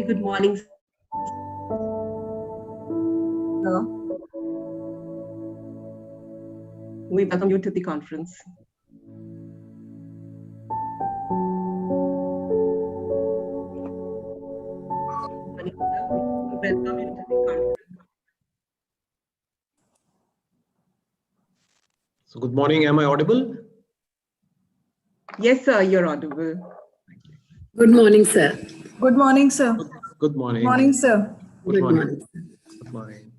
very good morning, sir. We welcome you to the conference. Morning, sir. We welcome you to the conference. So good morning. Am I audible? Yes, sir, you're audible. Good morning, sir. Good morning, sir. Good morning. Morning, sir. Good morning. Morning. Good morning.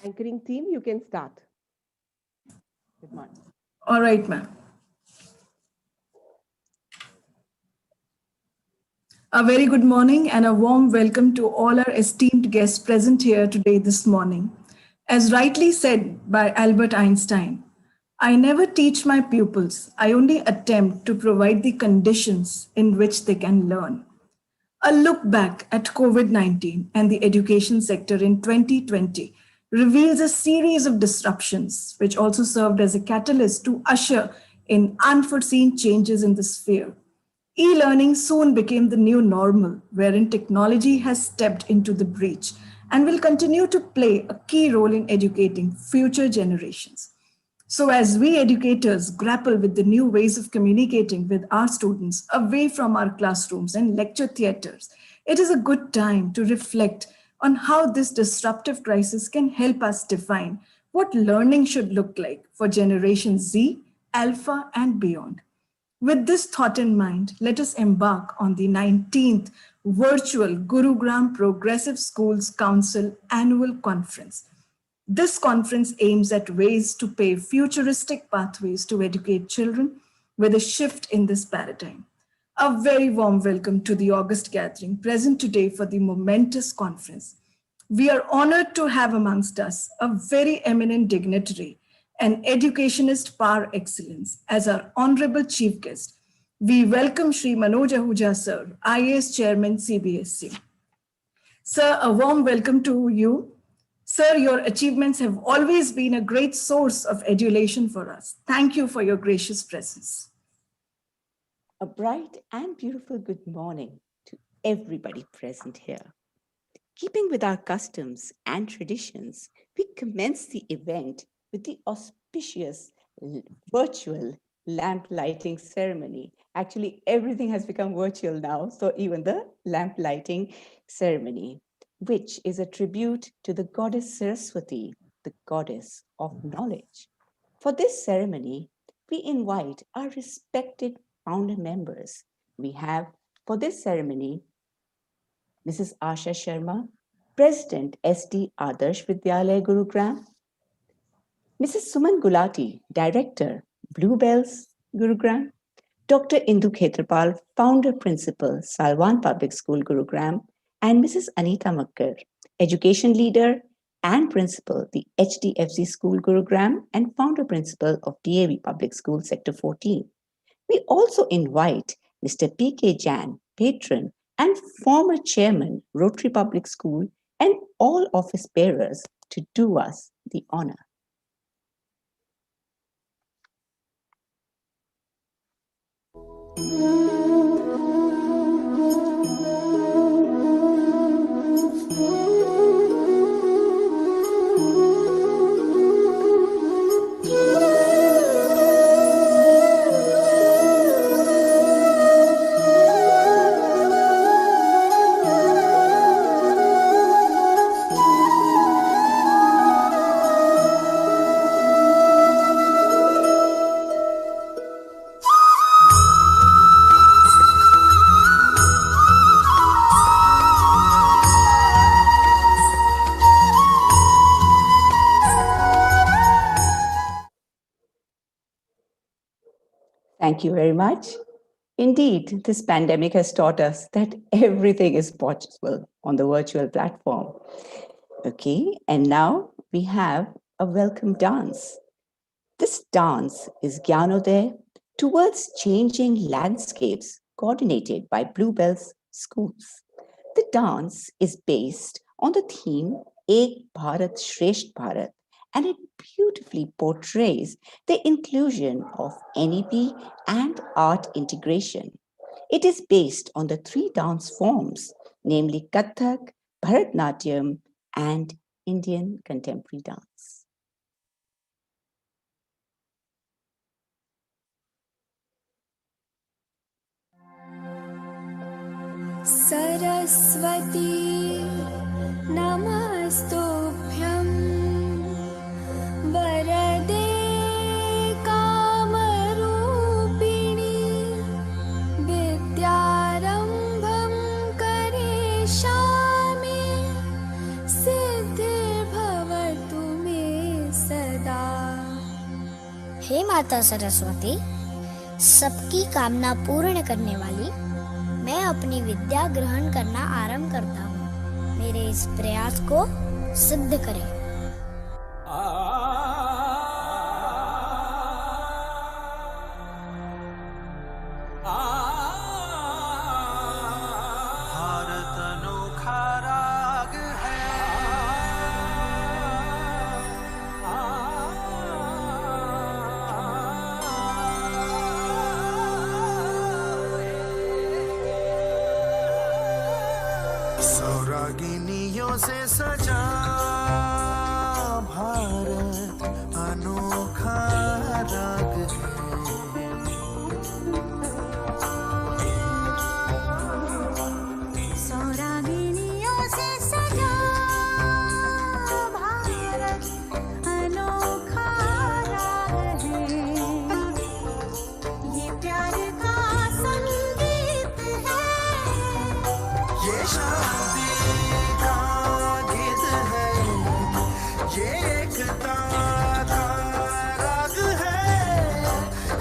Anchoring team, you can start. Good morning. All right, ma'am. A very good morning and a warm welcome to all our esteemed guests present here today this morning. As rightly said by Albert Einstein, I never teach my pupils, I only attempt to provide the conditions in which they can learn. A look back at COVID-19 and the education sector in 2020 reveals a series of disruptions, which also served as a catalyst to usher in unforeseen changes in the sphere. E-learning soon became the new normal, wherein technology has stepped into the breach and will continue to play a key role in educating future generations. So, as we educators grapple with the new ways of communicating with our students away from our classrooms and lecture theaters, it is a good time to reflect on how this disruptive crisis can help us define what learning should look like for Generation Z, Alpha, and beyond. With this thought in mind, let us embark on the 19th virtual Gurugram Progressive Schools Council Annual Conference. This conference aims at ways to pave futuristic pathways to educate children with a shift in this paradigm. A very warm welcome to the August gathering present today for the momentous conference. We are honored to have amongst us a very eminent dignitary, an educationist par excellence, as our honorable chief guest. We welcome Shri Manoj Ahuja sir, IAS Chairman CBSC. Sir, a warm welcome to you. Sir, your achievements have always been a great source of adulation for us. Thank you for your gracious presence. A bright and beautiful good morning to everybody present here. Keeping with our customs and traditions, we commence the event with the auspicious virtual lamp lighting ceremony. Actually, everything has become virtual now, so even the lamp lighting ceremony, which is a tribute to the goddess Saraswati, the goddess of knowledge. For this ceremony, we invite our respected founder members. We have, for this ceremony, Mrs. Asha Sharma, President SD Adarsh Vidyalaya Gurugram, Mrs. Suman Gulati, Director, Bluebells Gurugram, Dr. Indu Khetrapal, Founder Principal, Salwan Public School Gurugram, and Mrs. Anita Makkar, Education Leader and Principal, the HDFC School Gurugram, and Founder Principal of DAV Public School Sector 14. We also invite Mr. P.K. Jain, Patron and former Chairman, Rotary Public School, and all office bearers to do us the honor. Thank you very much. Indeed, this pandemic has taught us that everything is possible on the virtual platform. Okay, and now we have a welcome dance. This dance is Gyanoday towards changing landscapes coordinated by Bluebells schools. The dance is based on the theme Ek Bharat Shresht Bharat and it beautifully portrays the inclusion of NEP and art integration. It is based on the 3 dance forms, namely Kathak, Bharatnatyam, and Indian contemporary dance. Saraswati Namastobhyam Varade Kamarupini Vidyarambham Karishami Siddhirbhavatu me sada. हे माता सरस्वती, सबकी कामना पूर्ण करने वाली, मैं अपनी विद्या ग्रहण करना आरंभ करता हूँ। मेरे इस प्रयास को सिद्ध करें। भारत अनोखा राग है, सौरागिनियों से सजा भारत अनोखा राग है। सौरागिनियों से सजा भारत अनोखा राग है। ये प्यार का संगीत है, ये शांति का गीत है, ये एकता का राग है।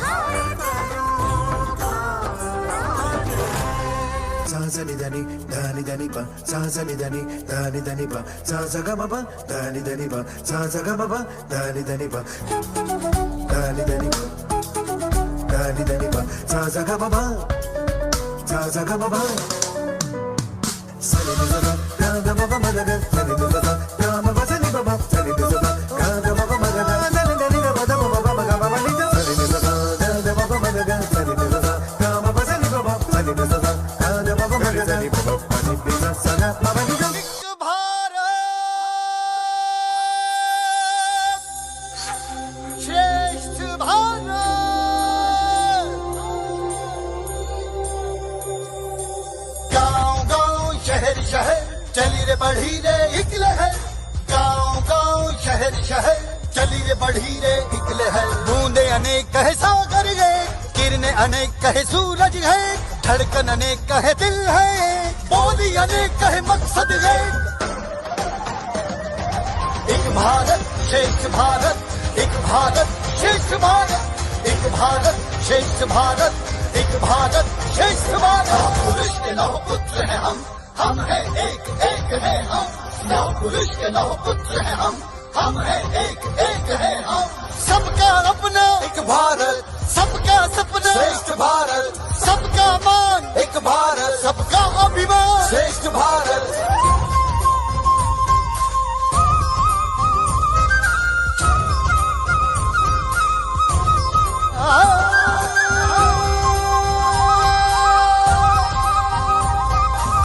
भारत अनोखा राग है। साजनि धनि धनि धनि प साजनि धनि धनि धनि प सा स ग म प धनि धनि प सा स ग म प धनि धनि प धनि धनि प धनि धनि प सा स ग म प सा स ग म प सनि नि स ग ग ग म प म ग ग सनि नि स ग ग म प सनि प प सनि नि स ग ग ग म प म ग ग सनि धनि ग म ध म प प म ग म प नि ध सनि नि स ग ग ग म प म ग ग सनि नि स ग ग म प सनि प प सनि नि स ग ग ग म प म ग ग सनि प प नि नि स स ग म प नि ध श्रेष्ठ भारत, गांव गांव शहर शहर चली रे बढ़ी रे एक लहर। गांव गांव शहर शहर चली रे बढ़ी रे एक लहर। बूंदे अनेक कहे सागर है, किरणें अनेक कहे सूरज है, धड़कन अनेक कहे दिल है, बोली अनेक कहे मकसद है। एक भारत श्रेष्ठ भारत, एक भारत श्रेष्ठ भारत, एक भारत श्रेष्ठ भारत, एक भारत श्रेष्ठ भारत। पुरुष के नौ पुत्र हैं हम हैं एक एक हैं हम। नौ पुरुष के नौ पुत्र हैं हम हैं एक एक हैं हम। सबका अपना एक भारत, सबका सपना श्रेष्ठ भारत, सबका मान एक भारत, सबका अभिमान श्रेष्ठ भारत।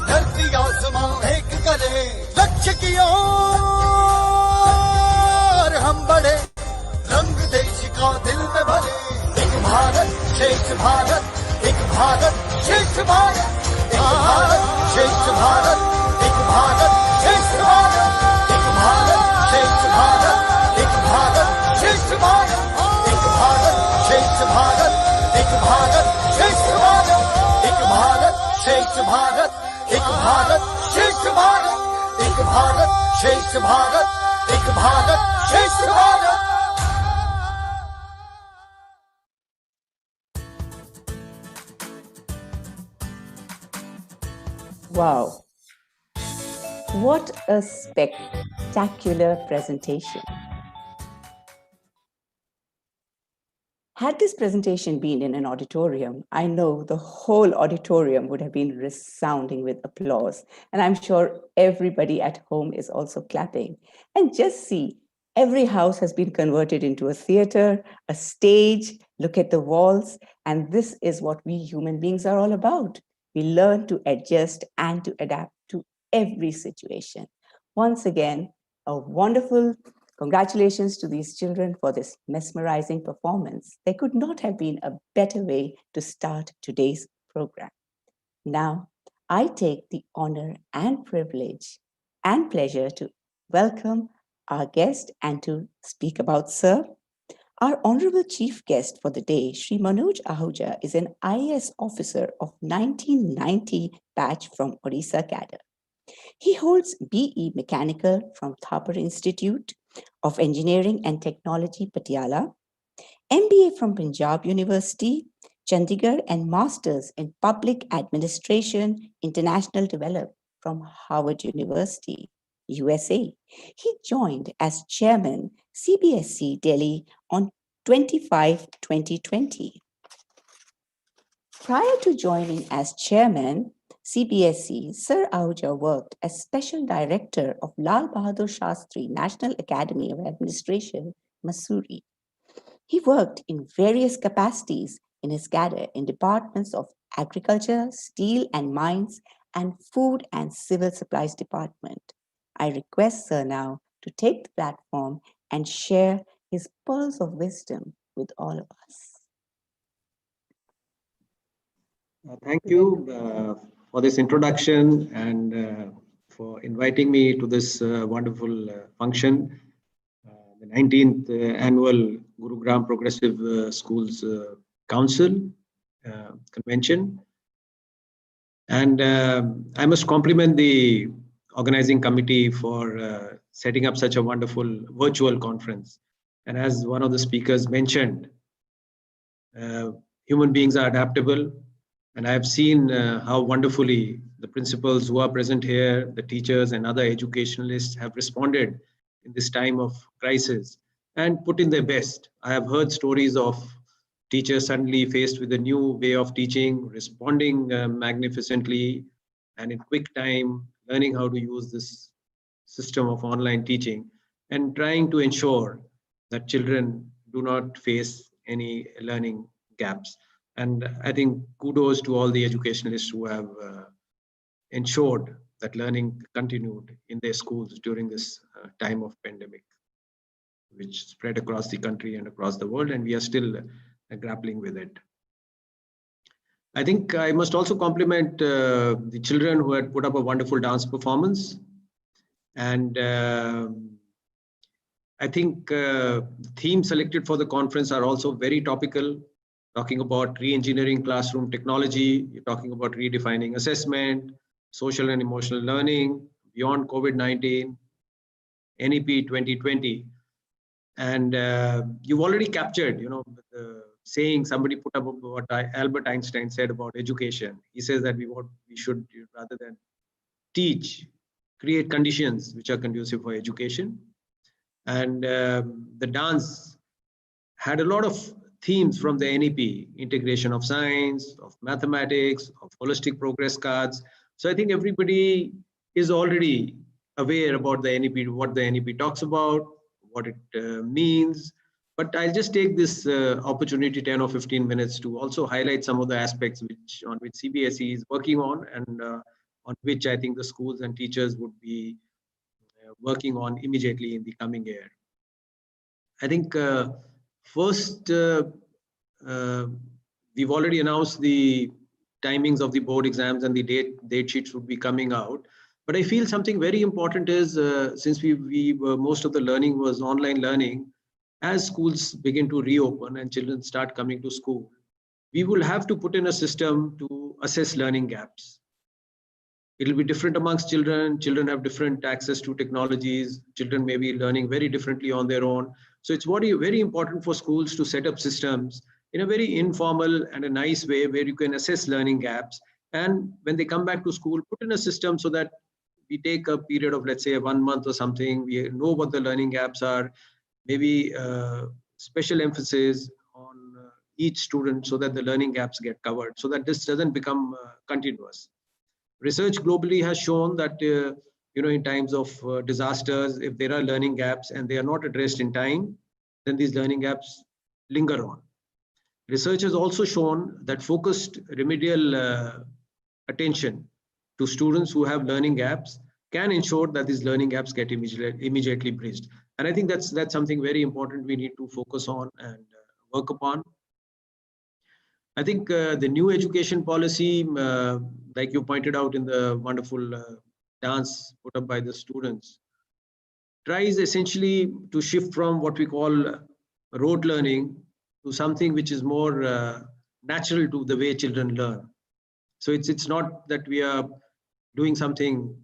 धरती आसमां एक करे, लक्ष्य की ओर हम बढ़े, रंग देश का दिल में भरे। एक भारत श्रेष्ठ भारत, एक भारत श्रेष्ठ भारत, एक भारत श्रेष्ठ भारत, एक भारत श्रेष्ठ भारत, एक भारत श्रेष्ठ भारत, एक भारत श्रेष्ठ भारत, एक भारत श्रेष्ठ भारत, एक भारत श्रेष्ठ भारत, एक भारत श्रेष्ठ भारत, एक भारत श्रेष्ठ भारत, एक भारत श्रेष्ठ भारत, एक भारत श्रेष्ठ Bharat. Wow, what a spectacular presentation. Had this presentation been in an auditorium, I know the whole auditorium would have been resounding with applause. And I'm sure everybody at home is also clapping. And just see Every house has been converted into a theater, a stage. Look at the walls. And this is what we human beings are all about. We learn to adjust and to adapt to every situation. Once again, a wonderful congratulations to these children for this mesmerizing performance. There could not have been a better way to start today's program. Now, I take the honor and privilege and pleasure to welcome our guest and to speak about Sir. Our honorable chief guest for the day, Sri Manoj Ahuja, is an IAS officer of 1990 batch from Odisha cadre. He holds BE Mechanical from Thapar Institute of Engineering and Technology, Patiala, MBA from Punjab University, Chandigarh, and Masters in Public Administration, International Development from Harvard University, USA. He joined as chairman CBSC Delhi on 25/2020. Prior to joining as chairman CBSC, Sir Ahuja worked as special director of Lal Bahadur Shastri National Academy of Administration, Mussoorie. He worked in various capacities in his cadre in departments of agriculture, steel and mines, and food and civil supplies department. I request Sir now to take the platform and share his pearls of wisdom with all of us. Thank you for this introduction and for inviting me to this wonderful function, the 19th annual Gurugram Progressive Schools Council convention. And I must compliment the organizing committee for setting up such a wonderful virtual conference. And as one of the speakers mentioned, human beings are adaptable. And I have seen how wonderfully the principals who are present here, the teachers and other educationalists have responded in this time of crisis and put in their best. I have heard stories of teachers suddenly faced with a new way of teaching, responding magnificently and in quick time, learning how to use this system of online teaching and trying to ensure that children do not face any learning gaps. And I think kudos to all the educationalists who have ensured that learning continued in their schools during this time of pandemic, which spread across the country and across the world, and we are still grappling with it. I think I must also compliment the children who had put up a wonderful dance performance. And I think the themes selected for the conference are also very topical, talking about re-engineering classroom technology, you're talking about redefining assessment, social and emotional learning, beyond COVID-19, NEP 2020. And you've already captured, the saying somebody put up what Albert Einstein said about education. He says that we should, rather than teach, create conditions which are conducive for education. And the dance had a lot of themes from the NEP, integration of science, of mathematics, of holistic progress cards. So I think everybody is already aware about the NEP, what the NEP talks about, what it means. But I'll just take this opportunity, 10 or 15 minutes, to also highlight some of the aspects on which CBSE is working on and on which I think the schools and teachers would be working on immediately in the coming year. I think first, we've already announced the timings of the board exams and the date sheets would be coming out. But I feel something very important is since we were, most of the learning was online learning, as schools begin to reopen and children start coming to school, we will have to put in a system to assess learning gaps. It'll be different amongst children. Children have different access to technologies. Children may be learning very differently on their own. So it's very important for schools to set up systems in a very informal and a nice way where you can assess learning gaps. And when they come back to school, put in a system so that we take a period of, let's say, 1 month or something. We know what the learning gaps are, maybe special emphasis on each student so that the learning gaps get covered, so that this doesn't become continuous. Research globally has shown that in times of disasters, if there are learning gaps and they are not addressed in time, then these learning gaps linger on. Research has also shown that focused remedial attention to students who have learning gaps can ensure that these learning gaps get immediately bridged. And I think that's something very important we need to focus on and work upon. I think the new education policy, like you pointed out in the wonderful dance put up by the students, tries essentially to shift from what we call rote learning to something which is more natural to the way children learn. So it's not that we are doing something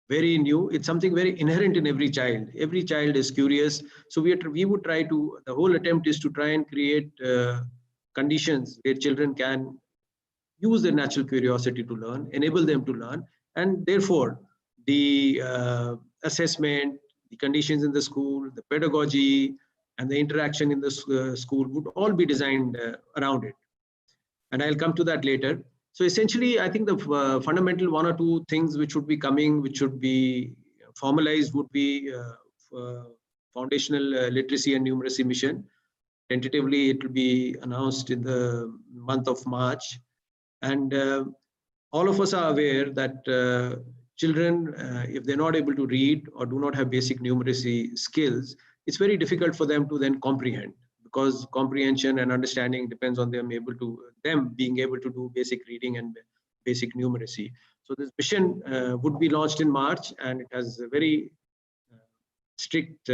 very new. It's something very inherent in every child. Every child is curious. So we would try to, the whole attempt is to try and create conditions where children can use their natural curiosity to learn, enable them to learn, and therefore the assessment, the conditions in the school, the pedagogy, and the interaction in the school would all be designed around it. And I'll come to that later. So essentially, I think the fundamental one or two things which would be coming, which should be formalized, would be foundational literacy and numeracy mission. Tentatively, it will be announced in the month of March. And all of us are aware that children, if they're not able to read or do not have basic numeracy skills, it's very difficult for them to then comprehend, because comprehension and understanding depends on them being able to do basic reading and basic numeracy. So this mission would be launched in March, and it has very strict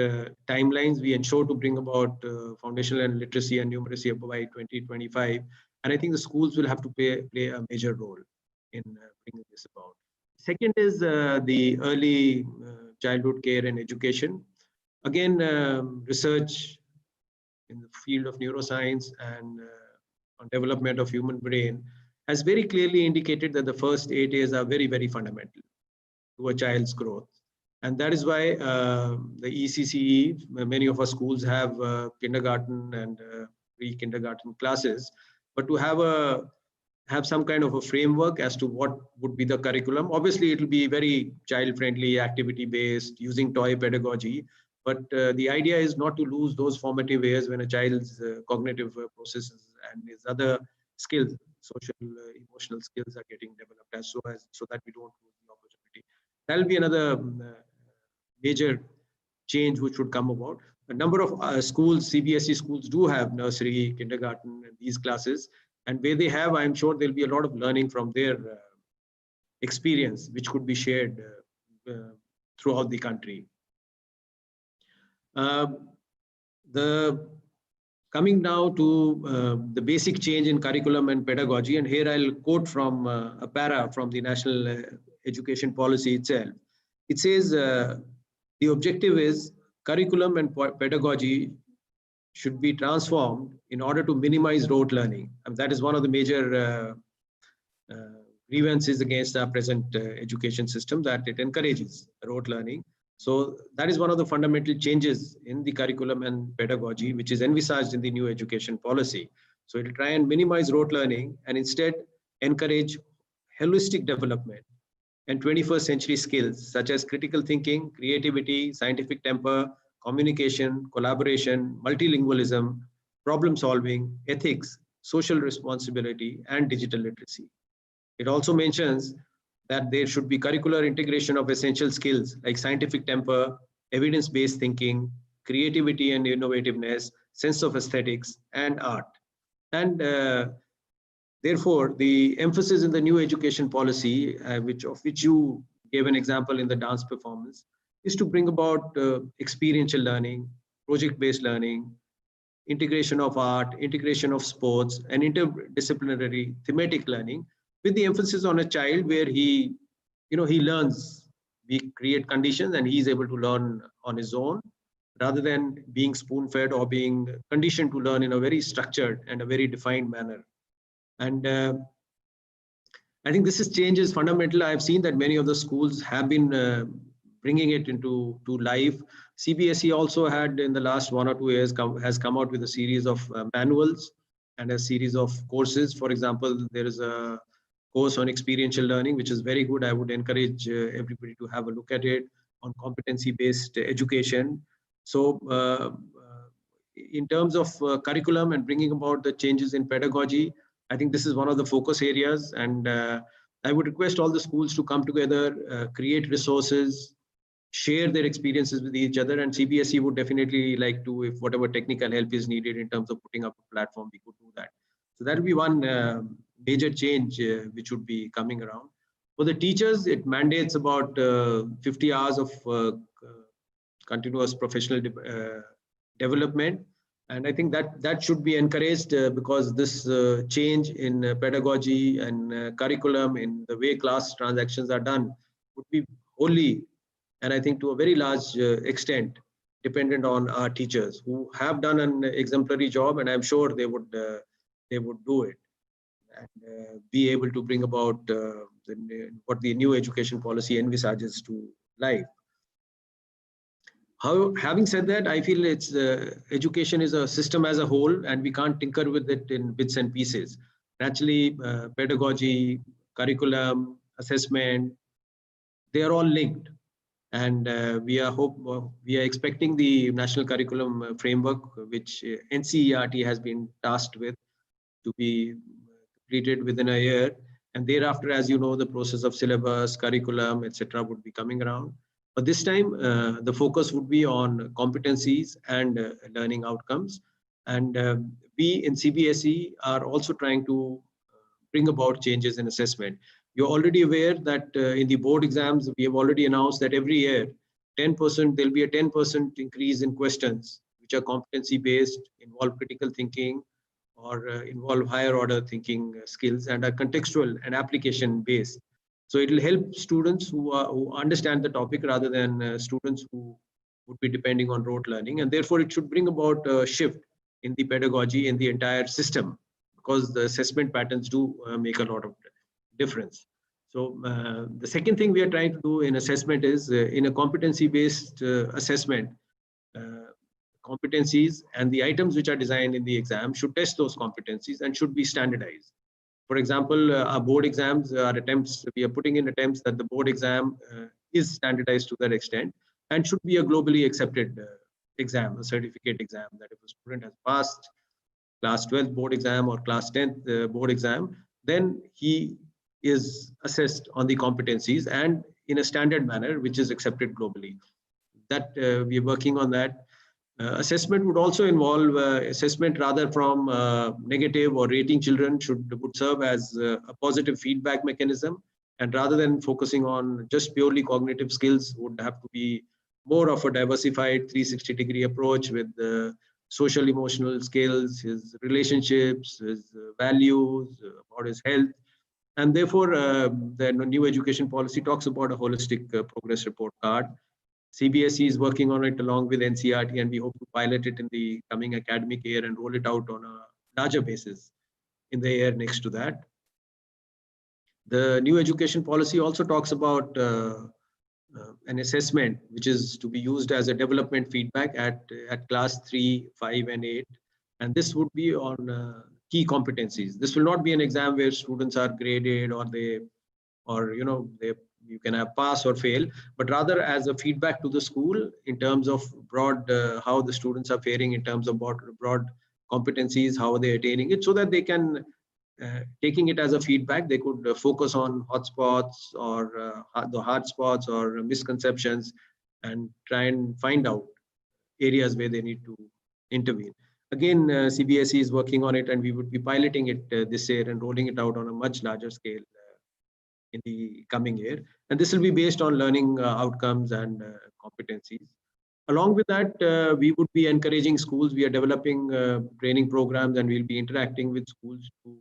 timelines. We ensure to bring about foundational and literacy and numeracy up by 2025. And I think the schools will have to play a major role in bringing this about. Second is the early childhood care and education. Again, research in the field of neuroscience and on development of human brain has very clearly indicated that the first 8 years are very, very fundamental to a child's growth. And that is why the ECCE, many of our schools have kindergarten and pre-kindergarten classes, but to have some kind of a framework as to what would be the curriculum. Obviously, it will be very child-friendly, activity-based, using toy pedagogy. But the idea is not to lose those formative years when a child's cognitive processes and his other skills, social, emotional skills, are getting developed, so that we don't lose the opportunity. That will be another major change which would come about. A number of schools, CBSE schools, do have nursery, kindergarten, and these classes. And where they have, I'm sure there'll be a lot of learning from their experience, which could be shared throughout the country. Coming now to the basic change in curriculum and pedagogy, and here I'll quote from a para from the National Education Policy itself. It says, the objective is curriculum and pedagogy should be transformed in order to minimize rote learning. And that is one of the major grievances against our present education system, that it encourages rote learning. So that is one of the fundamental changes in the curriculum and pedagogy, which is envisaged in the new education policy. So it will try and minimize rote learning and instead encourage holistic development and 21st century skills such as critical thinking, creativity, scientific temper, communication, collaboration, multilingualism, problem solving, ethics, social responsibility, and digital literacy. It also mentions that there should be curricular integration of essential skills like scientific temper, evidence-based thinking, creativity and innovativeness, sense of aesthetics, and art. And therefore, the emphasis in the new education policy, of which you gave an example in the dance performance, is to bring about experiential learning, project-based learning, integration of art, integration of sports, and interdisciplinary thematic learning, with the emphasis on a child where he learns. We create conditions and he is able to learn on his own, rather than being spoon-fed or being conditioned to learn in a very structured and a very defined manner. And I think this change is fundamental. I've seen that many of the schools have been bringing it into life. CBSE also had, in the last 1 or 2 years, has come out with a series of manuals and a series of courses. For example, there is a course on experiential learning, which is very good. I would encourage everybody to have a look at it, on competency-based education. So in terms of curriculum and bringing about the changes in pedagogy, I think this is one of the focus areas. And I would request all the schools to come together, create resources, share their experiences with each other, and CBSE would definitely like to, if whatever technical help is needed in terms of putting up a platform, we could do that. So that will be one major change which would be coming around. For the teachers, it mandates about 50 hours of continuous professional development. And I think that should be encouraged because this change in pedagogy and curriculum in the way class transactions are done would be wholly, and I think to a very large extent, dependent on our teachers who have done an exemplary job, and I'm sure they would do it and be able to bring about what the new education policy envisages to life. Having said that, I feel it's education is a system as a whole, and we can't tinker with it in bits and pieces. Naturally, pedagogy, curriculum, assessment, they are all linked. And we are expecting the national curriculum framework, which NCERT has been tasked with, to be completed within a year. And thereafter, as you know, the process of syllabus, curriculum, etc., would be coming around. But this time, the focus would be on competencies and learning outcomes. And we in CBSE are also trying to bring about changes in assessment. You're already aware that in the board exams, we have already announced that every year, 10%, there'll be a 10% increase in questions, which are competency-based, involve critical thinking, or involve higher order thinking skills, and are contextual and application-based. So it will help students who understand the topic rather than students who would be depending on rote learning. And therefore, it should bring about a shift in the pedagogy in the entire system, because the assessment patterns do make a lot of difference. So the second thing we are trying to do in assessment is in a competency-based assessment, competencies and the items which are designed in the exam should test those competencies and should be standardized. For example, our board exams are attempts, we are putting in attempts that the board exam is standardized to that extent and should be a globally accepted exam, a certificate exam, that if a student has passed class 12th board exam or class 10th board exam, then he is assessed on the competencies and in a standard manner, which is accepted globally. That we are working on that. Assessment would also involve assessment rather from negative or rating children would serve as a positive feedback mechanism, and rather than focusing on just purely cognitive skills, would have to be more of a diversified 360-degree approach with social emotional skills, his relationships, his values, about his health. And therefore, the new education policy talks about a holistic progress report card. CBSE is working on it along with NCERT, and we hope to pilot it in the coming academic year and roll it out on a larger basis in the year next to that. The new education policy also talks about an assessment which is to be used as a development feedback at class 3, 5, and 8. And this would be on key competencies. This will not be an exam where students are graded or you can have pass or fail, but rather as a feedback to the school in terms of broad how the students are faring in terms of broad competencies, how are they attaining it, so that they can, taking it as a feedback, they could focus on hotspots or the hard spots or misconceptions and try and find out areas where they need to intervene. Again, CBSE is working on it, and we would be piloting it this year and rolling it out on a much larger scale in the coming year. And this will be based on learning outcomes and competencies. Along with that, we would be encouraging schools. We are developing training programs, and we'll be interacting with schools to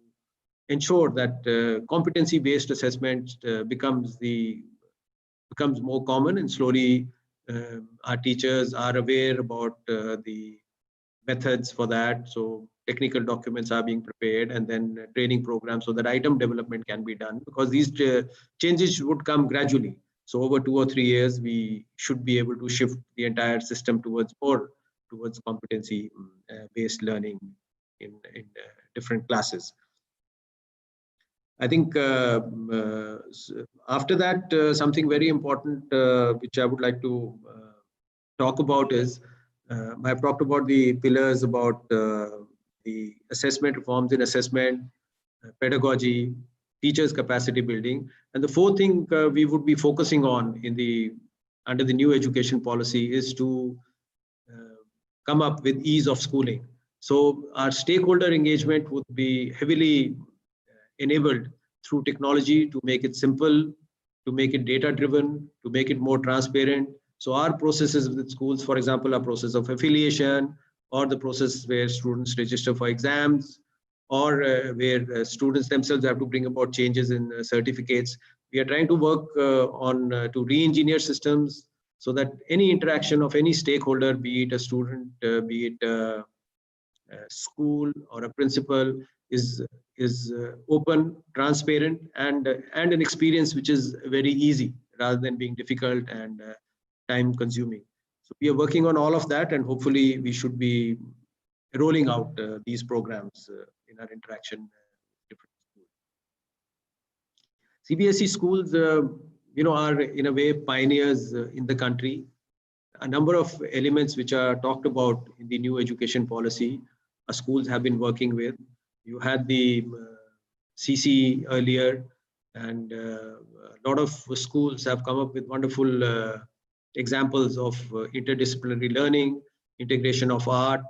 ensure that competency-based assessment becomes more common, and slowly our teachers are aware about the methods for that. So technical documents are being prepared, and then training programs so that item development can be done, because these changes would come gradually. So over 2 or 3 years, we should be able to shift the entire system towards competency based learning in different classes. I think after that, something very important which I would like to talk about is, I've talked about the pillars about the assessment, reforms in assessment, pedagogy, teachers capacity building. And the fourth thing we would be focusing on under the new education policy is to come up with ease of schooling. So our stakeholder engagement would be heavily enabled through technology to make it simple, to make it data driven, to make it more transparent. So our processes with schools, for example, a process of affiliation, or the process where students register for exams, or where students themselves have to bring about changes in certificates. We are trying to work on to re-engineer systems so that any interaction of any stakeholder, be it a student, be it a school or a principal, is open, transparent, and an experience which is very easy rather than being difficult and time consuming. So we are working on all of that, and hopefully we should be rolling out these programs in our interaction with different schools. CBSE schools, are in a way pioneers in the country. A number of elements which are talked about in the new education policy, schools have been working with. You had the CC earlier, and a lot of schools have come up with wonderful examples of interdisciplinary learning, integration of art,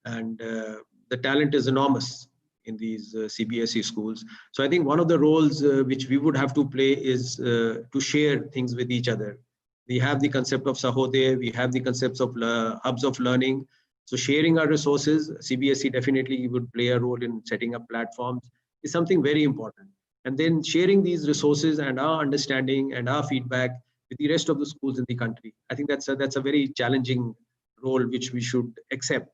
and the talent is enormous in these CBSE schools. So I think one of the roles which we would have to play is to share things with each other. We have the concept of Sahodaya, we have the concepts of hubs of learning. So sharing our resources, CBSE definitely would play a role in setting up platforms, is something very important. And then sharing these resources and our understanding and our feedback with the rest of the schools in the country. I think that's a very challenging role which we should accept,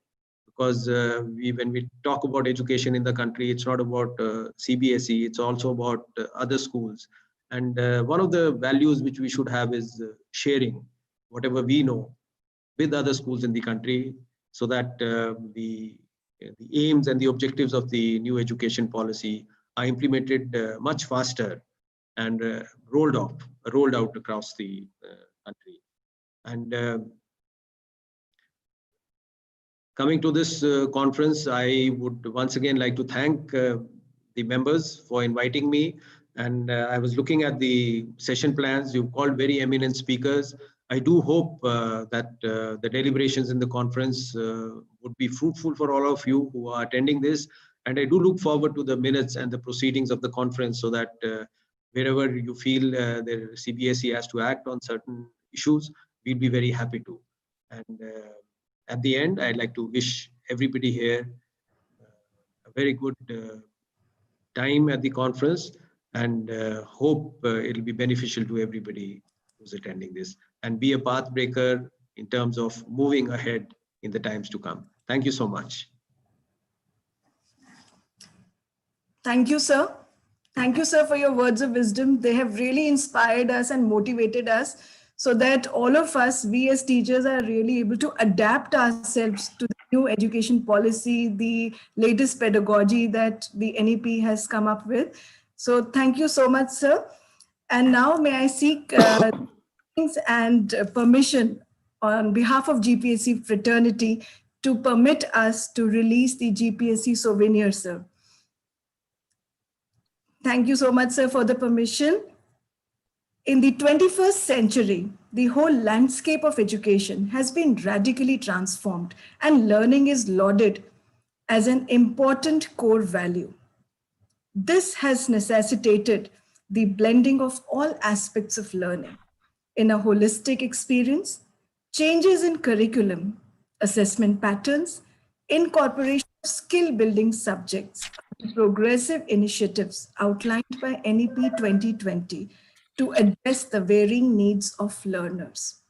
because when we talk about education in the country, it's not about CBSE, it's also about other schools. And one of the values which we should have is sharing whatever we know with other schools in the country, so that the aims and the objectives of the new education policy are implemented much faster and rolled out across the country. And coming to this conference, I would once again like to thank the members for inviting me. And I was looking at the session plans. You've called very eminent speakers. I do hope that the deliberations in the conference would be fruitful for all of you who are attending this. And I do look forward to the minutes and the proceedings of the conference, so that wherever you feel the CBSE has to act on certain issues, we'd be very happy to. And at the end, I'd like to wish everybody here a very good time at the conference, and hope it'll be beneficial to everybody who's attending this, and be a path breaker in terms of moving ahead in the times to come. Thank you so much. Thank you, sir. Thank you, sir, for your words of wisdom. They have really inspired us and motivated us, so that all of us, we as teachers, are really able to adapt ourselves to the new education policy, the latest pedagogy that the NEP has come up with. So thank you so much, sir. And now may I seek and permission on behalf of GPSC fraternity to permit us to release the GPSC souvenir, sir. Thank you so much, sir, for the permission. In the 21st century, the whole landscape of education has been radically transformed, and learning is lauded as an important core value. This has necessitated the blending of all aspects of learning in a holistic experience, changes in curriculum, assessment patterns, incorporation of skill building subjects, progressive initiatives outlined by NEP 2020 to address the varying needs of learners.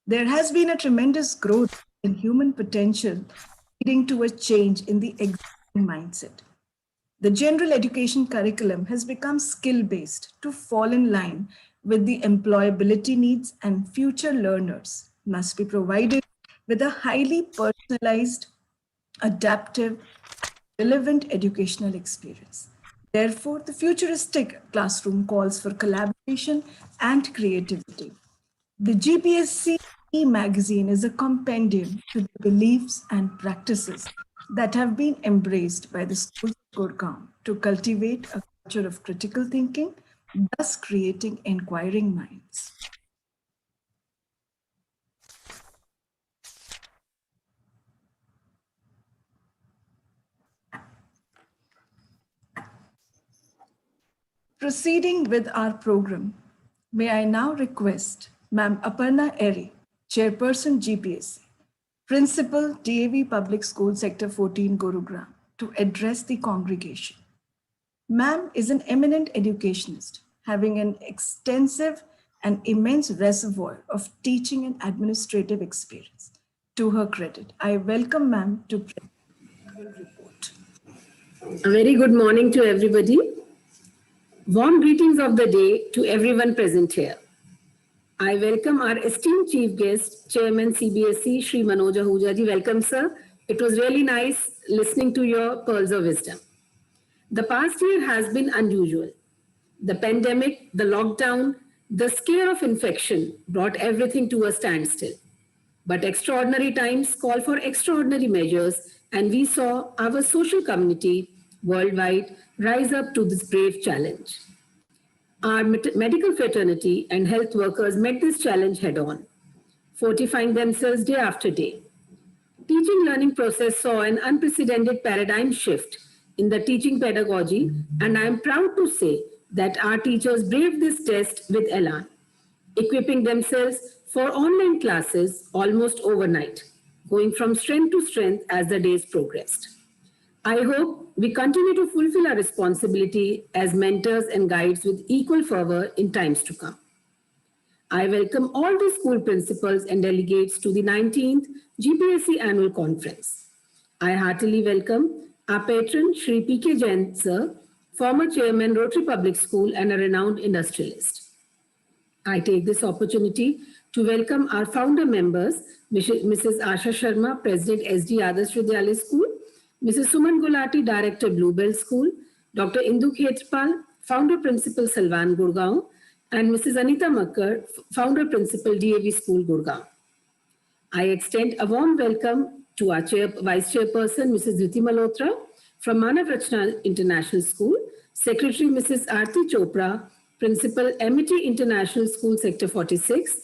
There has been a tremendous growth in human potential, leading to a change in the existing mindset. The general education curriculum has become skill-based to fall in line with the employability needs, and future learners must be provided with a highly personalized, adaptive, relevant educational experience. Therefore, the futuristic classroom calls for collaboration and creativity. The GPSC magazine is a compendium to the beliefs and practices that have been embraced by the schools of Gurgaon to cultivate a culture of critical thinking, thus creating inquiring minds. Proceeding with our program, may I now request Ma'am Aparna Eri, Chairperson GPSC, Principal DAV Public School Sector 14 Gurugram, to address the congregation. Ma'am is an eminent educationist, having an extensive and immense reservoir of teaching and administrative experience. To her credit, I welcome Ma'am to present her report. A very good morning to everybody. Warm greetings of the day to everyone present here. I welcome our esteemed chief guest, Chairman CBSE, Shri Manoj Ahuja ji. Welcome, sir. It was really nice listening to your pearls of wisdom. The past year has been unusual. The pandemic, the lockdown, the scare of infection brought everything to a standstill. But extraordinary times call for extraordinary measures, and we saw our social community worldwide rise up to this brave challenge. Our medical fraternity and health workers met this challenge head on, fortifying themselves day after day. Teaching learning process saw an unprecedented paradigm shift in the teaching pedagogy, and I am proud to say that our teachers braved this test with elan, equipping themselves for online classes almost overnight, going from strength to strength as the days progressed. I hope we continue to fulfill our responsibility as mentors and guides with equal fervor in times to come. I welcome all the school principals and delegates to the 19th GPSC Annual Conference. I heartily welcome our patron, Shri P.K. Jain sir, former chairman, Rotary Public School and a renowned industrialist. I take this opportunity to welcome our founder members, Mrs. Asha Sharma, President SD Adarsh Vidyalaya School, Mrs. Suman Gulati, Director Bluebell School, Dr. Indu Khetrpal, Founder Principal Salvan Gurgaon, and Mrs. Anita Makkar, Founder Principal DAV School Gurgaon. I extend a warm welcome to our Vice Chairperson, Mrs. Dhyuti Malhotra, from Manav Rachna International School, Secretary Mrs. Aarti Chopra, Principal MET International School Sector 46,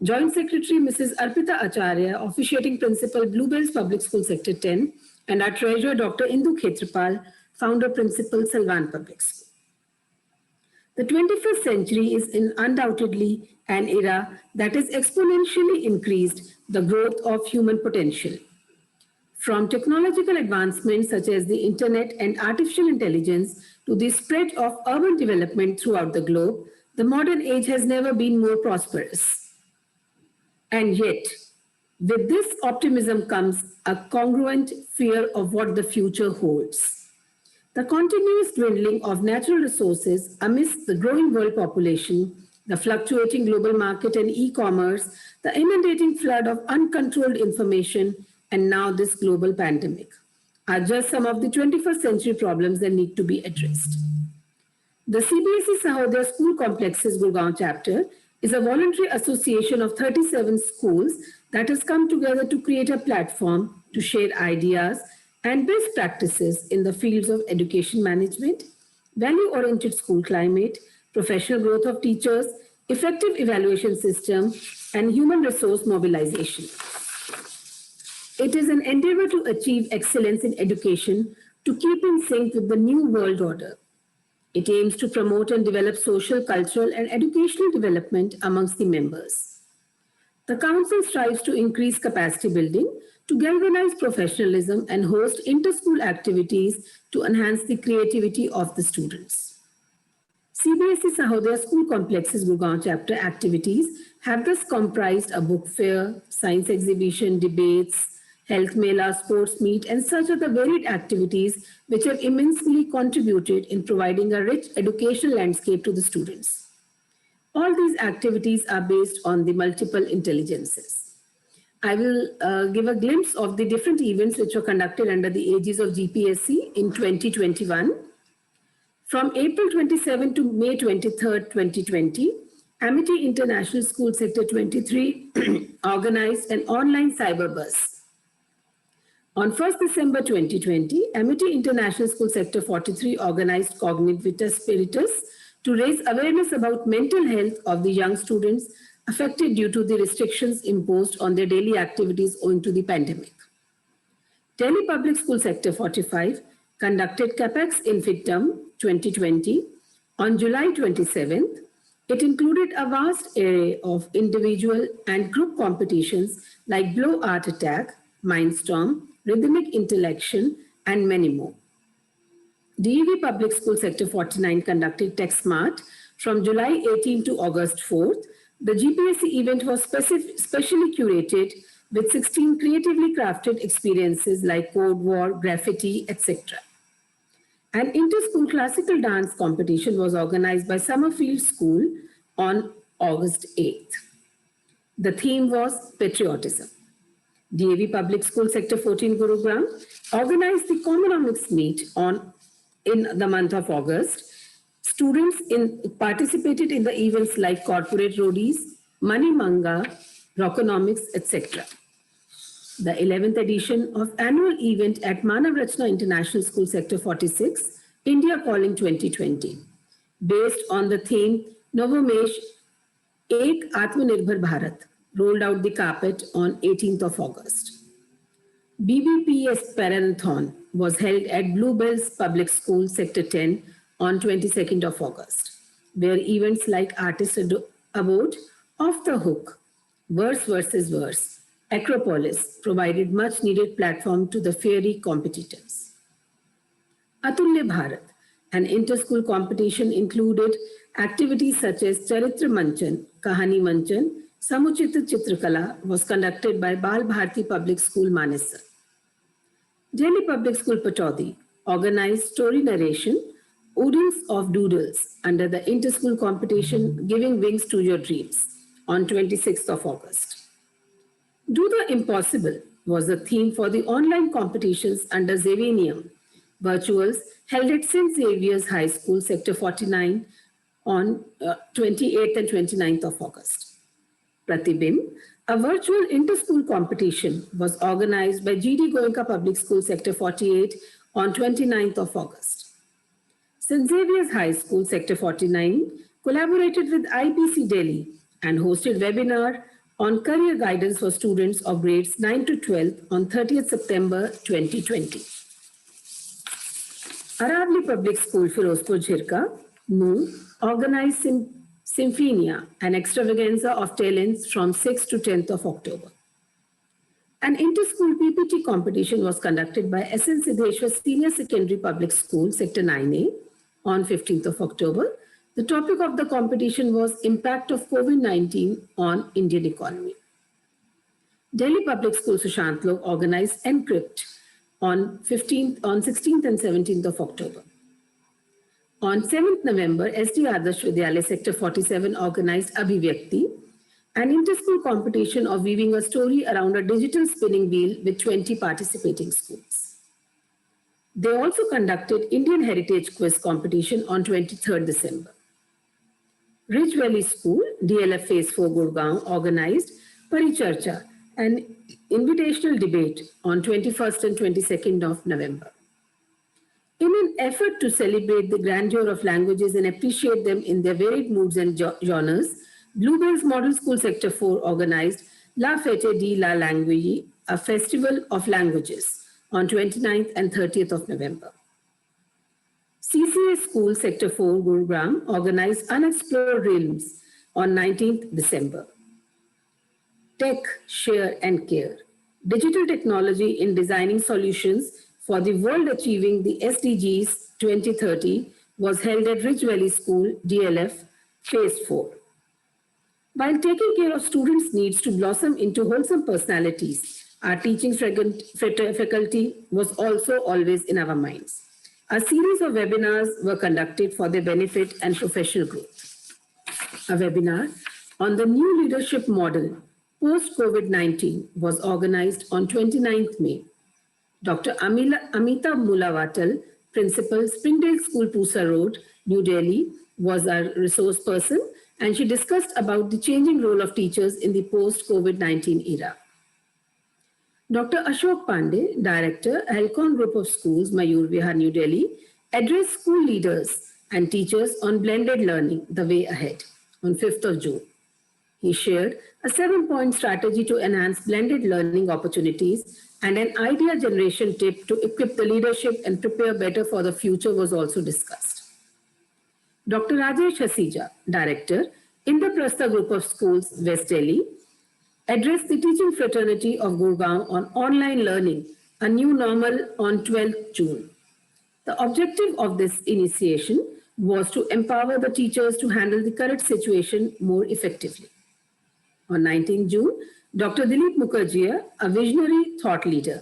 Joint Secretary Mrs. Arpita Acharya, Officiating Principal Bluebells Public School Sector 10, and our Treasurer Dr. Indu Khetrpal, Founder Principal Salvan Public School. The 21st century is undoubtedly an era that has exponentially increased the growth of human potential. From technological advancements such as the internet and artificial intelligence to the spread of urban development throughout the globe, the modern age has never been more prosperous. And yet, with this optimism comes a congruent fear of what the future holds. The continuous dwindling of natural resources amidst the growing world population, the fluctuating global market and e-commerce, the inundating flood of uncontrolled information, and now this global pandemic are just some of the 21st century problems that need to be addressed. The CBSE Sahodaya School Complexes Gurgaon chapter is a voluntary association of 37 schools that has come together to create a platform to share ideas and best practices in the fields of education management, value-oriented school climate, professional growth of teachers, effective evaluation system, and human resource mobilization. It is an endeavor to achieve excellence in education to keep in sync with the new world order. It aims to promote and develop social, cultural, and educational development amongst the members. The Council strives to increase capacity building, to galvanize professionalism, and host inter-school activities to enhance the creativity of the students. CBSE Sahodaya School Complexes Gurgaon chapter activities have thus comprised a book fair, science exhibition, debates, health mela, sports meet, and such other varied activities which have immensely contributed in providing a rich educational landscape to the students. All these activities are based on the multiple intelligences. I will give a glimpse of the different events which were conducted under the aegis of GPSC in 2021. From April 27 to May 23, 2020, Amity International School Sector 23 organized an online cyber bus. On 1st December 2020, Amity International School Sector 43 organized Cognivitas Spiritus to raise awareness about mental health of the young students affected due to the restrictions imposed on their daily activities owing to the pandemic. Delhi Public School Sector 45 conducted CAPEX Infitum 2020 on July 27th. It included a vast array of individual and group competitions like Blow Art Attack, Mindstorm, Rhythmic Intellection, and many more. DEV Public School Sector 49 conducted TechSmart from July 18 to August 4th. The GPSC event was specially curated with 16 creatively crafted experiences like Code War, graffiti, etc. An inter-school classical dance competition was organized by Summerfield School on August 8th. The theme was patriotism. DAV Public School Sector 14 Gurugram organized the Commonomics Meet in the month of August. Students participated in the events like Corporate Roadies, Money Manga, Rockonomics, etc. The 11th edition of annual event at Manav Rachna International School Sector 46, India Calling 2020, based on the theme Novomesh Ek Atmanirbhar Bharat, rolled out the carpet on 18th of August. BBPS Paranathon was held at Bluebells Public School Sector 10 on 22nd of August, where events like Artist Abode, Off the Hook, Verse versus Verse, Acropolis provided much needed platform to the fiery competitors. Atulya Bharat, an inter-school competition included activities such as Charitra Manchan, Kahani Manchan, Samuchita Chitrakala was conducted by Bal Bharti Public School Manesar. Delhi Public School Pataudi organized story narration, Oodles of Doodles under the inter-school competition Giving Wings to Your Dreams on 26th of August. Do the Impossible was the theme for the online competitions under Xavenium, virtuals held at St. Xavier's High School, Sector 49 on 28th and 29th of August. Pratibim, a virtual inter-school competition, was organized by GD Goenka Public School, Sector 48 on 29th of August. St. Xavier's High School, Sector 49, collaborated with IPC Delhi and hosted webinar on career guidance for students of grades 9 to 12 on 30th September 2020. Aravali Public School, Firozpur Jhirka, NU, organized Symphonia, an extravaganza of talents from 6th to 10th of October. An inter-school PPT competition was conducted by SN Siddheshwar Senior Secondary Public School, Sector 9A, on 15th of October. The topic of the competition was Impact of COVID-19 on Indian Economy. Delhi Public School Sushant organized Encrypt on 16th and 17th of October. On 7th November, SD Adarsh Vidyalaya Sector 47 organized Abhivyakti, an inter-school competition of weaving a story around a digital spinning wheel with 20 participating schools. They also conducted Indian Heritage Quiz competition on 23rd December. Ridge Valley School, DLF Phase 4 Gurgaon, organized Paricharcha, an invitational debate on 21st and 22nd of November. In an effort to celebrate the grandeur of languages and appreciate them in their varied moods and genres, Bluebells Model School Sector 4 organized La Fête de la Langue, a festival of languages, on 29th and 30th of November. CCA School Sector 4 Gurugram organized Unexplored Realms on 19th December. Tech, Share and Care, digital technology in designing solutions for the world achieving the SDGs 2030 was held at Ridge Valley School, DLF, Phase 4. While taking care of students' needs to blossom into wholesome personalities, our teaching faculty was also always in our minds. A series of webinars were conducted for their benefit and professional growth. A webinar on the new leadership model post-COVID-19 was organized on 29th May. Dr. Amita Mulavatal, Principal, Springdale School, Pusa Road, New Delhi, was our resource person, and she discussed about the changing role of teachers in the post-COVID-19 era. Dr. Ashok Pandey, Director, Halcon Group of Schools, Mayur Vihar, New Delhi, addressed school leaders and teachers on blended learning, the way ahead, on 5th of June. He shared a 7-point strategy to enhance blended learning opportunities, and an idea generation tip to equip the leadership and prepare better for the future was also discussed. Dr. Rajesh Hasija, Director, Indraprastha Group of Schools, West Delhi, addressed the teaching fraternity of Gurgaon on online learning, a new normal, on 12th June. The objective of this initiation was to empower the teachers to handle the current situation more effectively. On 19th June, Dr. Dilip Mukherjee, a visionary thought leader,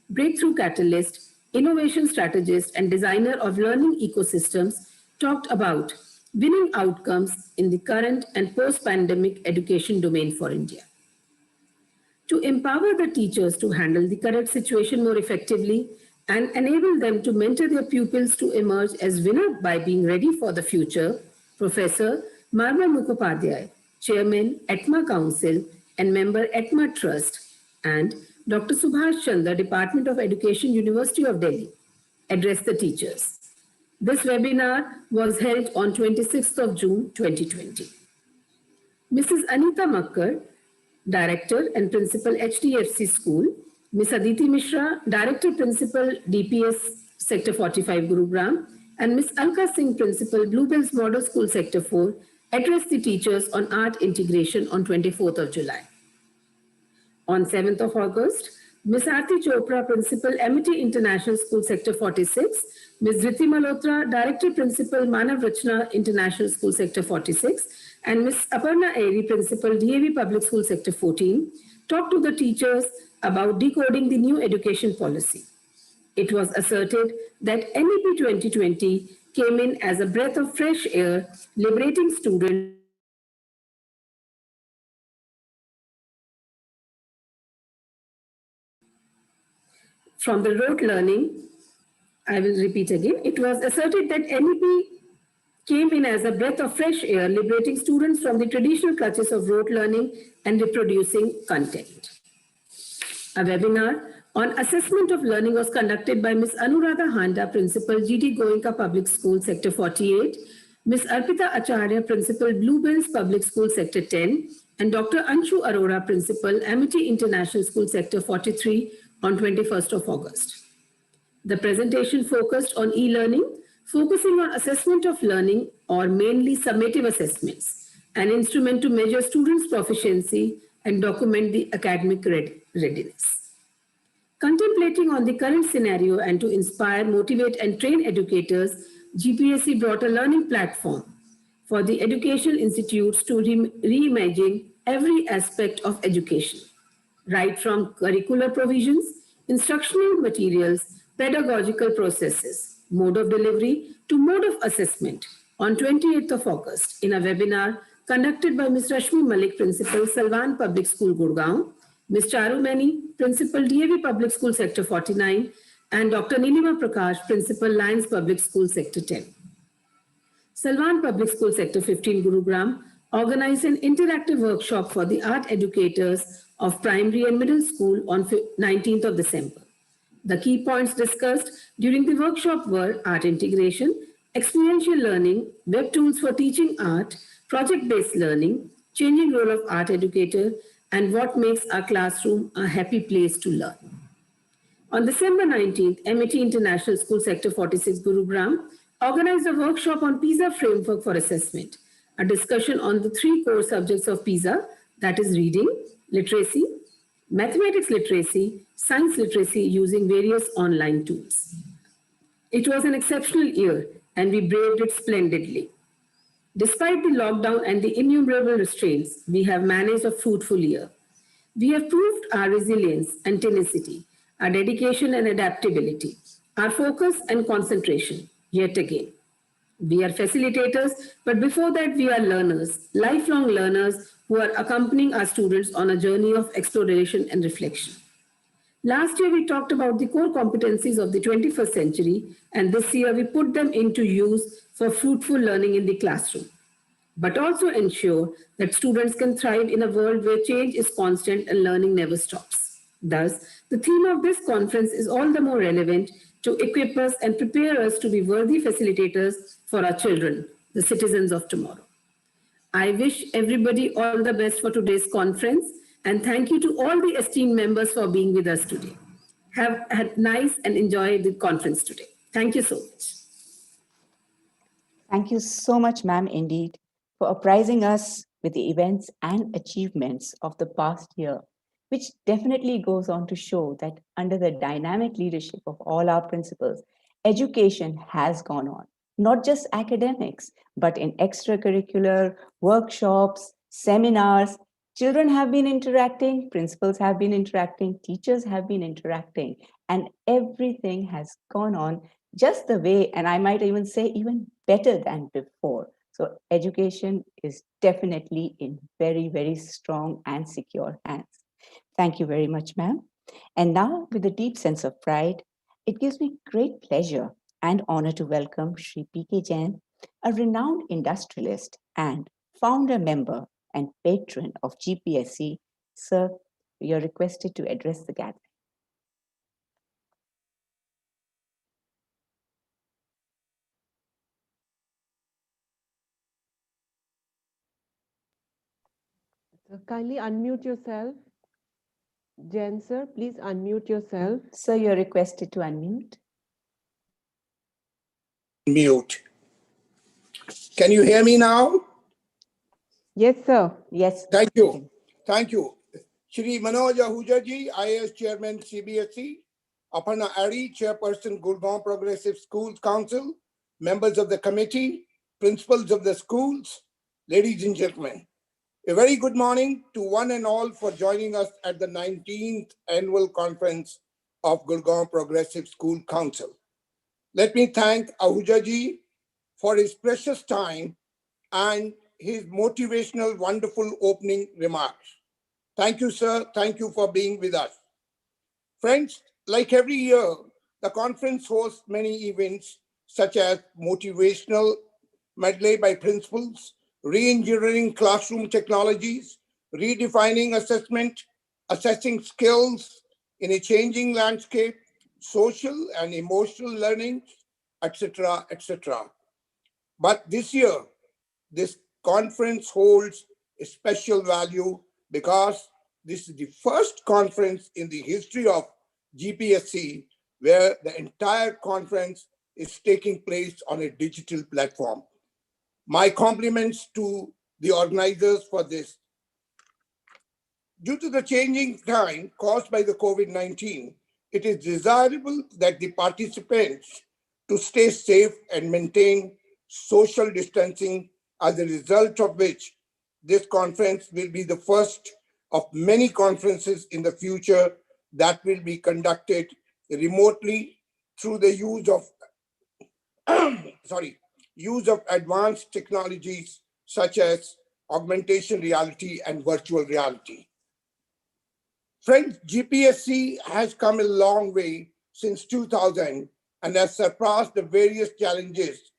breakthrough catalyst, innovation strategist, and designer of learning ecosystems, talked about winning outcomes in the current and post-pandemic education domain for India. To empower the teachers to handle the current situation more effectively and enable them to mentor their pupils to emerge as winners by being ready for the future, Professor Marma Mukhopadhyay, Chairman, ETMA Council and member ETMA Trust, and Dr. Subhash Chandra, Department of Education, University of Delhi, addressed the teachers. This webinar was held on 26th of June, 2020. Mrs. Anita Makkar, Director and Principal, HDFC School, Ms. Aditi Mishra, Director Principal, DPS Sector 45, Gurugram, and Ms. Alka Singh, Principal, Bluebells Model School, Sector 4, addressed the teachers on art integration on 24th of July. On 7th of August, Ms. Aarti Chopra, Principal, Amity International School, Sector 46, Ms. Dhriti Malhotra, Director Principal, Manav Rachna International School, Sector 46, and Ms. Aparna Airy, Principal, DAV Public School, Sector 14, talked to the teachers about decoding the new education policy. It was asserted that NEP 2020 came in as a breath of fresh air, liberating students from the rote learning. I will repeat again. It was asserted that NEP came in as a breath of fresh air, liberating students from the traditional clutches of rote learning and reproducing content. A webinar on assessment of learning was conducted by Ms. Anuradha Handa, Principal, GT Goenka Public School, Sector 48, Ms. Arpita Acharya, Principal, Bluebells Public School, Sector 10, and Dr. Anshu Arora, Principal, Amity International School, Sector 43, on 21st of August. The presentation focused on e-learning, focusing on assessment of learning, or mainly summative assessments, an instrument to measure students' proficiency and document the academic readiness. Contemplating on the current scenario and to inspire, motivate, and train educators, GPSC brought a learning platform for the educational institutes to reimagine every aspect of education, right from curricular provisions, instructional materials, pedagogical processes, mode of delivery to mode of assessment on 28th of August in a webinar conducted by Ms. Rashmi Malik, Principal, Salwan Public School, Gurgaon, Ms. Charu Mani, Principal, DAV Public School, Sector 49, and Dr. Nilima Prakash, Principal, Lions Public School, Sector 10. Salwan Public School, Sector 15, Gurugram, organized an interactive workshop for the art educators of primary and middle school on 19th of December. The key points discussed during the workshop were art integration, experiential learning, web tools for teaching art, project-based learning, changing role of art educator, and what makes our classroom a happy place to learn. On December 19th, MIT International School, Sector 46, Gurugram, organized a workshop on PISA framework for assessment, a discussion on the 3 core subjects of PISA, that is reading, literacy, mathematics literacy, science literacy using various online tools. It was an exceptional year and we braved it splendidly. Despite the lockdown and the innumerable restraints, we have managed a fruitful year. We have proved our resilience and tenacity, our dedication and adaptability, our focus and concentration, yet again. We are facilitators, but before that we are learners, lifelong learners who are accompanying our students on a journey of exploration and reflection. Last year, we talked about the core competencies of the 21st century, and this year we put them into use for fruitful learning in the classroom, but also ensure that students can thrive in a world where change is constant and learning never stops. Thus, the theme of this conference is all the more relevant to equip us and prepare us to be worthy facilitators for our children, the citizens of tomorrow. I wish everybody all the best for today's conference, and thank you to all the esteemed members for being with us today. Have had nice and enjoy the conference today. Thank you so much. Thank you so much, ma'am, indeed, for apprising us with the events and achievements of the past year, which definitely goes on to show that under the dynamic leadership of all our principals, education has gone on, not just academics, but in extracurricular workshops, seminars. Children have been interacting, principals have been interacting, teachers have been interacting, and everything has gone on just the way, and I might even say even better than before. So education is definitely in very, very strong and secure hands. Thank you very much, ma'am. And now, with a deep sense of pride, it gives me great pleasure and honor to welcome Shri P.K. Jain, a renowned industrialist and founder member and patron of GPSC. Sir, you're requested to address the gathering. Kindly unmute yourself. Jen, sir, please unmute yourself. Sir, you're requested to unmute. Mute. Can you hear me now? Yes, sir. Yes. Thank you. Thank you. Shri Manoj Ahuja ji, IAS Chairman CBSE, Aparna Ari, Chairperson Gurgaon Progressive Schools Council, members of the committee, principals of the schools, ladies and gentlemen. A very good morning to one and all for joining us at the 19th Annual Conference of Gurgaon Progressive School Council. Let me thank Ahuja ji for his precious time and his motivational, wonderful opening remarks. Thank you, sir. Thank you for being with us. Friends, like every year, the conference hosts many events such as motivational medley by principals, re-engineering classroom technologies, redefining assessment, assessing skills in a changing landscape, social and emotional learning, etc., etc. But this year, this conference holds a special value because this is the first conference in the history of GPSC where the entire conference is taking place on a digital platform. My compliments to the organizers for this. Due to the changing time caused by the COVID-19, it is desirable that the participants to stay safe and maintain social distancing, as a result of which this conference will be the first of many conferences in the future that will be conducted remotely through the use of advanced technologies such as augmentation reality and virtual reality. Friends, GPSC has come a long way since 2000 and has surpassed the various challenges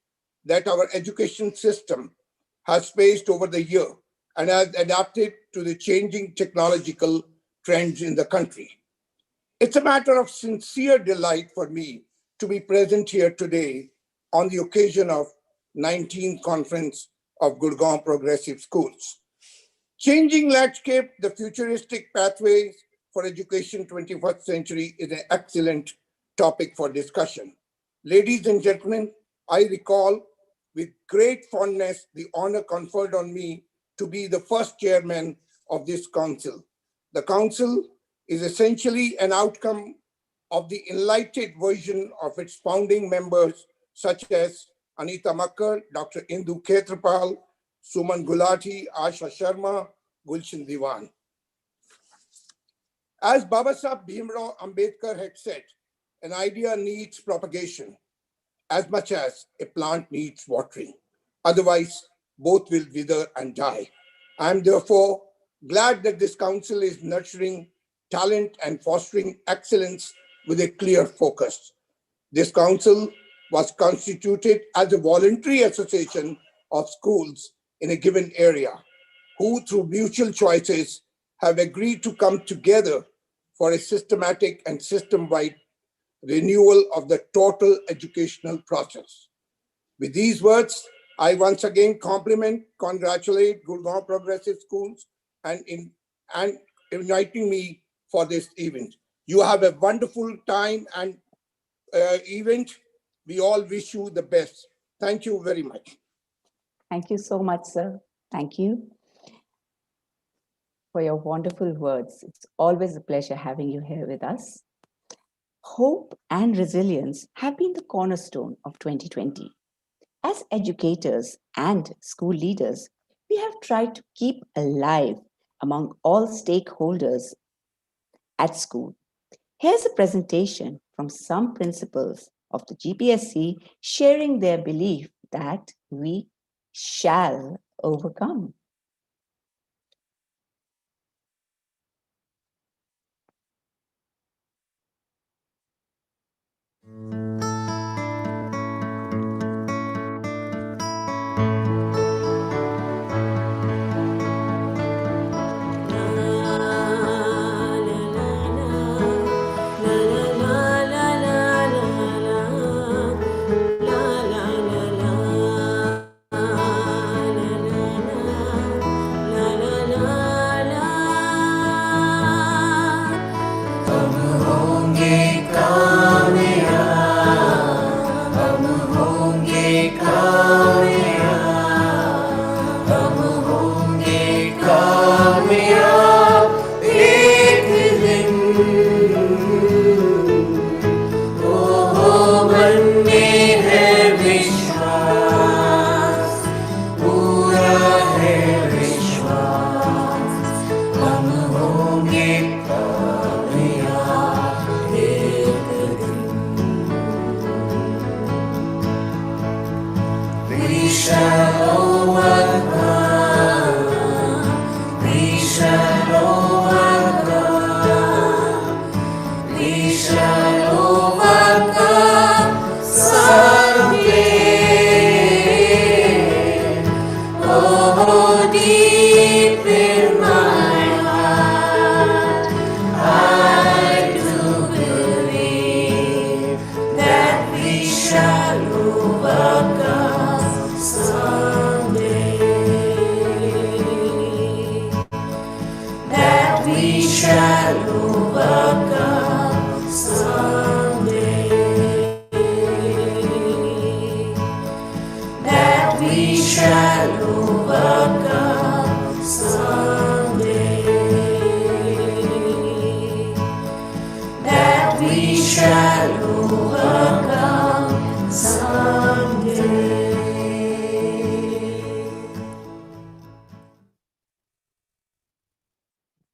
that our education system has faced over the year and has adapted to the changing technological trends in the country. It's a matter of sincere delight for me to be present here today on the occasion of 19th Conference of Gurgaon Progressive Schools. Changing landscape, the futuristic pathways for education 21st century is an excellent topic for discussion. Ladies and gentlemen, I recall with great fondness the honor conferred on me to be the first chairman of this council. The council is essentially an outcome of the enlightened version of its founding members, such as Anita Makkar, Dr. Indu Khetrapal, Suman Gulati, Asha Sharma, Gulshan Diwan. As Babasaheb Bhimrao Ambedkar had said, an idea needs propagation as much as a plant needs watering. Otherwise, both will wither and die. I am therefore glad that this council is nurturing talent, and fostering excellence with a clear focus. This council was constituted as a voluntary association of schools in a given area, who through mutual choices have agreed to come together for a systematic and system-wide renewal of the total educational process. With these words, I once again congratulate Gurgaon Progressive Schools and inviting me for this event. You have a wonderful time and event. We all wish you the best. Thank you very much. Thank you so much, sir. Thank you for your wonderful words. It's always a pleasure having you here with us. Hope and resilience have been the cornerstone of 2020. As educators and school leaders, we have tried to keep alive among all stakeholders at school. Here's a presentation from some principals of the GPSC sharing their belief that we shall overcome.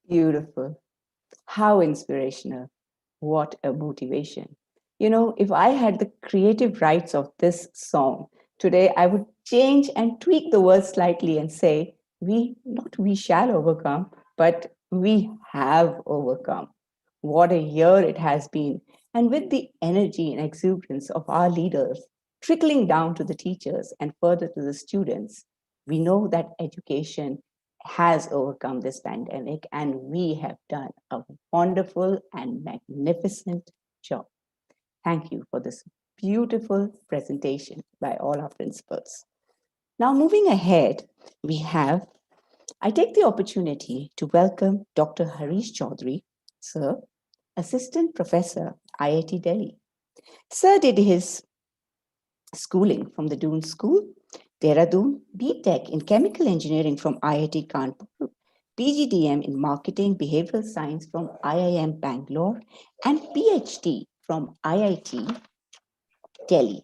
Beautiful. How inspirational. What a motivation. You know, if I had the creative rights of this song, today I would change and tweak the words slightly and say, not we shall overcome, but we have overcome. What a year it has been. And with the energy and exuberance of our leaders trickling down to the teachers and further to the students, we know that education has overcome this pandemic, and we have done a wonderful and magnificent job. Thank you for this beautiful presentation by all our principals. Now, moving ahead, I take the opportunity to welcome Dr. Harish Chaudhary, Sir, Assistant Professor, IIT Delhi. Sir did his schooling from the Doon School, Dehradun, BTech in Chemical Engineering from IIT Kanpur, PGDM in Marketing Behavioral Science from IIM Bangalore, and PhD from IIT Delhi.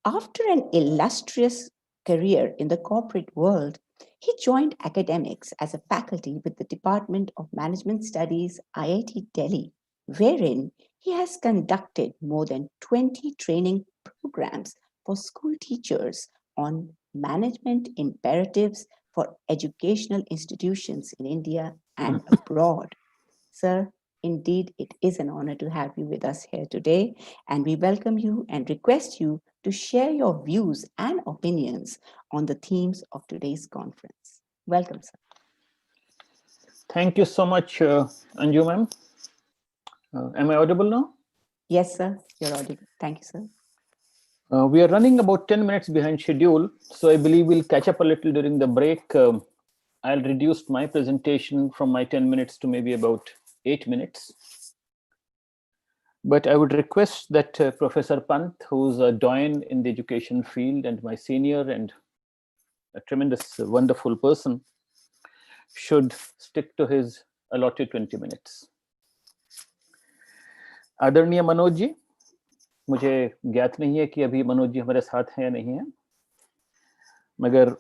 After an illustrious career in the corporate world, he joined academics as a faculty with the Department of Management Studies, IIT Delhi, wherein he has conducted more than 20 training programs for school teachers on management imperatives for educational institutions in India and abroad. Sir, Indeed, it is an honor to have you with us here today, and we welcome you and request you to share your views and opinions on the themes of today's conference. Welcome, sir. Thank you so much, Anju ma'am. Am I audible now? Yes, sir, you're audible. Thank you, sir. We are running about 10 minutes behind schedule, so I believe we'll catch up a little during the break. I'll reduce my presentation from my 10 minutes to maybe about 8 minutes. But I would request that Professor Pant, who's a doyen in the education field and my senior and a tremendous, wonderful person, should stick to his allotted 20 minutes. आदरणीय मनोज जी, मुझे ज्ञात नहीं है कि अभी मनोज जी हमारे साथ हैं या नहीं हैं, मगर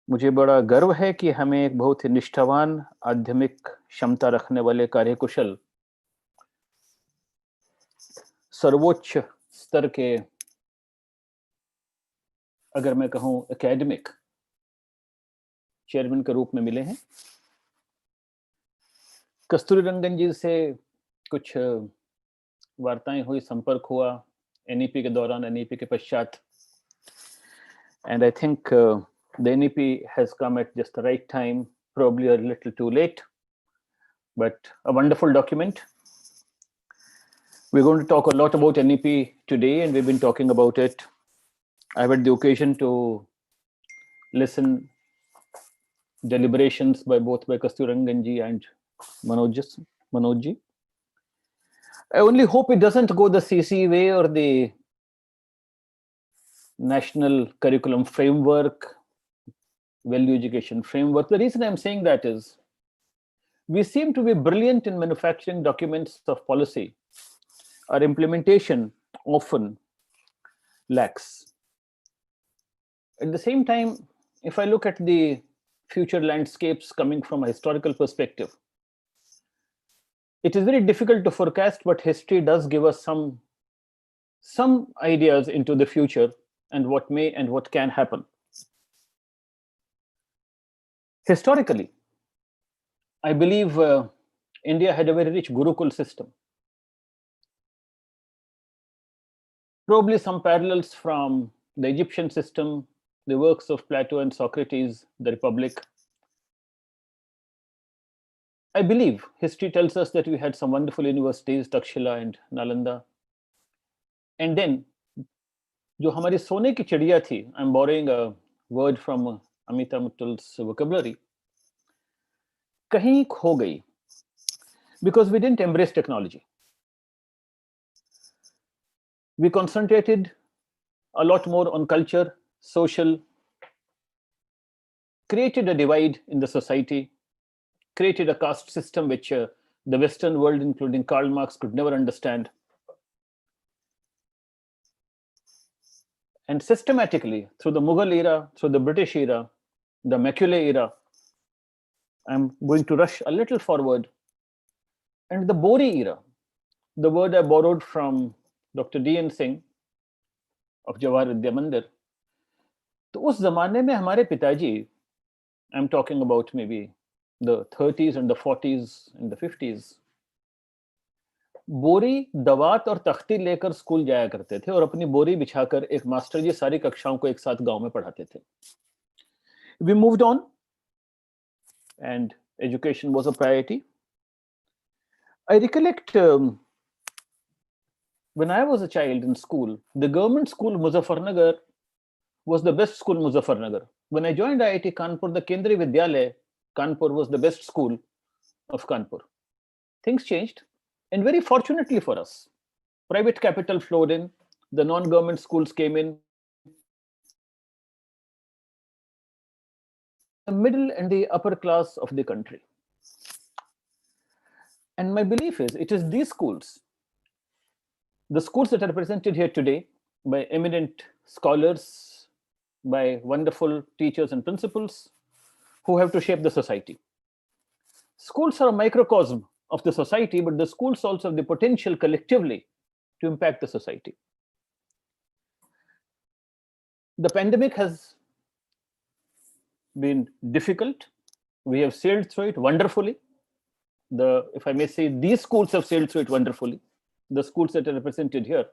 मुझे बड़ा गर्व है कि हमें एक बहुत ही निष्ठावान आध्यात्मिक क्षमता रखने वाले कार्यकुशल सर्वोच्च स्तर के, अगर मैं कहूं एकेडमिक चेयरमैन के रूप में मिले हैं। कस्तूरी रंगन जी से कुछ वार्ताएं हुई, संपर्क हुआ एनईपी के दौरान, एनईपी के पश्चात, and I think the NEP has come at just the right time, probably a little too late, but a wonderful document. We're going to talk a lot about NEP today, and we've been talking about it. I've had the occasion to listen deliberations by both by Kasturanganji and Manojji. I only hope it doesn't go the CC way or the National Curriculum Framework, Value Education Framework. The reason I'm saying that is we seem to be brilliant in manufacturing documents of policy. Our implementation often lacks. At the same time, if I look at the future landscapes coming from a historical perspective, it is very difficult to forecast, but history does give us some ideas into the future and what may and what can happen. Historically, I believe India had a very rich Gurukul system. Probably some parallels from the Egyptian system, the works of Plato and Socrates, the Republic. I believe history tells us that we had some wonderful universities, Takshila and Nalanda. And then, जो हमारी सोने की चिड़िया थी, I'm borrowing a word from Amita Mittal's vocabulary, कहीं खो गई, because we didn't embrace technology. We concentrated a lot more on culture, social, created a divide in the society, created a caste system which the Western world, including Karl Marx, could never understand. And systematically, through the Mughal era, through the British era, the Macaulay era, I'm going to rush a little forward, and the Bori era, the word I borrowed from Dr. D.N. Singh of Jawahar Vidya Mandir. तो उस जमाने में हमारे पिताजी, I'm talking about maybe the 30s and the 40s and the 50s, बोरी, दवात और तख्ती लेकर स्कूल जाया करते थे और अपनी बोरी बिछाकर एक मास्टर जी सारी कक्षाओं को एक साथ गांव में पढ़ाते थे. We moved on, and education was a priority. I recollect when I was a child in school, the government school Muzaffarnagar was the best school Muzaffarnagar. When I joined IIT Kanpur, the Kendriya Vidyalaya Kanpur was the best school of Kanpur. Things changed, and very fortunately for us, private capital flowed in, the non-government schools came in. The middle and the upper class of the country. And my belief is it is these schools, the schools that are represented here today by eminent scholars, by wonderful teachers and principals, who have to shape the society. Schools are a microcosm of the society, but the schools also have the potential collectively to impact the society. The pandemic has been difficult. We have sailed through it wonderfully. if I may say, these schools have sailed through it wonderfully, the schools that are represented here,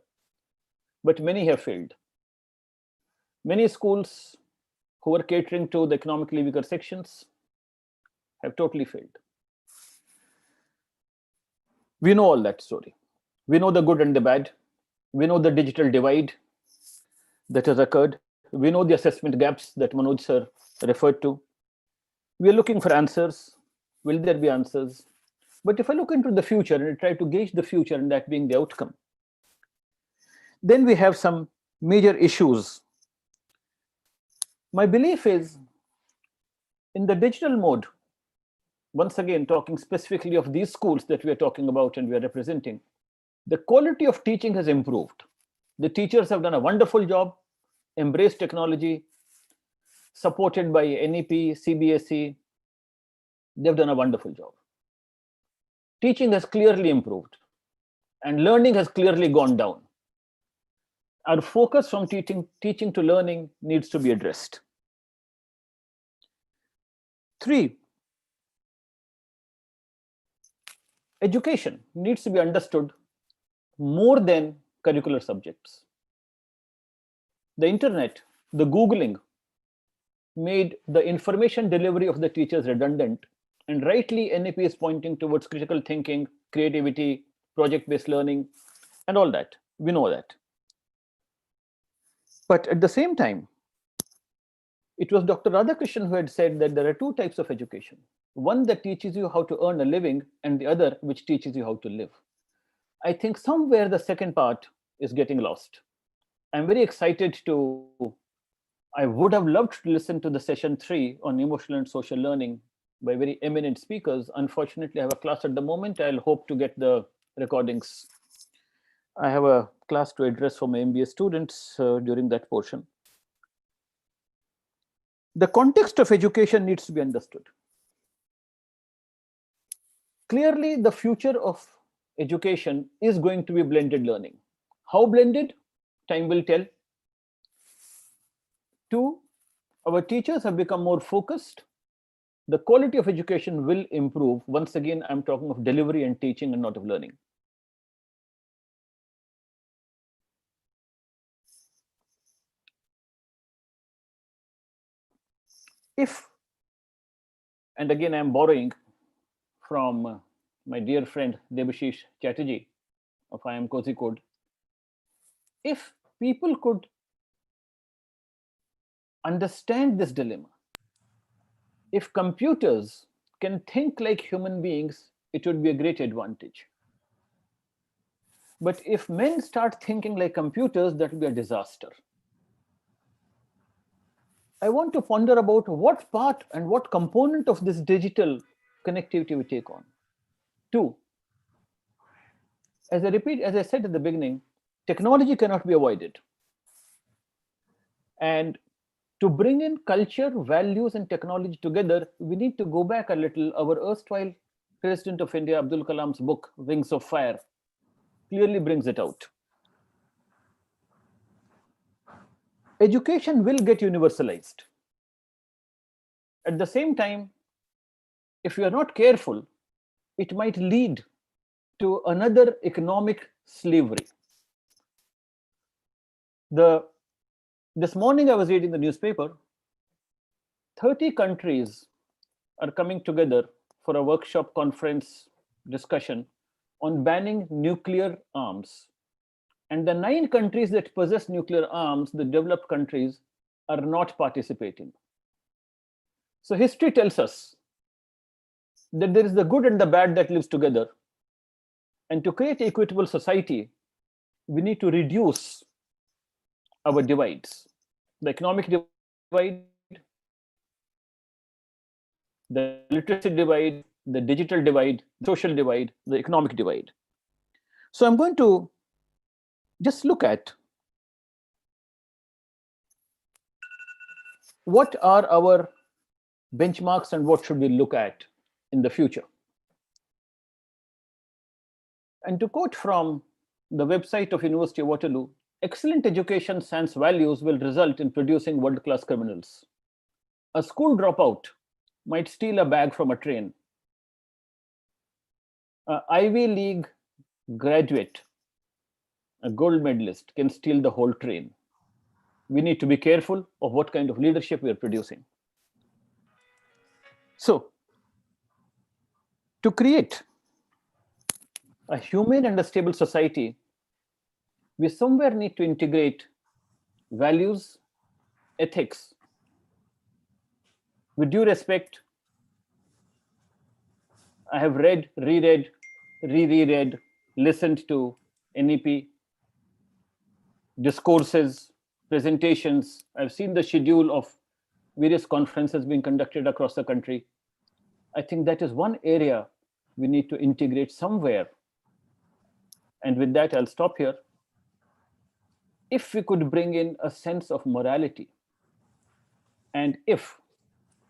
but many have failed. Many schools who are catering to the economically weaker sections have totally failed. We know all that story. We know the good and the bad. We know the digital divide that has occurred. We know the assessment gaps that Manoj sir referred to. We are looking for answers. Will there be answers? But if I look into the future and I try to gauge the future and that being the outcome, then we have some major issues. My belief is in the digital mode, once again, talking specifically of these schools that we are talking about and we are representing, the quality of teaching has improved. The teachers have done a wonderful job, embraced technology, supported by NEP, CBSE. They've done a wonderful job. Teaching has clearly improved and learning has clearly gone down. Our focus from teaching to learning needs to be addressed. 3, education needs to be understood more than curricular subjects. The internet, the Googling, made the information delivery of the teachers redundant, and rightly NEP is pointing towards critical thinking, creativity, project-based learning, and all that. We know that. But at the same time, it was Dr. Radhakrishnan who had said that there are 2 types of education. One that teaches you how to earn a living, and the other which teaches you how to live. I think somewhere the second part is getting lost. I'm very excited I would have loved to listen to the session 3 on emotional and social learning by very eminent speakers. Unfortunately, I have a class at the moment. I'll hope to get the recordings. I have a class to address for my MBA students during that portion. The context of education needs to be understood. Clearly, the future of education is going to be blended learning. How blended? Time will tell. 2, our teachers have become more focused. The quality of education will improve. Once again, I'm talking of delivery and teaching and not of learning. If, and again, I'm borrowing from my dear friend Debashish Chatterjee of I Am Kozhikode, if people could understand this dilemma, if computers can think like human beings, it would be a great advantage. But if men start thinking like computers, that would be a disaster. I want to ponder about what part and what component of this digital connectivity we take on. 2, as I said at the beginning, technology cannot be avoided. And to bring in culture, values, and technology together, we need to go back a little. Our erstwhile President of India, Abdul Kalam's book, Wings of Fire, clearly brings it out. Education will get universalized. At the same time, if we are not careful, it might lead to another economic slavery. This morning I was reading the newspaper. 30 countries are coming together for a workshop conference discussion on banning nuclear arms. And the 9 countries that possess nuclear arms, the developed countries, are not participating. So history tells us that there is the good and the bad that lives together. And to create an equitable society, we need to reduce our divides, the economic divide, the literacy divide, the digital divide, social divide, the economic divide. So I'm going to just look at what are our benchmarks and what should we look at in the future. And to quote from the website of University of Waterloo, excellent education sans values will result in producing world-class criminals. A school dropout might steal a bag from a train. Ivy League graduate, a gold medalist, can steal the whole train. We need to be careful of what kind of leadership we are producing. So, to create a humane and a stable society, we somewhere need to integrate values, ethics. With due respect, I have read, reread, reread, listened to NEP discourses, presentations. I've seen the schedule of various conferences being conducted across the country. I think that is one area we need to integrate somewhere. And with that, I'll stop here. If we could bring in a sense of morality, and if,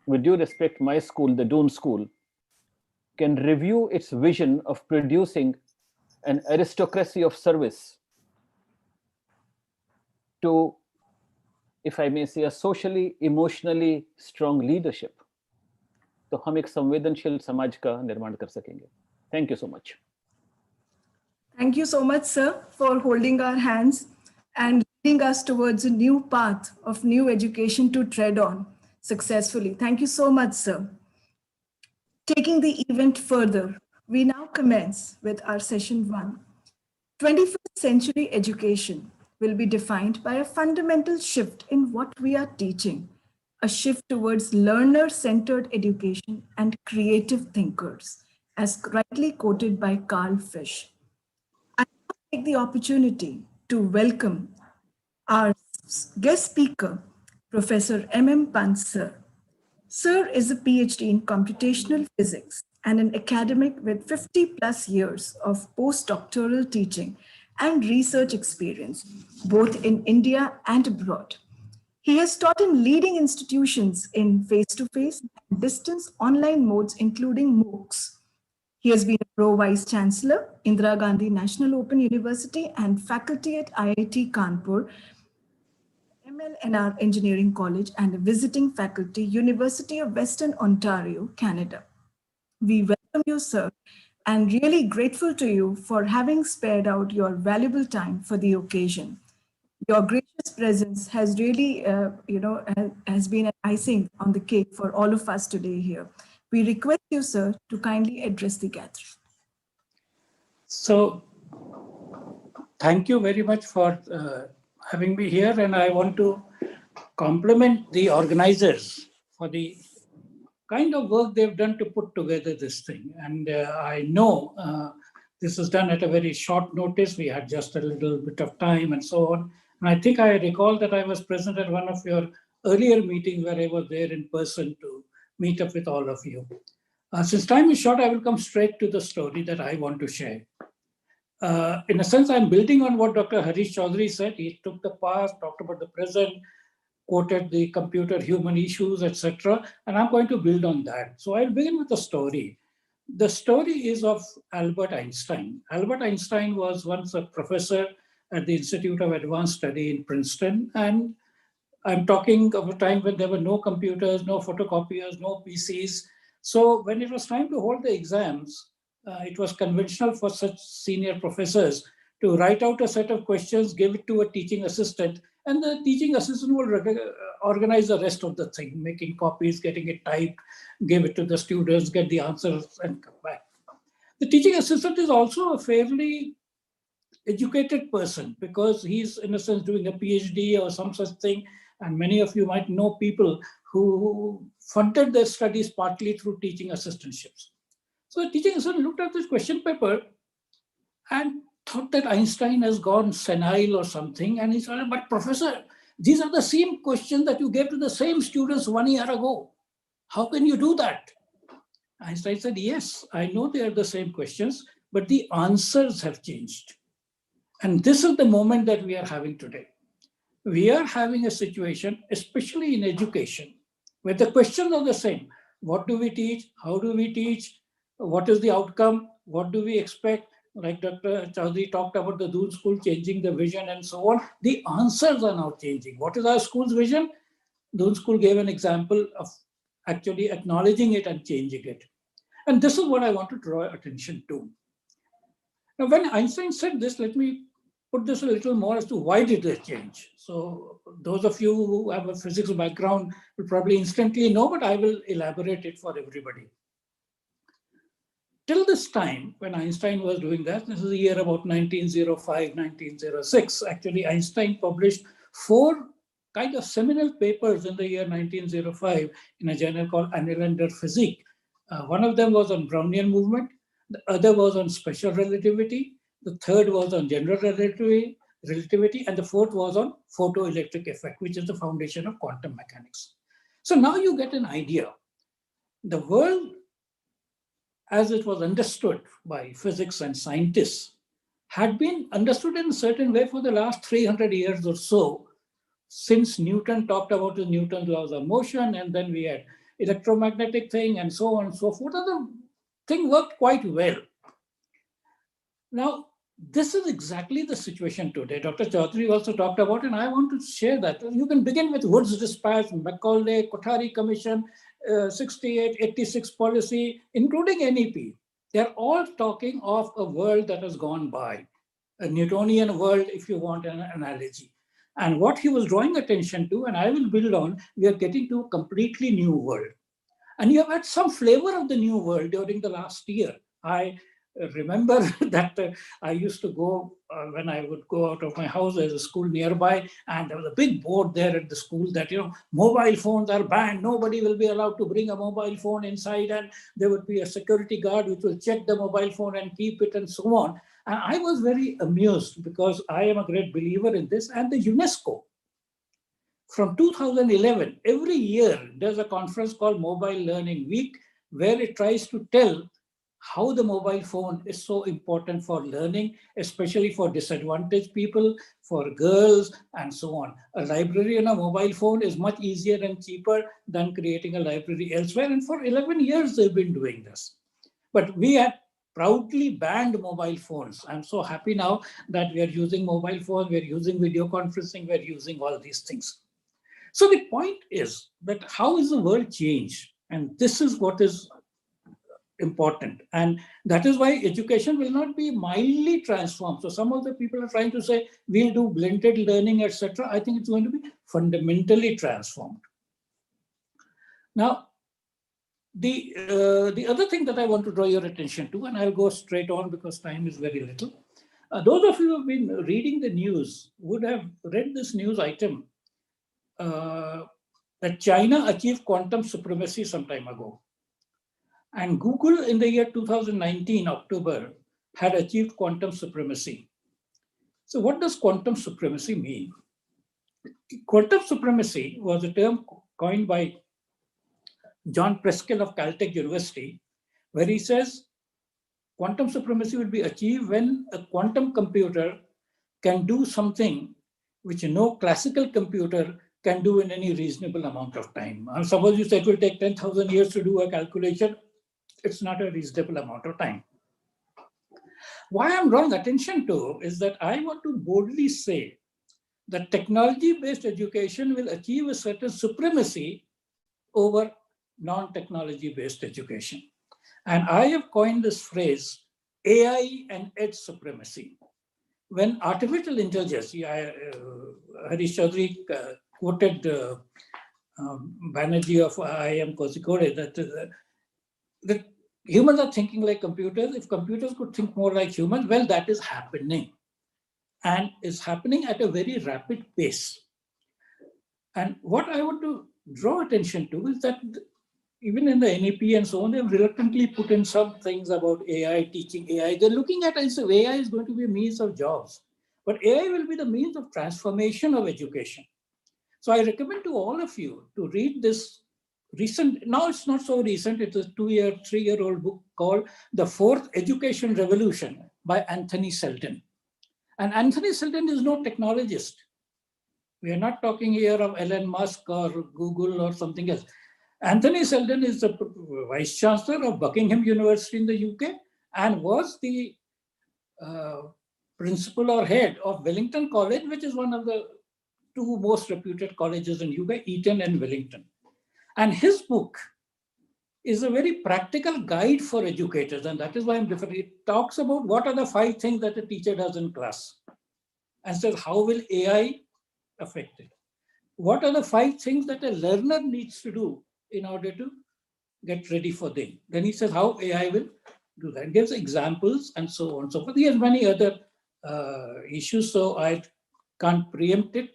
with due respect, my school, the Doon School, can review its vision of producing an aristocracy of service to, if I may say, a socially, emotionally strong leadership, तो हम एक संवेदनशील समाज का निर्माण कर सकेंगे. Thank you so much. Thank you so much, sir, for holding our hands and leading us towards a new path of new education to tread on successfully. Thank you so much, sir. Taking the event further, we now commence with our session 1. 21st century education will be defined by a fundamental shift in what we are teaching, a shift towards learner-centered education and creative thinkers, as rightly quoted by Carl Fish. I now take the opportunity to welcome our guest speaker, Professor M.M. Pant, sir. Sir is a PhD in computational physics and an academic with 50 plus years of postdoctoral teaching and research experience, both in India and abroad. He has taught in leading institutions in face-to-face and distance online modes, including MOOCs. He has been a Pro Vice Chancellor, Indira Gandhi National Open University, and faculty at IIT Kanpur, MLNR Engineering College, and a visiting faculty, University of Western Ontario, Canada. We welcome you, sir, and really grateful to you for having spared out your valuable time for the occasion. Your gracious presence has really, has been an icing on the cake for all of us today here. We request you, sir, to kindly address the gathering. So, thank you very much for having me here, and I want to compliment the organizers for the kind of work they've done to put together this thing. And I know this was done at a very short notice. We had just a little bit of time and so on. And I think I recall that I was present at one of your earlier meetings where I was there in person to meet up with all of you. Since time is short, I will come straight to the story that I want to share. In a sense, I'm building on what Dr. Harish Chaudhary said. He took the past, talked about the present, quoted the computer-human issues, etc. And I'm going to build on that. So I'll begin with a story. The story is of Albert Einstein. Albert Einstein was once a professor at the Institute of Advanced Study in Princeton. And I'm talking of a time when there were no computers, no photocopiers, no PCs. So when it was time to hold the exams, it was conventional for such senior professors to write out a set of questions, give it to a teaching assistant, and the teaching assistant will organize the rest of the thing, making copies, getting it typed, give it to the students, get the answers, and come back. The teaching assistant is also a fairly educated person because he's, in a sense, doing a PhD or some such thing. And many of you might know people who funded their studies partly through teaching assistantships. So the teaching assistant looked at this question paper and thought that Einstein has gone senile or something. And he said, but professor, these are the same questions that you gave to the same students 1 year ago. How can you do that? Einstein said, yes, I know they are the same questions, but the answers have changed. And this is the moment that we are having today. We are having a situation, especially in education, where the questions are the same. What do we teach? How do we teach? What is the outcome? What do we expect? Like Dr. Chaudhary talked about the Doon School changing the vision and so on. The answers are now changing. What is our school's vision? Doon School gave an example of actually acknowledging it and changing it. And this is what I want to draw attention to. Now, when Einstein said this, let me put this a little more as to why did they change. So those of you who have a physics background will probably instantly know, but I will elaborate it for everybody. Till this time, when Einstein was doing that, this is the year about 1905, 1906, actually Einstein published 4 kind of seminal papers in the year 1905 in a journal called Annalen der Physik. One of them was on Brownian movement, the other was on special relativity, the third was on general relativity, and the fourth was on photoelectric effect, which is the foundation of quantum mechanics. So now you get an idea. The world, as it was understood by physics and scientists, had been understood in a certain way for the last 300 years or so, since Newton talked about the Newton's laws of motion, and then we had electromagnetic thing and so on and so forth, and the thing worked quite well. Now, this is exactly the situation today. Dr. Chaudhary also talked about, and I want to share that. You can begin with Wood's dispatch, Macaulay, Kothari Commission, 68, 86 policy, including NEP. They're all talking of a world that has gone by, a Newtonian world, if you want an analogy. And what he was drawing attention to, and I will build on, we are getting to a completely new world. And you have had some flavor of the new world during the last year. I remember that I used to go, when I would go out of my house, there's a school nearby, and there was a big board there at the school that, mobile phones are banned. Nobody will be allowed to bring a mobile phone inside, and there would be a security guard which will check the mobile phone and keep it and so on. And I was very amused because I am a great believer in this. And the UNESCO, from 2011, every year there's a conference called Mobile Learning Week, where it tries to tell how the mobile phone is so important for learning, especially for disadvantaged people, for girls, and so on. A library on a mobile phone is much easier and cheaper than creating a library elsewhere. And for 11 years, they've been doing this. But we had proudly banned mobile phones. I'm so happy now that we are using mobile phones, we're using video conferencing, we're using all these things. So the point is that how is the world changed? And this is what is important. And that is why education will not be mildly transformed. So some of the people are trying to say, we'll do blended learning, etc. I think it's going to be fundamentally transformed. Now, the other thing that I want to draw your attention to, and I'll go straight on because time is very little. Those of you who have been reading the news would have read this news item that China achieved quantum supremacy some time ago. And Google in the year 2019, October, had achieved quantum supremacy. So what does quantum supremacy mean? Quantum supremacy was a term coined by John Preskill of Caltech University, where he says quantum supremacy will be achieved when a quantum computer can do something which no classical computer can do in any reasonable amount of time. Suppose you say it will take 10,000 years to do a calculation. It's not a reasonable amount of time. Why I'm drawing attention to is that I want to boldly say that technology-based education will achieve a certain supremacy over non-technology-based education. And I have coined this phrase, AI and edge supremacy. When artificial intelligence, Harish Chaudhary quoted Banerjee of IIM Kozhikode that humans are thinking like computers. If computers could think more like humans, well, that is happening. And is happening at a very rapid pace. And what I want to draw attention to is that even in the NEP and so on, they've reluctantly put in some things about AI, teaching AI. They're looking at it as if AI is going to be a means of jobs. But AI will be the means of transformation of education. So I recommend to all of you to read this recent, now it's not so recent, it's a 2-year, 3-year-old book called The Fourth Education Revolution by Anthony Seldon. And Anthony Seldon is no technologist. We are not talking here of Elon Musk or Google or something else. Anthony Seldon is the Vice Chancellor of Buckingham University in the UK and was the principal or head of Wellington College, which is one of the 2 most reputed colleges in UK, Eton and Wellington. And his book is a very practical guide for educators, and that is why I'm different. It talks about what are the 5 things that a teacher does in class, and says how will AI affect it. What are the 5 things that a learner needs to do in order to get ready for them? Then he says how AI will do that. Gives examples and so on and so forth. He has many other issues, so I can't preempt it,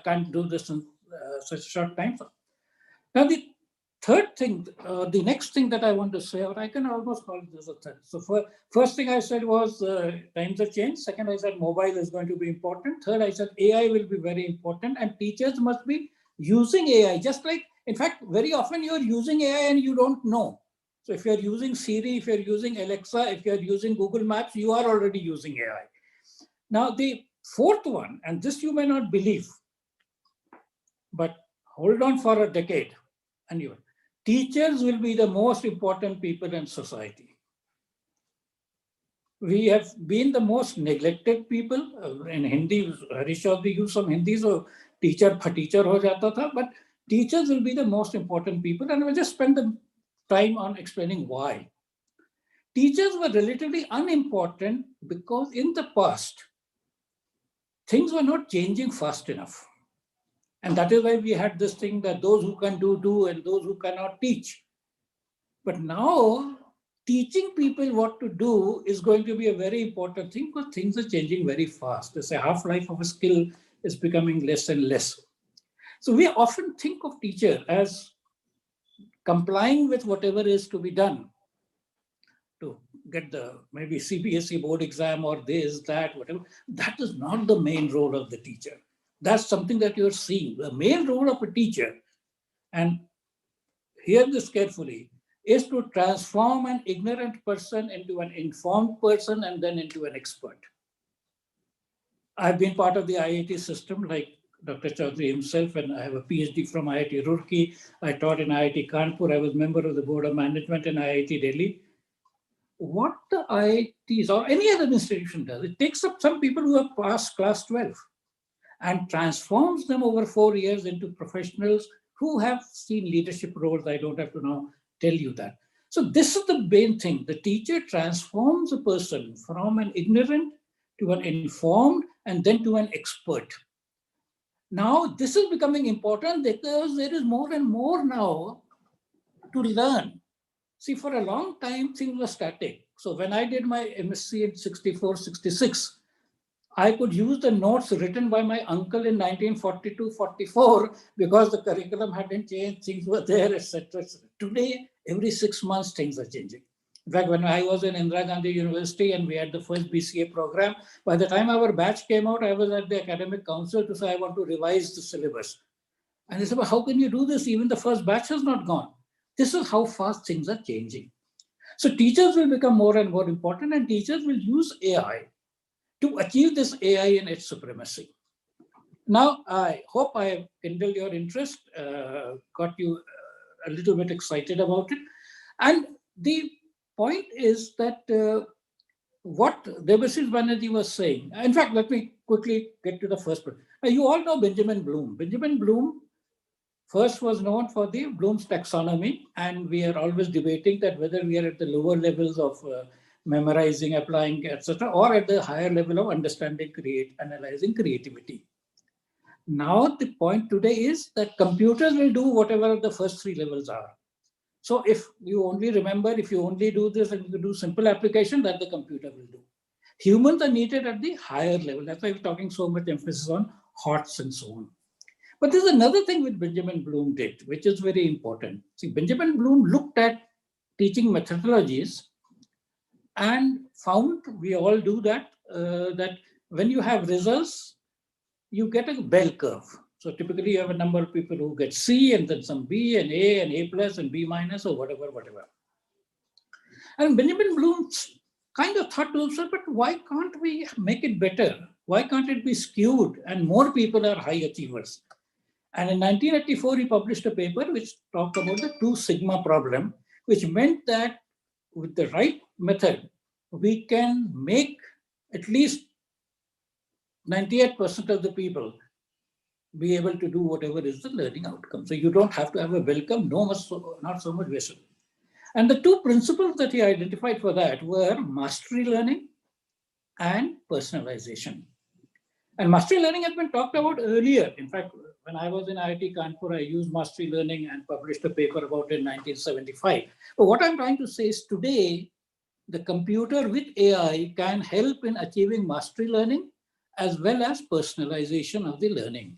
can't do this in such a short time. Now, the third thing, the next thing that I want to say, or I can almost call this a third. So first thing I said was times have changed. Second, I said mobile is going to be important. Third, I said AI will be very important, and teachers must be using AI. Just like, in fact, very often you're using AI and you don't know. So if you're using Siri, if you're using Alexa, if you're using Google Maps, you are already using AI. Now, the fourth one, and this you may not believe, but hold on for a decade, and teachers will be the most important people in society. We have been the most neglected people. In Hindi, Harish Chaudhary used some Hindi, so teacher ho jata tha, but teachers will be the most important people, and we'll just spend the time on explaining why. Teachers were relatively unimportant because in the past, things were not changing fast enough. And that is why we had this thing that those who can do, and those who cannot teach. But now, teaching people what to do is going to be a very important thing because things are changing very fast. The half-life of a skill is becoming less and less. So we often think of teacher as complying with whatever is to be done to get the maybe CPSC board exam or this, that, whatever. That is not the main role of the teacher. That's something that you're seeing. The main role of a teacher, and hear this carefully, is to transform an ignorant person into an informed person and then into an expert. I've been part of the IIT system like Dr. Chaudhary himself, and I have a PhD from IIT Roorkee. I taught in IIT Kanpur. I was member of the Board of Management in IIT Delhi. What the IITs or any other institution does, it takes up some people who have passed class 12 and transforms them over 4 years into professionals who have seen leadership roles. I don't have to now tell you that. So this is the main thing. The teacher transforms a person from an ignorant to an informed and then to an expert. Now, this is becoming important because there is more and more now to learn. See, for a long time, things were static. So when I did my MSc in 64, 66, I could use the notes written by my uncle in 1942-44 because the curriculum hadn't changed, things were there, etc. Today, every 6 months, things are changing. In fact, when I was in Indira Gandhi University and we had the first BCA program, by the time our batch came out, I was at the academic council to say, I want to revise the syllabus. And they said, well, how can you do this? Even the first batch has not gone. This is how fast things are changing. So teachers will become more and more important, and teachers will use AI to achieve this AI and its supremacy. Now, I hope I have kindled your interest, got you a little bit excited about it. And the point is that what Debashish Banerjee was saying, in fact, let me quickly get to the first point. You all know Benjamin Bloom. Benjamin Bloom first was known for the Bloom's taxonomy, and we are always debating that whether we are at the lower levels of memorizing, applying, etc., or at the higher level of understanding, analyzing creativity. Now, the point today is that computers will do whatever the first 3 levels are. So if you only remember, if you only do this and you do simple application, that the computer will do. Humans are needed at the higher level. That's why we're talking so much emphasis on HOTS and so on. But there's another thing which Benjamin Bloom did, which is very important. See, Benjamin Bloom looked at teaching methodologies and found, we all do that, that when you have results, you get a bell curve. So typically you have a number of people who get C and then some B and A plus and B minus or whatever. And Benjamin Bloom kind of thought to himself, but why can't we make it better? Why can't it be skewed and more people are high achievers? And in 1984, he published a paper which talked about the 2 sigma problem, which meant that with the right method, we can make at least 98% of the people be able to do whatever is the learning outcome. So you don't have to have a welcome, not so much vessel. And the two principles that he identified for that were mastery learning and personalization. And mastery learning has been talked about earlier. In fact, when I was in IIT Kanpur, I used mastery learning and published a paper about it in 1975. But what I'm trying to say is today, the computer with AI can help in achieving mastery learning as well as personalization of the learning.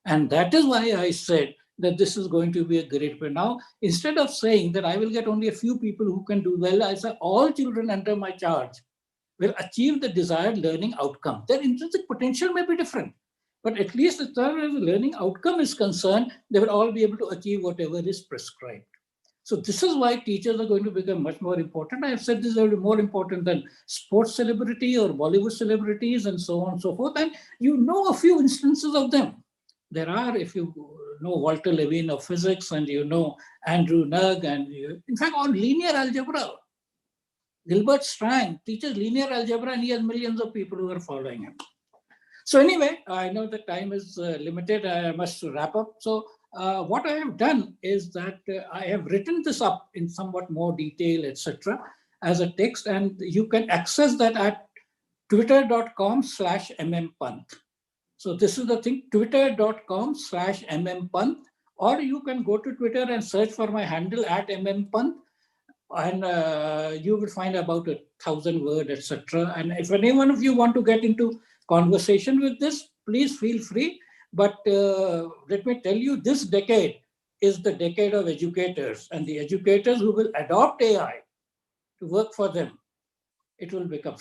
And that is why I said that this is going to be a great way. Now, instead of saying that I will get only a few people who can do well, I say all children under my charge will achieve the desired learning outcome. Their intrinsic potential may be different, but at least as far as the learning outcome is concerned, they will all be able to achieve whatever is prescribed. So this is why teachers are going to become much more important. I have said this is more important than sports celebrity or Bollywood celebrities and so on and so forth. And you know a few instances of them. There are, if you know Walter Levine of physics and you know Andrew Nugg and in fact on linear algebra, Gilbert Strang teaches linear algebra and he has millions of people who are following him. So anyway, I know the time is limited. I must wrap up. So what I have done is that I have written this up in somewhat more detail, etc., as a text, and you can access that at twitter.com/mmpant. So this is the thing, twitter.com/mmpant, or you can go to Twitter and search for my handle at mmpant, and you will find about 1,000 words, etc. And if any one of you want to get into conversation with this, please feel free. But let me tell you, this decade is the decade of educators, and the educators who will adopt AI to work for them, it will become.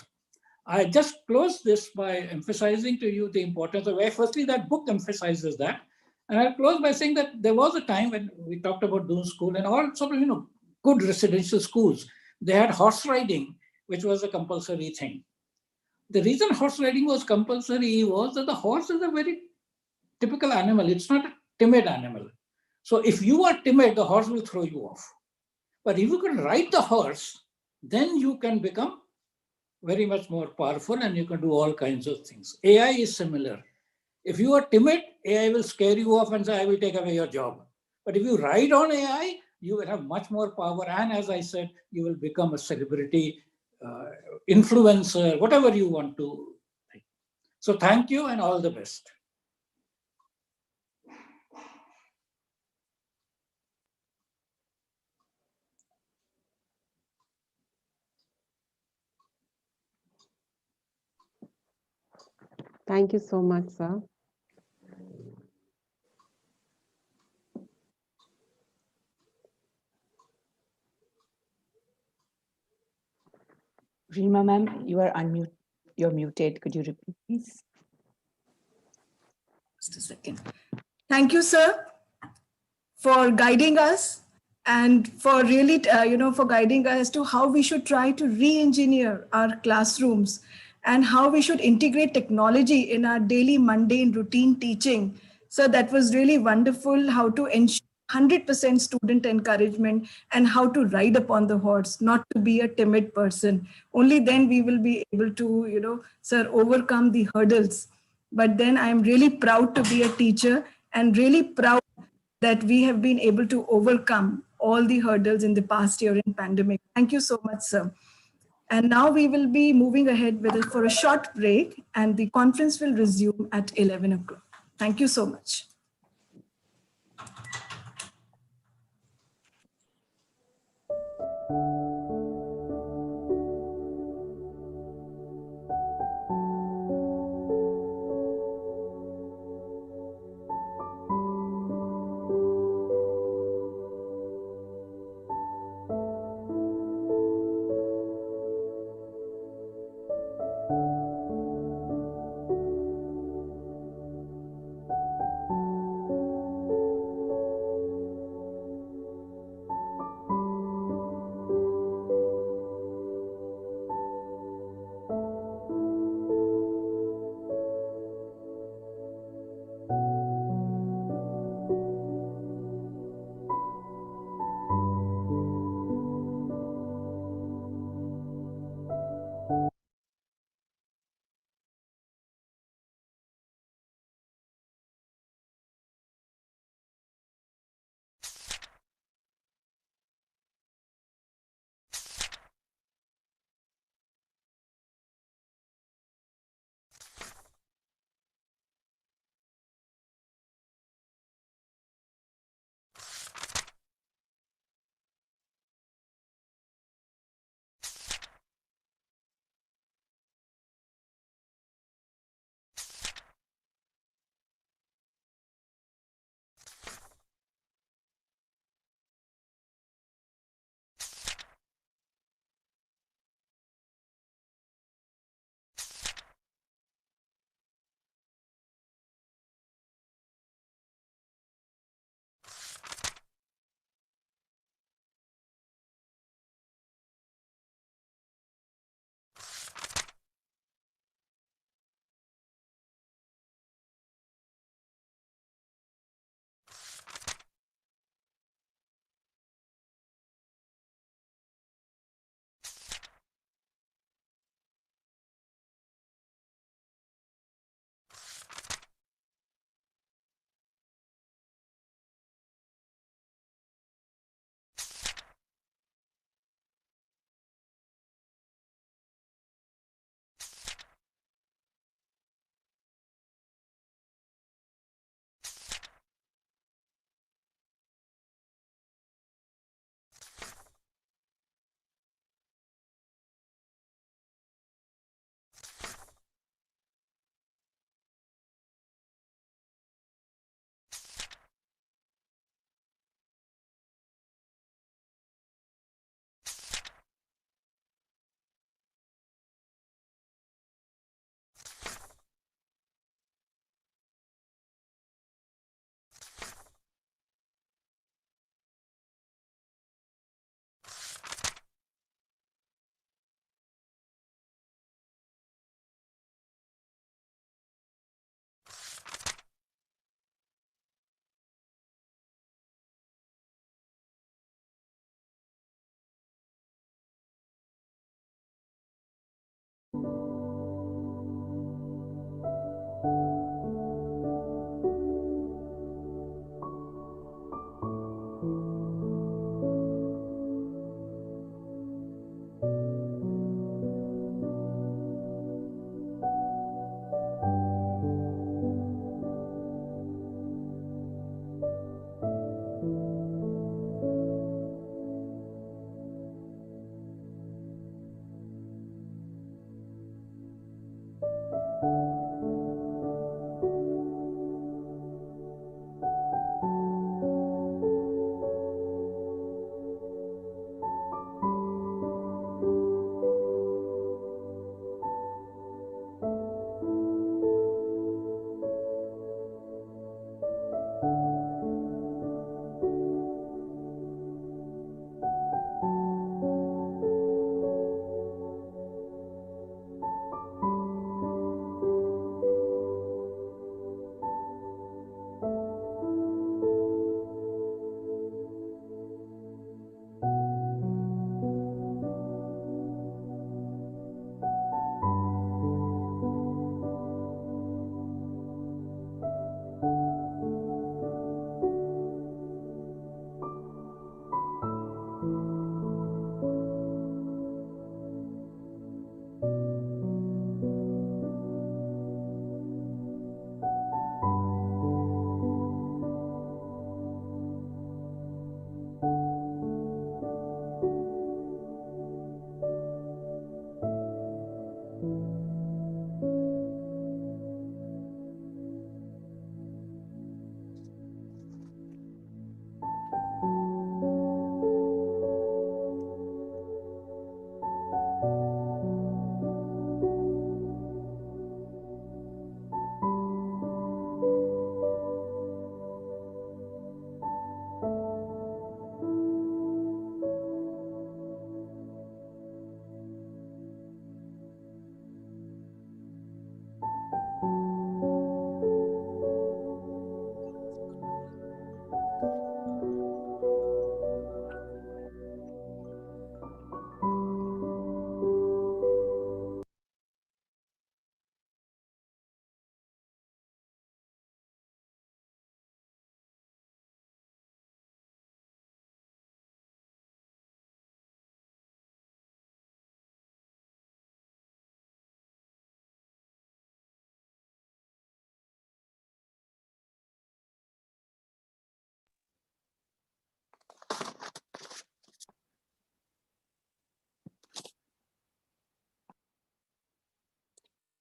I just close this by emphasizing to you the importance of AI. Firstly, that book emphasizes that. And I'll close by saying that there was a time when we talked about Doon School and all sort of, good residential schools. They had horse riding, which was a compulsory thing. The reason horse riding was compulsory was that the horse is a very typical animal. It's not a timid animal. So if you are timid, the horse will throw you off. But if you can ride the horse, then you can become very much more powerful and you can do all kinds of things. AI is similar. If you are timid, AI will scare you off and say, I will take away your job. But if you ride on AI, you will have much more power. And as I said, you will become a celebrity, influencer, whatever you want to. So thank you and all the best. Thank you so much, sir. Rima ma'am, you're muted. Could you repeat, please? Just a second. Thank you, sir, for guiding us and for really, for guiding us to how we should try to re-engineer our classrooms and how we should integrate technology in our daily mundane routine teaching. So that was really wonderful, how to ensure 100% student encouragement and how to ride upon the horse, not to be a timid person. Only then we will be able to, sir, overcome the hurdles. But then I'm really proud to be a teacher and really proud that we have been able to overcome all the hurdles in the past year in pandemic. Thank you so much, sir. And now we will be moving ahead for a short break and the conference will resume at 11 o'clock. Thank you so much.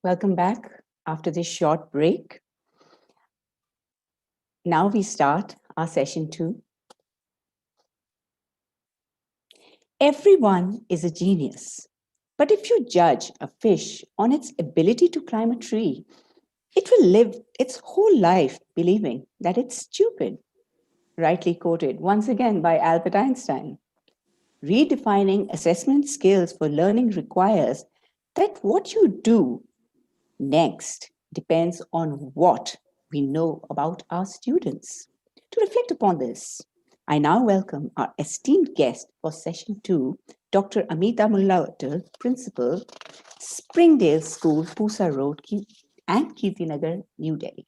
Welcome back after this short break. Now we start our session 2. Everyone is a genius, but if you judge a fish on its ability to climb a tree, it will live its whole life believing that it's stupid. Rightly quoted once again by Albert Einstein. Redefining assessment skills for learning requires that what you do next depends on what we know about our students. To reflect upon this, I now welcome our esteemed guest for session 2, Dr. Amita Mullavattal, Principal, Springdale School, Pusa Road, and Kirtinagar, New Delhi.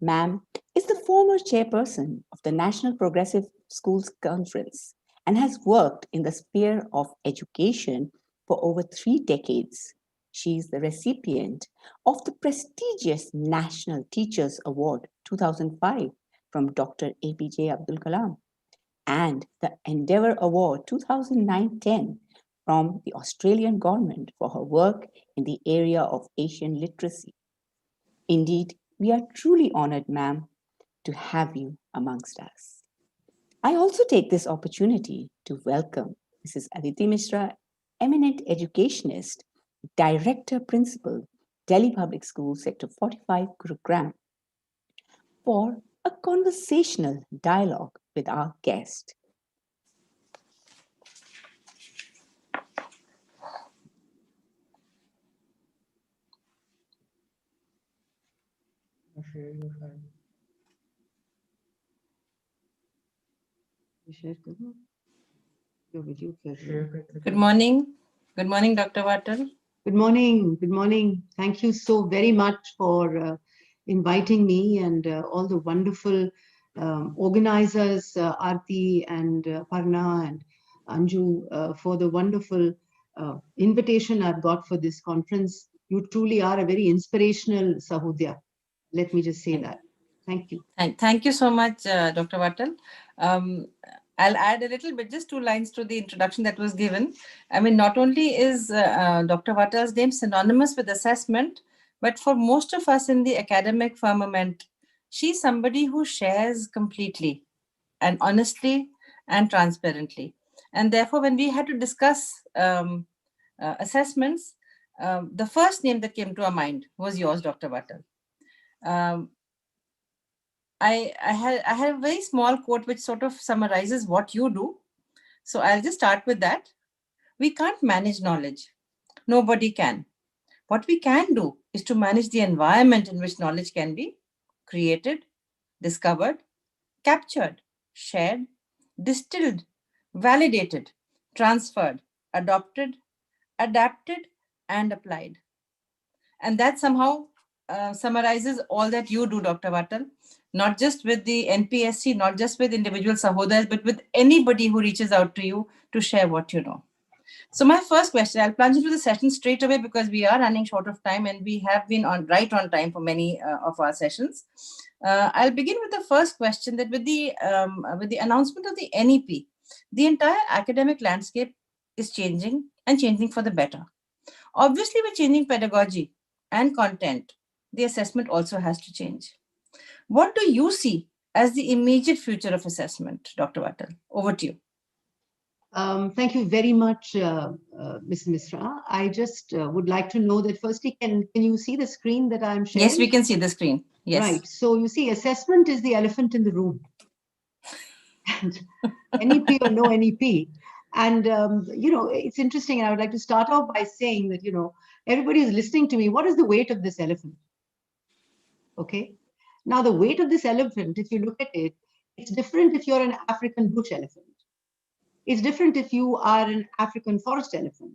Ma'am is the former chairperson of the National Progressive Schools Conference and has worked in the sphere of education for over 3 decades. She is the recipient of the prestigious National Teachers Award 2005 from Dr. APJ Abdul Kalam and the Endeavour Award 2009-10 from the Australian government for her work in the area of Asian literacy. Indeed, we are truly honored, ma'am, to have you amongst us. I also take this opportunity to welcome Mrs. Aditi Mishra, eminent educationist, Director Principal, Delhi Public School, Sector 45, Gurugram, for a conversational dialogue with our guest. Good morning. Good morning, Dr. Vattal. Good morning. Good morning. Thank you so very much for inviting me and all the wonderful organizers, Aarti and Parna and Anju, for the wonderful invitation I've got for this conference. You truly are a very inspirational Sahudya. Let me just say that. Thank you. Thank you so much, Dr. Vattal. I'll add a little bit, just 2 lines to the introduction that was given. I mean, not only is Dr. Vattal's name synonymous with assessment, but for most of us in the academic firmament, she's somebody who shares completely and honestly and transparently. And therefore, when we had to discuss assessments, the first name that came to our mind was yours, Dr. Vattal. I had a very small quote which sort of summarizes what you do. So I'll just start with that. We can't manage knowledge. Nobody can. What we can do is to manage the environment in which knowledge can be created, discovered, captured, shared, distilled, validated, transferred, adopted, adapted, and applied. And that somehow summarizes all that you do, Dr. Vattal, not just with the NPSC, not just with individual Sahodas, but with anybody who reaches out to you to share what you know. So my first question, I'll plunge into the session straight away because we are running short of time and we have been right on time for many of our sessions. I'll begin with the first question, that with the announcement of the NEP, the entire academic landscape is changing and changing for the better. Obviously, with changing pedagogy and content, the assessment also has to change. What do you see as the immediate future of assessment, Dr. Vattal? Over to you. Thank you very much, Ms. Mishra. I just would like to know that firstly, can you see the screen that I'm sharing? Yes, we can see the screen. Yes. Right. So you see, assessment is the elephant in the room. And NEP or no NEP. And, it's interesting. And I would like to start off by saying that, everybody is listening to me. What is the weight of this elephant? Okay. Now, the weight of this elephant, if you look at it, it's different if you're an African bush elephant. It's different if you are an African forest elephant.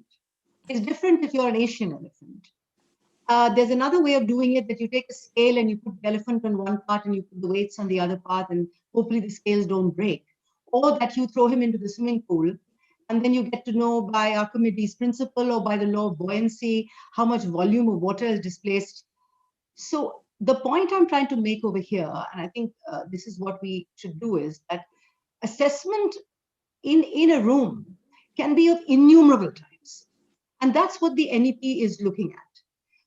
It's different if you're an Asian elephant. There's another way of doing it, that you take a scale and you put the elephant on one part and you put the weights on the other part, and hopefully the scales don't break. Or that you throw him into the swimming pool and then you get to know by Archimedes' principle or by the law of buoyancy how much volume of water is displaced. So the point I'm trying to make over here, and I think this is what we should do, is that assessment in a room can be of innumerable types. And that's what the NEP is looking at.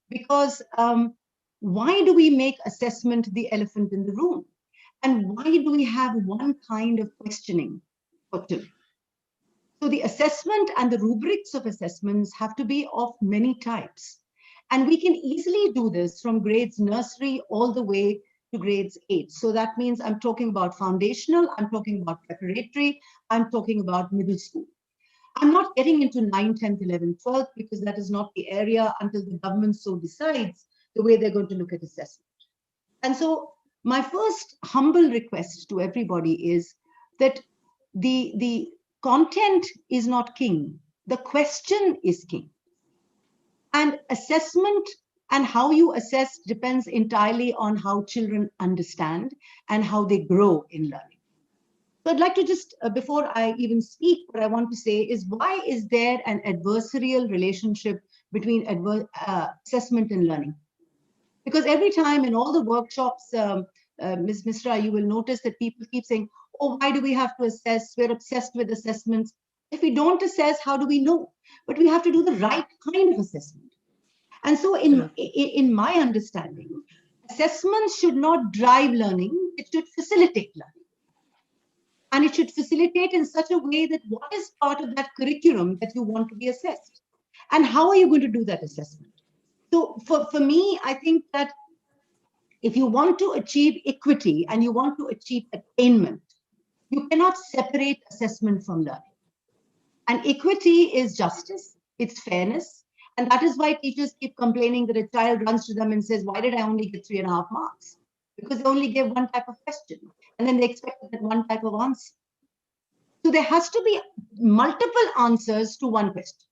because why do we make assessment the elephant in the room? And why do we have one kind of questioning for children? So the assessment and the rubrics of assessments have to be of many types. And we can easily do this from grades nursery all the way to grades 8. So that means I'm talking about foundational, I'm talking about preparatory, I'm talking about middle school. I'm not getting into 9th, 10th, 11th, 12th, because that is not the area until the government so decides the way they're going to look at assessment. And so my first humble request to everybody is that the content is not king, the question is king. And assessment and how you assess depends entirely on how children understand and how they grow in learning. So I'd like to just, before I even speak, what I want to say is, why is there an adversarial relationship between assessment and learning? Because every time in all the workshops, Ms. Misra, you will notice that people keep saying, oh, why do we have to assess? We're obsessed with assessments. If we don't assess, how do we know? But we have to do the right kind of assessment. And so in my understanding, assessments should not drive learning, it should facilitate learning. And it should facilitate in such a way that what is part of that curriculum that you want to be assessed? And how are you going to do that assessment? So for me, I think that if you want to achieve equity and you want to achieve attainment, you cannot separate assessment from learning. And equity is justice, it's fairness. And that is why teachers keep complaining that a child runs to them and says, why did I only get 3.5 marks? Because they only gave one type of question. And then they expected that one type of answer. So there has to be multiple answers to one question.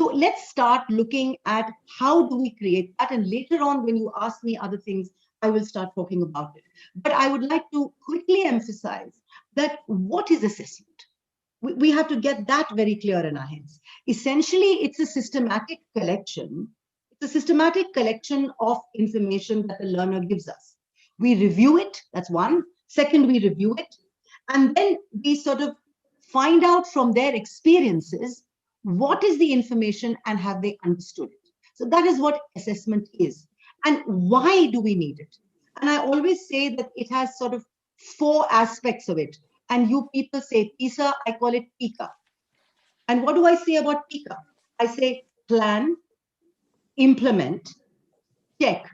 So let's start looking at how do we create that. And later on, when you ask me other things, I will start talking about it. But I would like to quickly emphasize that what is assessment? We have to get that very clear in our heads. Essentially, it's a systematic collection. It's a systematic collection of information that the learner gives us. We review it, that's one. Second, we review it. And then we sort of find out from their experiences what is the information and have they understood it. So that is what assessment is. And why do we need it? And I always say that it has sort of 4 aspects of it. And you people say PISA, I call it PICA. And what do I say about PICA? I say plan, implement, check,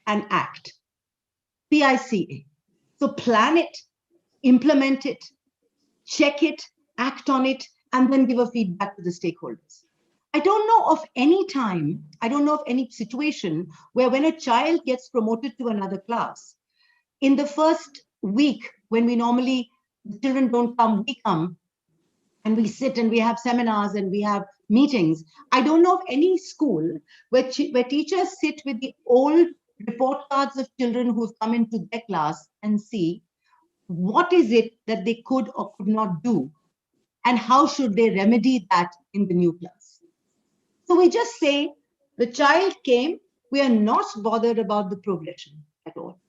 and act. PICA. So plan it, implement it, check it, act on it, and then give a feedback to the stakeholders. I don't know of any time, I don't know of any situation where when a child gets promoted to another class, in the first week, when we normally, the children don't come, we come, and we sit and we have seminars and we have meetings. I don't know of any school where teachers sit with the old report cards of children who've come into their class and see what is it that they could or could not do, and how should they remedy that in the new class. So we just say, the child came, we are not bothered about the progression at all.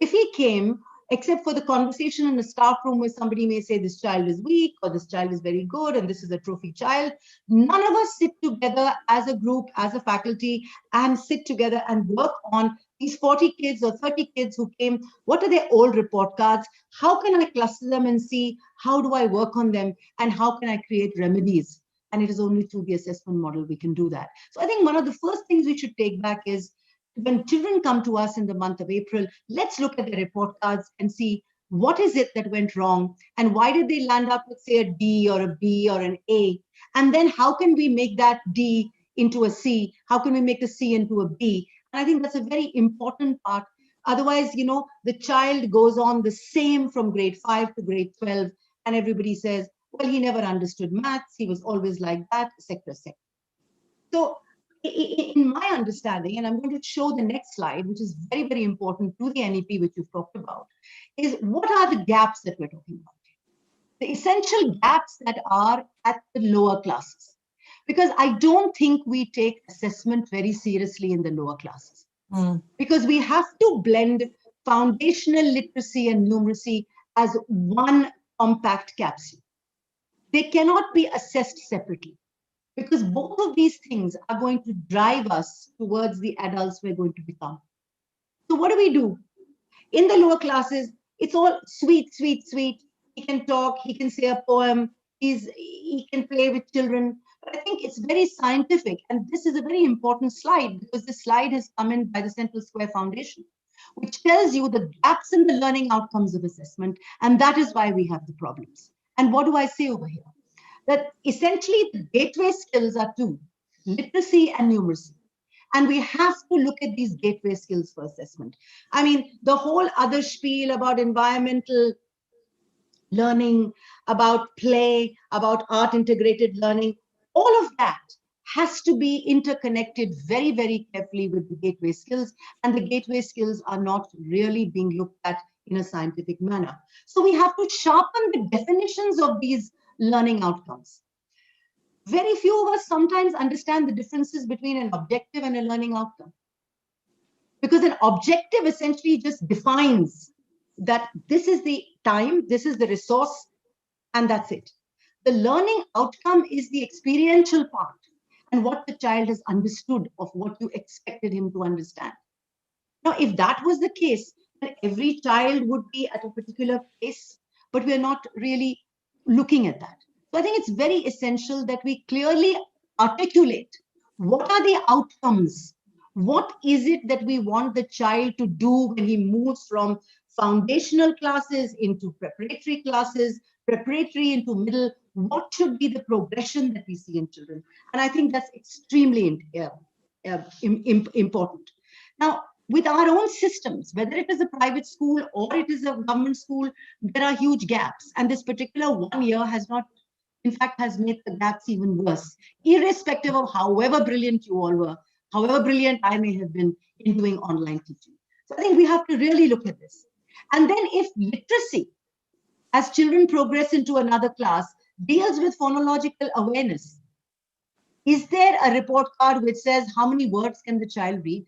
If he came, except for the conversation in the staff room where somebody may say this child is weak or this child is very good and this is a trophy child, none of us sit together as a group, as a faculty, and sit together and work on these 40 kids or 30 kids who came. What are their old report cards? How can I cluster them and see how do I work on them and how can I create remedies? And it is only through the assessment model we can do that. So I think one of the first things we should take back is, when children come to us in the month of April, let's look at the report cards and see what is it that went wrong and why did they land up with, say, a D or a B or an A? And then how can we make that D into a C? How can we make the C into a B? And I think that's a very important part. Otherwise, you know, the child goes on the same from grade 5 to grade 12, and everybody says, well, he never understood maths, he was always like that, etc., etc. So in my understanding, and I'm going to show the next slide, which is very, very important to the NEP, which you've talked about, is what are the gaps that we're talking about? The essential gaps that are at the lower classes. Because I don't think we take assessment very seriously in the lower classes. Because we have to blend foundational literacy and numeracy as one compact capsule. They cannot be assessed separately. because both of these things are going to drive us towards the adults we're going to become. So what do? In the lower classes, it's all sweet, sweet, sweet. He can talk, he can say a poem, he can play with children. But I think it's very scientific. And this is a very important slide because this slide has come in by the Central Square Foundation, which tells you the gaps in the learning outcomes of assessment. And that is why we have the problems. And what do I say over here? That essentially the gateway skills are two, literacy and numeracy. And we have to look at these gateway skills for assessment. I mean, the whole other spiel about environmental learning, about play, about art integrated learning, all of that has to be interconnected very, very carefully with the gateway skills. And the gateway skills are not really being looked at in a scientific manner. So we have to sharpen the definitions of these learning outcomes. Very few of us sometimes understand the differences between an objective and a learning outcome. Because an objective essentially just defines that this is the time, this is the resource, and that's it. The learning outcome is the experiential part and what the child has understood of what you expected him to understand. Now, if that was the case, then every child would be at a particular pace, but we're not really looking at that. So I think it's very essential that we clearly articulate what are the outcomes. What is it that we want the child to do when he moves from foundational classes into preparatory classes, preparatory into middle? What should be the progression that we see in children? And I think that's extremely important. Now, with our own systems, whether it is a private school or it is a government school, there are huge gaps. And this particular 1 year has not, in fact, has made the gaps even worse, irrespective of however brilliant you all were, however brilliant I may have been in doing online teaching. So I think we have to really look at this. And then if literacy, as children progress into another class, deals with phonological awareness, is there a report card which says how many words can the child read?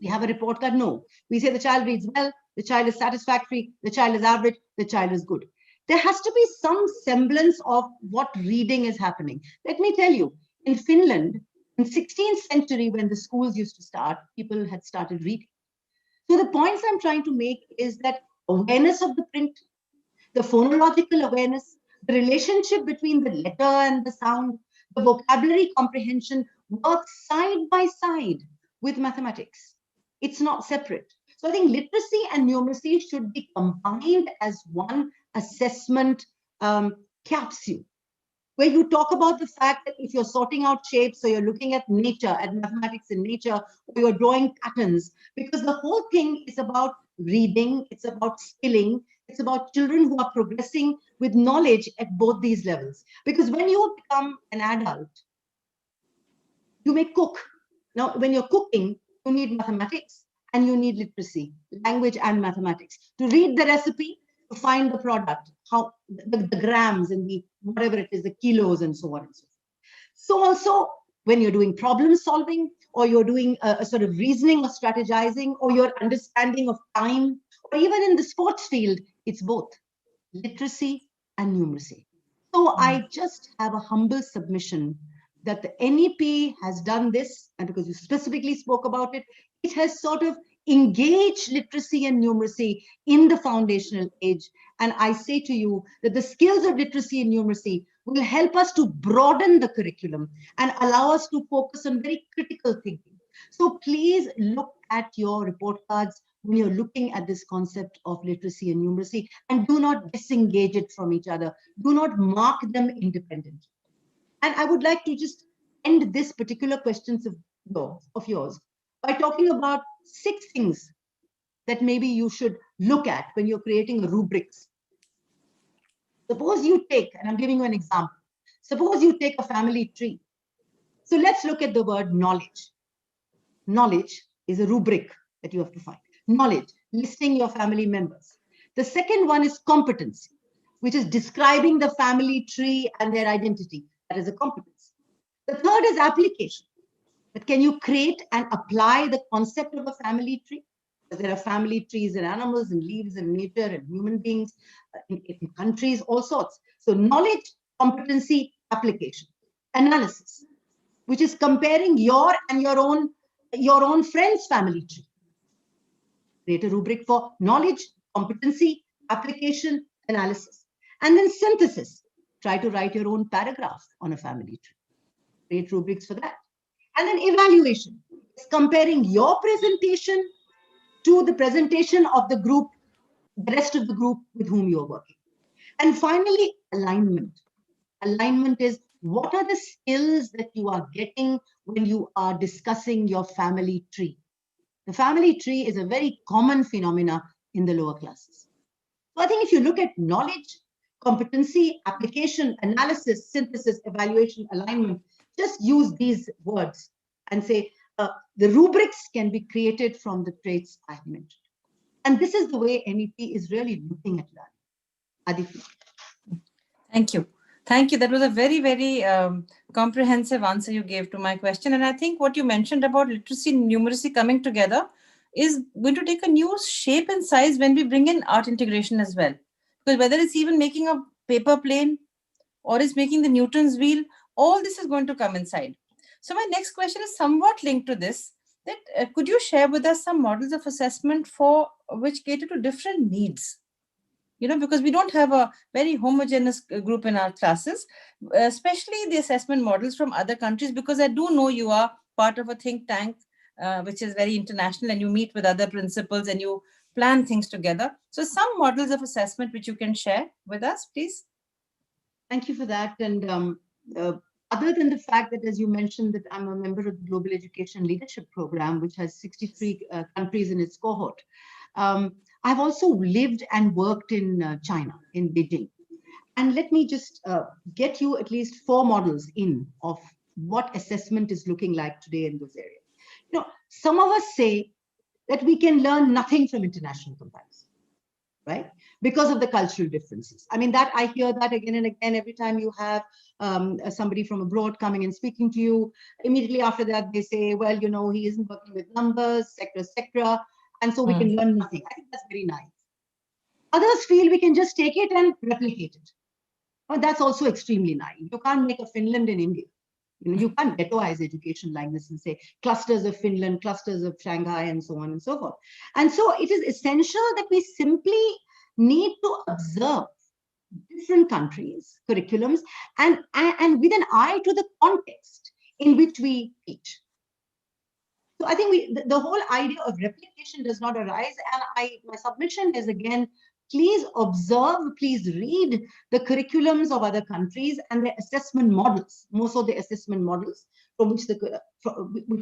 We have a report card? No. We say the child reads well, the child is satisfactory, the child is average, the child is good. There has to be some semblance of what reading is happening. Let me tell you, in Finland, in 16th century, when the schools used to start, people had started reading. So the points I'm trying to make is that awareness of the print, the phonological awareness, the relationship between the letter and the sound, the vocabulary comprehension works side by side with mathematics. It's not separate. So I think literacy and numeracy should be combined as one assessment capsule, where you talk about the fact that if you're sorting out shapes, so you're looking at nature, at mathematics in nature, or you're drawing patterns, because the whole thing is about reading, it's about skilling, it's about children who are progressing with knowledge at both these levels. Because when you become an adult, you may cook. Now, when you're cooking, you need mathematics and you need literacy, language and mathematics, to read the recipe, to find the product, how the grams and the whatever it is, the kilos and so on and so forth. So also, when you're doing problem solving, or you're doing a sort of reasoning or strategizing, or your understanding of time, or even in the sports field, it's both literacy and numeracy. So I just have a humble submission that the NEP has done this, and because you specifically spoke about it, it has sort of engaged literacy and numeracy in the foundational age. And I say to you that the skills of literacy and numeracy will help us to broaden the curriculum and allow us to focus on very critical thinking. So please look at your report cards when you're looking at this concept of literacy and numeracy, and do not disengage it from each other. Do not mark them independently. And I would like to just end this particular questions of yours by talking about 6 things that maybe you should look at when you're creating a rubrics. Suppose you take, and I'm giving you an example, suppose you take a family tree. So let's look at the word knowledge. Knowledge is a rubric that you have to find. Knowledge, listing your family members. The second one is competency, which is describing the family tree and their identity. That is a competence. The third is application. But can you create and apply the concept of a family tree? Because there are family trees in animals and leaves in nature and human beings, in countries, all sorts. So knowledge, competency, application. analysis, which is comparing your and your own friend's family tree. Create a rubric for knowledge, competency, application, analysis. And then synthesis. Try to write your own paragraph on a family tree. Create rubrics for that. And then evaluation. It's comparing your presentation to the presentation of the group, the rest of the group with whom you're working. And finally, alignment. Alignment is what are the skills that you are getting when you are discussing your family tree. The family tree is a very common phenomena in the lower classes. So I think if you look at knowledge, competency, application, analysis, synthesis, evaluation, alignment, just use these words and say the rubrics can be created from the traits I mentioned. And this is the way NEP is really looking at learning. Aditi. Thank you. Thank you. That was a very, very comprehensive answer you gave to my question. And I think what you mentioned about literacy and numeracy coming together is going to take a new shape and size when we bring in art integration as well. Because whether it's even making a paper plane or it's making the Newton's wheel, all this is going to come inside. So my next question is somewhat linked to this. That could you share with us some models of assessment for which cater to different needs? You know, because we don't have a very homogeneous group in our classes, especially the assessment models from other countries, because I do know you are part of a think tank, which is very international, and you meet with other principals and you plan things together. So some models of assessment which you can share with us, please. Thank you for that. And other than the fact that, as you mentioned, that I'm a member of the Global Education Leadership Program, which has 63 countries in its cohort, I've also lived and worked in China, in Beijing. And let me just get you at least 4 models in of what assessment is looking like today in those areas. You know, some of us say that we can learn nothing from international comparison, right? Because of the cultural differences. I mean, that I hear that again and again every time you have somebody from abroad coming and speaking to you. Immediately after that, they say, well, you know, he isn't working with numbers, etc. And so we can learn nothing. I think that's very nice. Others feel we can just take it and replicate it. But that's also extremely naive. You can't make a Finland in India. You know, you can't ghettoize education like this and say clusters of Finland, clusters of Shanghai, and so on and so forth. And so it is essential that we simply need to observe different countries' curriculums and with an eye to the context in which we teach. So I think the whole idea of replication does not arise. And my submission is again, please observe, please read the curriculums of other countries and their assessment models, more so the assessment models from which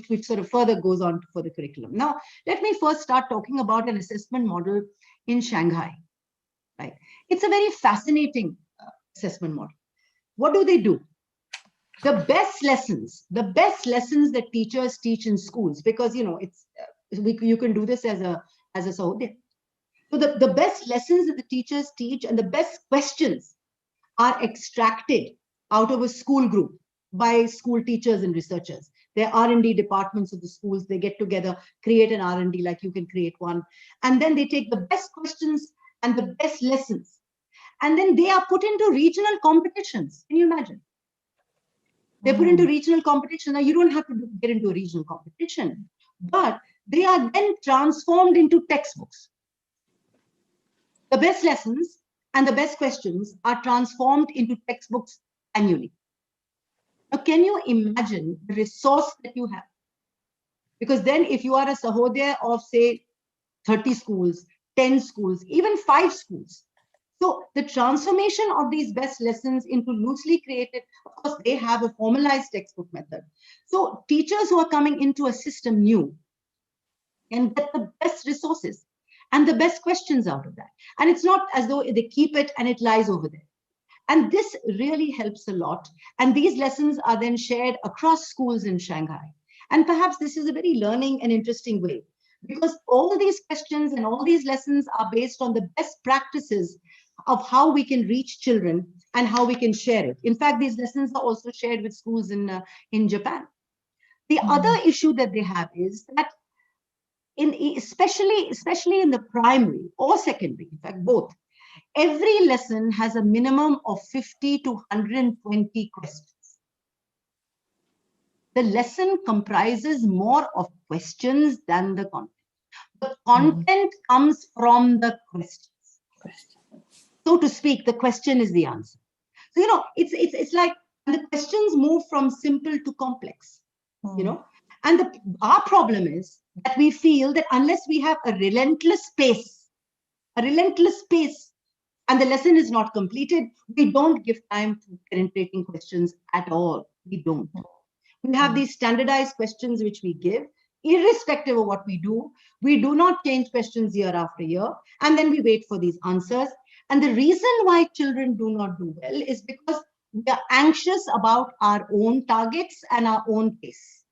which sort of further goes on for the curriculum. Now, let me first start talking about an assessment model in Shanghai. Right? It's a very fascinating assessment model. What do they do? The best lessons that teachers teach in schools, because you know you can do this as a Sahodaya. So the best lessons that the teachers teach and the best questions are extracted out of a school group by school teachers and researchers. There are R&D departments of the schools. They get together, create an R&D like you can create one, and then they take the best questions and the best lessons, and then they are put into regional competitions. Can you imagine? They're put into regional competition. Now, you don't have to get into a regional competition, but they are then transformed into textbooks. The best lessons and the best questions are transformed into textbooks annually. Now, can you imagine the resource that you have? Because then if you are a Sahodaya of, say, 30 schools, 10 schools, even 5 schools, so the transformation of these best lessons into loosely created, of course, they have a formalized textbook method. So teachers who are coming into a system new can get the best resources and the best questions out of that. And it's not as though they keep it and it lies over there. And this really helps a lot. And these lessons are then shared across schools in Shanghai. And perhaps this is a very learning and interesting way, because all these questions and all these lessons are based on the best practices of how we can reach children and how we can share it. In fact, these lessons are also shared with schools in Japan. The other issue that they have is that especially in the primary or secondary, in fact, both, every lesson has a minimum of 50 to 120 questions. the lesson comprises more of questions than the content. The content comes from the questions. So to speak, the question is the answer. So, it's like the questions move from simple to complex, and our problem is that we feel that unless we have a relentless pace, and the lesson is not completed, we don't give time to penetrating questions at all. We don't. We have these standardized questions which we give, irrespective of what we do. We do not change questions year after year, and then we wait for these answers. And the reason why children do not do well is because we are anxious about our own targets and our own pace.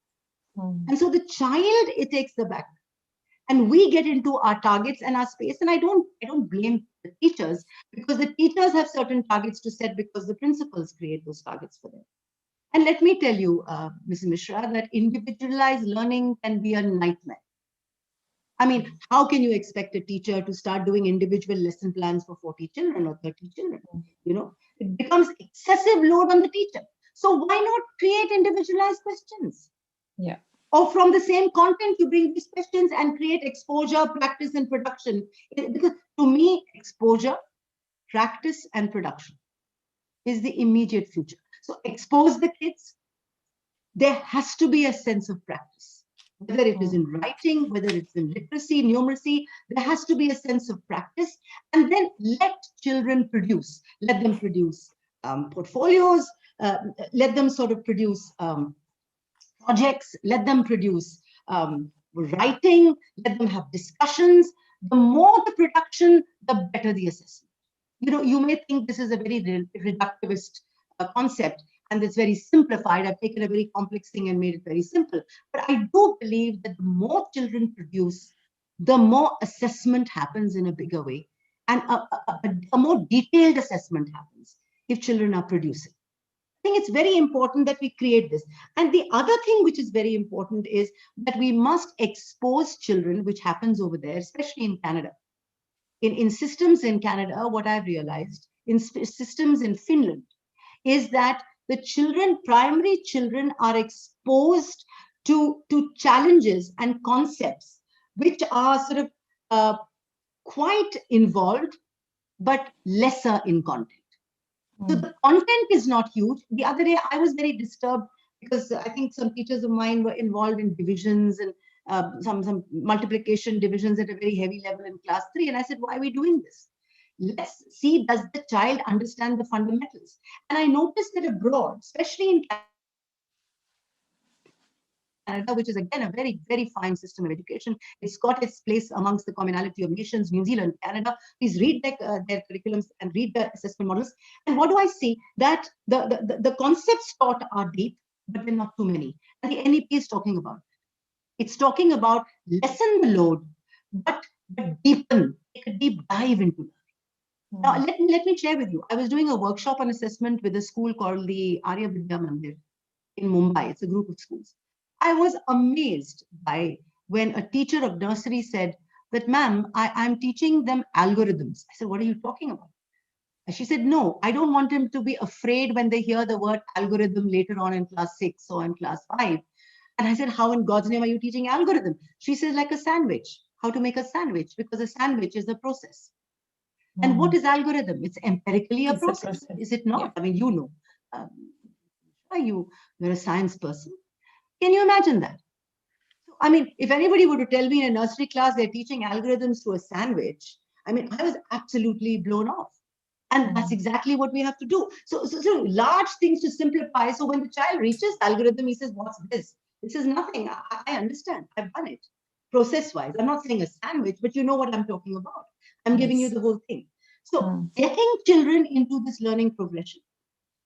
And so the child, it takes the back. And we get into our targets and our space. And I don't blame the teachers, because the teachers have certain targets to set because the principals create those targets for them. And let me tell you, Mrs. Mishra, that individualized learning can be a nightmare. I mean, how can you expect a teacher to start doing individual lesson plans for 40 children or 30 children? It becomes excessive load on the teacher. So why not create individualized questions? Yeah. Or from the same content, you bring these questions and create exposure, practice, and production. Because to me, exposure, practice, and production is the immediate future. So expose the kids. There has to be a sense of practice. Whether it is in writing, whether it's in literacy, numeracy, there has to be a sense of practice. And then let children produce. Let them produce portfolios. Let them sort of produce projects. Let them produce writing. Let them have discussions. The more the production, the better the assessment. You may think this is a very reductivist concept, and it's very simplified. I've taken a very complex thing and made it very simple. But I do believe that the more children produce, the more assessment happens in a bigger way. And a more detailed assessment happens if children are producing. I think it's very important that we create this. And the other thing which is very important is that we must expose children, which happens over there, especially in Canada. In systems in Canada, what I've realized, in systems in Finland, is that the primary children are exposed to challenges and concepts which are sort of quite involved, but lesser in content. So the content is not huge. The other day, I was very disturbed because I think some teachers of mine were involved in divisions and some multiplication divisions at a very heavy level in class 3. And I said, why are we doing this? Let's see, does the child understand the fundamentals? And I noticed that abroad, especially in Canada, which is again a very, very fine system of education, it's got its place amongst the commonality of nations, New Zealand, Canada. Please read their curriculums and read their assessment models. And what do I see? That the concepts taught are deep, but they're not too many. And the NEP is talking about. It's talking about lessen the load, but deepen, take a deep dive into it. Now, let me share with you. I was doing a workshop on assessment with a school called the Arya Vidya Mandir in Mumbai. It's a group of schools. I was amazed by when a teacher of nursery said that, ma'am, I'm teaching them algorithms. I said, what are you talking about? And she said, no, I don't want them to be afraid when they hear the word algorithm later on in class 6 or in class 5. And I said, how in God's name are you teaching algorithm? She says, like a sandwich, how to make a sandwich, because a sandwich is a process. And what is algorithm? It's empirically a process. Is it not? Yeah. I mean, you're a science person. Can you imagine that? So, I mean, if anybody were to tell me in a nursery class they're teaching algorithms to a sandwich, I mean, I was absolutely blown off. And that's exactly what we have to do. So large things to simplify. So when the child reaches algorithm, he says, what's this? This is nothing. I understand. I've done it. Process-wise. I'm not saying a sandwich, but you know what I'm talking about. I'm giving you the whole thing. So getting children into this learning progression,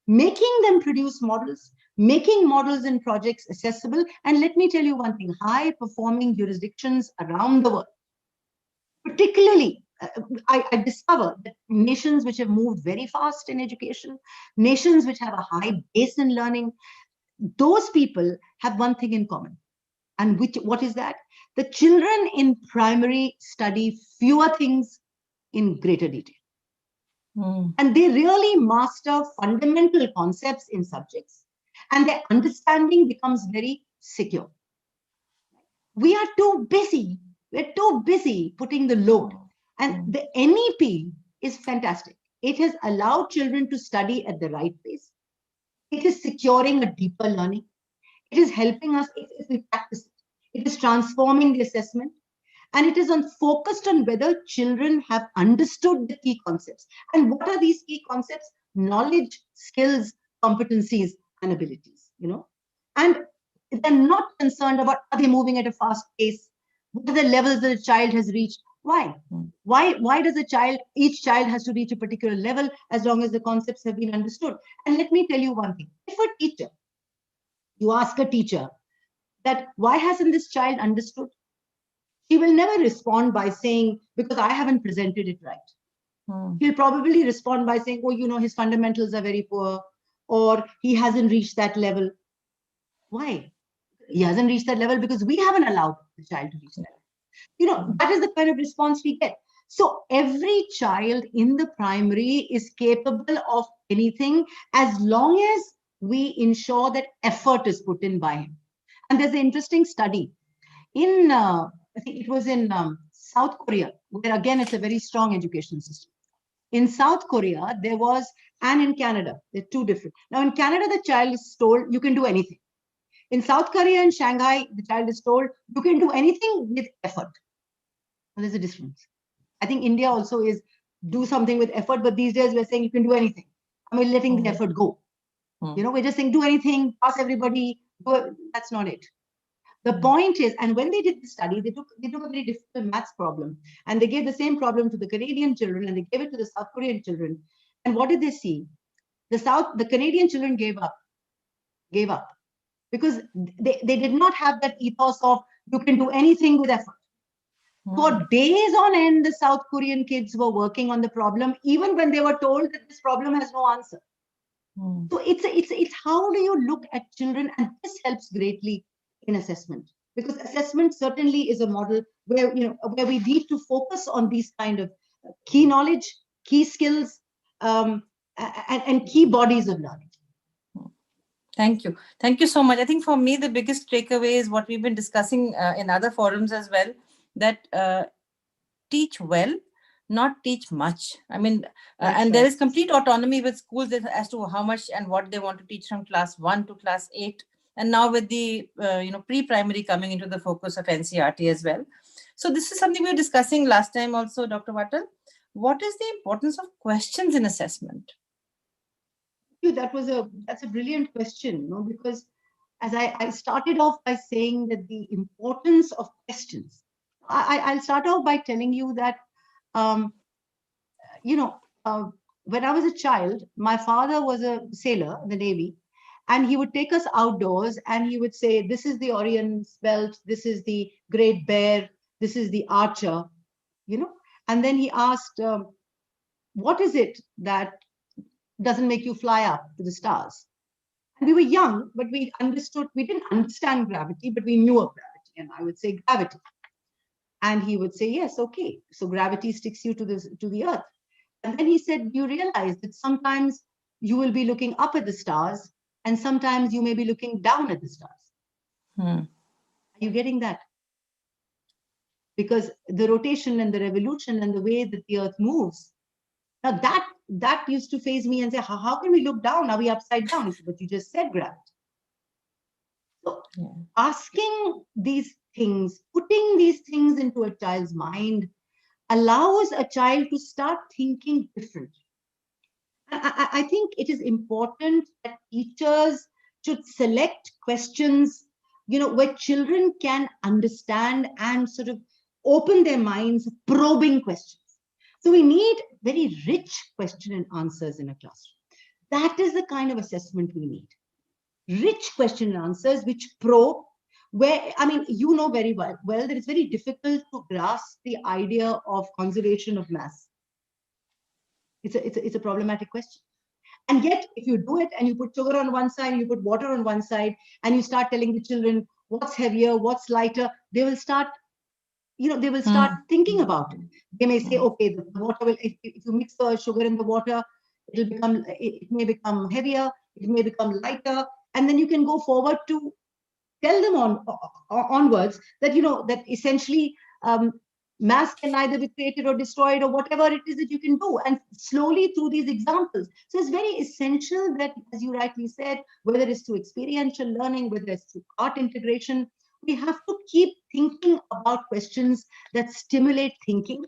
making them produce models, making models and projects accessible. And let me tell you one thing, high-performing jurisdictions around the world, particularly, I discovered that nations which have moved very fast in education, nations which have a high base in learning, those people have one thing in common. And what is that? The children in primary study fewer things in greater detail. And they really master fundamental concepts in subjects. and their understanding becomes very secure. We are too busy. We're too busy putting the load. And the NEP is fantastic. It has allowed children to study at the right pace. It is securing a deeper learning. It is helping us if we practice it. It is transforming the assessment. And it is focused on whether children have understood the key concepts. And what are these key concepts? Knowledge, skills, competencies, and abilities, And they're not concerned about, are they moving at a fast pace? What are the levels that a child has reached? Why? Why does each child has to reach a particular level as long as the concepts have been understood? And let me tell you one thing. If a teacher, you ask a teacher that, why hasn't this child understood? He will never respond by saying, because I haven't presented it right. He'll probably respond by saying, oh, his fundamentals are very poor, or he hasn't reached that level. Why? He hasn't reached that level because we haven't allowed the child to reach that level. That is the kind of response we get. So every child in the primary is capable of anything as long as we ensure that effort is put in by him. And there's an interesting study in, I think it was in South Korea, where again, it's a very strong education system. In South Korea, there was, and in Canada, they're two different. Now in Canada, the child is told you can do anything. In South Korea and Shanghai, the child is told you can do anything with effort. Well, there's a difference. I think India also is do something with effort, but these days we're saying you can do anything. I mean, letting the effort go. We're just saying do anything, pass everybody. That's not it. The point is, and when they did the study, they took a very difficult maths problem, and they gave the same problem to the Canadian children, and they gave it to the South Korean children. And what did they see? The Canadian children gave up because they did not have that ethos of you can do anything with effort. For days on end, the South Korean kids were working on the problem, even when they were told that this problem has no answer. So it's how do you look at children, and this helps greatly in assessment, because assessment certainly is a model where where we need to focus on these kind of key knowledge, key skills, and key bodies of learning. Thank you. Thank you so much. I think for me, the biggest takeaway is what we've been discussing in other forums as well, that teach well, not teach much. I mean, and there is complete autonomy with schools as to how much and what they want to teach from class 1 to class 8. And now with the pre-primary coming into the focus of NCERT as well. So this is something we were discussing last time also, Dr. Vatal. What is the importance of questions in assessment? That's a brilliant question, because as I started off by saying that the importance of questions, I'll start off by telling you that, when I was a child, my father was a sailor in the Navy, and he would take us outdoors and he would say, this is the Orion's belt, this is the Great Bear, this is the Archer, and then he asked, what is it that doesn't make you fly up to the stars? And we were young, but we didn't understand gravity, but we knew of gravity. And I would say gravity. And he would say, yes, okay. So gravity sticks you to the earth. And then he said, you realize that sometimes you will be looking up at the stars, and sometimes you may be looking down at the stars. Are you getting that? Because the rotation and the revolution and the way that the earth moves, now that used to faze me and say, how can we look down? Are we upside down? But you just said gravity. So asking these things, putting these things into a child's mind allows a child to start thinking differently. I think it is important that teachers should select questions, where children can understand and sort of open their minds, probing questions. So we need very rich question and answers in a classroom. That is the kind of assessment we need. Rich question and answers which probe, where, I mean, you know very well that it's very difficult to grasp the idea of conservation of mass. It's a problematic question. And yet, if you do it and you put sugar on one side, you put water on one side, and you start telling the children what's heavier, what's lighter, they will start thinking about it. They may say, okay, the water will, if you mix the sugar in the water, it may become heavier, it may become lighter. And then you can go forward to tell them onwards that, that essentially mass can either be created or destroyed or whatever it is that you can do, and slowly through these examples. So it's very essential that, as you rightly said, whether it's through experiential learning, whether it's through art integration, we have to keep thinking about questions that stimulate thinking,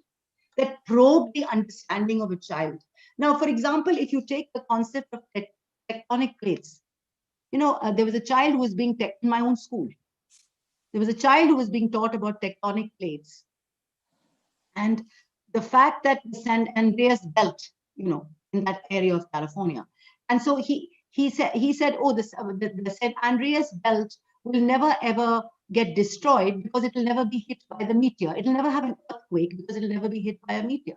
that probe the understanding of a child. Now, for example, if you take the concept of tectonic plates, there was a child who was being in my own school. There was a child who was being taught about tectonic plates. And the fact that the San Andreas belt, in that area of California. And so he said, oh, the San Andreas belt will never ever get destroyed because it will never be hit by the meteor. It will never have an earthquake because it will never be hit by a meteor.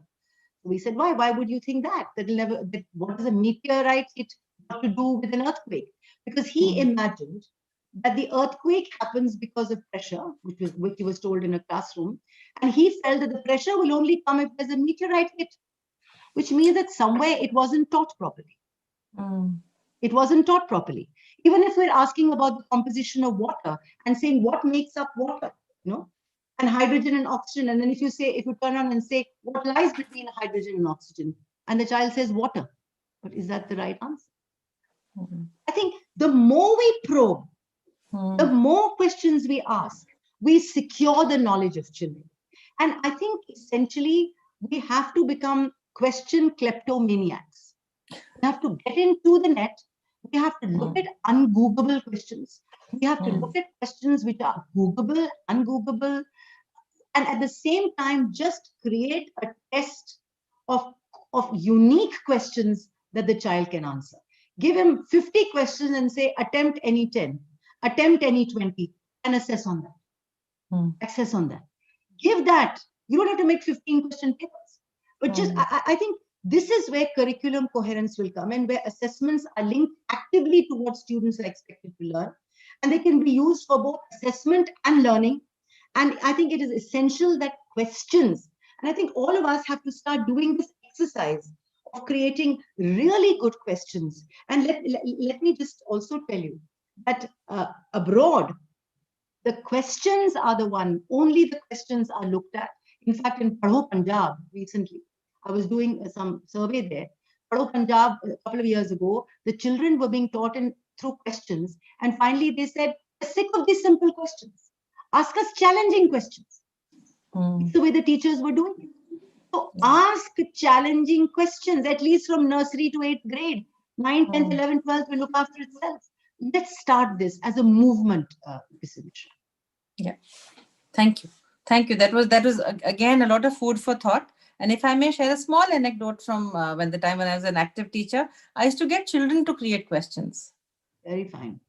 So we said, why? Why would you think that? What does a meteorite hit got to do with an earthquake? Because he imagined that the earthquake happens because of pressure, which he was told in a classroom, and he felt that the pressure will only come if there's a meteorite hit, which means that somewhere it wasn't taught properly. It wasn't taught properly. Even if we're asking about the composition of water and saying what makes up water, and hydrogen and oxygen, and then if you turn around and say what lies between hydrogen and oxygen, and the child says water, but is that the right answer? I think the more we probe, the more questions we ask, we secure the knowledge of children. And I think essentially we have to become question kleptomaniacs. We have to get into the net. We have to look at ungoogable questions. We have to look at questions which are googable, ungoogable, and at the same time just create a test of unique questions that the child can answer. Give him 50 questions and say, attempt any 10, attempt any 20, and assess on that. Access on that. Give that. You don't have to make 15 question papers, but just, I think this is where curriculum coherence will come and where assessments are linked actively to what students are expected to learn. And they can be used for both assessment and learning. And I think it is essential that questions, and I think all of us have to start doing this exercise of creating really good questions. And let me just also tell you that abroad, the questions are only the questions are looked at. In fact, in Padho Punjab recently, I was doing some survey there. Padho Punjab, a couple of years ago, the children were being taught through questions. And finally, they said, we're sick of these simple questions. Ask us challenging questions. It's the way the teachers were doing it. So ask challenging questions, at least from nursery to 8th grade. 9th, 10th, 11th, 12th will look after itself. Let's start this as a movement, Visibhisha. Yeah, thank you. Thank you. That was again a lot of food for thought. And if I may share a small anecdote from when I was an active teacher, I used to get children to create questions. Very fine.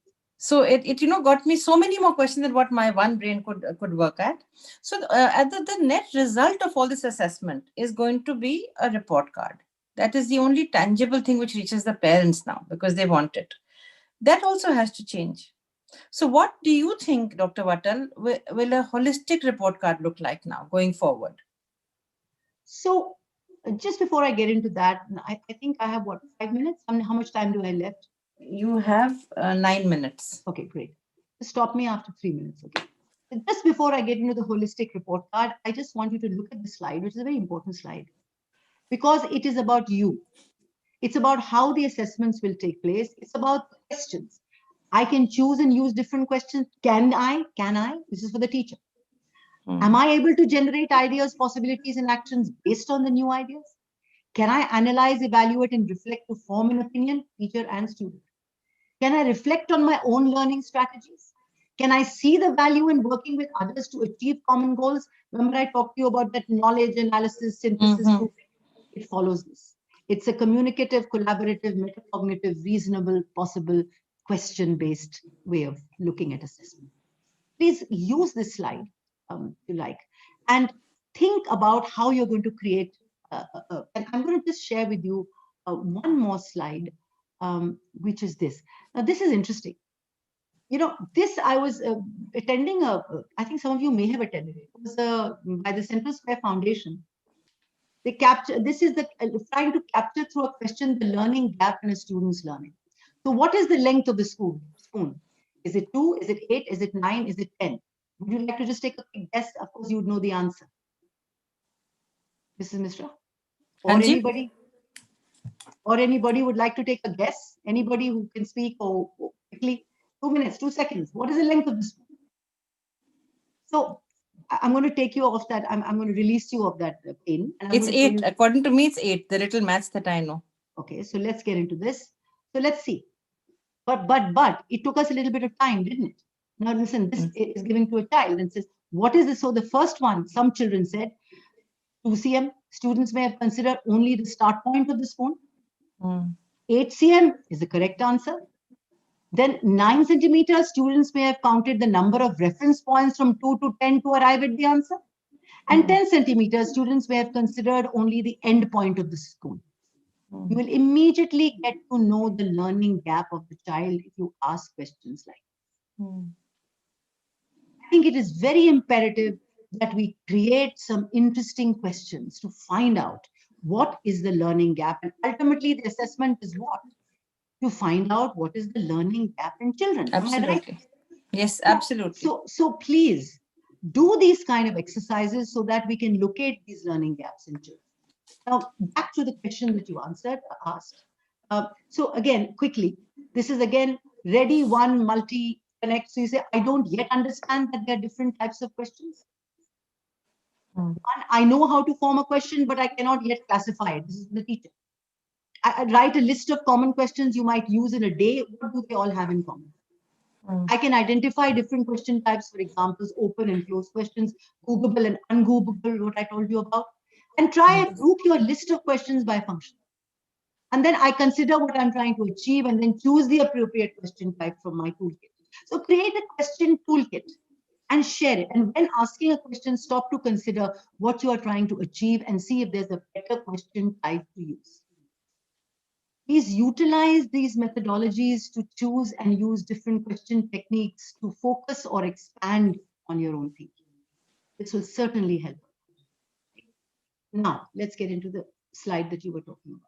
So it got me so many more questions than what my one brain could work at. So the net result of all this assessment is going to be a report card. That is the only tangible thing which reaches the parents now because they want it. That also has to change. So what do you think, Dr. Vatal, will a holistic report card look like now going forward? So just before I get into that, I think I have 5 minutes? How much time do I left? You have 9 minutes. Okay, great. Stop me after 3 minutes. Okay. Just before I get into the holistic report card, I just want you to look at the slide, which is a very important slide, because it is about you. It's about how the assessments will take place. It's about questions. I can choose and use different questions. Can I? This is for the teacher. Am I able to generate ideas, possibilities, and actions based on the new ideas? Can I analyze, evaluate, and reflect to form an opinion, teacher and student? Can I reflect on my own learning strategies? Can I see the value in working with others to achieve common goals? Remember I talked to you about that knowledge, analysis, synthesis. It follows this. It's a communicative, collaborative, metacognitive, reasonable, possible, question-based way of looking at assessment. Please use this slide if you like, and think about how you're going to create, and I'm going to just share with you one more slide, which is this. Now, this is interesting. This I was attending, I think some of you may have attended it. It was by the Central Square Foundation. They capture, this is trying to capture through a question the learning gap in a student's learning. So what is the length of the school? spoon? Is it 2? Is it 8? Is it 9? Is it 10? Would you like to just take a quick guess? Of course, you'd know the answer. Mrs. Mishra? Or Anji? anybody? Or anybody would like to take a guess? Anybody who can speak or quickly? 2 minutes, 2 seconds. What is the length of the spoon? So I'm going to take you off that. I'm going to release you of that pain. And I'm It's going to show 8. you. According to me, it's 8. The little maths that I know. Okay, so let's get into this. So let's see. But it took us a little bit of time, didn't it? Now listen, this is given to a child and says, what is this? So the first one, some children said, 2 cm. Students may have considered only the start point of the spoon. 8 cm is the correct answer. Then 9 centimeters, students may have counted the number of reference points from 2 to 10 to arrive at the answer. And 10 centimeters, students may have considered only the end point of the spoon. You will immediately get to know the learning gap of the child if you ask questions like this. I think it is very imperative that we create some interesting questions to find out what is the learning gap. And ultimately, the assessment is what? To find out what is the learning gap in children. Absolutely. Am I right? Yes, absolutely. So please do these kind of exercises so that we can locate these learning gaps in children. Now, back to the question that you asked. So again, quickly, this is again, ready, one, multi, connect. So you say, I don't yet understand that there are different types of questions. One, I know how to form a question, but I cannot yet classify it. This is the teacher. I write a list of common questions you might use in a day. What do they all have in common? I can identify different question types, for examples, open and closed questions, Googleable and ungoogleable, what I told you about, and try and group your list of questions by function. And then I consider what I'm trying to achieve and then choose the appropriate question type from my toolkit. So create a question toolkit and share it. And when asking a question, stop to consider what you are trying to achieve and see if there's a better question type to use. Please utilize these methodologies to choose and use different question techniques to focus or expand on your own thinking. This will certainly help. Now, let's get into the slide that you were talking about.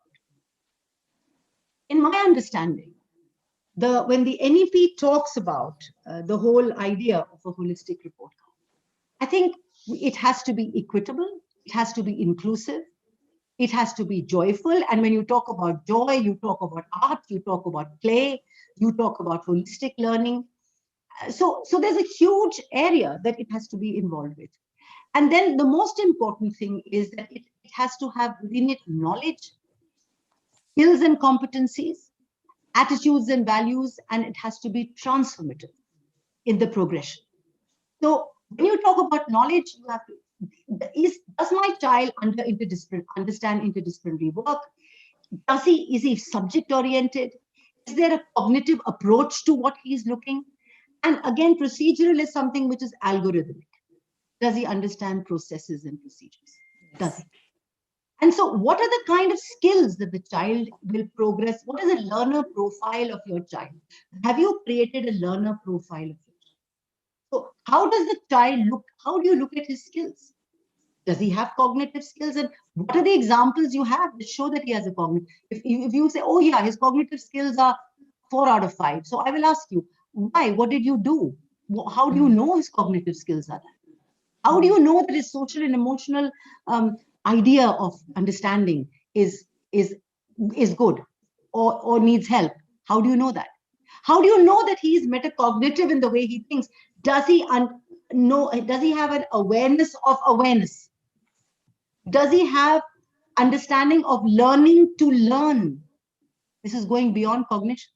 In my understanding, when the NEP talks about the whole idea of a holistic report card, I think it has to be equitable, it has to be inclusive, it has to be joyful. And when you talk about joy, you talk about art, you talk about play, you talk about holistic learning. So there's a huge area that it has to be involved with. And then the most important thing is that it has to have within it knowledge, skills and competencies, attitudes and values, and it has to be transformative in the progression. So when you talk about knowledge, you have to, does my child understand interdisciplinary work? Is he subject oriented? Is there a cognitive approach to what he's looking? And again, procedural is something which is algorithmic. Does he understand processes and procedures? Does he? And so what are the kind of skills that the child will progress? What is a learner profile of your child? Have you created a learner profile of your child? So how does the child look? How do you look at his skills? Does he have cognitive skills? And what are the examples you have that show that he has a cognitive? If you say, oh yeah, his cognitive skills are 4 out of 5. So I will ask you, why? What did you do? How do you know his cognitive skills are that? How do you know that his social and emotional idea of understanding is good or needs help? How do you know that? How do you know that he is metacognitive in the way he thinks? Does he have an awareness of awareness? Does he have understanding of learning to learn? This is going beyond cognition.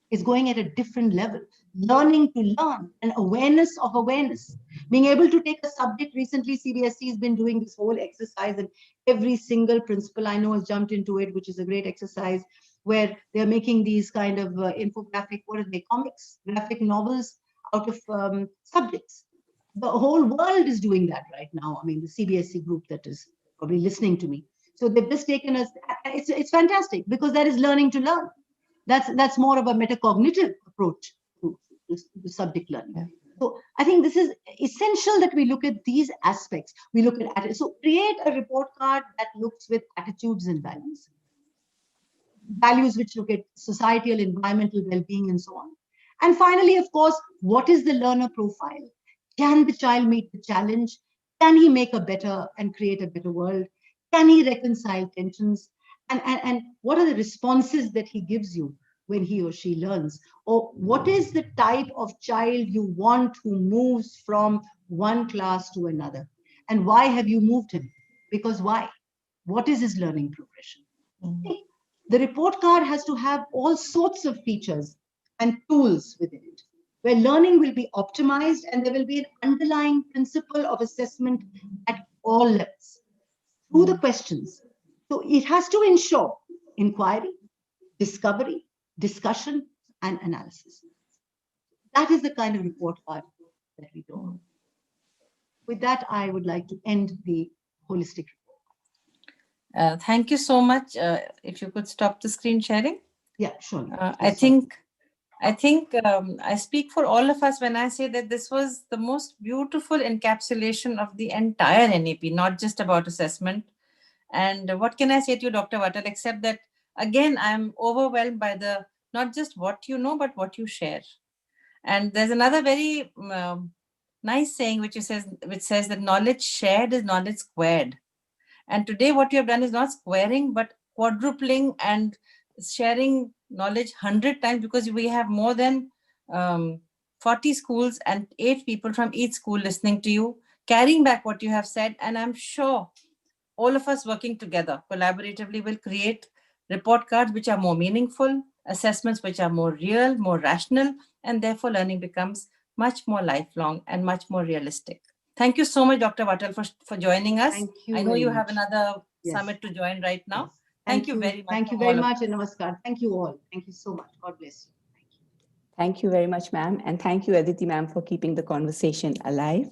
It's going at a different level. Learning to learn and awareness of awareness. Being able to take a subject. Recently, CBSC has been doing this whole exercise, and every single principal I know has jumped into it, which is a great exercise, where they're making these kind of infographic, what are they, comics, graphic novels out of subjects. The whole world is doing that right now. I mean, the CBSC group that is probably listening to me. So they've just taken us, it's fantastic because that is learning to learn. That's more of a metacognitive approach to subject learning. Yeah. So I think this is essential that we look at these aspects. We look at, so create a report card that looks with attitudes and values. Values which look at societal, environmental well-being and so on. And finally, of course, what is the learner profile? Can the child meet the challenge? Can he make a better and create a better world? Can he reconcile tensions? And what are the responses that he gives you when he or she learns? Or what is the type of child you want who moves from one class to another? And why have you moved him? Because why? What is his learning progression? The report card has to have all sorts of features and tools within it, where learning will be optimized and there will be an underlying principle of assessment at all levels through the questions. So it has to ensure inquiry, discovery, discussion, and analysis. That is the kind of report card that we do. With that, I would like to end the holistic report. Thank you so much. If you could stop the screen sharing. Yeah, sure. I think I speak for all of us when I say that this was the most beautiful encapsulation of the entire NEP, not just about assessment. And what can I say to you, Dr. Vatal, except that, again, I'm overwhelmed by the, not just what you know, but what you share. And there's another very nice saying which says that knowledge shared is knowledge squared. And today what you have done is not squaring, but quadrupling and sharing knowledge 100 times, because we have more than 40 schools and 8 people from each school listening to you, carrying back what you have said. And I'm sure all of us working together collaboratively will create report cards which are more meaningful, assessments which are more real, more rational, and therefore learning becomes much more lifelong and much more realistic. Thank you so much, Dr. Vatal, for joining us. Thank you. I know very you much. have another Yes. summit to join right now. Yes. Thank you very much. Thank you very much, and namaskar. Thank you all. Thank you so much. God bless you. Thank you very much, ma'am. And thank you, Aditi, ma'am, for keeping the conversation alive.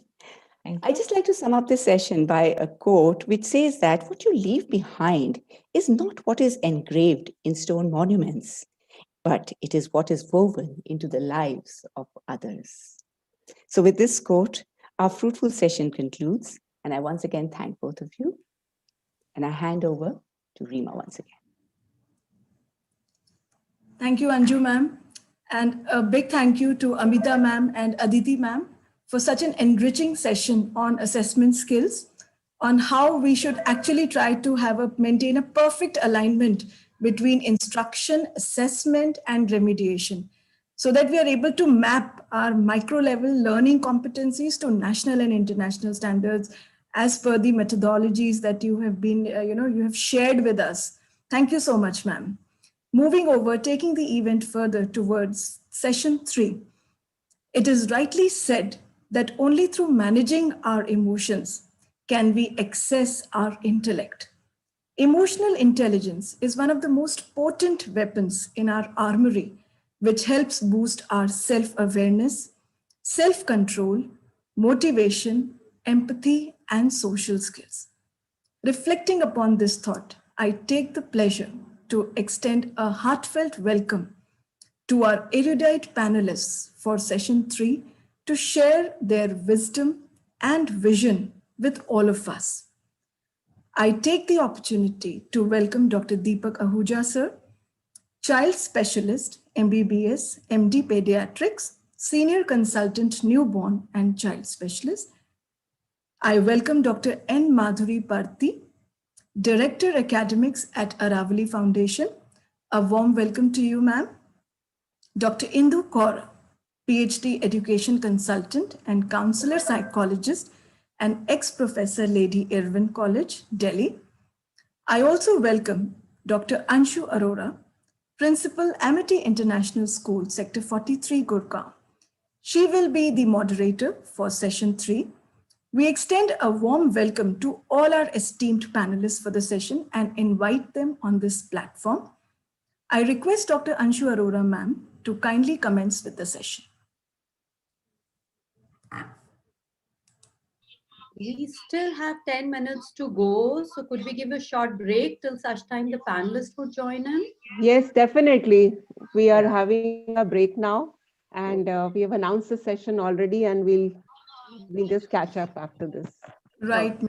I just like to sum up this session by a quote which says that what you leave behind is not what is engraved in stone monuments, but it is what is woven into the lives of others. So with this quote, our fruitful session concludes, and I once again thank both of you. And I hand over to Reema once again. Thank you, Anju ma'am. And a big thank you to Amita ma'am and Aditi ma'am for such an enriching session on assessment skills, on how we should actually try to maintain a perfect alignment between instruction, assessment, and remediation, so that we are able to map our micro-level learning competencies to national and international standards as per the methodologies that you have been, you have shared with us. Thank you so much, ma'am. Moving over, taking the event further towards session 3, it is rightly said that only through managing our emotions can we access our intellect. Emotional intelligence is one of the most potent weapons in our armory, which helps boost our self-awareness, self-control, motivation, empathy, and social skills. Reflecting upon this thought, I take the pleasure to extend a heartfelt welcome to our erudite panelists for session 3 to share their wisdom and vision with all of us. I take the opportunity to welcome Dr. Deepak Ahuja, sir, child specialist, MBBS, MD Pediatrics, senior consultant, newborn and child specialist. I welcome Dr. N. Madhuri Parthi, Director Academics at Aravali Foundation. A warm welcome to you, ma'am. Dr. Indu Kaur, PhD Education Consultant and Counselor Psychologist and ex-professor Lady Irwin College, Delhi. I also welcome Dr. Anshu Arora, Principal, Amity International School, Sector 43, Gurgaon. She will be the moderator for session 3. We extend a warm welcome to all our esteemed panelists for the session and invite them on this platform. I request Dr. Anshu Arora, ma'am, to kindly commence with the session. We still have 10 minutes to go, so could we give a short break till such time the panelists would join in? Yes, definitely. We are having a break now, and we have announced the session already, and we'll just catch up after this. Right.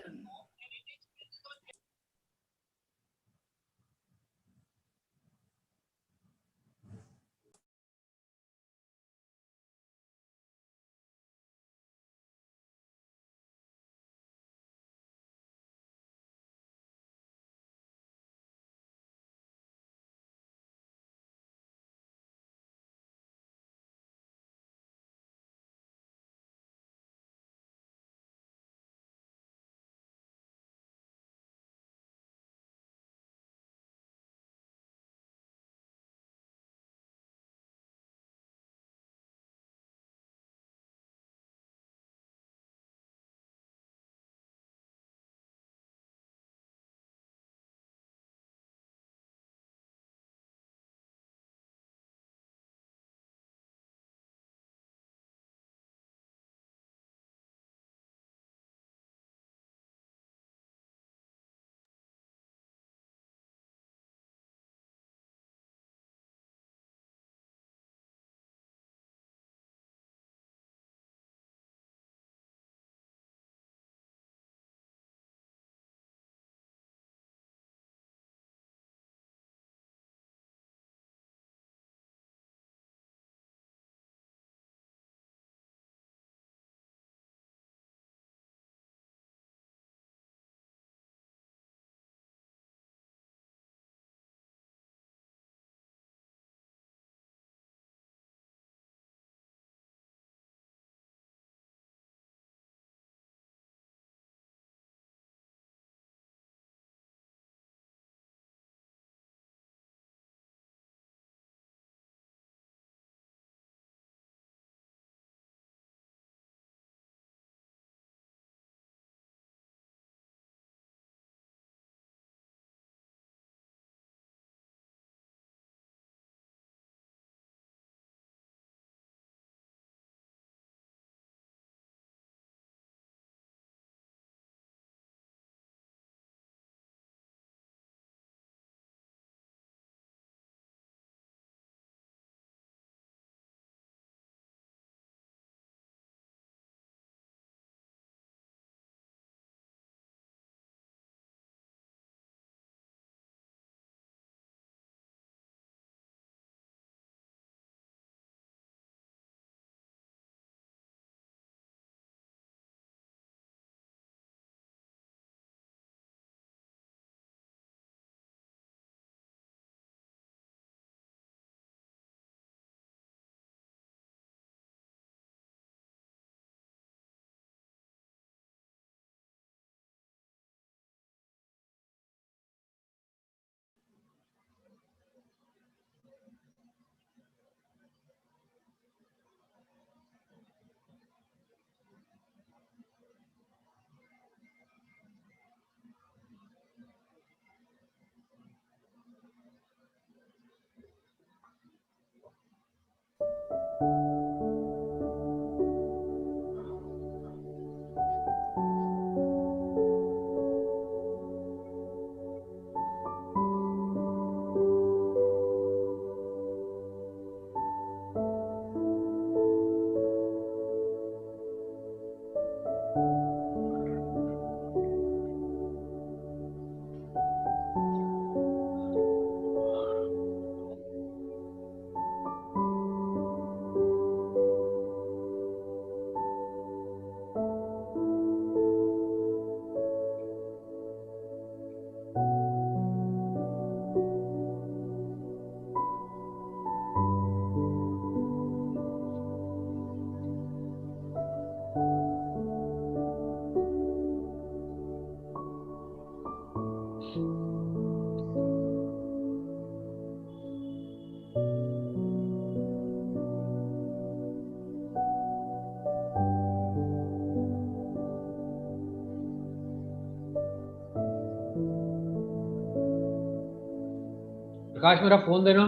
प्रकाश मेरा phone देना।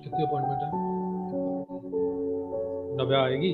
कितनी appointment है? नव्या आएगी?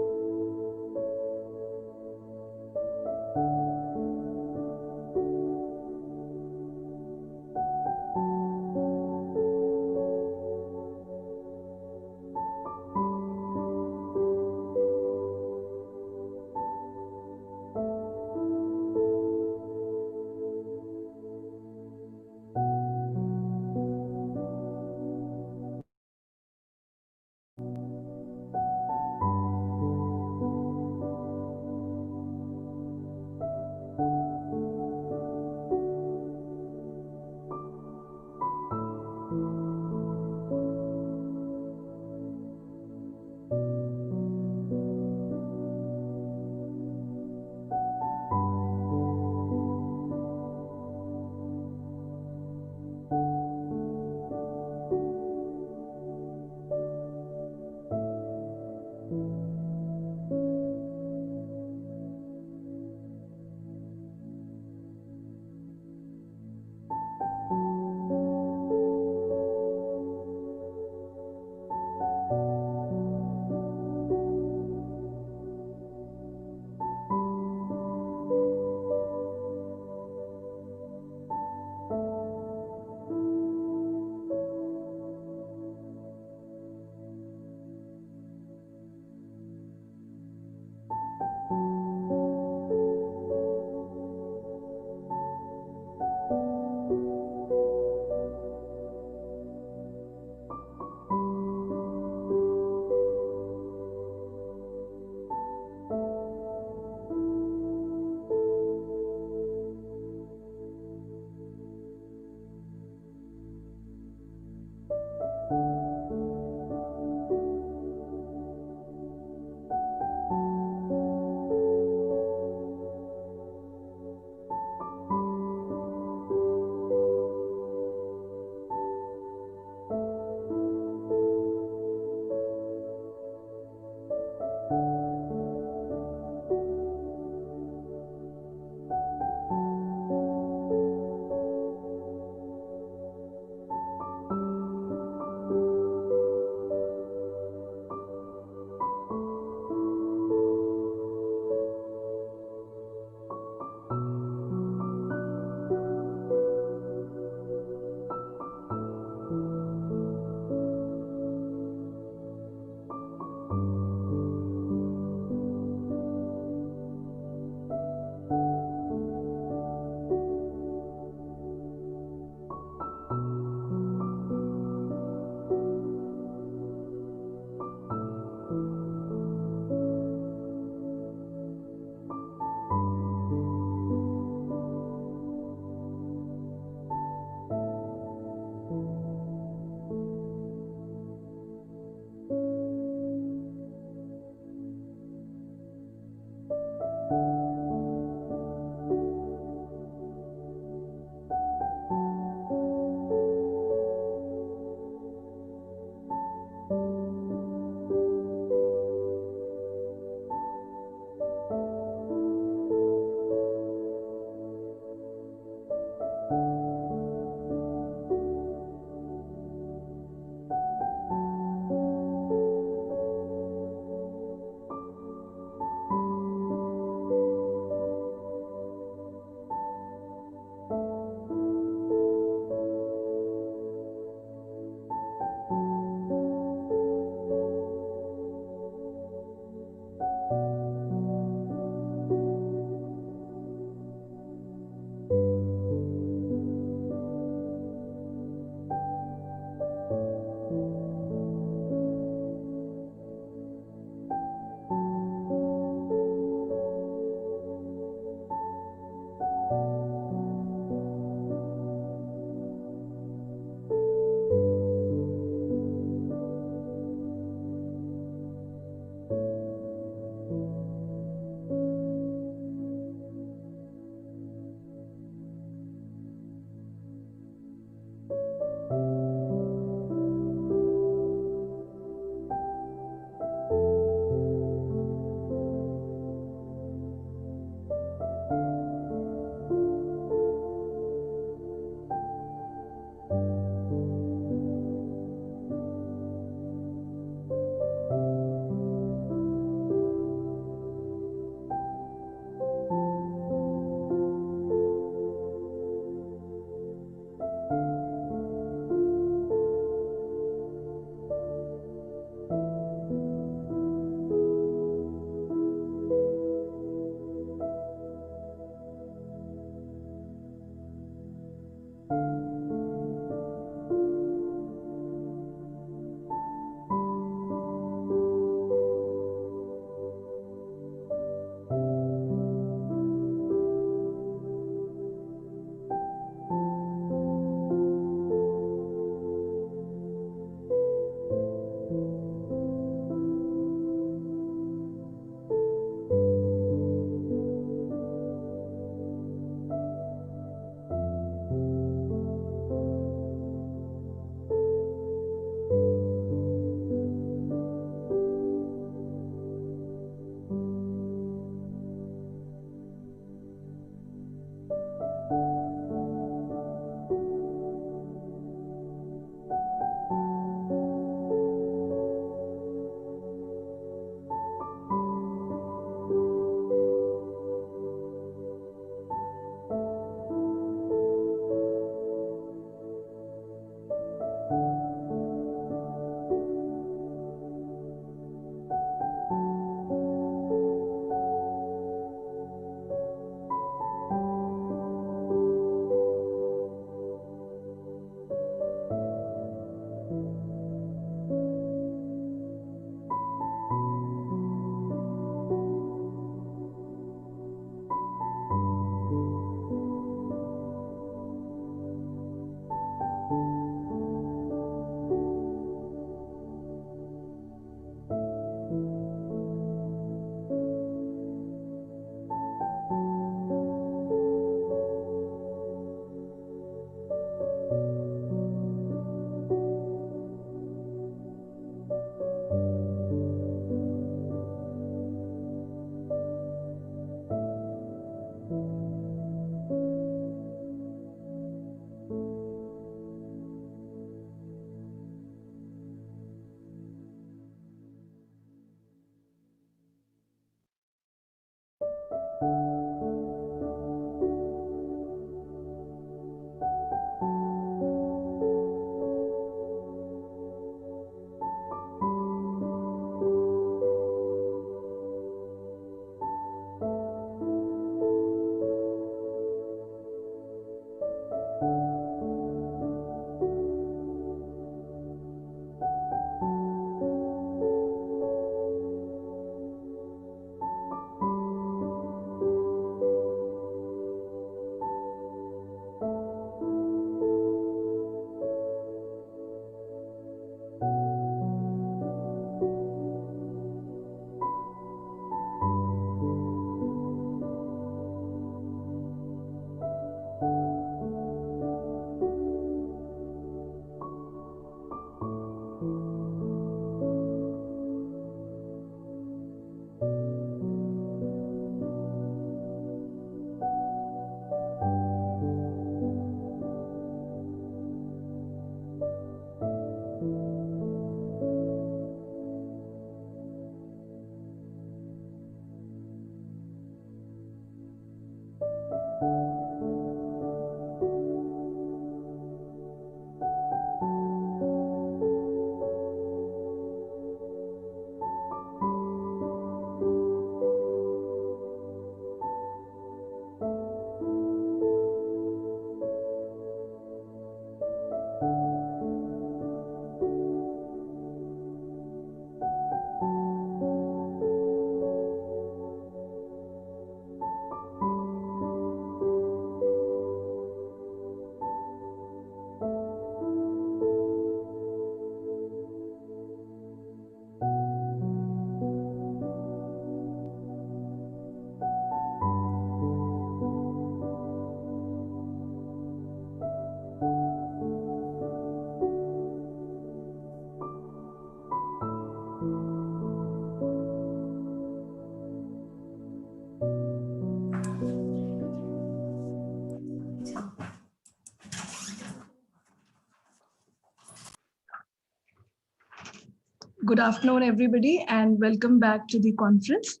Good afternoon, everybody, and welcome back to the conference.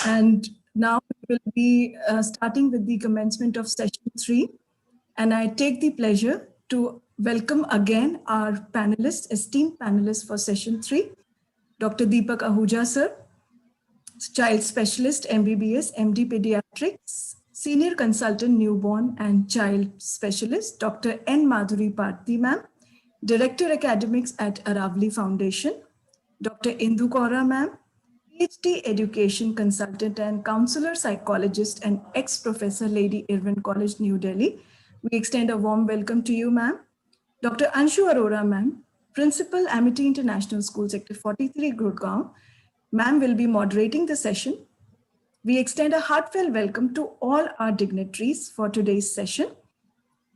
And now we will be starting with the commencement of session 3. And I take the pleasure to welcome again our panelists, esteemed panelists for session 3, Dr. Deepak Ahuja, sir, child specialist, MBBS, MD pediatrics, senior consultant newborn and child specialist, Dr. N. Madhuri Parthi, ma'am, director academics at Aravali Foundation, Dr. Indu Kaura, ma'am, PhD education consultant and counselor psychologist and ex-professor, Lady Irwin College, New Delhi. We extend a warm welcome to you, ma'am. Dr. Anshu Arora, ma'am, principal, Amity International School, Sector 43, Gurgaon. Ma'am will be moderating the session. We extend a heartfelt welcome to all our dignitaries for today's session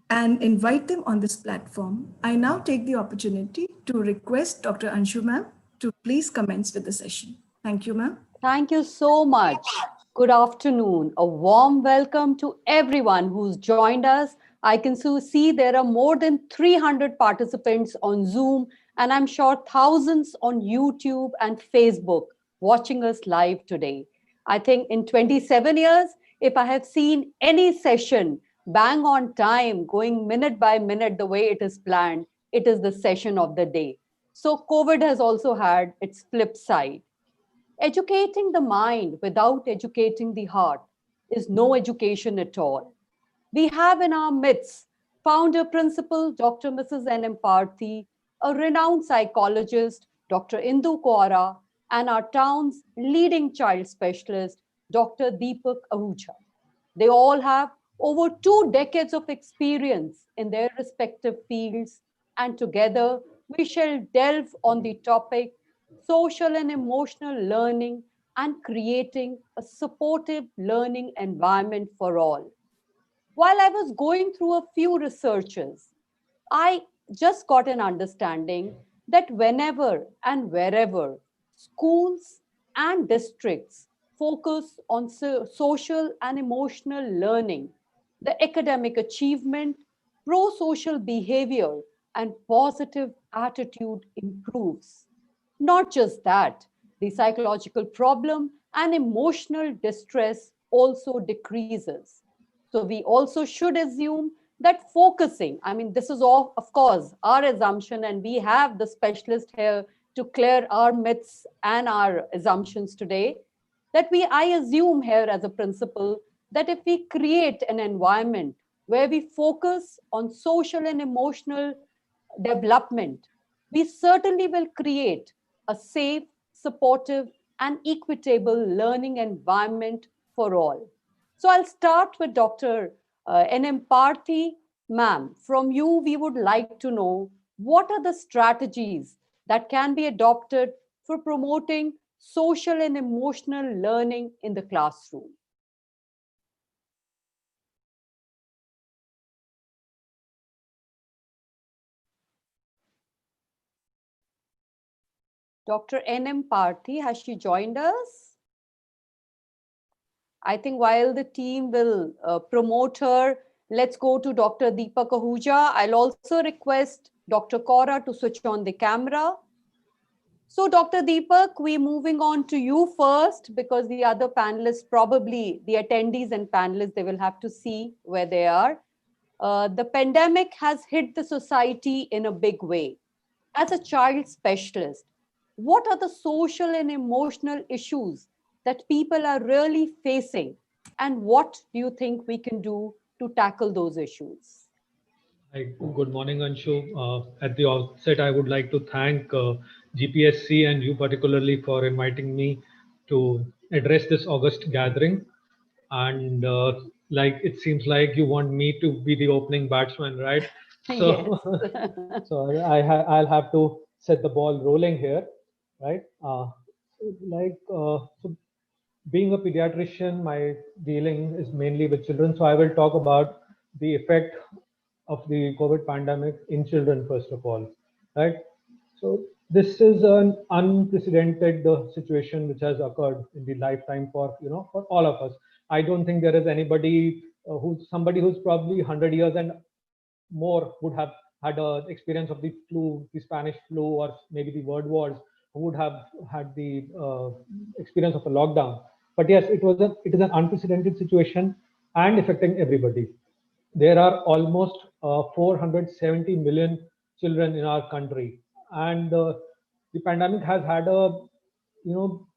and invite them on this platform. I now take the opportunity to request Dr. Anshu, ma'am, to please commence with the session. Thank you, ma'am. Thank you so much. Good afternoon. A warm welcome to everyone who's joined us. I can see there are more than 300 participants on Zoom, and I'm sure thousands on YouTube and Facebook watching us live today. I think in 27 years, if I have seen any session bang on time, going minute by minute the way it is planned, it is the session of the day. So COVID has also had its flip side. Educating the mind without educating the heart is no education at all. We have in our midst founder principal Dr. Mrs. N.M. Parthi, a renowned psychologist, Dr. Indu Kaura, and our town's leading child specialist, Dr. Deepak Ahuja. They all have over 2 decades of experience in their respective fields, and together we shall delve on the topic social and emotional learning and creating a supportive learning environment for all. While I was going through a few researches, I just got an understanding that whenever and wherever schools and districts focus on social and emotional learning, the academic achievement, pro-social behavior, and positive attitude improves. Not just that, the psychological problem and emotional distress also decreases. So we also should assume that focusing, I mean, this is all, of course, our assumption, and we have the specialist here to clear our myths and our assumptions today, that I assume here as a principle that if we create an environment where we focus on social and emotional development, we certainly will create a safe, supportive, and equitable learning environment for all. So I'll start with Dr. N.M. Parthi. Ma'am, from you, we would like to know what are the strategies that can be adopted for promoting social and emotional learning in the classroom? Dr. N.M. Parthi, has she joined us? I think while the team will promote her, let's go to Dr. Deepak Ahuja. I'll also request Dr. Kaura to switch on the camera. So Dr. Deepak, we're moving on to you first because the other panelists, probably the attendees and panelists, they will have to see where they are. The pandemic has hit the society in a big way. As a child specialist, what are the social and emotional issues that people are really facing? And what do you think we can do to tackle those issues? Hi, good morning, Anshu. At the outset, I would like to thank GPSC and you particularly for inviting me to address this August gathering. And like it seems like you want me to be the opening batsman, right? So, Yes. so I'll have to set the ball rolling here, right? So being a pediatrician, my dealing is mainly with children. So I will talk about the effect of the COVID pandemic in children, first of all, right? So this is an unprecedented situation which has occurred in the lifetime for, for all of us. I don't think there is anybody who's probably 100 years and more would have had an experience of the flu, the Spanish flu, or maybe the world wars, who would have had the experience of a lockdown. But yes, it is an unprecedented situation and affecting everybody. There are almost 470 million children in our country, and the pandemic has had you know,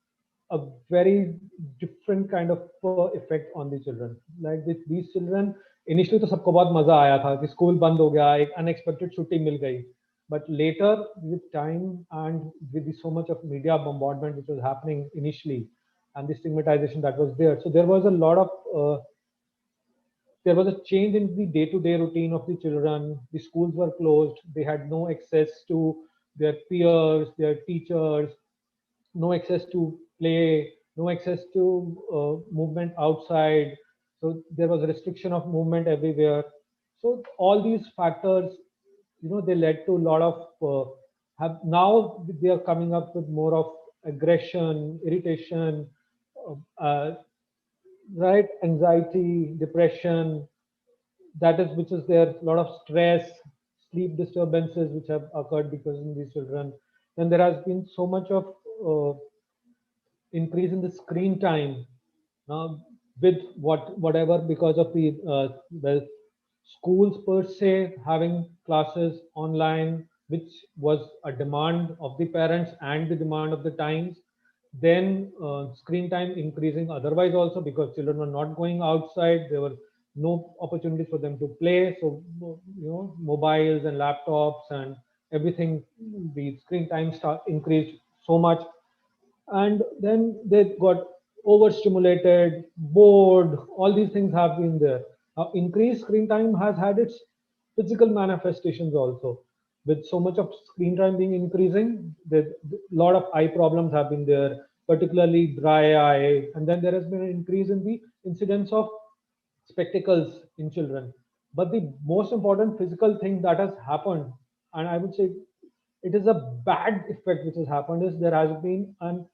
a very different kind of effect on the children. Like these children, initially तो सबको बहुत मजा आया था कि school बंद हो गया, एक unexpected छुट्टी मिल गई. But later, with time and with so much of media bombardment which was happening initially, and the stigmatization that was there, so there was a lot of there was a change in the day-to-day routine of the children. The schools were closed. They had no access to their peers, their teachers, no access to play, no access to movement outside. So there was a restriction of movement everywhere. So all these factors, they led to a lot of now they are coming up with more of aggression, irritation, right, anxiety, depression, that is which is there, a lot of stress, sleep disturbances which have occurred because in these children. Then there has been so much of increase in the screen time with whatever, because of the schools per se having classes online, which was a demand of the parents and the demand of the times. Then screen time increasing otherwise also, because children were not going outside. There were no opportunities for them to play. So, mobiles and laptops and everything, the screen time increased so much. And then they got overstimulated, bored, all these things have been there. Now, increased screen time has had its physical manifestations also. With so much of screen time being increasing, a lot of eye problems have been there, particularly dry eye. And then there has been an increase in the incidence of spectacles in children. But the most important physical thing that has happened, and I would say it is a bad effect which has happened, is there has been an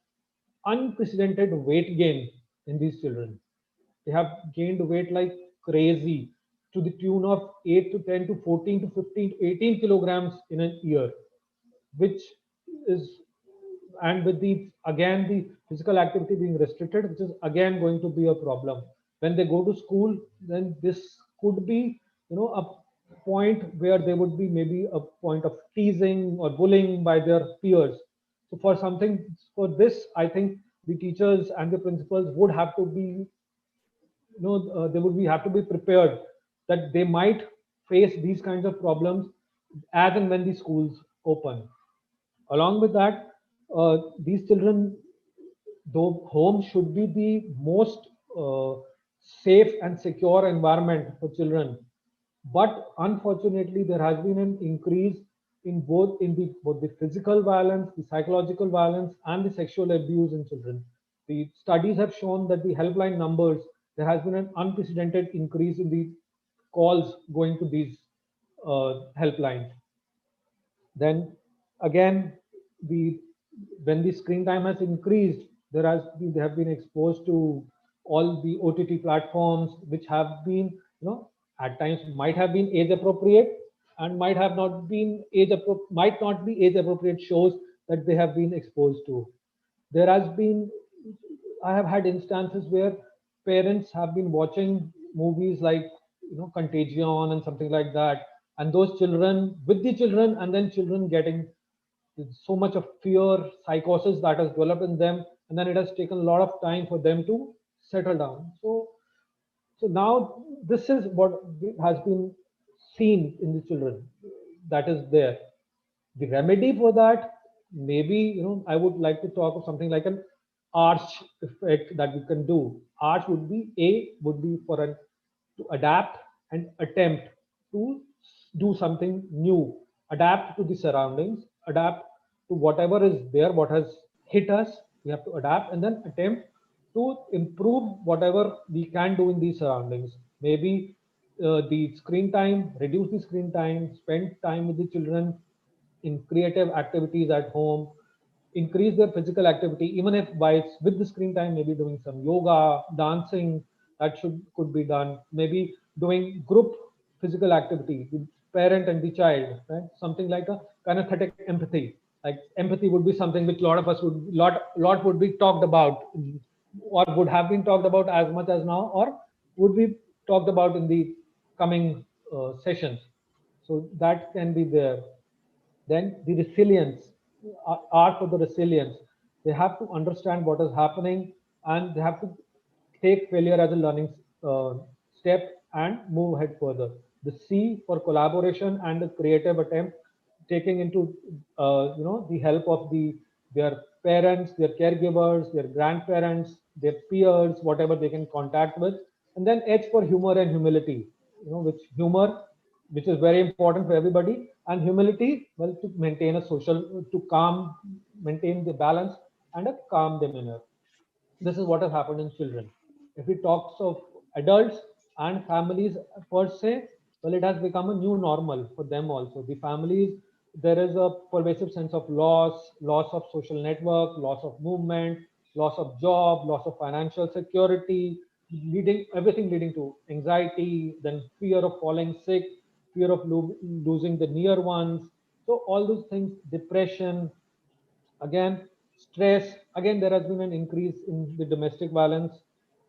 unprecedented weight gain in these children. They have gained weight like crazy, to the tune of 8 to 10 to 14 to 15 to 18 kilograms in a year, which is, and with the physical activity being restricted, which is again going to be a problem. When they go to school, then this could be, a point where there would be maybe a point of teasing or bullying by their peers. So for this, I think the teachers and the principals would have to be, they would be have to be prepared that they might face these kinds of problems as and when the schools open. Along with that, these children, though home should be the most safe and secure environment for children, but unfortunately there has been an increase in both the physical violence, the psychological violence, and the sexual abuse in children. The studies have shown that the helpline numbers, there has been an unprecedented increase in the calls going to these helplines. Then again, the when the screen time has increased, they have been exposed to all the OTT platforms, which have been, at times might have been age appropriate, and might not be age appropriate shows that they have been exposed to. There has been, I have had instances where parents have been watching movies like, Contagion and something like that, and those children with the children, and then children getting so much of fear, psychosis that has developed in them, and then it has taken a lot of time for them to settle down. So now this is what has been seen in the children, that is there. The remedy for that, maybe, I would like to talk of something like an arch effect that we can do. Arch would be for to adapt and attempt to do something new, adapt to the surroundings, adapt to whatever is there, what has hit us. We have to adapt and then attempt to improve whatever we can do in these surroundings. Maybe the screen time, reduce the screen time, spend time with the children in creative activities at home, increase their physical activity, even if by with the screen time, maybe doing some yoga, dancing, that could be done. Maybe doing group physical activity with parent and the child, right? Something like a kinesthetic empathy. Like empathy would be something which a lot of us lot would be talked about, or would have been talked about as much as now, or would be talked about in the coming sessions. So that can be there. Then the resilience, art for the resilience. They have to understand what is happening, and they have to take failure as a learning step and move ahead further. The C for collaboration and the creative attempt, taking into the help of their parents, their caregivers, their grandparents, their peers, whatever they can contact with. And then H for humor and humility, which humor, which is very important for everybody, and humility, well, to maintain maintain the balance and a calm demeanor. This is what has happened in children. If we talk of adults and families per se, well, it has become a new normal for them also. The families, there is a pervasive sense of loss of social network, loss of movement, loss of job, loss of financial security, everything leading to anxiety, then fear of falling sick, fear of losing the near ones. So all those things, depression, again, stress, again, there has been an increase in the domestic violence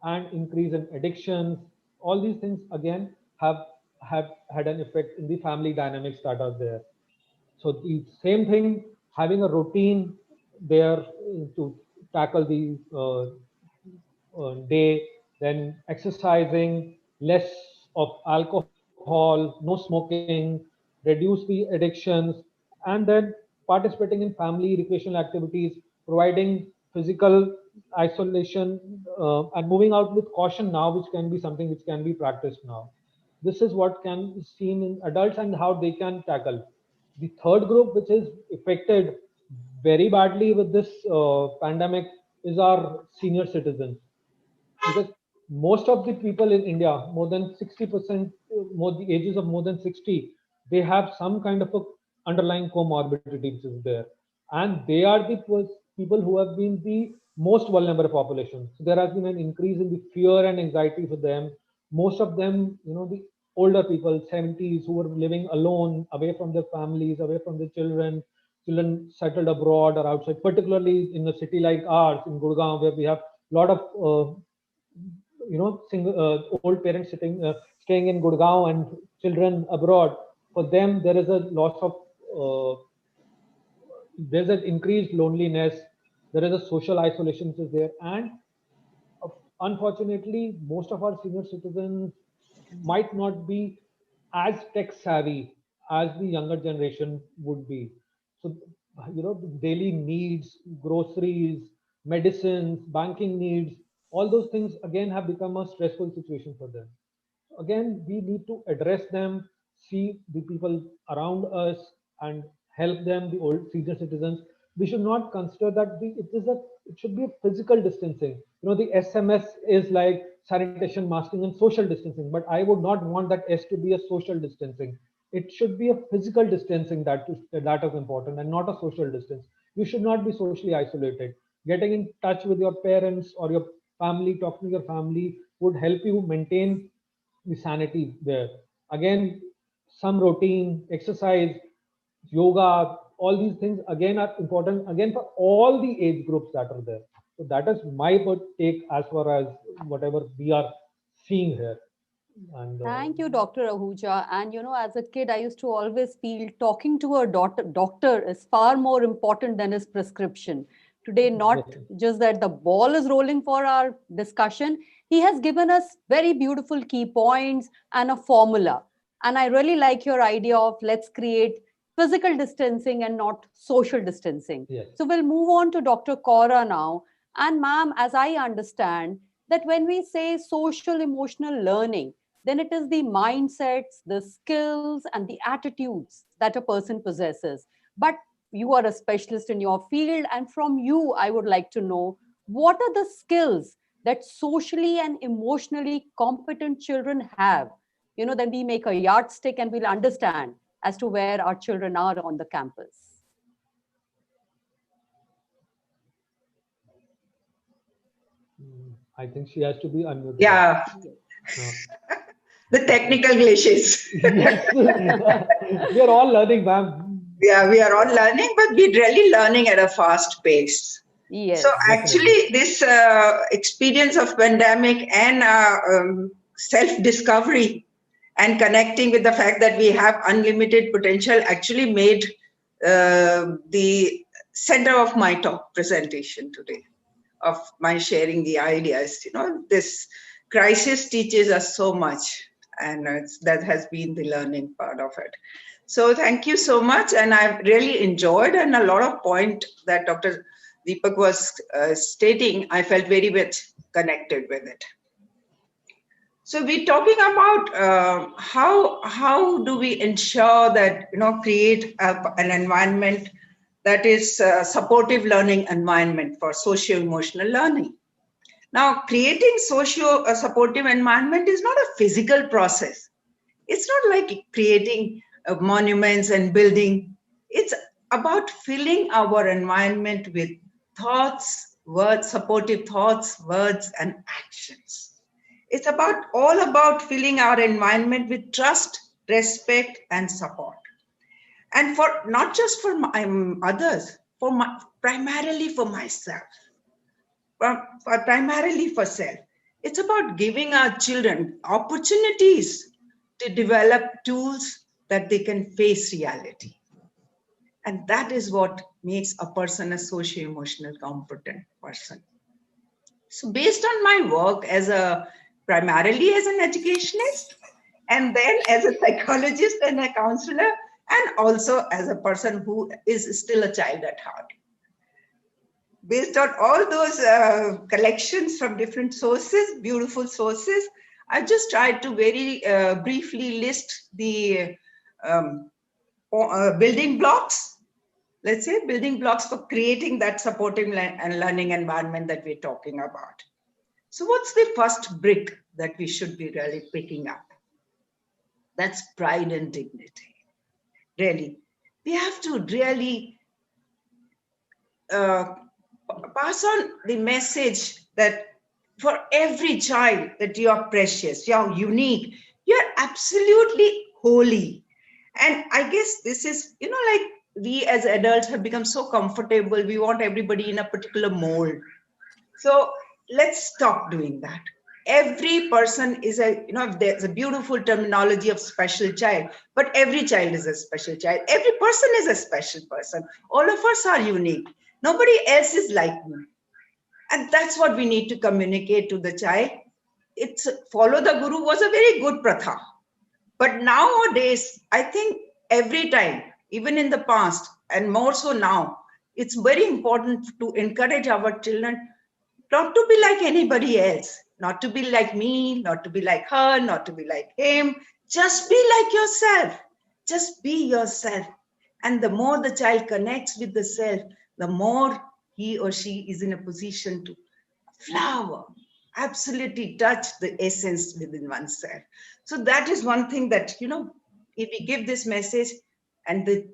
and increase in addictions. All these things, again, have had an effect in the family dynamics that are there. So the same thing, having a routine there to tackle the day, then exercising, less of alcohol, no smoking, reduce the addictions, and then participating in family recreational activities, providing physical isolation, and moving out with caution now, which can be something which can be practiced now. This is what can be seen in adults and how they can tackle. The third group, which is affected very badly with this pandemic, is our senior citizens, because most of the people in India, more than 60%, more the ages of more than 60, they have some kind of a underlying comorbidity which is there, and they are the people who have been the most vulnerable population. So there has been an increase in the fear and anxiety for them. Most of them, the older people, 70s, who were living alone, away from their families, away from their children, children settled abroad or outside, particularly in a city like ours, in Gurgaon, where we have a lot of old parents staying in Gurgaon and children abroad. For them, there is a loss of there's an increased loneliness. There is a social isolation which is there, and unfortunately, most of our senior citizens might not be as tech savvy as the younger generation would be. So, daily needs, groceries, medicines, banking needs, all those things again have become a stressful situation for them. Again, we need to address them, see the people around us, and help them, the old senior citizens. We should not consider that it should be a physical distancing. The SMS is like sanitation, masking, and social distancing, but I would not want that S to be a social distancing. It should be a physical distancing that is important, and not a social distance. You should not be socially isolated. Getting in touch with your parents or your family, talking to your family would help you maintain the sanity there. Again, some routine, exercise, yoga, all these things again are important again for all the age groups that are there. So that is my take as far as whatever we are seeing here. And Thank you, Dr. Ahuja. And as a kid, I used to always feel talking to a doctor is far more important than his prescription. Today, not just that the ball is rolling for our discussion, he has given us very beautiful key points and a formula. And I really like your idea of let's create physical distancing and not social distancing. Yes. So we'll move on to Dr. Kaura now. And ma'am, as I understand, that when we say social emotional learning, then it is the mindsets, the skills, and the attitudes that a person possesses. But you are a specialist in your field, and from you, I would like to know what are the skills that socially and emotionally competent children have? Then we make a yardstick and we'll understand as to where our children are on the campus. I think she has to be unmuted. Yeah. The technical glitches. Yes. We are all learning, ma'am. Yeah, we are all learning, but we're really learning at a fast pace. Yes. So actually, this experience of pandemic and self-discovery and connecting with the fact that we have unlimited potential actually made the center of my talk presentation today, of my sharing the ideas. This crisis teaches us so much, and that has been the learning part of it. So thank you so much, and I've really enjoyed, and a lot of point that Dr. Deepak was stating, I felt very much connected with it. So we're talking about how do we ensure that create an environment that is a supportive learning environment for socio-emotional learning. Now, creating supportive environment is not a physical process. It's not like creating monuments and building. It's about filling our environment with thoughts, words, supportive thoughts, words, and actions. It's all about filling our environment with trust, respect, and support. And for not just for others, primarily for myself, primarily for self. It's about giving our children opportunities to develop tools that they can face reality. And that is what makes a person a socio-emotional competent person. So based on my work primarily as an educationist, and then as a psychologist and a counselor, and also as a person who is still a child at heart. Based on all those collections from different sources, beautiful sources, I just tried to very briefly list the building blocks, let's say building blocks for creating that supportive and learning environment that we're talking about. So what's the first brick that we should be really picking up? That's pride and dignity. Really, we have to really pass on the message that for every child that you are precious, you're unique, you're absolutely holy. And I guess this is, like we as adults have become so comfortable. We want everybody in a particular mold. So let's stop doing that. Every person is a, there's a beautiful terminology of special child, but every child is a special child. Every person is a special person. All of us are unique. Nobody else is like me. And that's what we need to communicate to the child. It's follow the guru was a very good pratha. But nowadays, I think every time, even in the past, and more so now, it's very important to encourage our children not to be like anybody else, not to be like me, not to be like her, not to be like him. Just be like yourself. Just be yourself. And the more the child connects with the self, the more he or she is in a position to flower, absolutely touch the essence within oneself. So that is one thing that, if we give this message and the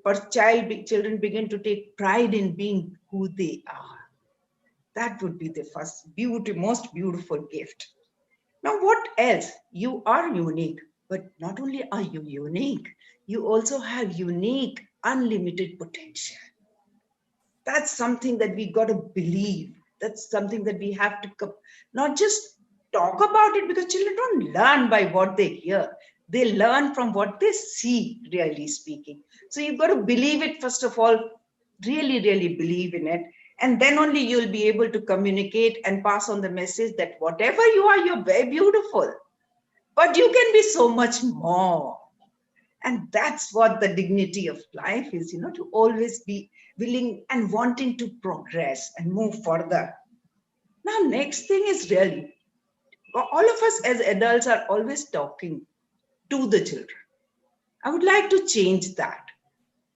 children begin to take pride in being who they are, that would be the first most beautiful gift. Now, what else? You are unique, but not only are you unique, you also have unique, unlimited potential. That's something that we got to believe. That's something that we have to not just talk about it, because children don't learn by what they hear. They learn from what they see, really speaking. So you've got to believe it, first of all, really, really believe in it. And then only you'll be able to communicate and pass on the message that whatever you are, you're very beautiful. But you can be so much more. And that's what the dignity of life is, to always be willing and wanting to progress and move further. Now, next thing is really, all of us as adults are always talking to the children. I would like to change that.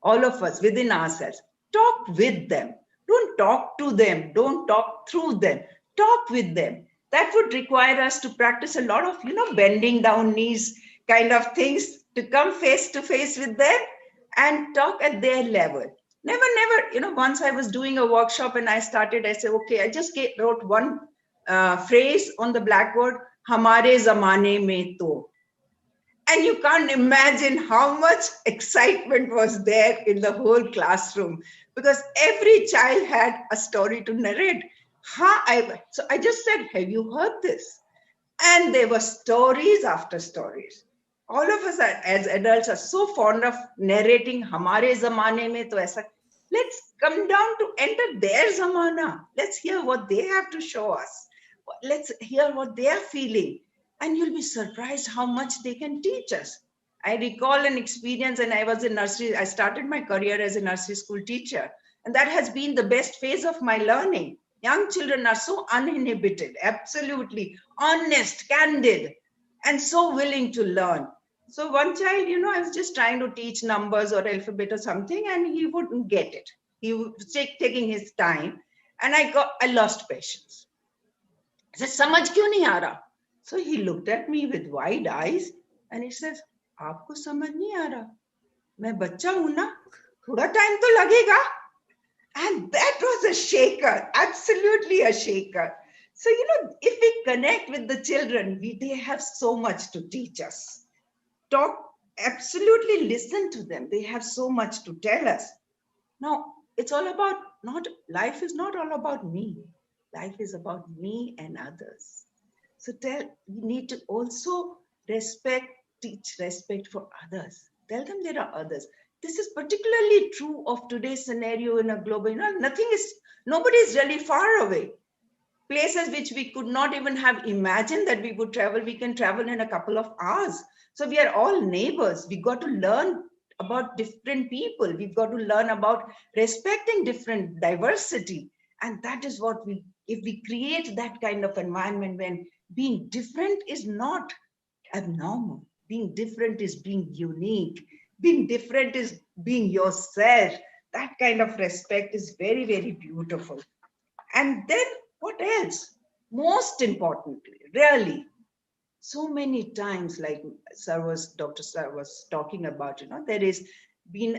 All of us within ourselves, talk with them. Don't talk to them. Don't talk through them. Talk with them. That would require us to practice a lot of, bending down knees kind of things, to come face to face with them and talk at their level. Never, once I was doing a workshop and I said, okay, I just wrote one phrase on the blackboard, hamare zamane mein to. And you can't imagine how much excitement was there in the whole classroom, because every child had a story to narrate. So I just said, have you heard this? And there were stories after stories. All of us as adults are so fond of narrating, hamare zamane mein to aisa. Let's come down to enter their zamana. Let's hear what they have to show us. Let's hear what they are feeling. And you'll be surprised how much they can teach us. I recall an experience, and I was in nursery. I started my career as a nursery school teacher. And that has been the best phase of my learning. Young children are so uninhibited, absolutely honest, candid, and so willing to learn. So one child, I was just trying to teach numbers or alphabet or something, and he wouldn't get it. He was taking his time, and I lost patience. I said, "Samajh kyun nahi aa raha?" So he looked at me with wide eyes, and he says, "Aapko samajh nahi aa raha? Main bachcha hu na? Thoda time to lagega." And that was a shaker, absolutely a shaker. So, if we connect with the children, they have so much to teach us. Absolutely listen to them. They have so much to tell us. Now, it's all about life is not all about me. Life is about me and others. So we need to also teach respect for others. Tell them there are others. This is particularly true of today's scenario in a global, nobody is really far away. Places which we could not even have imagined that we would travel, we can travel in a couple of hours. So we are all neighbors. We got to learn about different people. We've got to learn about respecting different diversity. And that is what if we create that kind of environment when being different is not abnormal. Being different is being unique. Being different is being yourself. That kind of respect is very, very beautiful. And then what else? Most importantly, really, so many times, like Dr. Sir was talking about, there is been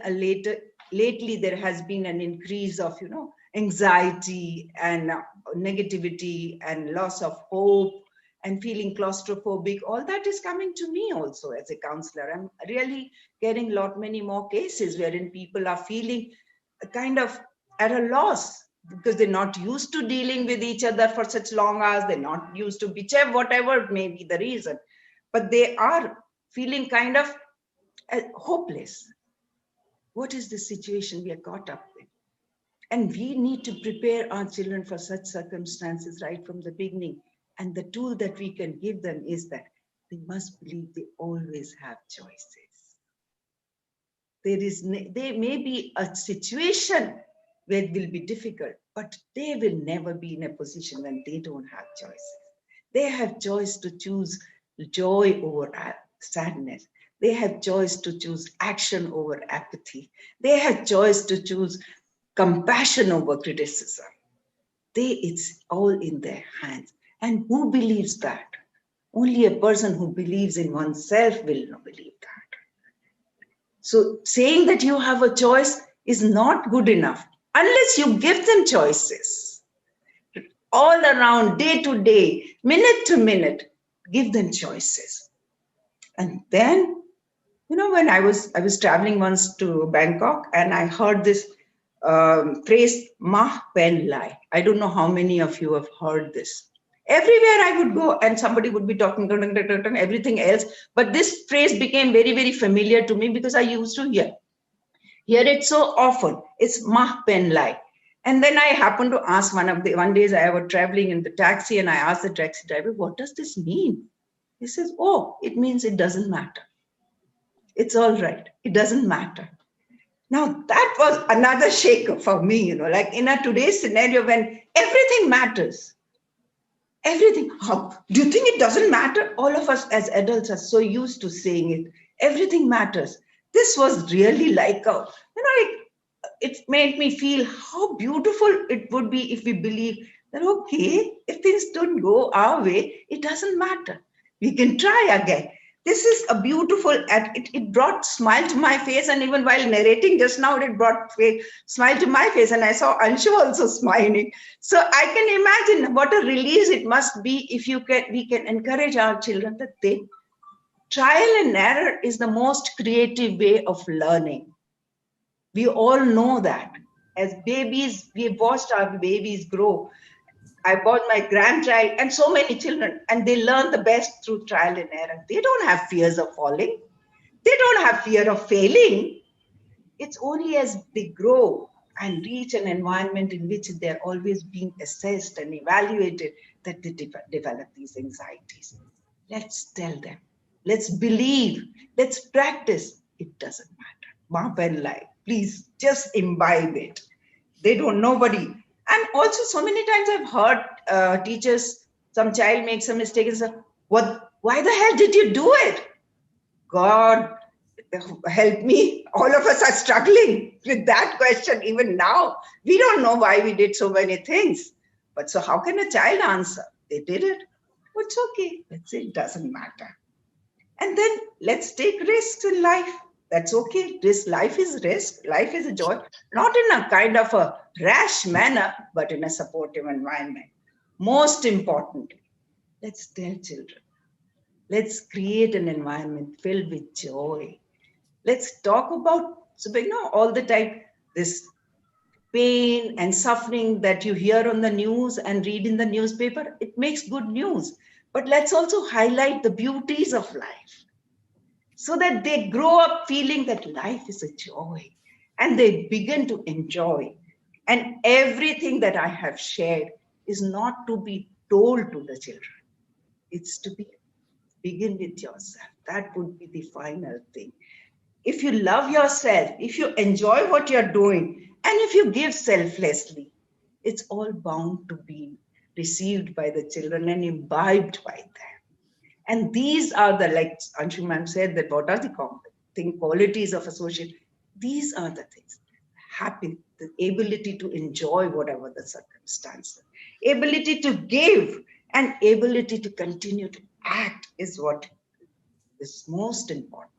lately there has been an increase of, anxiety and negativity and loss of hope and feeling claustrophobic, all that is coming to me also as a counselor. I'm really getting many more cases wherein people are feeling kind of at a loss because they're not used to dealing with each other for such long hours. They're not used to whatever may be the reason, but they are feeling kind of hopeless. What is the situation we are caught up with? And we need to prepare our children for such circumstances right from the beginning. And the tool that we can give them is that they must believe they always have choices. There may be a situation where it will be difficult, but they will never be in a position when they don't have choices. They have choice to choose joy over sadness. They have choice to choose action over apathy. They have choice to choose compassion over criticism. It's all in their hands. And who believes that? Only a person who believes in oneself will believe that. So saying that you have a choice is not good enough unless you give them choices. All around, day to day, minute to minute, give them choices. And then, when I was traveling once to Bangkok and I heard this phrase, "Mah pen lai." I don't know how many of you have heard this. Everywhere I would go and somebody would be talking everything else, but this phrase became very, very familiar to me because I used to hear it so often. It's "Mah pen lai." And then I happened to ask one day I was traveling in the taxi and I asked the taxi driver, "What does this mean?" He says, "Oh, it means it doesn't matter. It's all right. It doesn't matter." Now that was another shaker for me, like in today's scenario when everything matters. Everything. Do you think it doesn't matter? All of us as adults are so used to saying it. Everything matters. This was really like it made me feel how beautiful it would be if we believe that, okay, if things don't go our way, it doesn't matter. We can try again. This is a beautiful, it brought smile to my face. And even while narrating just now, it brought smile to my face. And I saw Anshu also smiling. So I can imagine what a release it must be if we can encourage our children that trial and error is the most creative way of learning. We all know that. As babies, we've watched our babies grow. I bought my grandchild and so many children, and they learn the best through trial and error. They don't have fears of falling. They don't have fear of failing. It's only as they grow and reach an environment in which they're always being assessed and evaluated that they develop these anxieties. Let's tell them. Let's believe. Let's practice. It doesn't matter. Ma pen lai. Please just imbibe it. Nobody. And also so many times I've heard teachers, some child makes a mistake and say, why the hell did you do it? God help me. All of us are struggling with that question even now. We don't know why we did so many things. But so how can a child answer? They did it. Well, it's okay. Let's say it doesn't matter. And then let's take risks in life. That's okay. Life is risk. Life is a joy. Not in a kind of a rash manner, but in a supportive environment. Most importantly, let's tell children. Let's create an environment filled with joy. Let's talk about, all the time, this pain and suffering that you hear on the news and read in the newspaper. It makes good news. But let's also highlight the beauties of life, so that they grow up feeling that life is a joy and they begin to enjoy. And everything that I have shared is not to be told to the children. It's to begin with yourself. That would be the final thing. If you love yourself, if you enjoy what you're doing, and if you give selflessly, it's all bound to be received by the children and imbibed by them. And these are like Anshu ma'am said, that what are the qualities of association? These are the things. Happy, the ability to enjoy whatever the circumstances, ability to give, and ability to continue to act is what is most important.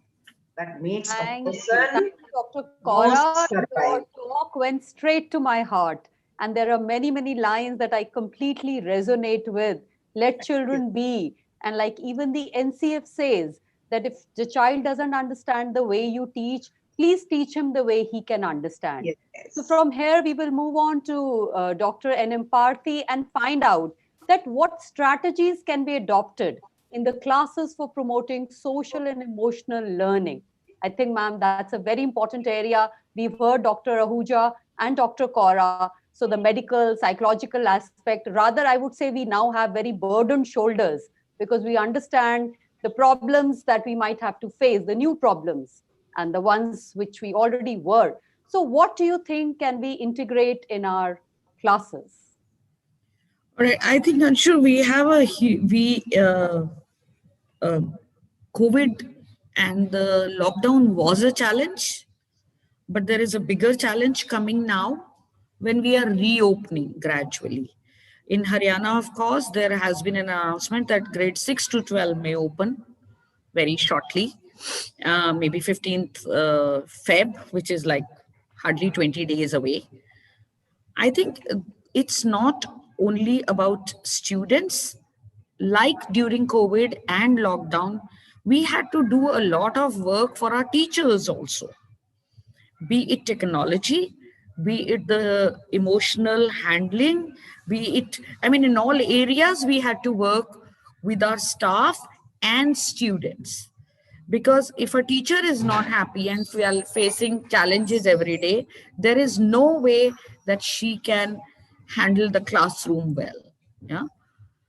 That makes a person Thank you, Dr. Kaura. Your talk went straight to my heart. And there are many, many lines that I completely resonate with. Let children be. And like even the NCF says that if the child doesn't understand the way you teach, please teach him the way he can understand. So from here, we will move on to Dr. N.M. Parthi and find out that what strategies can be adopted in the classes for promoting social and emotional learning. I think, ma'am, that's a very important area. We've heard Dr. Ahuja and Dr. Kaura. So the medical, psychological aspect, rather, I would say we now have very burdened shoulders because we understand the problems that we might have to face, the new problems and the ones which we already were. So what do you think can we integrate in our classes? All right, I think, Anshu, we have COVID and the lockdown was a challenge, but there is a bigger challenge coming now when we are reopening gradually. In Haryana, of course, there has been an announcement that grade 6 to 12 may open very shortly, maybe 15th Feb, which is like hardly 20 days away. I think it's not only about students. Like during COVID and lockdown, we had to do a lot of work for our teachers also, be it technology, be it the emotional handling, be it, I mean, in all areas, we had to work with our staff and students. Because if a teacher is not happy and facing challenges every day, there is no way that she can handle the classroom well. Yeah.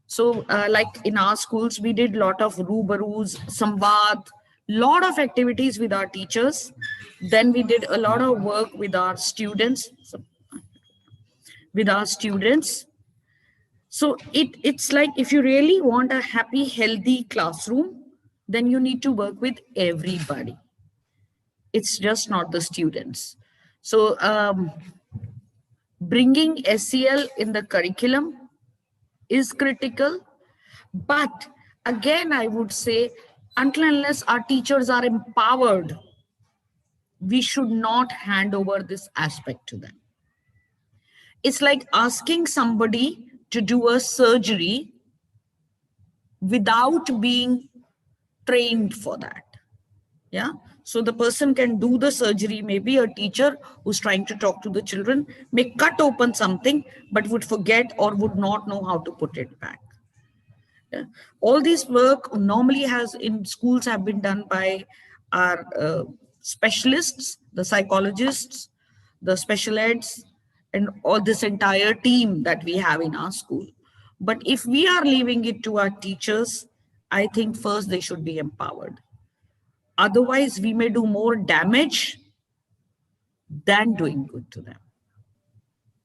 So like in our schools, we did a lot of rubaroos, samvad, lot of activities with our teachers. Then we did a lot of work with our students. So it's like if you really want a happy, healthy classroom, then you need to work with everybody. It's just not the students. So bringing SEL in the curriculum is critical. But again, I would say, until unless our teachers are empowered, we should not hand over this aspect to them. It's like asking somebody to do a surgery without being trained for that. Yeah. So the person can do the surgery. Maybe a teacher who's trying to talk to the children may cut open something, but would forget or would not know how to put it back. Yeah. All this work normally has in schools have been done by our specialists, the psychologists, the special eds, and all this entire team that we have in our school. But if we are leaving it to our teachers, I think first they should be empowered. Otherwise, we may do more damage than doing good to them.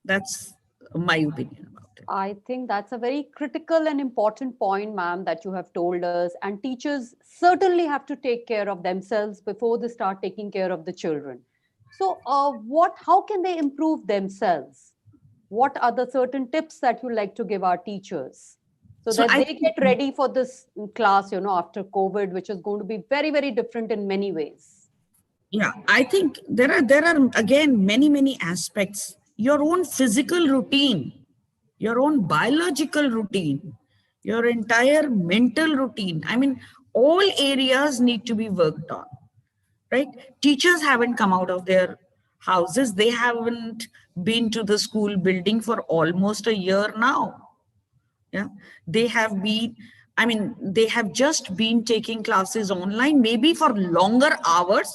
That's my opinion about it. I think that's a very critical and important point, ma'am, that you have told us. And teachers certainly have to take care of themselves before they start taking care of the children. So how can they improve themselves? What are the certain tips that you like to give our teachers so that they get ready for this class, after COVID, which is going to be very, very different in many ways? Yeah, I think there are again, many aspects. Your own physical routine, your own biological routine, your entire mental routine. I mean, all areas need to be worked on, right? Teachers haven't come out of their houses. They haven't been to the school building for almost a year now. Yeah, they have just been taking classes online, maybe for longer hours,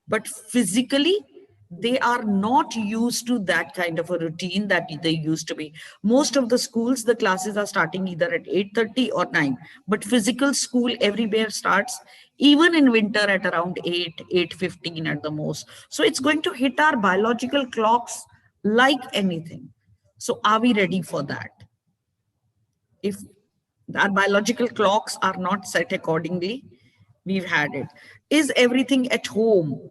but physically, they are not used to that kind of a routine that they used to be. Most of the schools, the classes are starting either at 8:30 or 9, but physical school everywhere starts even in winter at around 8:15 at the most. So it's going to hit our biological clocks like anything. So are we ready for that? If our biological clocks are not set accordingly, we've had it. Is everything at home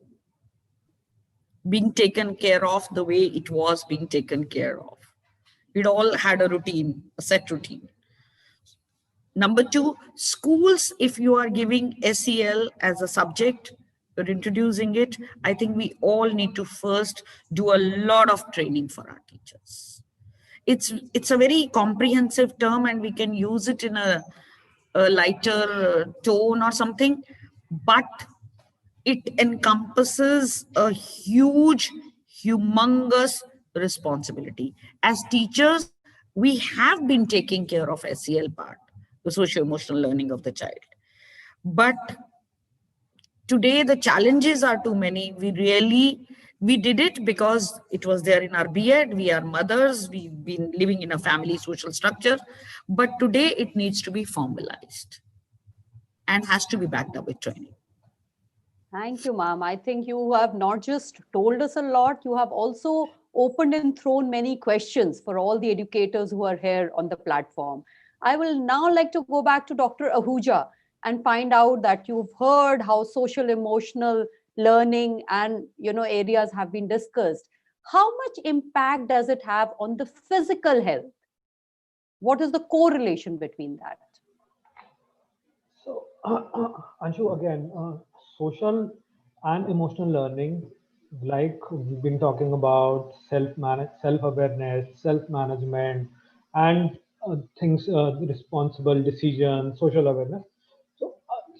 being taken care of the way it was being taken care of? It all had a routine, a set routine. Number two, schools, if you are giving SEL as a subject, you're introducing it, I think we all need to first do a lot of training for our teachers. It's a very comprehensive term, and we can use it in a lighter tone or something, but it encompasses a huge, humongous responsibility. As teachers, we have been taking care of SEL part, the socio-emotional learning of the child. But today the challenges are too many. We did it because it was there in our B.Ed. We are mothers. We've been living in a family social structure. But today it needs to be formalized and has to be backed up with training. Thank you, ma'am. I think you have not just told us a lot, you have also opened and thrown many questions for all the educators who are here on the platform. I will now like to go back to Dr. Ahuja and find out that you've heard how social emotional learning and areas have been discussed. How much impact does it have on the physical health? What is the correlation between that? So, Anshu, again, social and emotional learning, like we've been talking about self-awareness, self-management, and things, responsible decision, social awareness. So,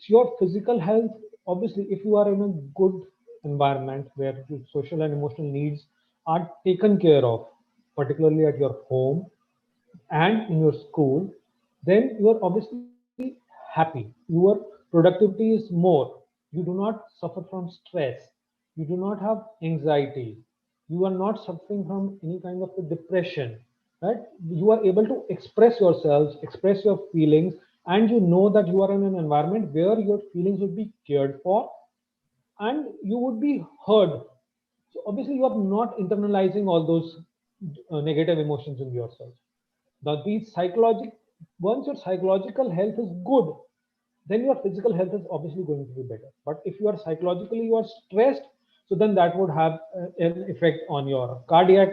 your physical health, obviously, if you are in a good environment where your social and emotional needs are taken care of, particularly at your home and in your school, then you are obviously happy. Your productivity is more. You do not suffer from stress. You do not have anxiety. You are not suffering from any kind of a depression. Right? You are able to express yourselves, express your feelings, and you know that you are in an environment where your feelings would be cared for and you would be heard. So obviously, you are not internalizing all those negative emotions in yourself. Now, once your psychological health is good, then your physical health is obviously going to be better. But if you are stressed, so then that would have an effect on your cardiac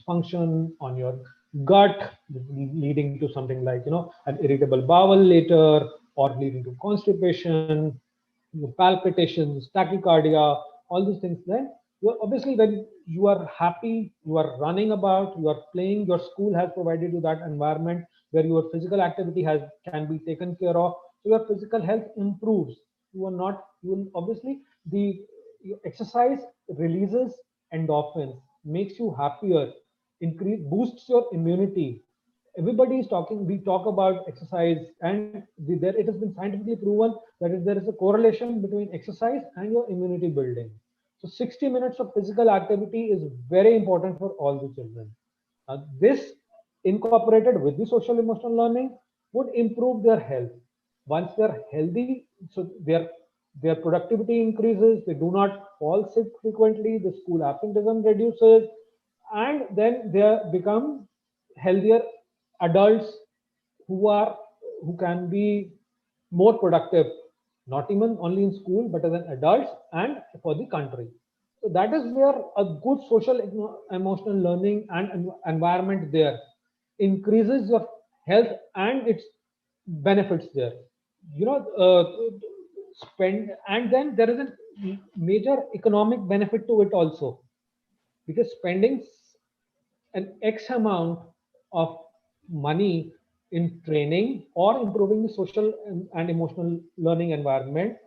function, on your gut, leading to something like an irritable bowel later, or leading to constipation, palpitations, tachycardia, all these things. Then obviously when you are happy, you are running about, you are playing, your school has provided you that environment where your physical activity can be taken care of, so your physical health improves. You will obviously, the exercise releases endorphins, makes you happier, boosts your immunity. Everybody is talking, we talk about exercise, and there it has been scientifically proven that there is a correlation between exercise and your immunity building. So 60 minutes of physical activity is very important for all the children. This incorporated with the social emotional learning would improve their health. Once they're healthy, so their productivity increases, they do not fall sick frequently, the school absenteeism reduces, and then they become healthier adults who can be more productive, not even only in school but as an adults and for the country. So that is where a good social emotional learning and environment there increases your health and its benefits there. Spend, and then there is a major economic benefit to it also, because spending an X amount of money in training or improving the social and emotional learning environment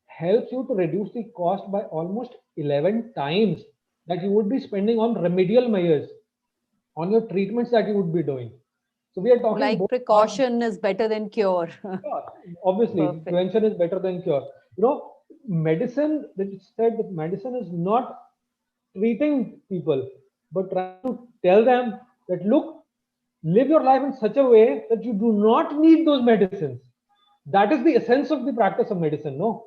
helps you to reduce the cost by almost 11 times that you would be spending on remedial measures, on your treatments that you would be doing. So we are talking like precaution is better than cure. Obviously, Perfect. prevention is better than cure. Medicine, that said that medicine is not treating people, but trying to tell them that, look, live your life in such a way that you do not need those medicines. That is the essence of the practice of medicine, no?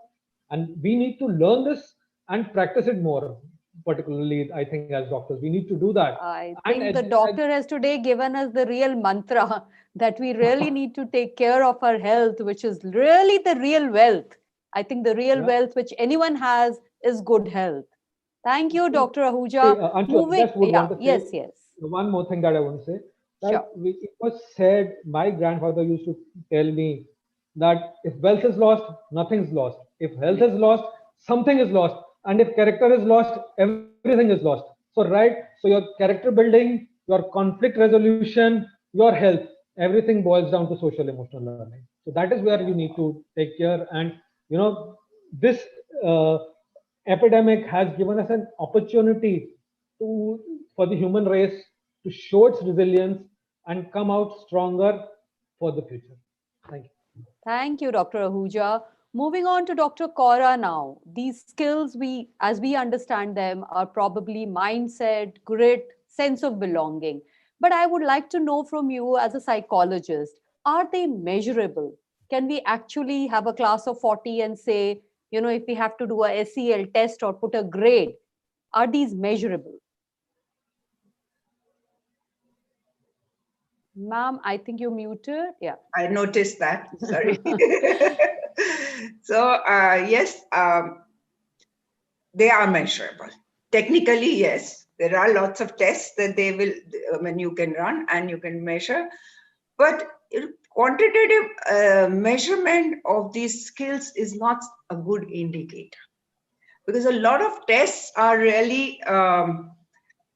And we need to learn this and practice it more, particularly, I think, as doctors. We need to do that. I think the doctor has today given us the real mantra that we really need to take care of our health, which is really the real wealth. I think the real wealth which anyone has is good health. Thank you, Dr. Ahuja. Anshu, I just would want to say yes. one more thing that I want to say. That Sure. it was said, my grandfather used to tell me that if wealth is lost, nothing's lost. If health is lost, something is lost. And if character is lost, everything is lost. So, right, so your character building, your conflict resolution, your health, everything boils down to social emotional learning. So that is where you need to take care. And this epidemic has given us an opportunity for the human race to show its resilience and come out stronger for the future. Thank you. Thank you, Dr. Ahuja. Moving on to Dr. Kaura now. These skills, as we understand them, are probably mindset, grit, sense of belonging. But I would like to know from you as a psychologist, are they measurable? Can we actually have a class of 40 and say, if we have to do a SEL test or put a grade, are these measurable? Ma'am, I think you're muted. Yeah. I noticed that. Sorry. So, yes, they are measurable. Technically, yes. There are lots of tests that you can run and you can measure. But quantitative measurement of these skills is not a good indicator. Because a lot of tests are really,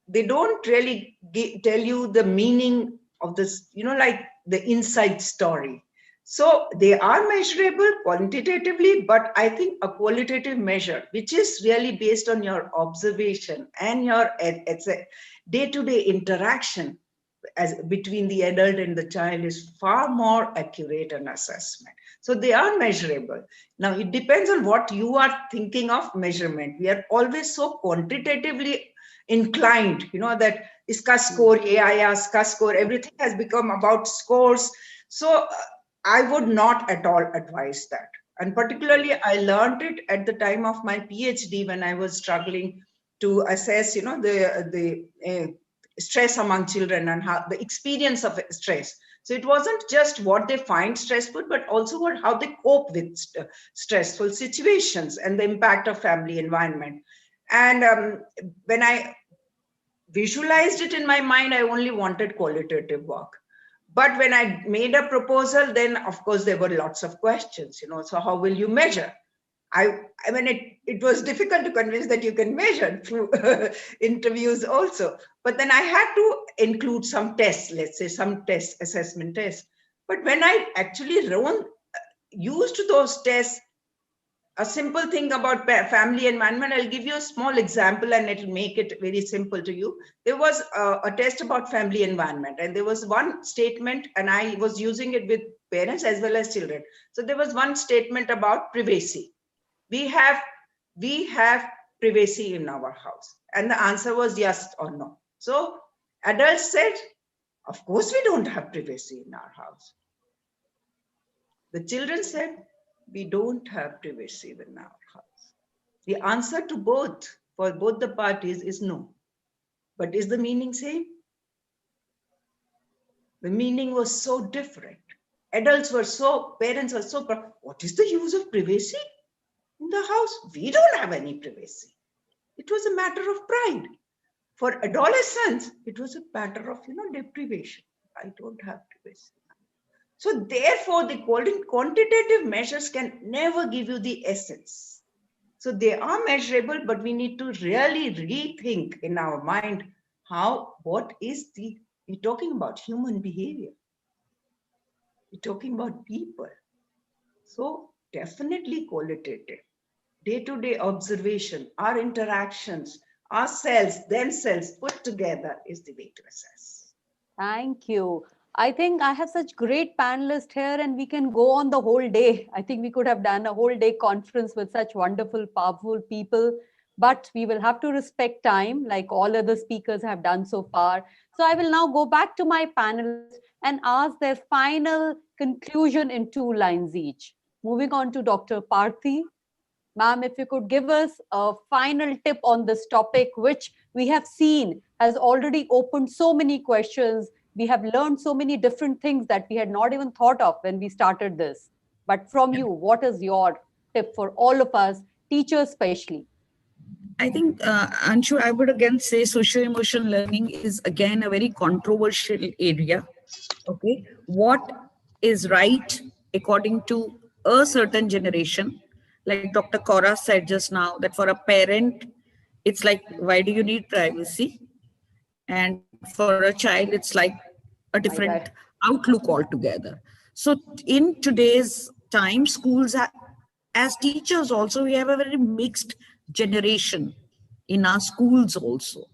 they don't really tell you the meaning of this, like the inside story. So they are measurable quantitatively, but I think a qualitative measure, which is really based on your observation and your day-to-day interaction between the adult and the child, is far more accurate an assessment. So they are measurable. Now, it depends on what you are thinking of measurement. We are always so quantitatively inclined, that iska score, ye aaya, iska score, everything has become about scores. So I would not at all advise that. And particularly, I learned it at the time of my PhD when I was struggling to assess, the stress among children and how the experience of stress. So it wasn't just what they find stressful, but also how they cope with stressful situations and the impact of family environment. And when I visualized it in my mind, I only wanted qualitative work. But when I made a proposal, then of course there were lots of questions, so how will you measure? I mean, it was difficult to convince that you can measure through interviews also. But then I had to include some tests, let's say some assessment tests. But when I actually used those tests, a simple thing about family environment, I'll give you a small example and it'll make it very simple to you. There was a test about family environment, and there was one statement, and I was using it with parents as well as children. So there was one statement about privacy. We have privacy in our house. And the answer was yes or no. So adults said, of course we don't have privacy in our house. The children said, we don't have privacy in our house. The answer to both, for both the parties, is no. But is the meaning same? The meaning was so different. Parents were so, what is the use of privacy in the house? We don't have any privacy. It was a matter of pride. For adolescents, it was a matter of, deprivation. I don't have privacy. So therefore, the quantitative measures can never give you the essence. So they are measurable, but we need to really rethink in our mind we're talking about human behavior. We're talking about people. So definitely qualitative. Day-to-day observation, our interactions, ourselves, themselves put together is the way to assess. Thank you. I think I have such great panelists here and we can go on the whole day. I think we could have done a whole day conference with such wonderful, powerful people, but we will have to respect time like all other speakers have done so far. So I will now go back to my panelists and ask their final conclusion in 2 lines each. Moving on to Dr. Parthi. Ma'am, if you could give us a final tip on this topic, which we have seen has already opened so many questions. We have learned so many different things that we had not even thought of when we started this. But from you, what is your tip for all of us, teachers especially? I think, Anshu, I would again say social emotional learning is again a very controversial area. Okay, what is right according to a certain generation? Like Dr. Kaura said just now, that for a parent, it's like, why do you need privacy? And for a child, it's like a different outlook altogether. So in today's time, schools as teachers also, we have a very mixed generation in our schools also.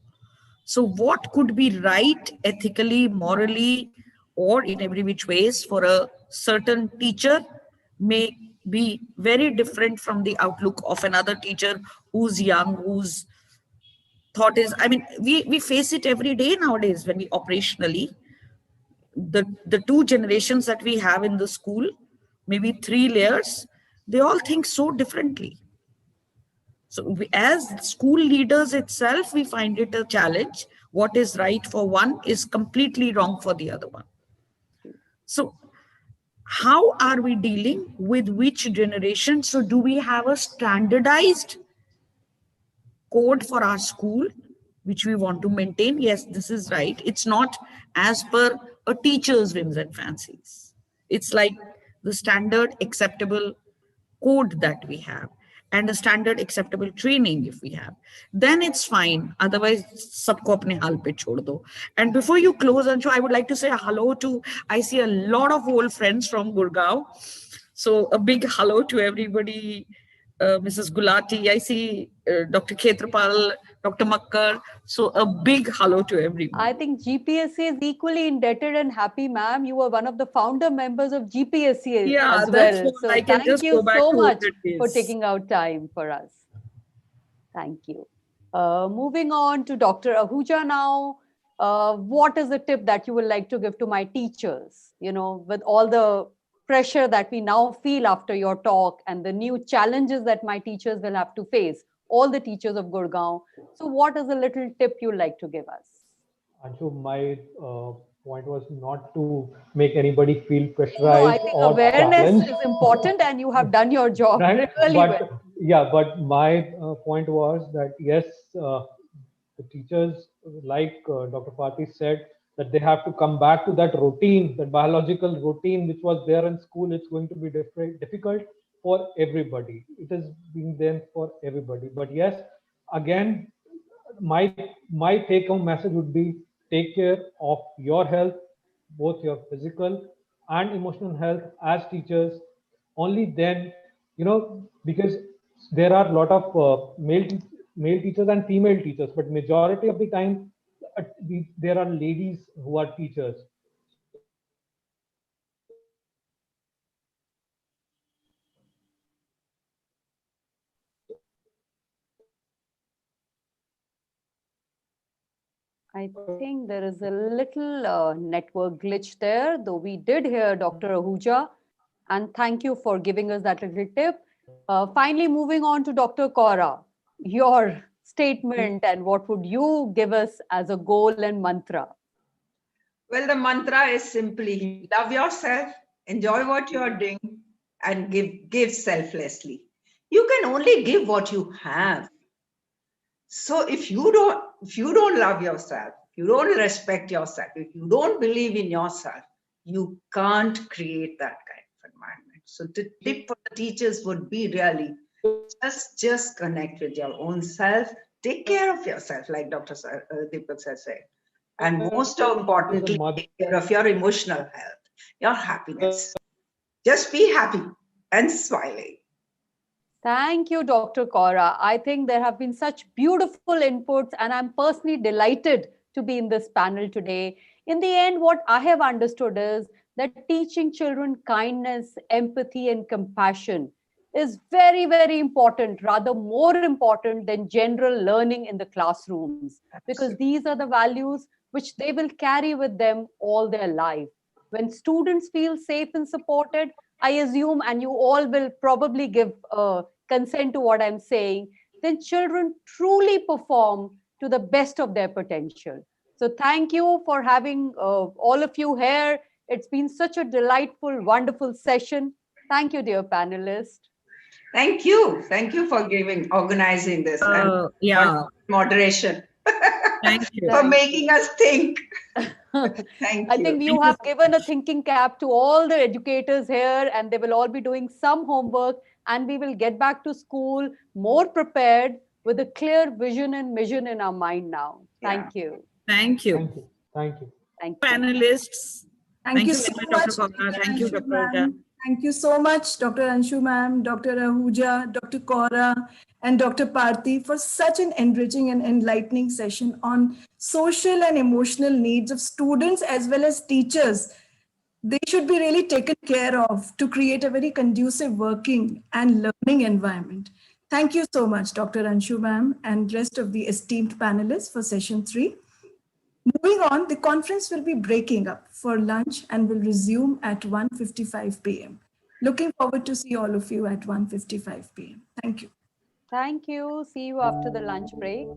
So what could be right ethically, morally, or in every which ways for a certain teacher may be very different from the outlook of another teacher who's young, whose thought is, I mean, we face it every day nowadays when we operationally, the two generations that we have in the school, maybe 3 layers, they all think so differently. So we, as school leaders itself, we find it a challenge. What is right for one is completely wrong for the other one. So how are we dealing with which generation? So do we have a standardized code for our school, which we want to maintain? Yes, this is right. It's not as per a teacher's whims and fancies. It's like the standard acceptable code that we have and a standard acceptable training if we have, then it's fine. Otherwise, sabko apne hal pe chhod do. And before you close, Anshu, I would like to say hello to, I see a lot of old friends from Gurgaon. So a big hello to everybody. Mrs. Gulati, I see Dr. Khetrapal, Dr. Makkar. So a big hello to everyone. I think GPSC is equally indebted and happy, ma'am. You were one of the founder members of GPSC Yeah, as that's well. what So I can thank just you go back so to much 100 for days. taking out time for us. Thank you. Moving on to Dr. Ahuja now. What is the tip that you would like to give to my teachers? You know, with all the pressure that we now feel after your talk and the new challenges that my teachers will have to face, all the teachers of Gurgaon. So what is a little tip you'd like to give us? Anshu, my point was not to make anybody feel pressurized No, I think or awareness challenged. is important and you have done your job Right? really But well. yeah, but my point was that yes, the teachers, like Dr. Pati said, that they have to come back to that routine, that biological routine which was there in school. It's going to be difficult for everybody. It is being there for everybody. But yes, again, my take home message would be take care of your health, both your physical and emotional health as teachers. Only then, because there are a lot of male teachers and female teachers, but majority of the time there are ladies who are teachers. I think there is a little network glitch there, though we did hear Dr. Ahuja. And thank you for giving us that little tip. Finally, moving on to Dr. Kaura, your statement and what would you give us as a goal and mantra? Well, the mantra is simply love yourself, enjoy what you are doing, and give selflessly. You can only give what you have. So if you don't love yourself, you don't respect yourself, if you don't believe in yourself, you can't create that kind of environment. So the tip for the teachers would be really just connect with your own self, take care of yourself, like Dr. Deepak has said. And most importantly, take care of your emotional health, your happiness. Just be happy and smiling. Thank you, Dr. Kaura. I think there have been such beautiful inputs, and I'm personally delighted to be in this panel today. In the end, what I have understood is that teaching children kindness, empathy, and compassion is very, very important, rather more important than general learning in the classrooms, because these are the values which they will carry with them all their life. When students feel safe and supported, I assume, and you all will probably give consent to what I'm saying, then children truly perform to the best of their potential. So thank you for having all of you here. It's been such a delightful, wonderful session. Thank you, dear panelists. Thank you. Thank you for organizing this and moderation. Thank you. For making us think. I think you have given a thinking cap to all the educators here, and they will all be doing some homework, and we will get back to school more prepared with a clear vision and mission in our mind now. Thank you. Thank you. Thank you. Thank you. Panelists. Thank you very so much, much, Dr. Kaura. Thank you, Anshu Dr. Raja. ma'am. Thank you so much, Dr. Anshu ma'am, Dr. Ahuja, Dr. Kaura, and Dr. Parthi for such an enriching and enlightening session on social and emotional needs of students as well as teachers. They should be really taken care of to create a very conducive working and learning environment. Thank you so much, Dr. Anshu ma'am, and rest of the esteemed panelists for session 3. Moving on, the conference will be breaking up for lunch and will resume at 1:55 p.m. Looking forward to see all of you at 1:55 p.m. Thank you. Thank you. See you after the lunch break.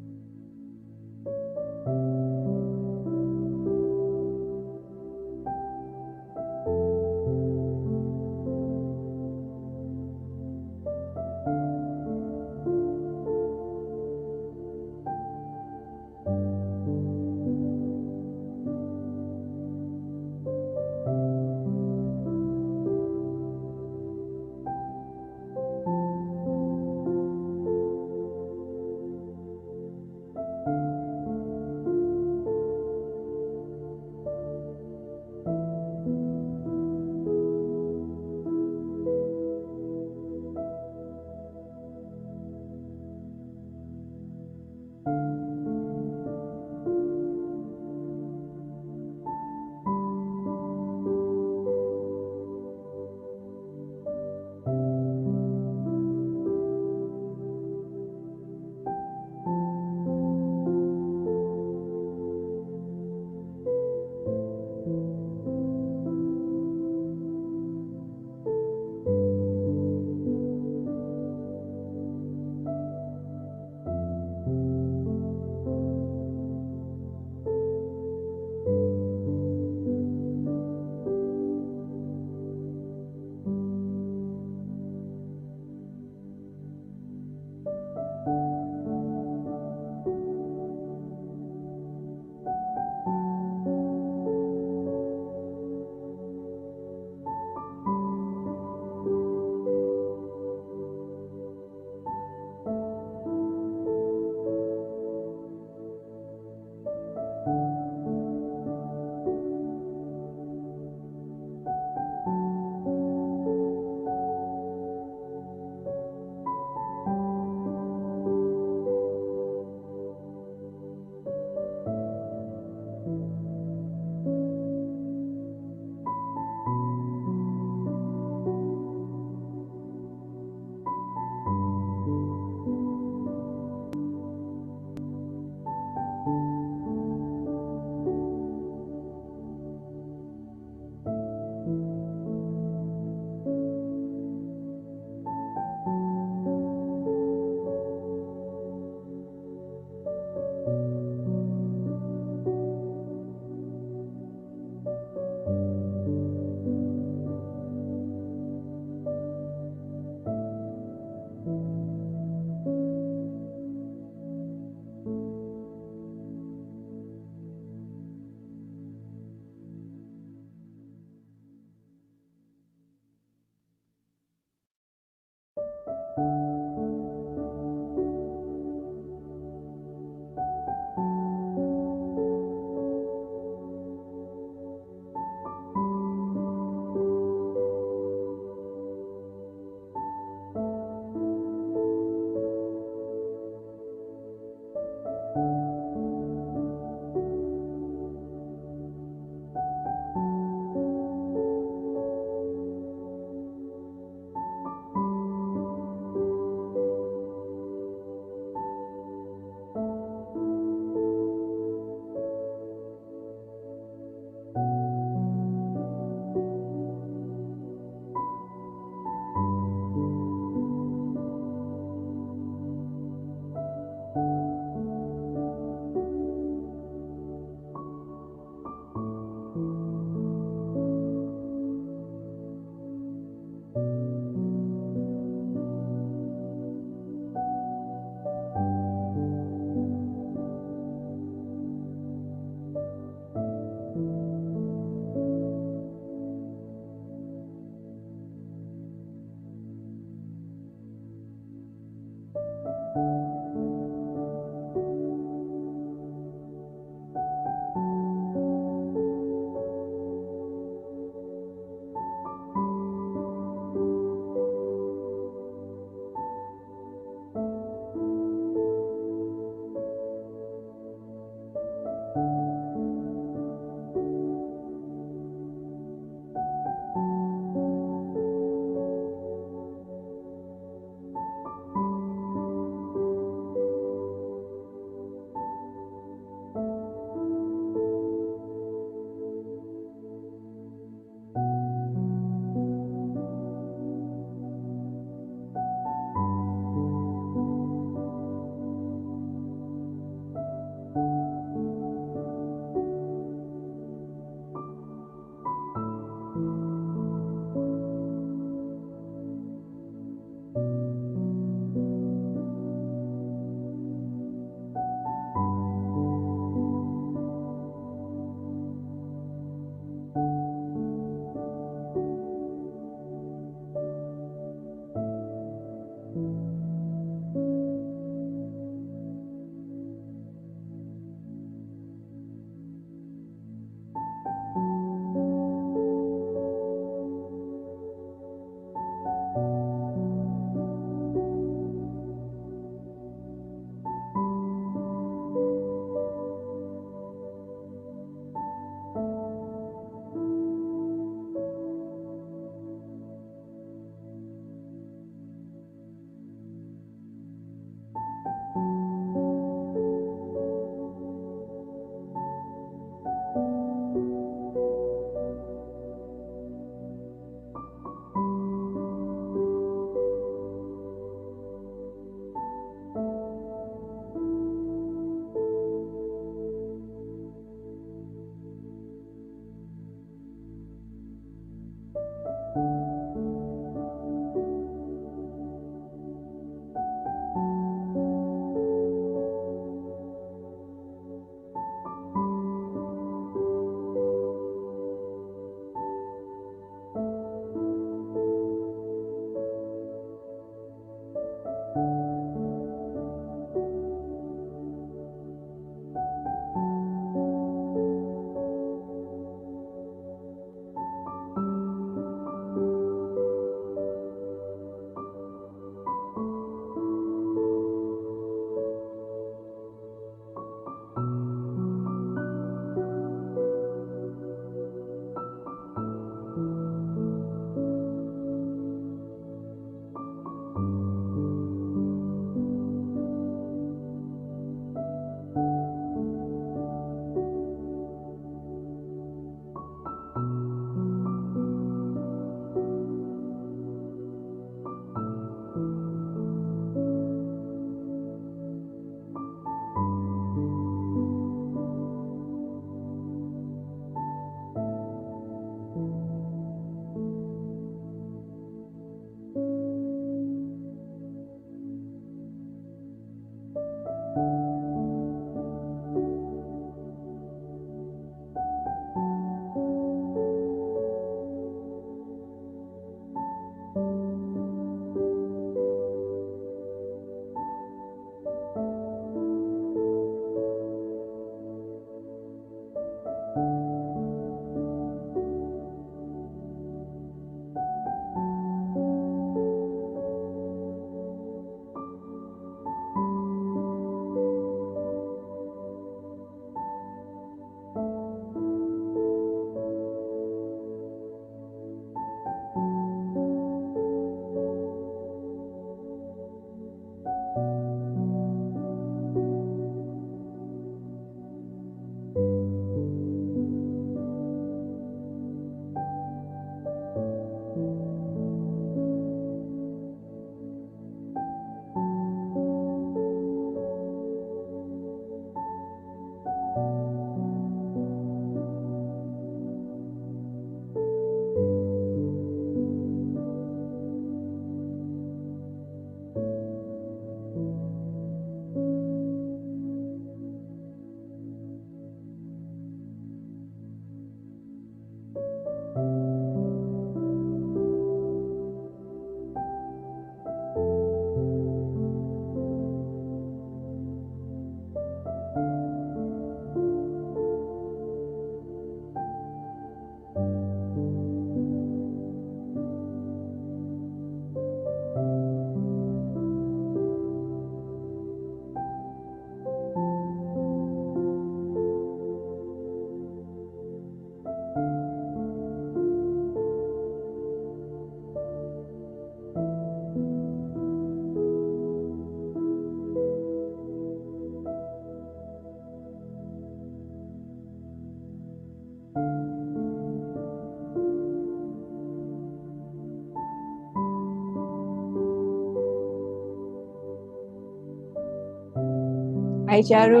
Hi, Charu.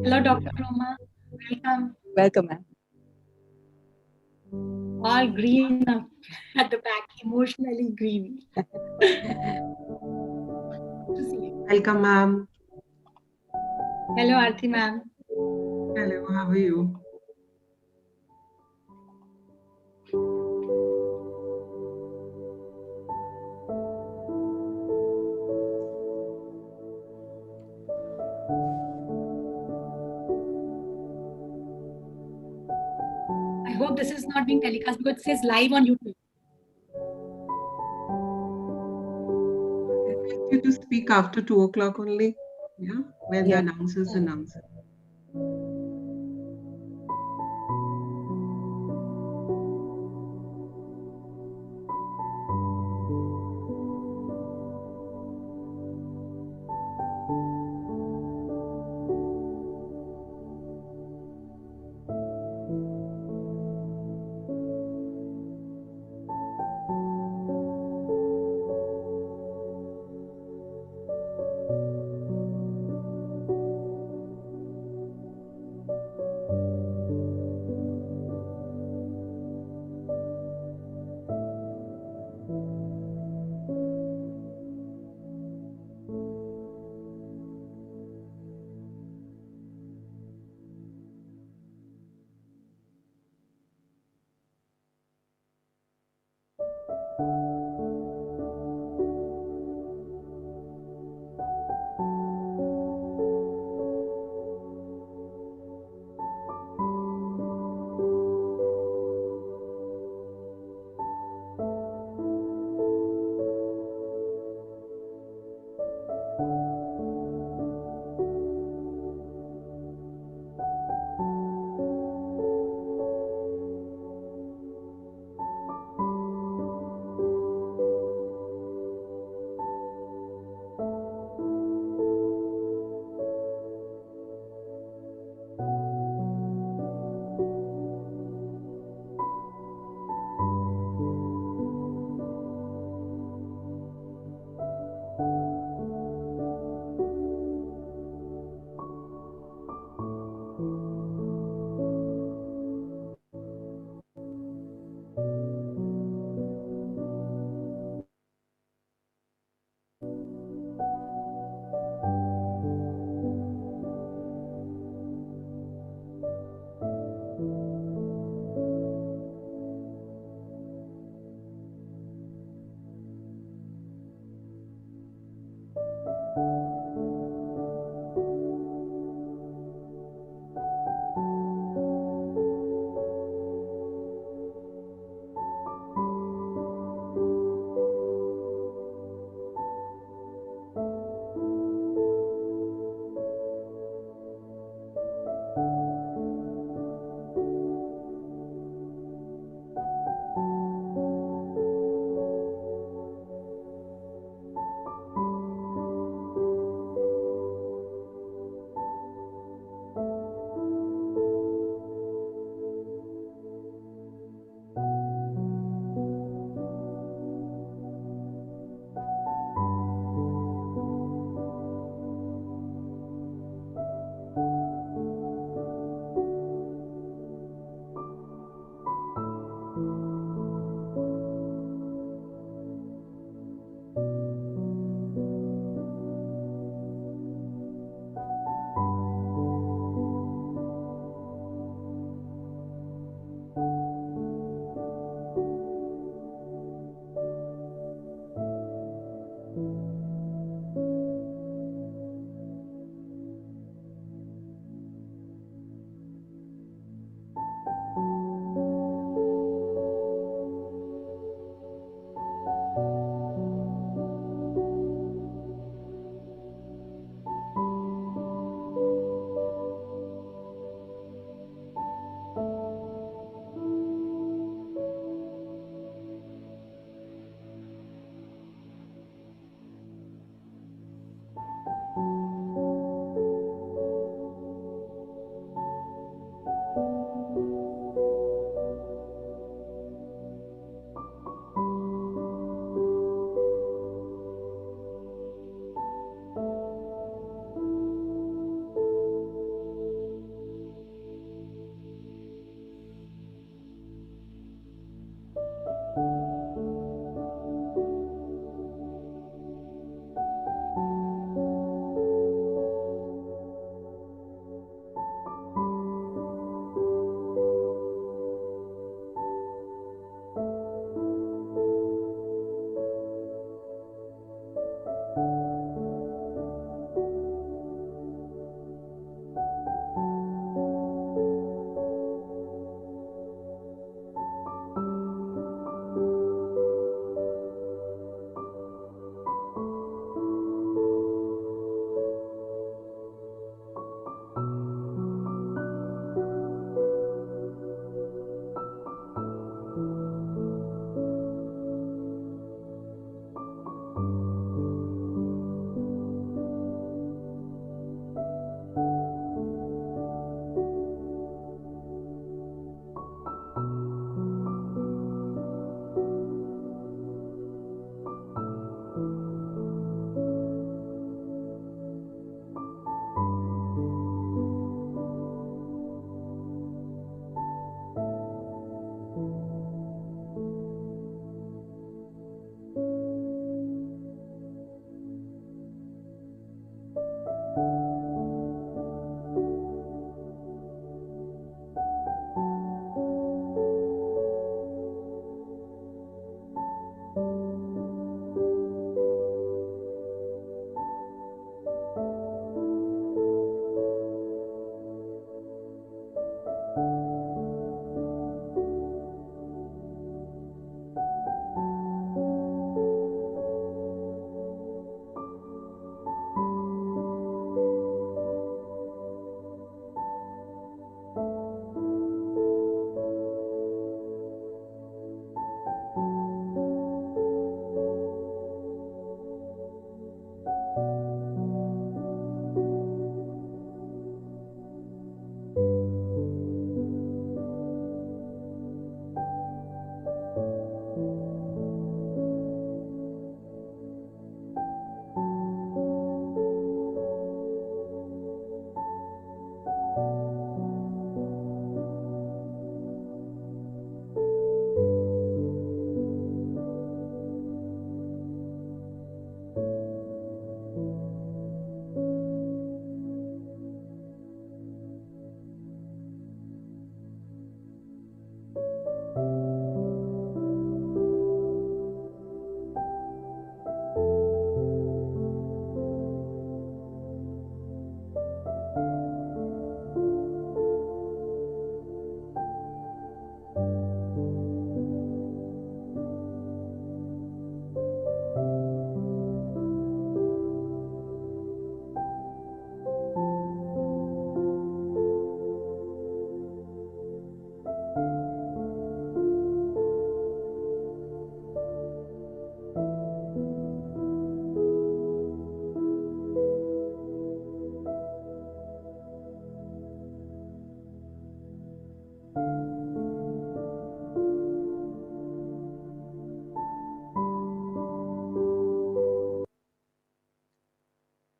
Hello, Dr. Roma. Welcome. Welcome, ma'am. All green up at the back, emotionally green. Welcome, ma'am. Hello, Aarti ma'am. Hello, how are you? I hope this is not being telecast because it says live on YouTube. I request you to speak after 2 o'clock only. Yeah, when the Yeah. announcers announce.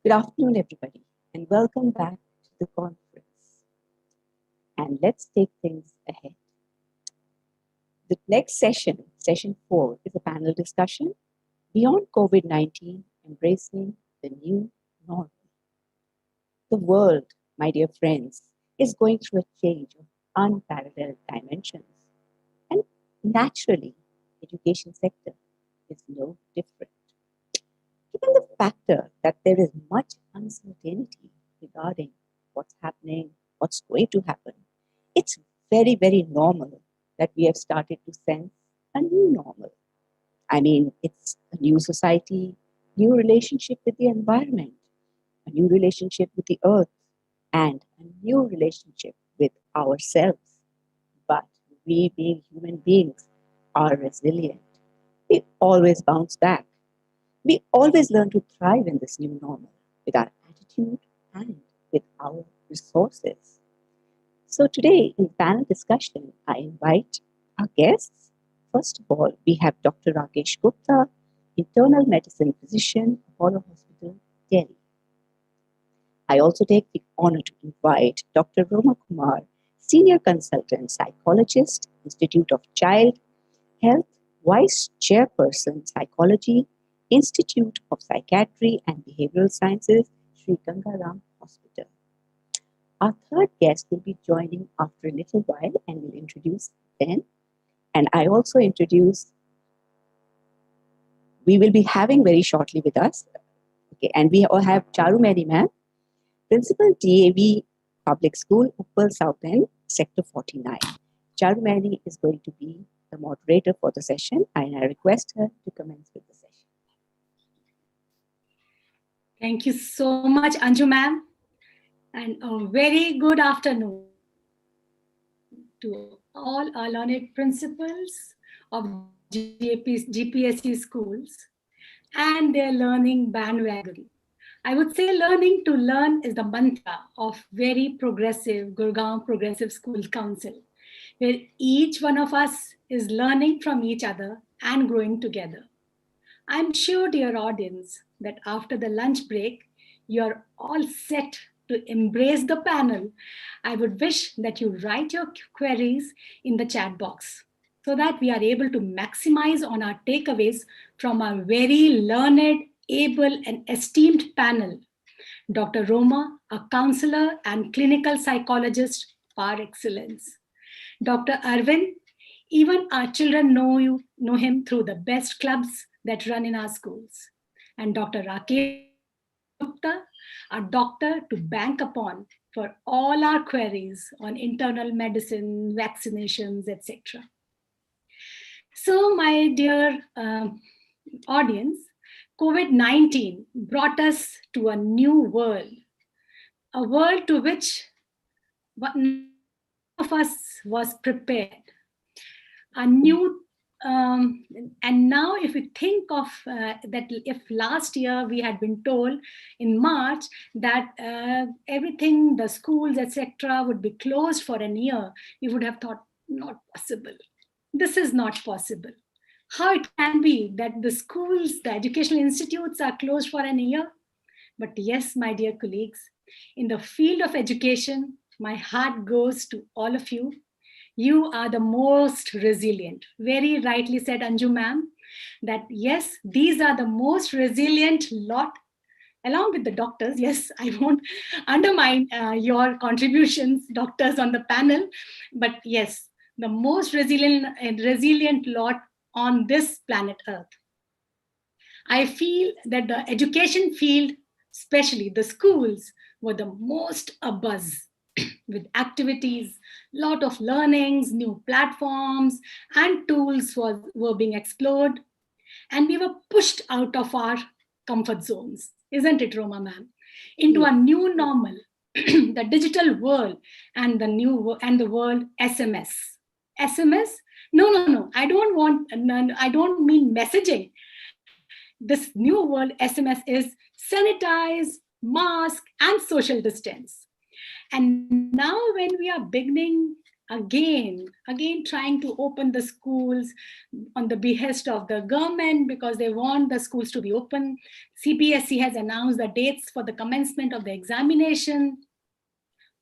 Good afternoon, everybody, and welcome back to the conference. And let's take things ahead. The next session, session 4, is a panel discussion, Beyond COVID-19, Embracing the New Normal. The world, my dear friends, is going through a change of unparalleled dimensions. And naturally, education sector is no different. Given the factor that there is much uncertainty regarding what's happening, what's going to happen, it's very, very normal that we have started to sense a new normal. I mean, it's a new society, new relationship with the environment, a new relationship with the earth, and a new relationship with ourselves. But we, being human beings, are resilient. We always bounce back. We always learn to thrive in this new normal with our attitude and with our resources. So today in panel discussion, I invite our guests. First of all, we have Dr. Rakesh Gupta, internal medicine physician, Apollo Hospital, Delhi. I also take the honor to invite Dr. Roma Kumar, senior consultant psychologist, Institute of Child Health, vice chairperson, psychology, Institute of Psychiatry and Behavioral Sciences, Sri Gangaram Hospital. Our third guest will be joining after a little while and will introduce then. And I also introduce, we will be having very shortly with us. Okay, and we all have Charu Mary ma'am, Principal DAV Public School, Uppal South End, Sector 49. Charu Mary is going to be the moderator for the session, and I request her to commence with the session. Thank you so much, Anju ma'am, and a very good afternoon to all our learned principals of GPSC schools and their learning bandwagon. I would say learning to learn is the mantra of very progressive Gurgaon Progressive School Council, where each one of us is learning from each other and growing together. I'm sure, dear audience, that after the lunch break, you're all set to embrace the panel. I would wish that you write your queries in the chat box so that we are able to maximize on our takeaways from our very learned, able, and esteemed panel. Dr. Roma, a counselor and clinical psychologist par excellence. Dr. Arvind, even our children know him through the best clubs that run in our schools. And Dr. Rakesh Gupta, a doctor to bank upon for all our queries on internal medicine, vaccinations, etc. So, my dear audience, COVID-19 brought us to a new world, a world to which none of us was prepared. A new and now if we think of that, if last year we had been told in March that everything, the schools, etc., would be closed for a year, we would have thought, not possible. This is not possible. How it can be that the schools, the educational institutes are closed for a year? But yes, my dear colleagues, in the field of education, my heart goes to all of you. You are the most resilient. Very rightly said, Anju ma'am, that yes, these are the most resilient lot, along with the doctors. Yes, I won't undermine your contributions, doctors on the panel, but yes, the most resilient lot on this planet Earth. I feel that the education field, especially the schools, were the most abuzz with activities, lot of learnings, new platforms, and tools were being explored. And we were pushed out of our comfort zones, isn't it, Roma ma'am? Into a new normal, the digital world, and the world SMS. SMS? No, no, no. I don't want. I don't mean messaging. This new world SMS is sanitize, mask, and social distance. And now when we are beginning again trying to open the schools on the behest of the government because they want the schools to be open, CPSC has announced the dates for the commencement of the examination.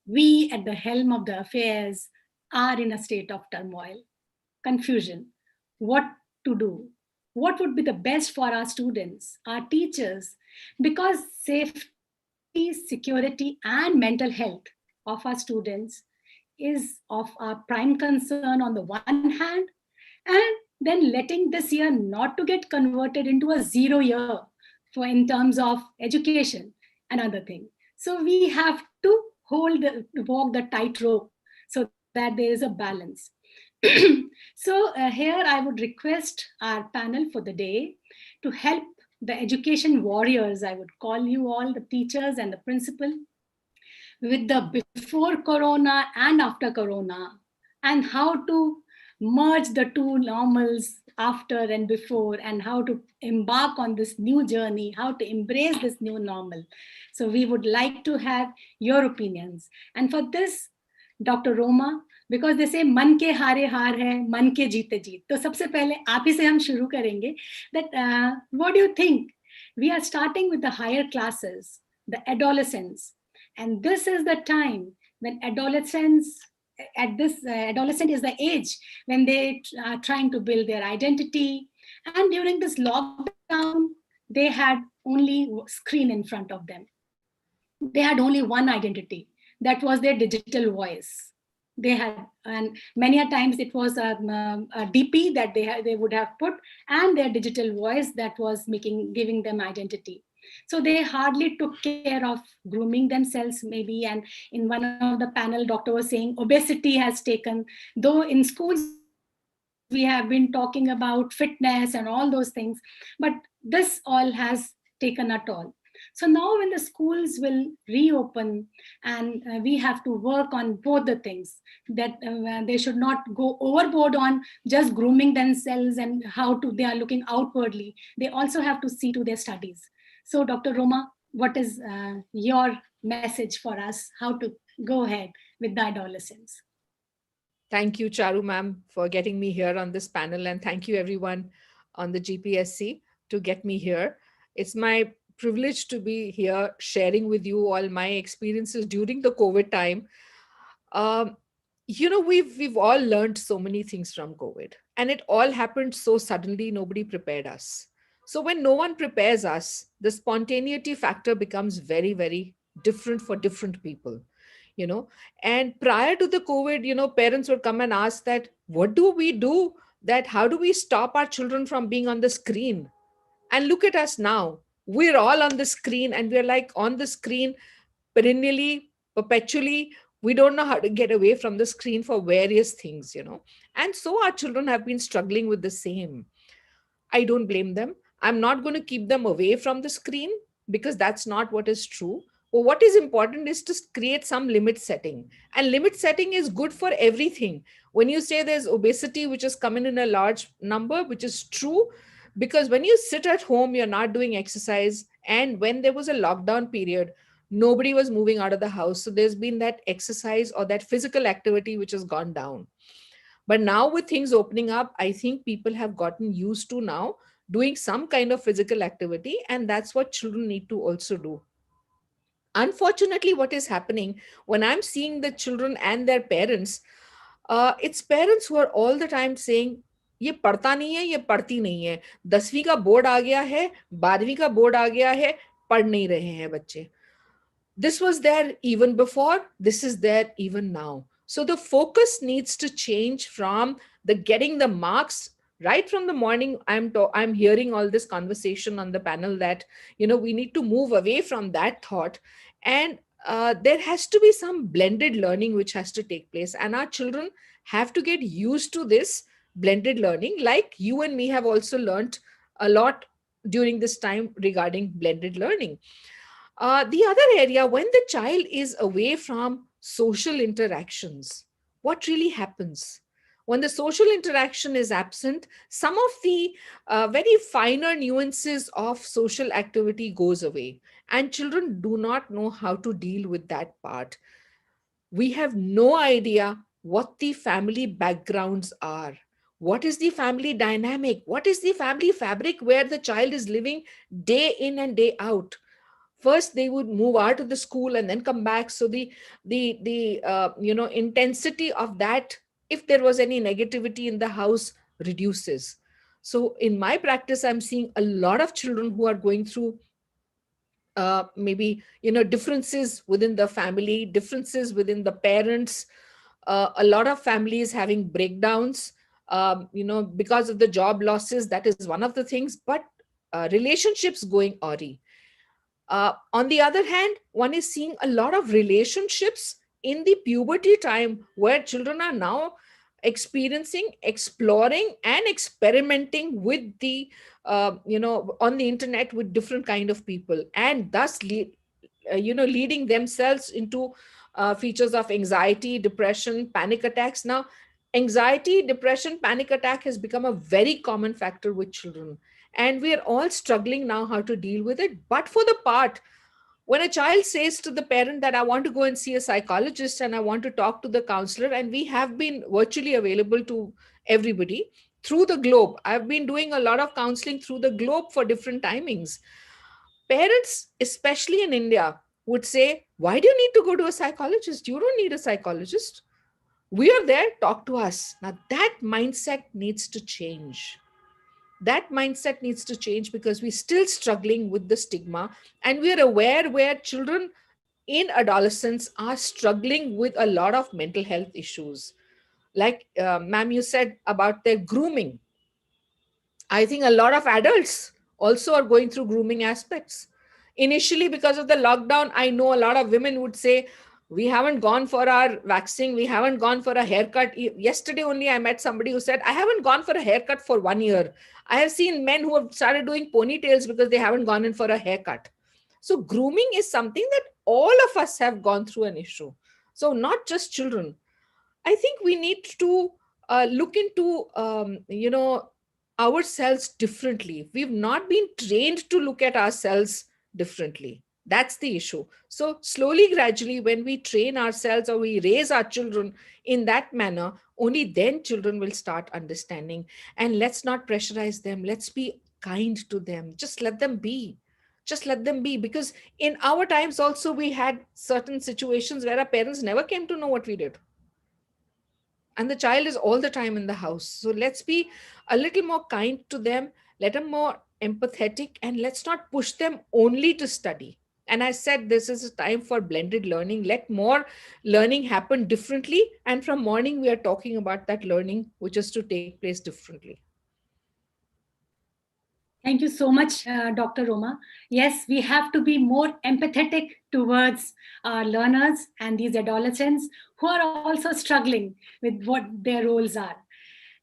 We at the helm of the affairs are in a state of turmoil, confusion. What to do? What would be the best for our students, our teachers? Because safety, security, and mental health of our students is of our prime concern on the one hand, and then letting this year not to get converted into a 0 year for in terms of education, another thing. So we have to walk the tightrope so that there is a balance. So here I would request our panel for the day to help the education warriors, I would call you all, the teachers and the principal, with the before corona and after corona, and how to merge the two normals, after and before, and how to embark on this new journey, how to embrace this new normal. So we would like to have your opinions. And for this, Dr. Roma, because they say मन के हारे हार है, मन के जीते जीत. तो सबसे पहले आप ही से हम शुरू करेंगे. That what do you think? We are starting with the higher classes, the adolescents, and this is the time when adolescents, adolescent is the age when they are trying to build their identity. And during this lockdown, they had only screen in front of them. They had only one identity. That was their digital voice. They had, and many a times it was a DP that they would have put, and their digital voice that was giving them identity. So they hardly took care of grooming themselves, maybe. And in one of the panel, doctor was saying obesity has taken, though in schools we have been talking about fitness and all those things, but this all has taken a toll. So now when the schools will reopen, and we have to work on both the things, that they should not go overboard on just grooming themselves and how they are looking outwardly. They also have to see to their studies. So Dr. Roma, what is your message for us, how to go ahead with the adolescents? Thank you, Charu ma'am, for getting me here on this panel. And thank you everyone on the GPSC to get me here. It's my privilege to be here sharing with you all my experiences during the COVID time. You know, we've all learned so many things from COVID, and it all happened so suddenly, nobody prepared us. So when no one prepares us, the spontaneity factor becomes very, very different for different people, you know. And prior to the COVID, you know, parents would come and ask that, what do we do? That how do we stop our children from being on the screen? And look at us now. We're all on the screen, and we're like on the screen perennially, perpetually. We don't know how to get away from the screen for various things, you know. And so our children have been struggling with the same. I don't blame them. I'm not going to keep them away from the screen because that's not what is true. But what is important is to create some limit setting. And limit setting is good for everything. When you say there's obesity, which is coming in a large number, which is true, because when you sit at home, you're not doing exercise. And when there was a lockdown period, nobody was moving out of the house. So there's been that exercise or that physical activity which has gone down. But now with things opening up, I think people have gotten used to now doing some kind of physical activity. And that's what children need to also do. Unfortunately, what is happening when I'm seeing the children and their parents, it's parents who are all the time saying, ये पढ़ता नहीं है, ये पढ़ती नहीं है, 10वीं का बोर्ड आ गया है, 12वीं का बोर्ड आ गया है, पढ़ नहीं रहे हैं बच्चे. This was there even before, this is there even now. So the focus needs to change from the getting the marks. Right from the morning, I'm hearing all this conversation on the panel that, we need to move away from that thought, and there has to be some blended learning which has to take place, and our children have to get used to this blended learning, like you and me have also learned a lot during this time regarding blended learning. The other area, when the child is away from social interactions, what really happens? When the social interaction is absent, some of the very finer nuances of social activity goes away, and children do not know how to deal with that part. We have no idea what the family backgrounds are. What is the family dynamic? What is the family fabric where the child is living day in and day out? First they would move out of the school and then come back, so the intensity of that, if there was any negativity in the house, reduces. So in my practice, I'm seeing a lot of children who are going through maybe differences within the family, differences within the parents, a lot of families having breakdowns, because of the job losses. That is one of the things, but relationships going awry. On the other hand, one is seeing a lot of relationships in the puberty time, where children are now experiencing, exploring, and experimenting with the, on the internet with different kind of people, and thus leading themselves into features of anxiety, depression, panic attacks. Now, anxiety, depression, panic attack has become a very common factor with children, and we are all struggling now how to deal with it. But for the part, when a child says to the parent that I want to go and see a psychologist and I want to talk to the counselor, and we have been virtually available to everybody through the globe. I've been doing a lot of counseling through the globe for different timings. Parents, especially in India, would say, why do you need to go to a psychologist? You don't need a psychologist. We are there, talk to us. Now that mindset needs to change. That mindset needs to change, because we're still struggling with the stigma, and we are aware where children in adolescence are struggling with a lot of mental health issues. Like ma'am, you said about their grooming. I think a lot of adults also are going through grooming aspects. Initially, because of the lockdown, I know a lot of women would say, we haven't gone for our vaccine, we haven't gone for a haircut. Yesterday only, I met somebody who said, I haven't gone for a haircut for 1 year. I have seen men who have started doing ponytails because they haven't gone in for a haircut. So, grooming is something that all of us have gone through an issue. So, not just children. I think we need to look into, ourselves differently. We've not been trained to look at ourselves differently. That's the issue. So slowly, gradually, when we train ourselves or we raise our children in that manner, only then children will start understanding. And let's not pressurize them. Let's be kind to them. Just let them be. Just let them be. Because in our times also, we had certain situations where our parents never came to know what we did, and the child is all the time in the house. So let's be a little more kind to them, let them more empathetic, and let's not push them only to study. And I said, this is a time for blended learning. Let more learning happen differently, and from morning we are talking about that learning which is to take place differently. Thank you so much, Dr. Roma. Yes, we have to be more empathetic towards our learners and these adolescents who are also struggling with what their roles are.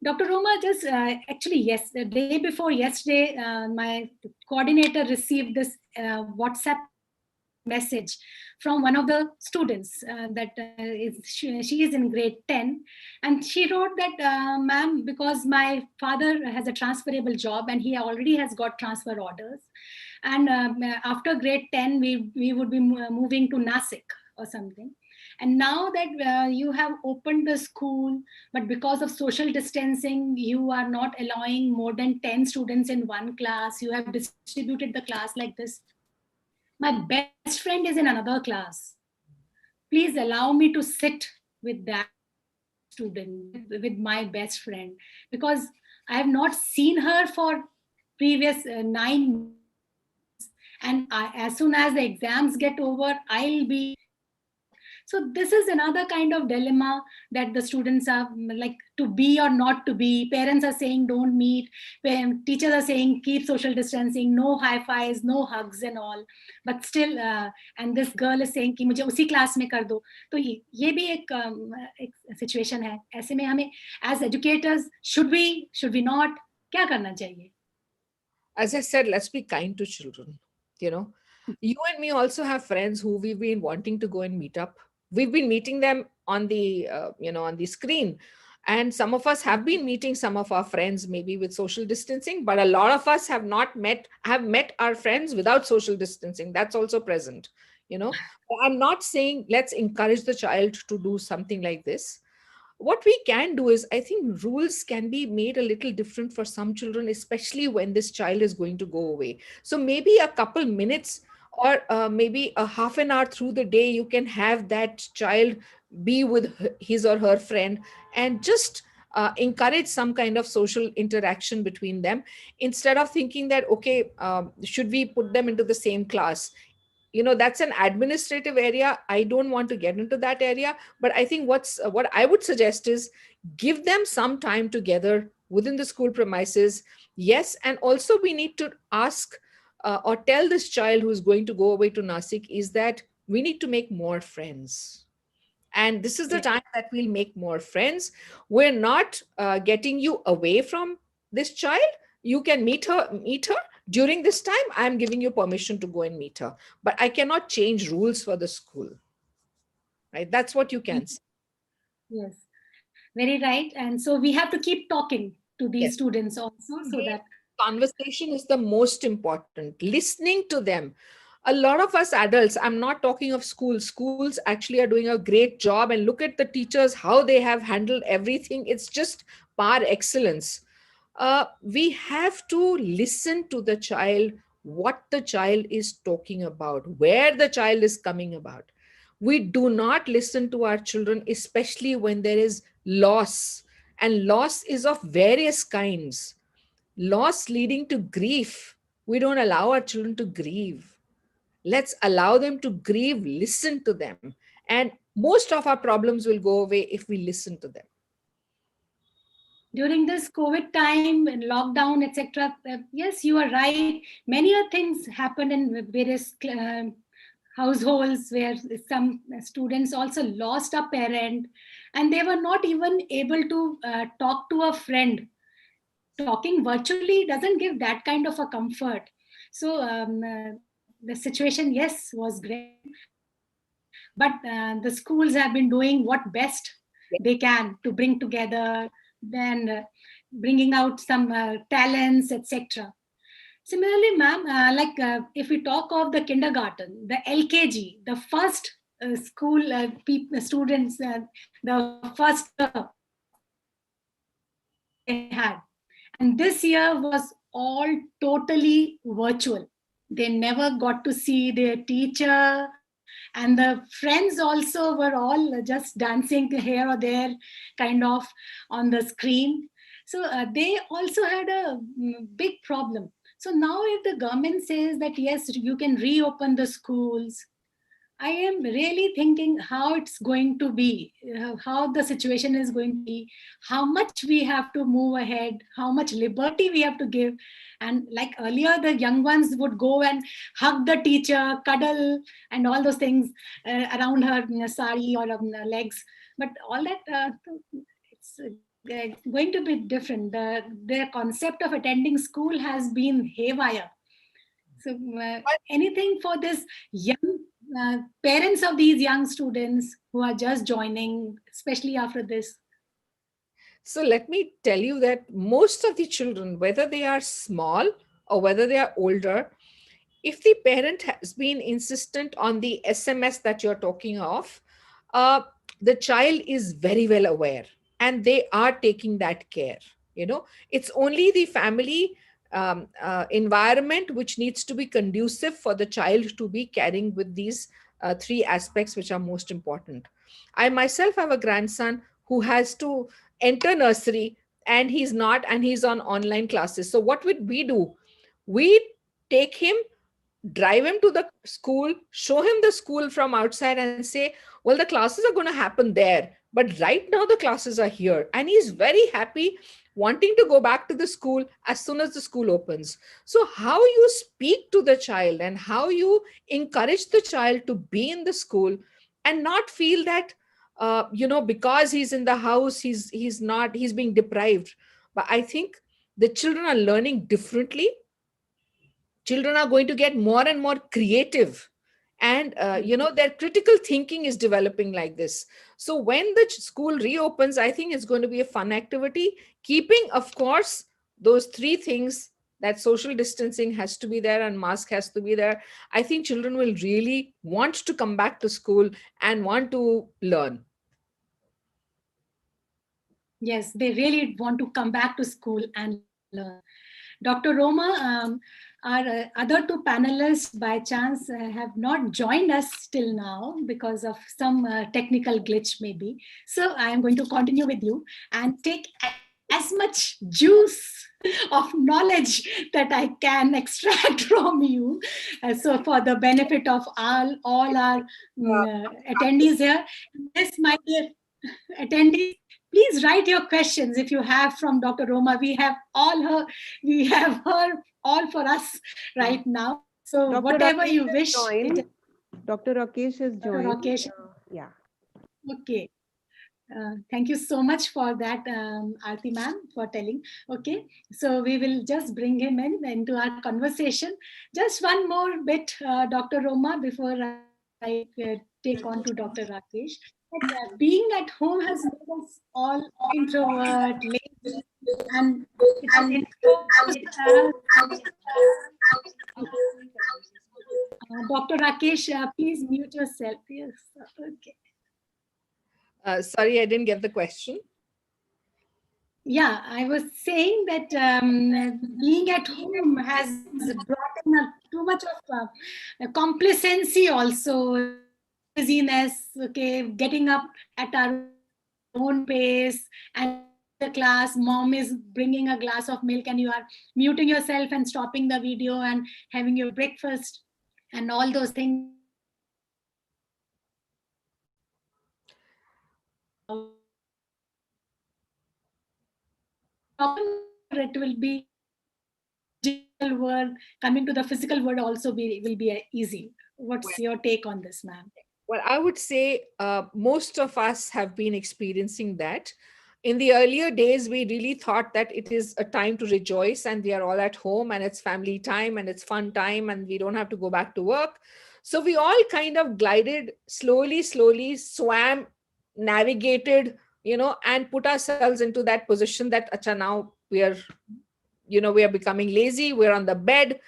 Dr. Roma, just actually, yes, the day before yesterday, my coordinator received this WhatsApp message from one of the students she is in grade 10, and she wrote that, ma'am, because my father has a transferable job and he already has got transfer orders, and after grade 10 we would be moving to Nasik or something. And now that you have opened the school, but because of social distancing, you are not allowing more than 10 students in one class. You have distributed the class like this. My best friend is in another class. Please allow me to sit with that student, with my best friend, because I have not seen her for previous 9 months, and as soon as the exams get over, I'll be out. So this is another kind of dilemma that the students are like, to be or not to be. Parents are saying don't meet, teachers are saying keep social distancing, no high fives, no hugs and all, but still and this girl is saying कि मुझे उसी class में कर दो. तो ये भी एक सिचुएशन है. ऐसे में हमें as educators should we not, क्या करना चाहिए? As I said, let's be kind to children. You know, you and me also have friends who we've been wanting to go and meet up. We've been meeting them on the, on the screen. And some of us have been meeting some of our friends, maybe with social distancing, but a lot of us have not have met our friends without social distancing. That's also present. I'm not saying let's encourage the child to do something like this. What we can do is, I think rules can be made a little different for some children, especially when this child is going to go away. So maybe a couple minutes, or maybe a half an hour through the day, you can have that child be with his or her friend, and just encourage some kind of social interaction between them, instead of thinking that, okay, should we put them into the same class? That's an administrative area. I don't want to get into that area, but I think what I would suggest is, give them some time together within the school premises. Yes, and also we need to ask, or tell this child who is going to go away to Nasik, is that we need to make more friends, and this is the time that we'll make more friends. We're not getting you away from this child. You can meet her during this time. I'm giving you permission to go and meet her, but I cannot change rules for the school, right? That's what you can say. Yes, very right. And so we have to keep talking to these Yes. students also, so that Conversation is the most important. Listening to them. A lot of us adults, I'm not talking of schools actually are doing a great job, and look at the teachers, how they have handled everything. It's just par excellence. We have to listen to the child, what the child is talking about, where the child is coming about. We do not listen to our children, especially when there is loss, and loss is of various kinds. Loss leading to grief. We don't allow our children to grieve. Let's allow them to grieve, listen to them. And most of our problems will go away if we listen to them. during this COVID time and lockdown, etc. Yes, you are right. Many things happened in various households where some students also lost a parent, and they were not even able to talk to a friend. Talking virtually doesn't give that kind of a comfort. So the situation, yes, was great, but the schools have been doing what best they can to bring together, then bringing out some talents, etc. Similarly, ma'am, if we talk of the kindergarten, the LKG, the first school students, the first they had, and this year was all totally virtual. They never got to see their teacher, and the friends also were all just dancing here or there, kind of on the screen. So they also had a big problem. So now if the government says that yes, you can reopen the schools, I am really thinking how it's going to be, how the situation is going to be, how much we have to move ahead, how much liberty we have to give. And like earlier, the young ones would go and hug the teacher, cuddle, and all those things around her sari or legs. But all that, it's going to be different. The concept of attending school has been haywire. So anything for this young parents of these young students who are just joining, especially after this? So let me tell you that most of the children, whether they are small or whether they are older, if the parent has been insistent on the SMS that you're talking of, the child is very well aware, and they are taking that care. It's only the family environment which needs to be conducive for the child to be carrying with these three aspects which are most important. I myself have a grandson who has to enter nursery, and he's on online classes. So what would we do? We take him, drive him to the school, show him the school from outside, and say, well, the classes are going to happen there, but right now the classes are here. And he's very happy, wanting to go back to the school as soon as the school opens. So how you speak to the child and how you encourage the child to be in the school and not feel that because he's in the house, he's being deprived. But I think the children are learning differently. Children are going to get more and more creative, and their critical thinking is developing like this. So when the school reopens, I think it's going to be a fun activity, keeping, of course, those three things, that social distancing has to be there and mask has to be there. I think children will really want to come back to school and want to learn. Yes, they really want to come back to school and learn. Dr. Roma, our other two panelists by chance have not joined us till now because of some technical glitch maybe. So I am going to continue with you and take as much juice of knowledge that I can extract from you. So for the benefit of all our attendees here, yes, my dear attendees, please write your questions if you have from Dr. Roma. We have her all for us right now. So Dr. whatever Rakesh you has wish. joined. Dr. Rakesh has joined. Rakesh. Yeah. Okay. Thank you so much for that, Aarti ma'am, for telling. Okay, so we will just bring him into our conversation. Just one more bit, Dr. Roma, before I take on to Dr. Rakesh. Being at home has made us all introvert, lazy, and it has enforced Dr. Rakesh, please mute yourself. Yes, okay. Sorry, I didn't get the question. Yeah, I was saying that being at home has brought in too much of complacency also, laziness, okay, getting up at our own pace, and the class, mom is bringing a glass of milk and you are muting yourself and stopping the video and having your breakfast and all those things. It will be digital world, coming to the physical world also will be easy. What's your take on this, ma'am? Well, I would say most of us have been experiencing that. In the earlier days, we really thought that it is a time to rejoice and we are all at home and it's family time and it's fun time and we don't have to go back to work. So we all kind of glided slowly, swam, navigated, and put ourselves into that position that, acha, now we are becoming lazy, we're on the bed.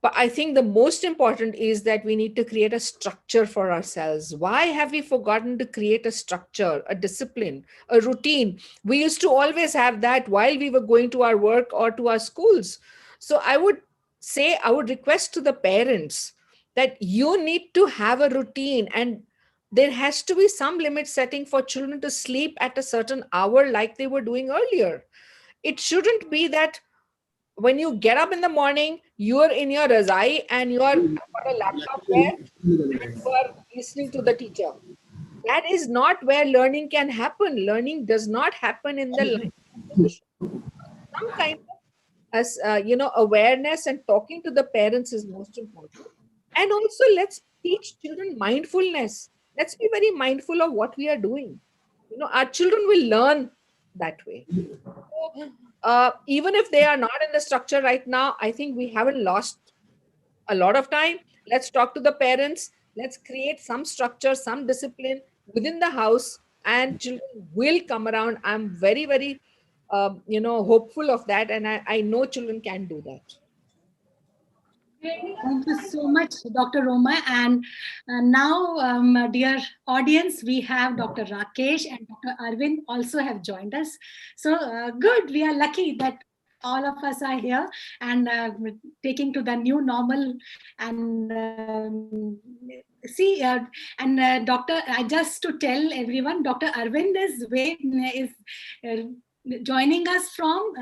But I think the most important is that we need to create a structure for ourselves. Why have we forgotten to create a structure, a discipline, a routine? We used to always have that while we were going to our work or to our schools. So I would request to the parents that you need to have a routine, and there has to be some limit setting for children to sleep at a certain hour like they were doing earlier. It shouldn't be that when you get up in the morning, you're in your razai and you're got a laptop there and you are listening to the teacher. That is not where learning can happen. Learning does not happen in the line of position. Some kind of awareness and talking to the parents is most important. And also, let's teach children mindfulness. Let's be very mindful of what we are doing. Our children will learn that way. Even if they are not in the structure right now, I think we haven't lost a lot of time. Let's talk to the parents. Let's create some structure, some discipline within the house, and children will come around. I'm very, very, hopeful of that, and I know children can do that. Thank you so much, Dr. Roma. And now, dear audience, we have Dr. Rakesh and Dr. Arvind also have joined us. So good, we are lucky that all of us are here and taking to the new normal. And Doctor, just to tell everyone, Dr. Arvind is joining us from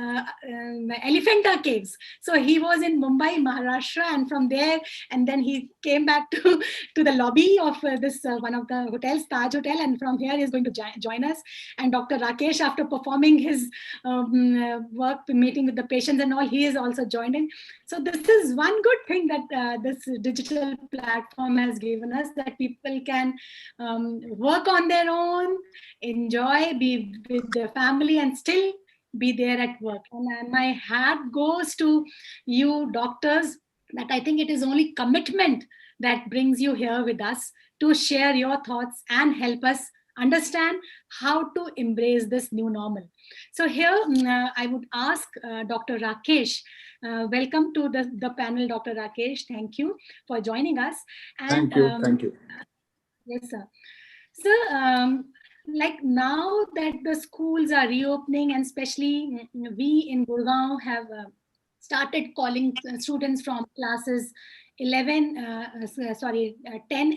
Elephanta Caves. So he was in Mumbai, Maharashtra, and from there, and then he came back to the lobby of this one of the hotels, Taj Hotel, and from here he's going to join us. And Dr. Rakesh, after performing his work, meeting with the patients and all, he is also joined in. So this is one good thing that this digital platform has given us, that people can work on their own, enjoy, be with their family, and still be there at work. And my hat goes to you doctors, that I think it is only commitment that brings you here with us to share your thoughts and help us understand how to embrace this new normal. So here I would ask Dr. Rakesh, welcome to the panel, Dr. Rakesh. Thank you for joining us. And, Thank you. Yes, sir. So, like now that the schools are reopening, and especially we in Gurgaon have started calling students from classes 10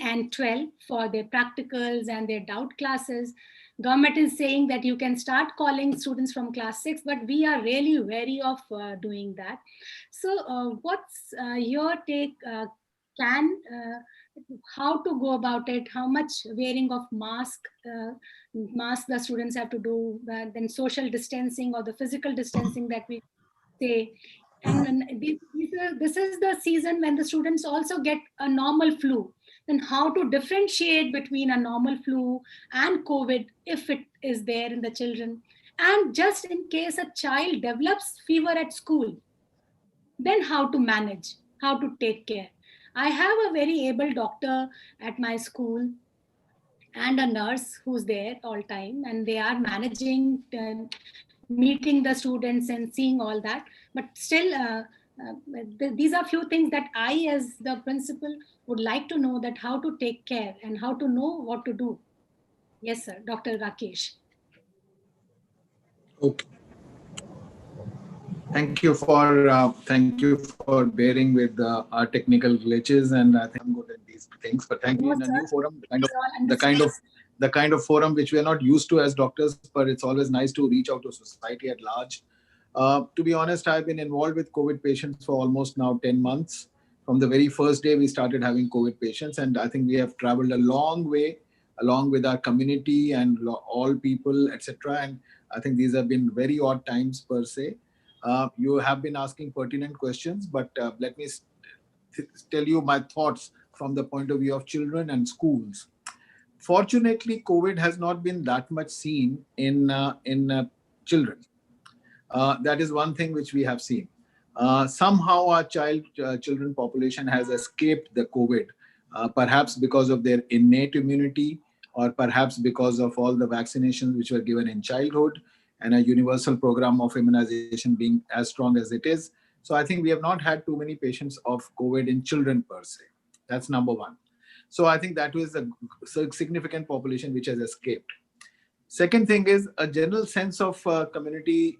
and 12 for their practicals and their doubt classes. Government is saying that you can start calling students from class 6, but we are really wary of doing that. So what's your take? How to go about it, how much wearing of mask the students have to do, then social distancing or the physical distancing that we say. And then this is the season when the students also get a normal flu. Then how to differentiate between a normal flu and COVID if it is there in the children. And just in case a child develops fever at school, then how to manage, how to take care. I have a very able doctor at my school and a nurse who's there all time, and they are managing, meeting the students and seeing all that. But still, these are few things that I, as the principal, would like to know, that how to take care and how to know what to do. Yes, sir, Dr. Rakesh. Okay. Thank you for bearing with our technical glitches, and I think I'm good at these things. But thank you. In a new forum, the kind of forum which we are not used to as doctors, but it's always nice to reach out to society at large. To be honest, I've been involved with COVID patients for almost now 10 months. From the very first day we started having COVID patients, and I think we have traveled a long way along with our community and all people, etc. And I think these have been very odd times per se. You have been asking pertinent questions, but let me tell you my thoughts from the point of view of children and schools. Fortunately, COVID has not been that much seen in children. That is one thing which we have seen. Somehow our children population has escaped the COVID, perhaps because of their innate immunity, or perhaps because of all the vaccinations which were given in childhood, and a universal program of immunization being as strong as it is. So I think we have not had too many patients of COVID in children per se. That's number one. So I think that was a significant population which has escaped. Second thing is a general sense of community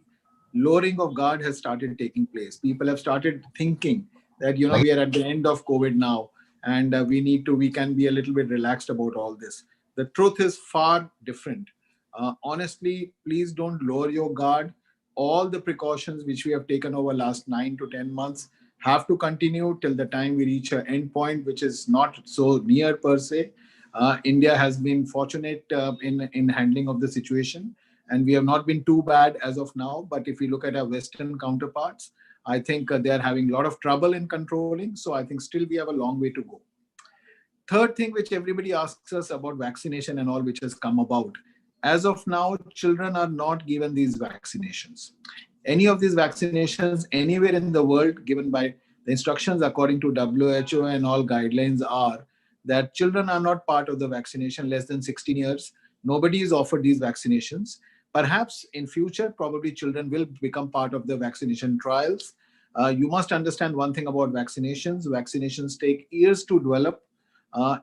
lowering of guard has started taking place. People have started thinking that, we are at the end of COVID now, and we can be a little bit relaxed about all this. The truth is far different. Honestly, please don't lower your guard. All the precautions which we have taken over last 9 to 10 months have to continue till the time we reach an end point, which is not so near per se. India has been fortunate in handling of the situation, and we have not been too bad as of now. But if we look at our Western counterparts, I think they are having a lot of trouble in controlling. So I think still we have a long way to go. Third thing which everybody asks us about vaccination and all which has come about. As of now, children are not given these vaccinations. Any of these vaccinations anywhere in the world given by the instructions according to WHO and all guidelines are that children are not part of the vaccination less than 16 years. Nobody is offered these vaccinations. Perhaps in future, probably children will become part of the vaccination trials. You must understand one thing about vaccinations. Vaccinations take years to develop.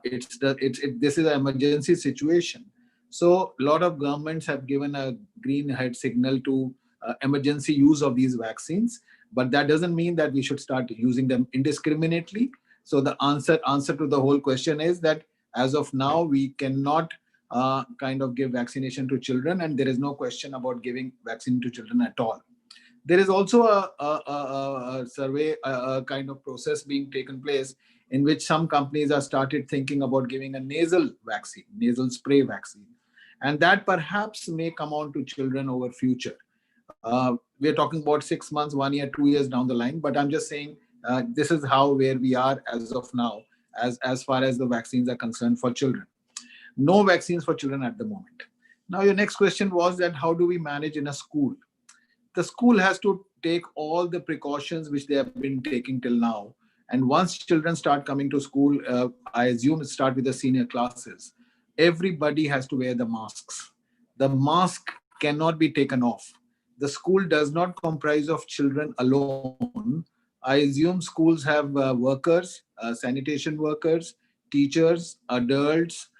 This is an emergency situation. So a lot of governments have given a green light signal to emergency use of these vaccines, but that doesn't mean that we should start using them indiscriminately. So the answer to the whole question is that as of now, we cannot kind of give vaccination to children, and there is no question about giving vaccine to children at all. There is also a survey, a kind of process being taken place in which some companies have started thinking about giving a nasal vaccine, nasal spray vaccine. And that perhaps may come on to children over future. We're talking about 6 months, 1 year, 2 years down the line, but I'm just saying this is where we are as of now, as far as the vaccines are concerned for children. No vaccines for children at the moment. Now, your next question was that how do we manage in a school? The school has to take all the precautions which they have been taking till now. And once children start coming to school, I assume it start with the senior classes, everybody has to wear the masks. The mask cannot be taken off. The school does not comprise of children alone. I assume schools have workers, sanitation workers, teachers, adults,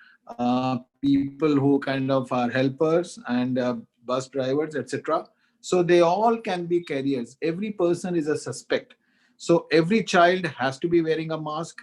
people who kind of are helpers and bus drivers, etc. So they all can be carriers. Every person is a suspect. So every child has to be wearing a mask.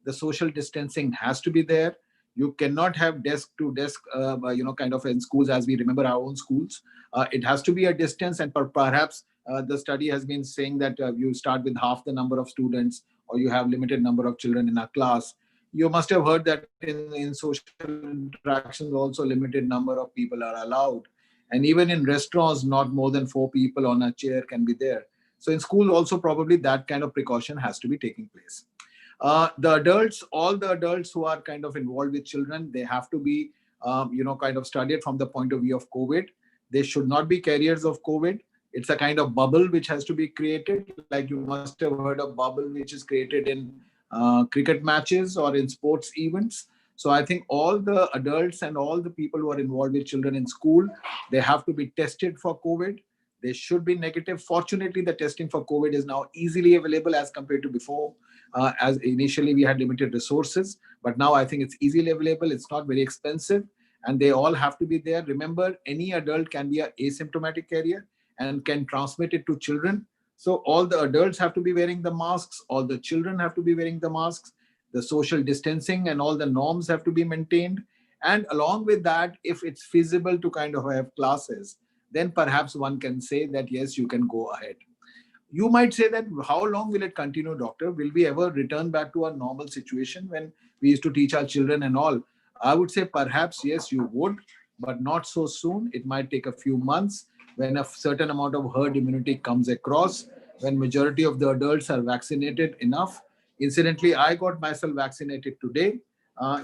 The social distancing has to be there. You cannot have desk to desk, kind of in schools as we remember our own schools. It has to be a distance, and perhaps the study has been saying that you start with half the number of students, or you have limited number of children in a class. You must have heard that in social interactions also limited number of people are allowed. And even in restaurants, not more than 4 people on a chair can be there. So in school also probably that kind of precaution has to be taking place. The adults, all the adults who are kind of involved with children, they have to be, kind of studied from the point of view of COVID. They should not be carriers of COVID. It's a kind of bubble which has to be created. Like you must have heard of bubble which is created in cricket matches or in sports events. So I think all the adults and all the people who are involved with children in school, they have to be tested for COVID. They should be negative. Fortunately, the testing for COVID is now easily available as compared to before. As initially we had limited resources, but now I think it's easily available. It's not very expensive, and they all have to be there. Remember, any adult can be an asymptomatic carrier and can transmit it to children. So all the adults have to be wearing the masks. All the children have to be wearing the masks. The social distancing and all the norms have to be maintained. And along with that, if it's feasible to kind of have classes, then perhaps one can say that, yes, you can go ahead. You might say that how long will it continue, doctor? Will we ever return back to our normal situation when we used to teach our children and all? I would say perhaps, yes, you would, but not so soon. It might take a few months when a certain amount of herd immunity comes across, when majority of the adults are vaccinated enough. Incidentally, I got myself vaccinated today.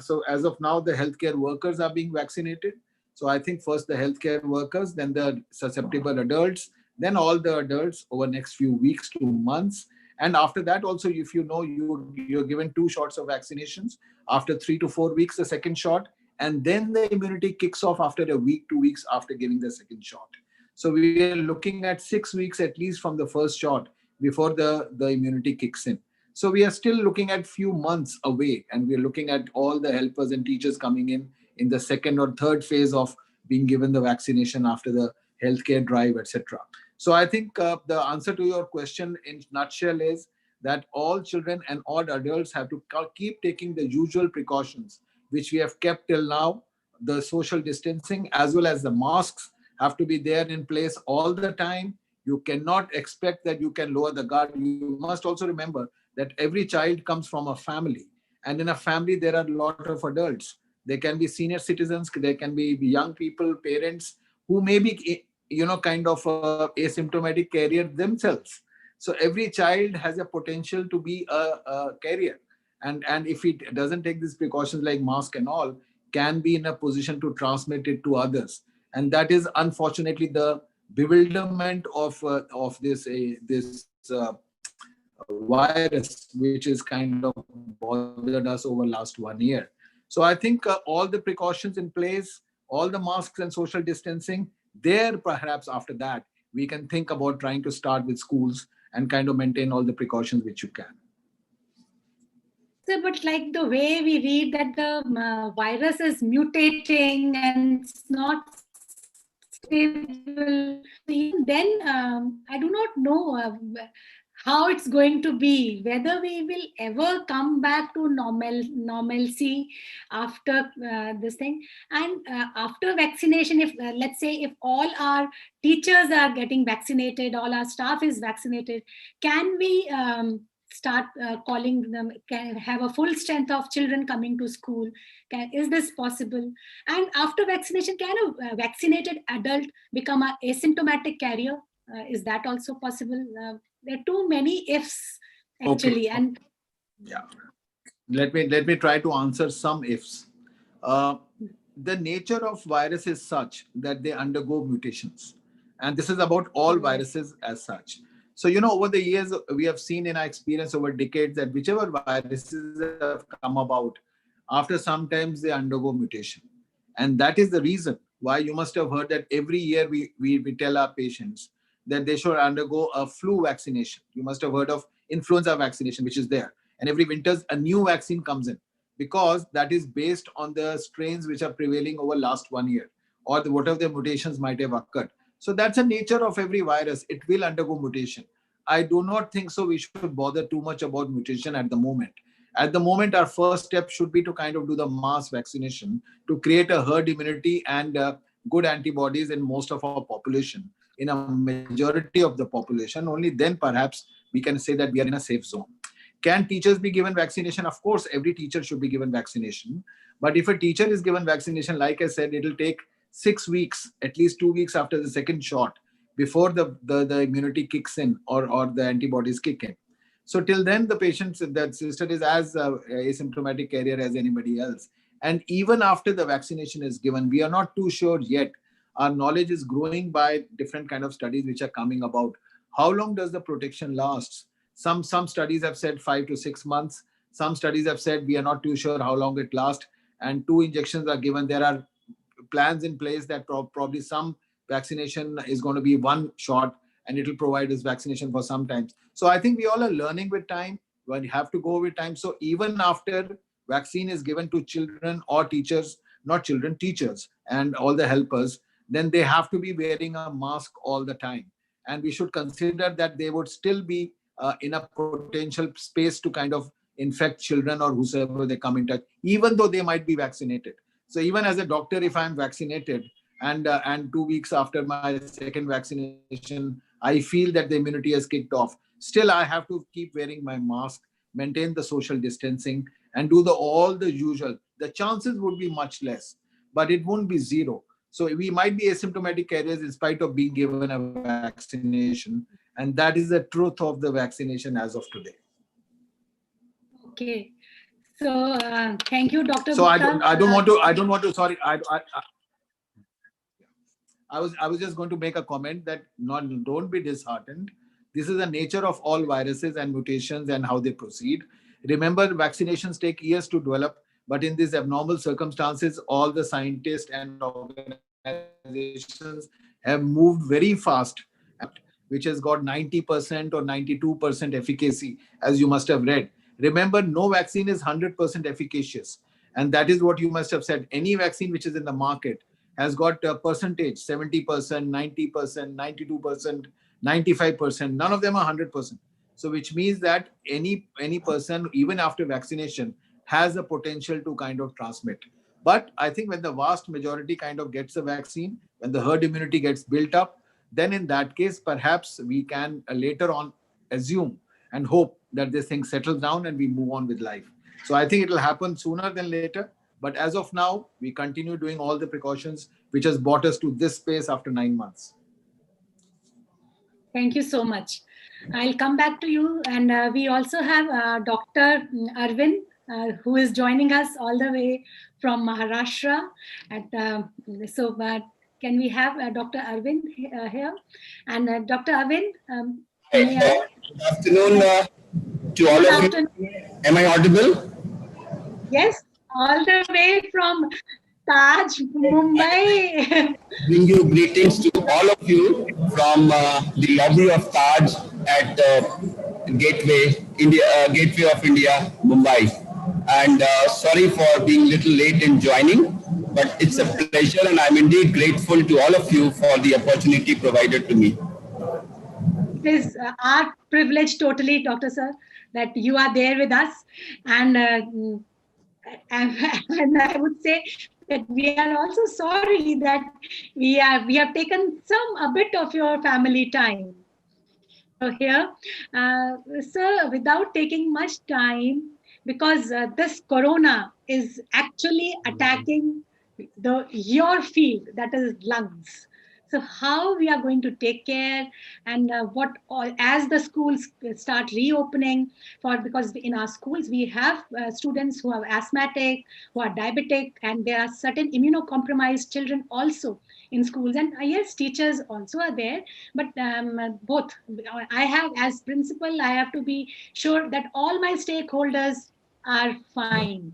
So as of now, the healthcare workers are being vaccinated. So I think first the healthcare workers, then the susceptible adults, then all the adults over next few weeks to months. And after that also, if you know, you're given 2 shots of vaccinations. After 3 to 4 weeks, the second shot. And then the immunity kicks off after a week, 2 weeks after giving the second shot. So we are looking at 6 weeks at least from the first shot before the immunity kicks in. So we are still looking at few months away, and we're looking at all the helpers and teachers coming in the second or third phase of being given the vaccination after the healthcare drive, etc. So I think the answer to your question in nutshell is that all children and all adults have to keep taking the usual precautions, which we have kept till now. The social distancing as well as the masks have to be there in place all the time. You cannot expect that you can lower the guard. You must also remember that every child comes from a family. And in a family, there are a lot of adults. They can be senior citizens, they can be young people, parents, who may be, kind of asymptomatic carrier themselves. So every child has a potential to be a carrier. And if it doesn't take these precautions like mask and all, can be in a position to transmit it to others. And that is unfortunately the bewilderment of this virus, which is kind of bothered us over last 1 year. So I think all the precautions in place, all the masks and social distancing, there perhaps after that, we can think about trying to start with schools and kind of maintain all the precautions which you can. So, but like the way we read that the virus is mutating and it's not will, even then, I do not know how it's going to be, whether we will ever come back to normalcy after this thing. And after vaccination, if let's say if all our teachers are getting vaccinated, all our staff is vaccinated, can we start calling them, can have a full strength of children coming to school? Is this possible? And after vaccination, can a vaccinated adult become an asymptomatic carrier? Is that also possible? There are too many ifs actually. Okay. And yeah, let me try to answer some ifs. The nature of virus is such that they undergo mutations, and this is about all viruses as such. So, over the years, we have seen in our experience over decades that whichever viruses have come about, after sometimes they undergo mutation. And that is the reason why you must have heard that every year we tell our patients that they should undergo a flu vaccination. You must have heard of influenza vaccination, which is there. And every winter, a new vaccine comes in, because that is based on the strains which are prevailing over last 1 year, or whatever the mutations might have occurred. So that's the nature of every virus. It will undergo mutation. I do not think so we should bother too much about mutation at the moment. At the moment, our first step should be to kind of do the mass vaccination to create a herd immunity and good antibodies in most of our population, in a majority of the population. Only then perhaps we can say that we are in a safe zone. Can teachers be given vaccination? Of course, every teacher should be given vaccination. But if a teacher is given vaccination, like I said, it will take 6 weeks, at least 2 weeks after the second shot, before the immunity kicks in, or the antibodies kick in. So till then, the patient, that sister, is as asymptomatic carrier as anybody else. And even after the vaccination is given, we are not too sure yet. Our knowledge is growing by different kind of studies which are coming about. How long does the protection last? Some studies have said 5 to 6 months. Some studies have said we are not too sure how long it lasts. And 2 injections are given. There are plans in place that probably some vaccination is going to be 1 shot, and it will provide this vaccination for some time. So I think we all are learning with time. We have to go with time. So even after vaccine is given to children or teachers, not children, teachers and all the helpers, then they have to be wearing a mask all the time. And we should consider that they would still be in a potential space to kind of infect children or whosoever they come in touch, even though they might be vaccinated. So even as a doctor, if I'm vaccinated and 2 weeks after my second vaccination, I feel that the immunity has kicked off, still I have to keep wearing my mask, maintain the social distancing, and do all the usual. The chances would be much less, but it won't be zero. So we might be asymptomatic carriers in spite of being given a vaccination. And that is the truth of the vaccination as of today. okay, so thank you, Dr. So Gupta. I don't want to, sorry. I was just going to make a comment that don't be disheartened. This is the nature of all viruses and mutations and how they proceed. Remember, vaccinations take years to develop, but in these abnormal circumstances, all the scientists and organizations have moved very fast, which has got 90% or 92% efficacy, as you must have read. Remember, no vaccine is 100% efficacious. And that is what you must have said. Any vaccine which is in the market has got a percentage, 70%, 90%, 92%, 95%. None of them are 100%. So which means that any person, even after vaccination, has a potential to kind of transmit. But I think when the vast majority kind of gets a vaccine, when the herd immunity gets built up, then in that case, perhaps we can later on assume and hope that this thing settles down and we move on with life. So I think it will happen sooner than later. But as of now, we continue doing all the precautions, which has brought us to this space after 9 months. Thank you so much. I'll come back to you. And we also have Dr. Arvind, who is joining us all the way from Maharashtra. Can we have Dr. Arvind here? And Dr. Arvind, may I? Good afternoon to all of you. Am I audible? Yes, all the way from Taj, Mumbai. Bring you greetings to all of you from the lobby of Taj at Gateway of India, Mumbai. And sorry for being a little late in joining. but it's a pleasure and I'm indeed grateful to all of you for the opportunity provided to me. It is our privilege totally, Dr. Sir, that you are there with us. And, and I would say that we are also sorry that we have taken a bit of your family time. So here, sir, without taking much time, because this corona is actually attacking your field, that is lungs. So how we are going to take care, and what all, as the schools start reopening, because in our schools we have students who are asthmatic, who are diabetic, and there are certain immunocompromised children also in schools. And yes, teachers also are there, but both. I have, as principal, I have to be sure that all my stakeholders are fine.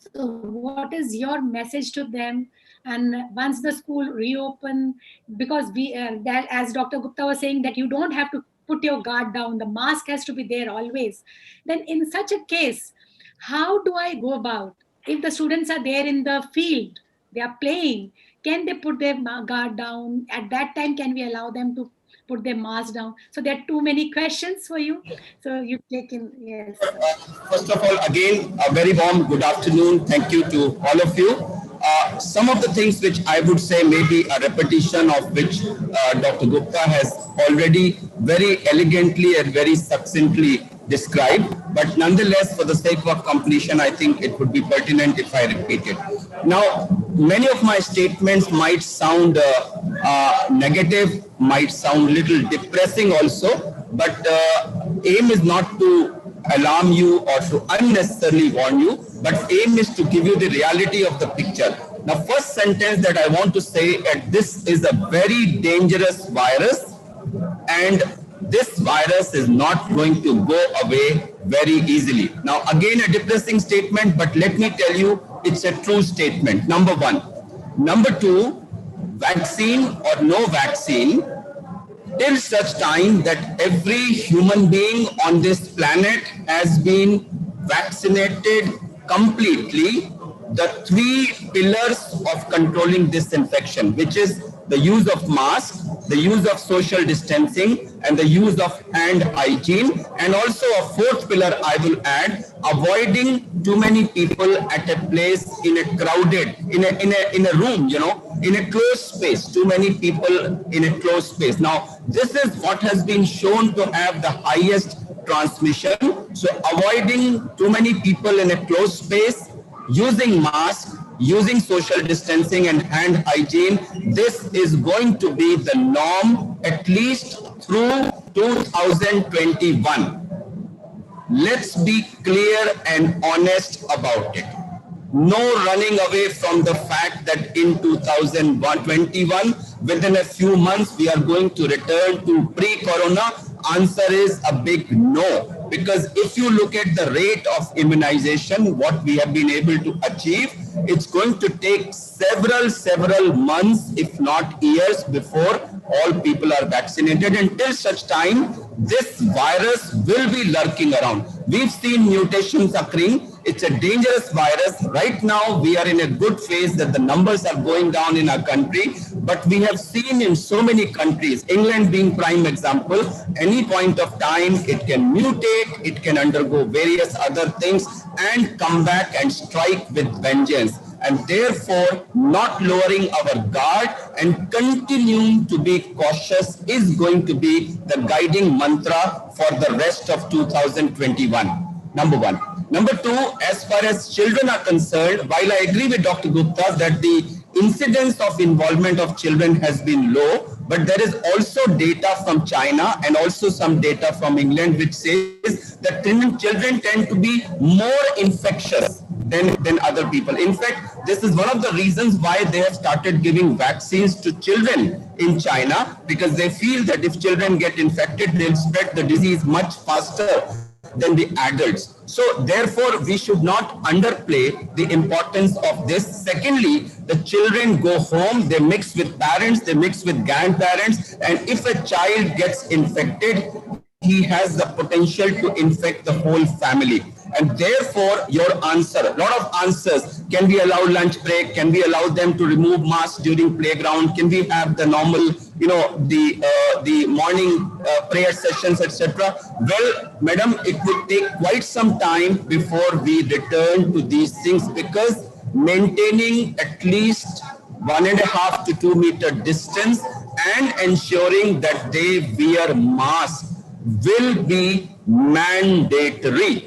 So what is your message to them? And once the school reopen, because that, as Dr. Gupta was saying, that you don't have to put your guard down, the mask has to be there always. Then in such a case, how do I go about? If the students are there in the field, they are playing, can they put their guard down? At that time, can we allow them to put their mask down? So there are too many questions for you. So you take in, yes. First of all, again, a very warm good afternoon. Thank you to all of you. Some of the things which I would say may be a repetition of which Dr. Gupta has already very elegantly and very succinctly described, but nonetheless, for the sake of completion, I think it would be pertinent if I repeat it. Now, many of my statements might sound negative, might sound little depressing also, but aim is not to alarm you or to unnecessarily warn you, but aim is to give you the reality of the picture. Now, first sentence that I want to say that this is a very dangerous virus, and this virus is not going to go away very easily. Now, again, a depressing statement, but let me tell you, it's a true statement, number one. Number two, vaccine or no vaccine, till such time that every human being on this planet has been vaccinated completely, the three pillars of controlling this infection, which is the use of mask, the use of social distancing, and the use of hand hygiene, and also a fourth pillar I will add, avoiding too many people at a place in a crowded, in a room, in a closed space, too many people in a closed space. Now, this is what has been shown to have the highest transmission. So avoiding too many people in a closed space, using masks, using social distancing and hand hygiene, this is going to be the norm at least through 2021. Let's be clear and honest about it. No running away from the fact that in 2021, within a few months, we are going to return to pre-corona. Answer is a big no. Because if you look at the rate of immunization, what we have been able to achieve, it's going to take several months, if not years, before all people are vaccinated. Until such time, this virus will be lurking around. We've seen mutations occurring. It's a dangerous virus. Right now, we are in a good phase that the numbers are going down in our country. But we have seen in so many countries, England being prime example, any point of time, it can mutate, it can undergo various other things and come back and strike with vengeance. And therefore, not lowering our guard and continuing to be cautious is going to be the guiding mantra for the rest of 2021. Number one. Number two, as far as children are concerned, while I agree with Dr. Gupta that the incidence of involvement of children has been low, but there is also data from China and also some data from England which says that children tend to be more infectious than other people. In fact, this is one of the reasons why they have started giving vaccines to children in China, because they feel that if children get infected, they'll spread the disease much faster than the adults. So therefore, we should not underplay the importance of this. Secondly, the children go home, they mix with parents, they mix with grandparents, and if a child gets infected, he has the potential to infect the whole family. And therefore, your answer, a lot of answers, can we allow lunch break? Can we allow them to remove masks during playground? Can we have the normal, the morning prayer sessions, etc.? Well, madam, it would take quite some time before we return to these things, because maintaining at least 1.5 to 2 meter distance and ensuring that they wear masks will be mandatory.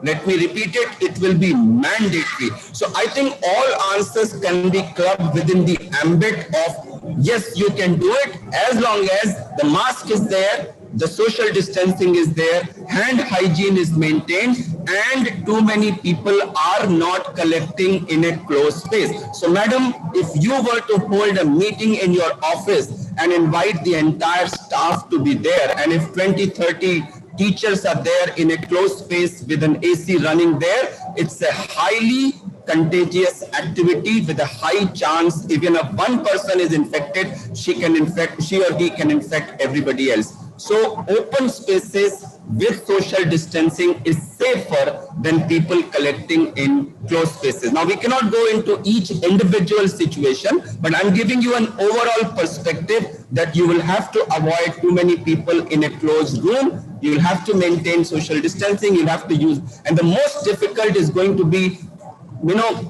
Let me repeat it, it will be mandatory. So I think all answers can be clubbed within the ambit of, yes, you can do it as long as the mask is there, the social distancing is there, hand hygiene is maintained, and too many people are not collecting in a closed space. So madam, if you were to hold a meeting in your office and invite the entire staff to be there, and if 20-30 teachers are there in a closed space with an AC running there, it's a highly contagious activity with a high chance, even if one person is infected, she or he can infect everybody else. So open spaces with social distancing is safer than people collecting in closed spaces. Now we cannot go into each individual situation, but I'm giving you an overall perspective that you will have to avoid too many people in a closed room. You will have to maintain social distancing. You'll have to use, and the most difficult is going to be,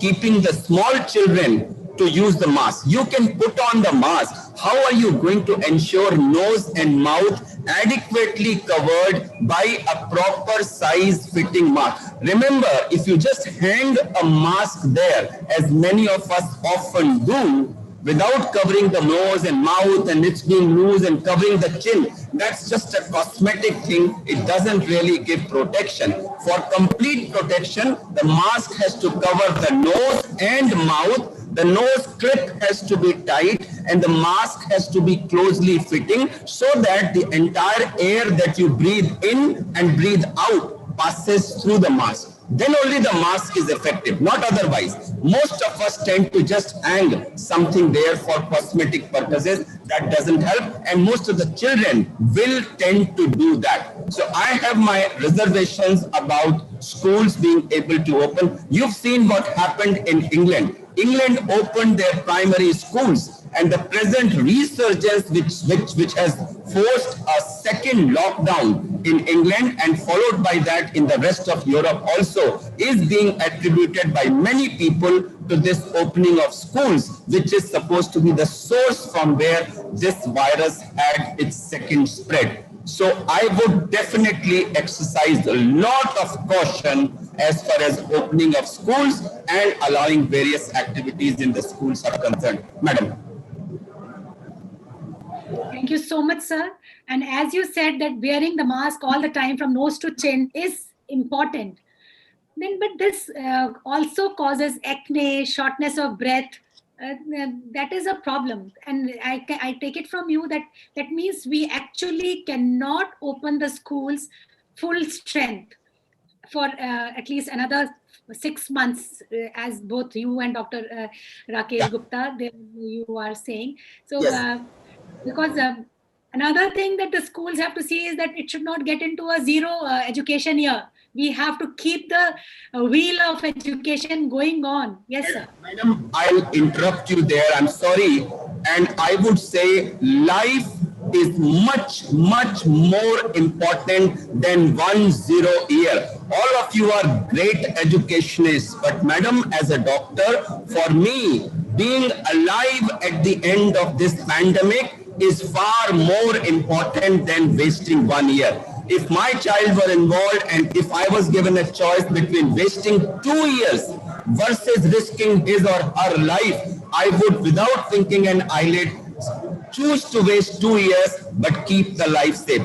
keeping the small children to use the mask. You can put on the mask. How are you going to ensure nose and mouth adequately covered by a proper size fitting mask? Remember, if you just hang a mask there, as many of us often do, without covering the nose and mouth, and it's being loose and covering the chin, that's just a cosmetic thing. It doesn't really give protection. For complete protection, the mask has to cover the nose and mouth. The nose clip has to be tight and the mask has to be closely fitting, so that the entire air that you breathe in and breathe out passes through the mask. Then only the mask is effective, not otherwise. Most of us tend to just hang something there for cosmetic purposes. That doesn't help, and most of the children will tend to do that. So I have my reservations about schools being able to open. You've seen what happened in England. England opened their primary schools, and the present resurgence which has forced a second lockdown in England and followed by that in the rest of Europe also is being attributed by many people to this opening of schools, which is supposed to be the source from where this virus had its second spread. So I would definitely exercise a lot of caution as far as opening of schools and allowing various activities in the schools are concerned. Madam. Thank you so much, sir. And as you said that wearing the mask all the time from nose to chin is important. But this also causes acne, shortness of breath. That is a problem. And I take it from you that that means we actually cannot open the schools full strength for at least another 6 months, as both you and Dr. Rakesh Gupta, you are saying. So, yes. Because another thing that the schools have to see is that it should not get into a zero education year. We have to keep the wheel of education going on. Yes, sir. Madam, I'll interrupt you there. I'm sorry. And I would say life is much, much more important than 1 0 year. All of you are great educationists, but madam, as a doctor, for me, being alive at the end of this pandemic is far more important than wasting 1 year. If my child were involved and if I was given a choice between wasting 2 years versus risking his or her life, I would, without thinking an eyelid, choose to waste 2 years but keep the life safe.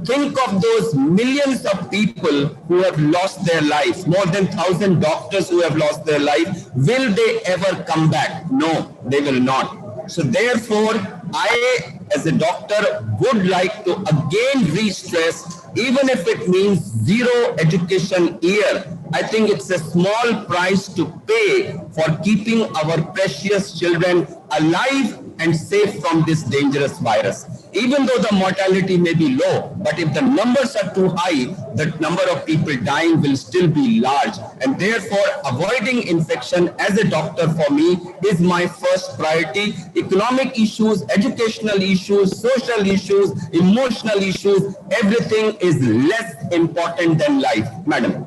Think of those millions of people who have lost their lives, more than 1,000 doctors who have lost their life. Will they ever come back? No, they will not. So therefore, I, as a doctor, would like to again re-stress, even if it means 0 education year, I think it's a small price to pay for keeping our precious children alive and safe from this dangerous virus. Even though the mortality may be low, but if the numbers are too high, the number of people dying will still be large. And therefore, avoiding infection as a doctor for me is my first priority. Economic issues, educational issues, social issues, emotional issues, everything is less important than life. Madam.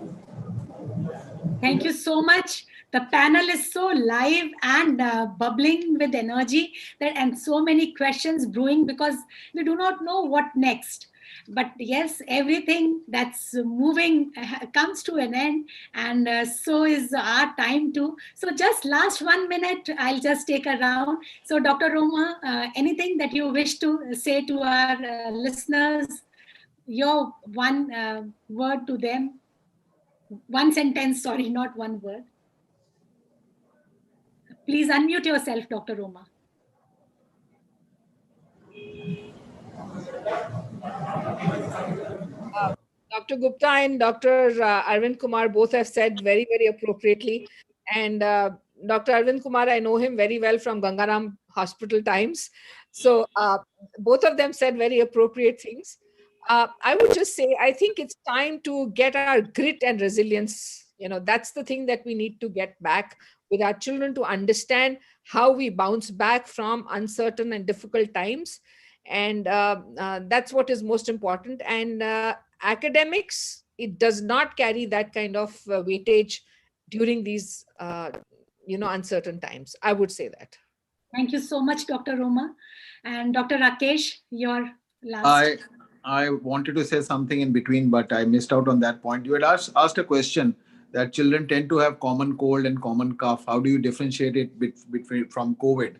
Thank you so much. The panel is so live and bubbling with energy and so many questions brewing because we do not know what next. But yes, everything that's moving comes to an end, and so is our time too. So just last 1 minute, I'll just take a round. So Dr. Roma, anything that you wish to say to our listeners, your one word to them? One sentence, sorry, not one word. Please unmute yourself, Dr. Roma. Dr. Gupta and Dr. Arvind Kumar both have said very, very appropriately. And Dr. Arvind Kumar, I know him very well from Gangaram Hospital times. So both of them said very appropriate things. I would just say, I think it's time to get our grit and resilience. That's the thing that we need to get back with our children, to understand how we bounce back from uncertain and difficult times. And that's what is most important. And academics, it does not carry that kind of weightage during these uncertain times. I would say that. Thank you so much, Dr. Roma. And Dr. Rakesh, your last. I wanted to say something in between, but I missed out on that point. You had asked a question that children tend to have common cold and common cough. How do you differentiate it between from COVID?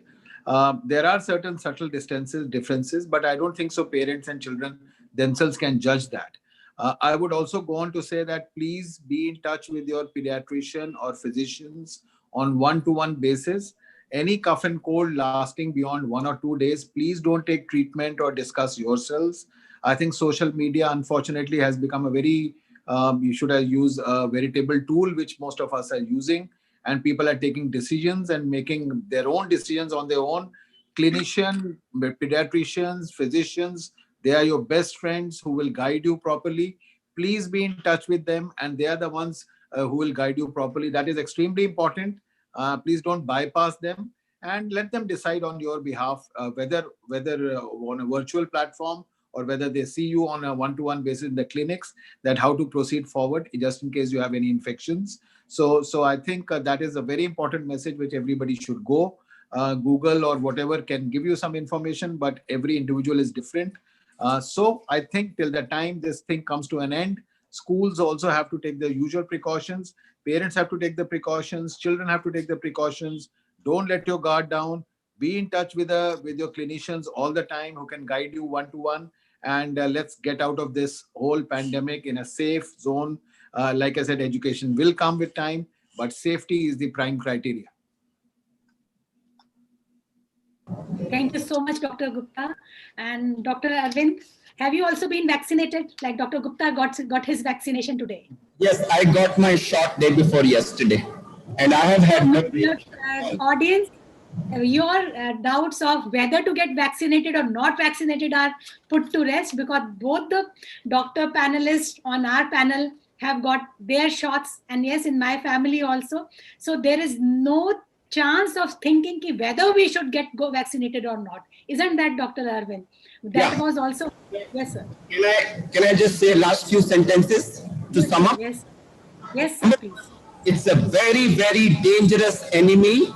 There are certain subtle differences, but I don't think so parents and children themselves can judge that. I would also go on to say that please be in touch with your pediatrician or physicians on one-to-one basis. Any cough and cold lasting beyond 1 or 2 days, please don't take treatment or discuss yourselves. I think social media, unfortunately, has become a very, you should have used a veritable tool, which most of us are using. And people are taking decisions and making their own decisions on their own. Clinicians, pediatricians, physicians, they are your best friends who will guide you properly. Please be in touch with them, and they are the ones who will guide you properly. That is extremely important. Please don't bypass them and let them decide on your behalf whether on a virtual platform or whether they see you on a one-to-one basis in the clinics, that how to proceed forward just in case you have any infections. So I think that is a very important message which everybody should go. Google or whatever can give you some information, but every individual is different. So I think till the time this thing comes to an end, schools also have to take the usual precautions. Parents have to take the precautions. Children have to take the precautions. Don't let your guard down. Be in touch with your clinicians all the time who can guide you one-to-one. And let's get out of this whole pandemic in a safe zone. Like I said, education will come with time, but safety is the prime criteria. Thank you so much, Dr. Gupta. And Dr. Arvind, have you also been vaccinated? Like Dr. Gupta got his vaccination today. Yes, I got my shot day before yesterday. And I have had audience, your doubts of whether to get vaccinated or not vaccinated are put to rest, because both the doctor panelists on our panel have got their shots, and yes, in my family also. So there is no chance of thinking whether we should go vaccinated or not. Isn't that, Dr. Arvind? That was also, yes, sir. Can I just say last few sentences to sum up? Yes, yes, sir, please. It's a very, very dangerous enemy.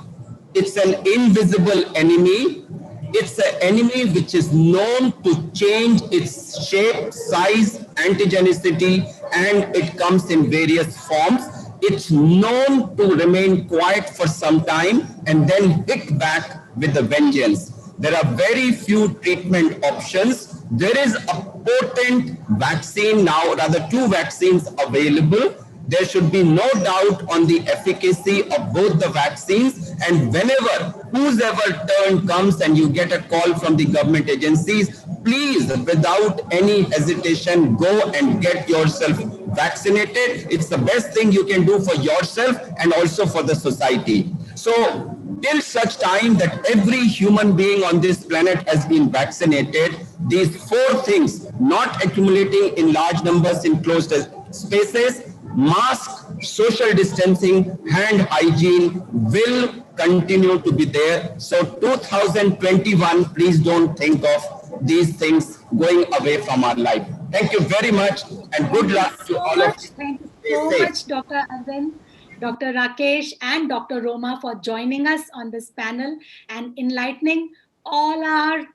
It's an invisible enemy. It's an enemy which is known to change its shape, size, antigenicity, and it comes in various forms. It's known to remain quiet for some time and then hit back with a vengeance. There are very few treatment options. There is a potent vaccine now, rather 2 vaccines available. There should be no doubt on the efficacy of both the vaccines. And whoever turn comes and you get a call from the government agencies, please, without any hesitation, go and get yourself vaccinated. It's the best thing you can do for yourself and also for the society. So till such time that every human being on this planet has been vaccinated, These four things, not accumulating in large numbers in closed spaces, mask, social distancing, hand hygiene will continue to be there. So 2021, please don't think of these things going away from our life. Thank you very much and good luck to all of you. Thank you Stay so safe. much, Dr. Arvind, Dr. Rakesh, and Dr. Roma for joining us on this panel and enlightening all our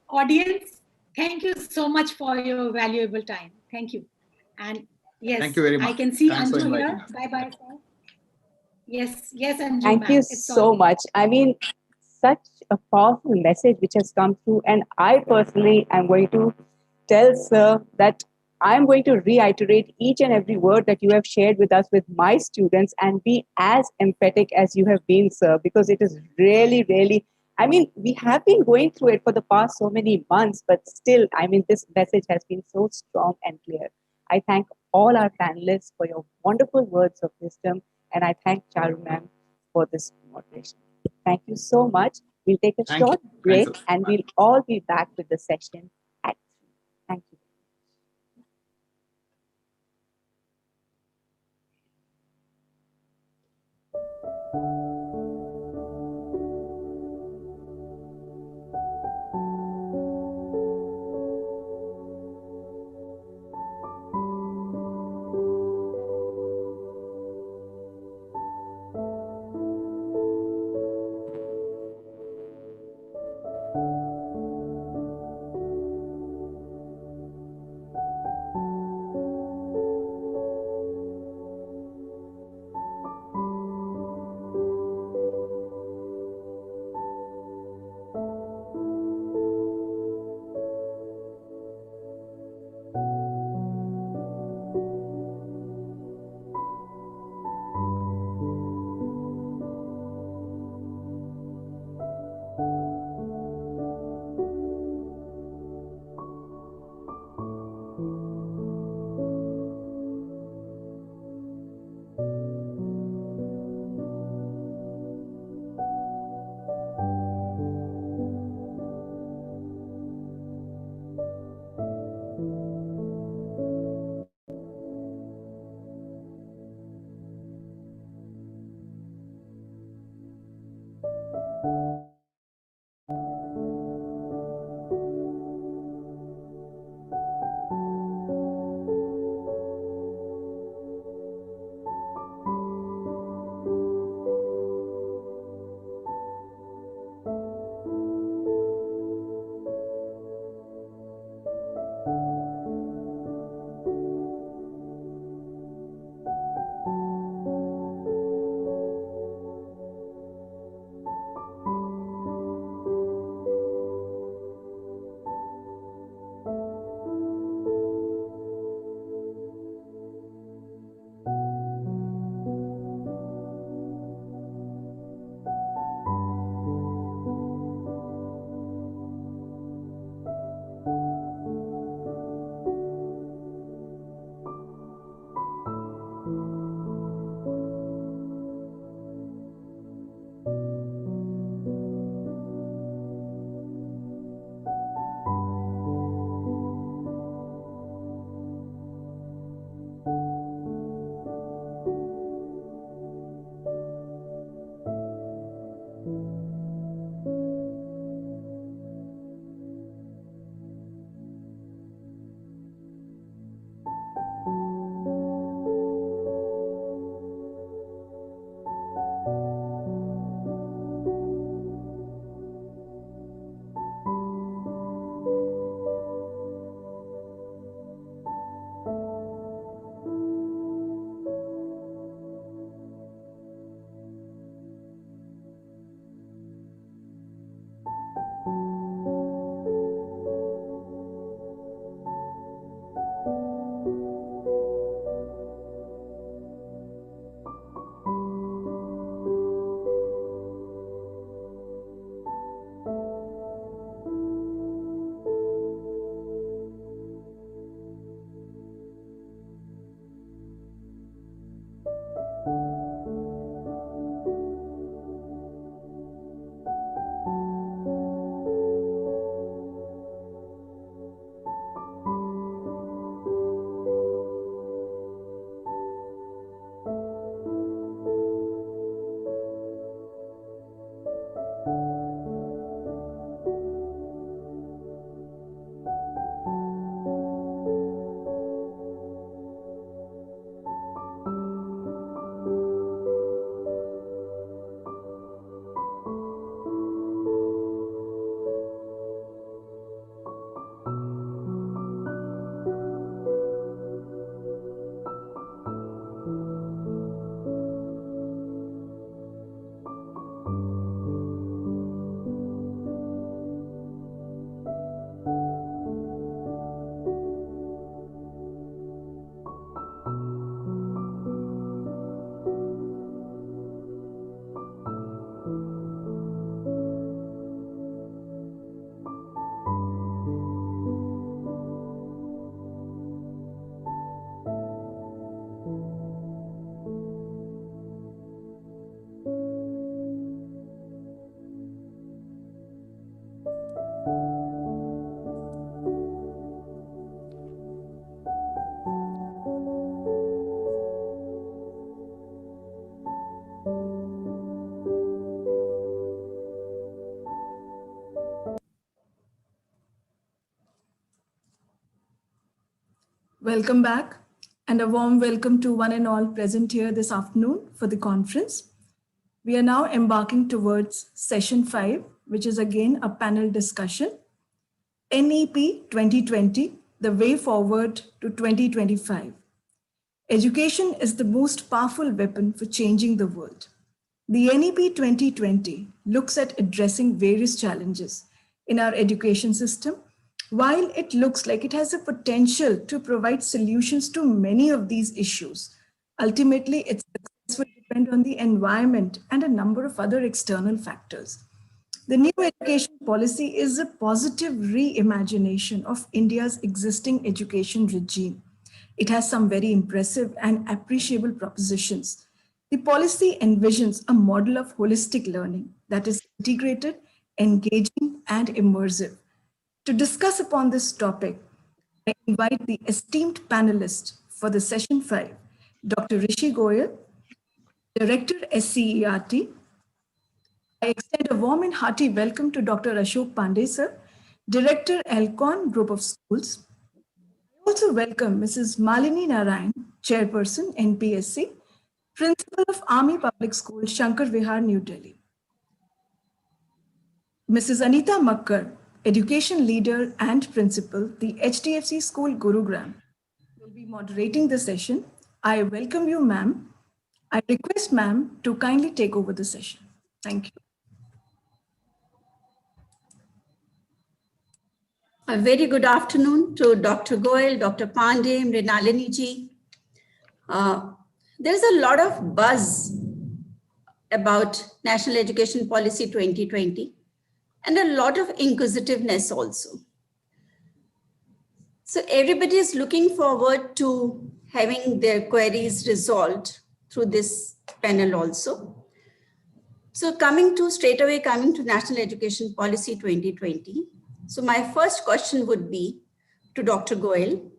audience. Thank you so much for your valuable time. Thank you. And yes, Thank you very I much. can see Thanks for Anju inviting here. us. Bye-bye, sir. Yes, Anju, Thank you ma'am. It's all so you. much. I mean, such a powerful message which has come through. And I personally am going to tell Sir that I'm going to reiterate each and every word that you have shared with us with my students and be as emphatic as you have been, Sir, because it is really, really, I mean, we have been going through it for the past so many months, but still, I mean, this message has been so strong and clear. I thank all our panelists for your wonderful words of wisdom, and I thank Charu ma'am for this moderation. Thank you so much. We'll take a Thank you. short Thanks break a lot. and we'll all be back with the session at 3. Thank you. Welcome back, and a warm welcome to one and all present here this afternoon for the conference. We are now embarking towards session 5, which is again a panel discussion. NEP 2020, the way forward to 2025. Education is the most powerful weapon for changing the world. The NEP 2020 looks at addressing various challenges in our education system. While it looks like it has the potential to provide solutions to many of these issues, ultimately its success will depend on the environment and a number of other external factors. The new education policy is a positive reimagination of India's existing education regime. It has some very impressive and appreciable propositions. The policy envisions a model of holistic learning that is integrated, engaging, and immersive. To discuss upon this topic, I invite the esteemed panelists for the session 5, Dr. Rishi Goyal, Director SCERT. I extend a warm and hearty welcome to Dr. Ashok Pandey, sir, Director Alcon Group of Schools. I also welcome Mrs. Malini Narayan, Chairperson, NPSC, Principal of Army Public School, Shankar Vihar, New Delhi. Mrs. Anita Makkar, Education Leader and Principal, the HDFC School, Gurugram, will be moderating the session. I welcome you, ma'am. I request ma'am to kindly take over the session. Thank you. A very good afternoon to Dr. Goyal, Dr. Pandey, Mrinalini ji. There's a lot of buzz about National Education Policy 2020 and a lot of inquisitiveness also. So everybody is looking forward to having their queries resolved through this panel also. So straight away coming to National Education Policy 2020. So my first question would be to Dr. Goyal.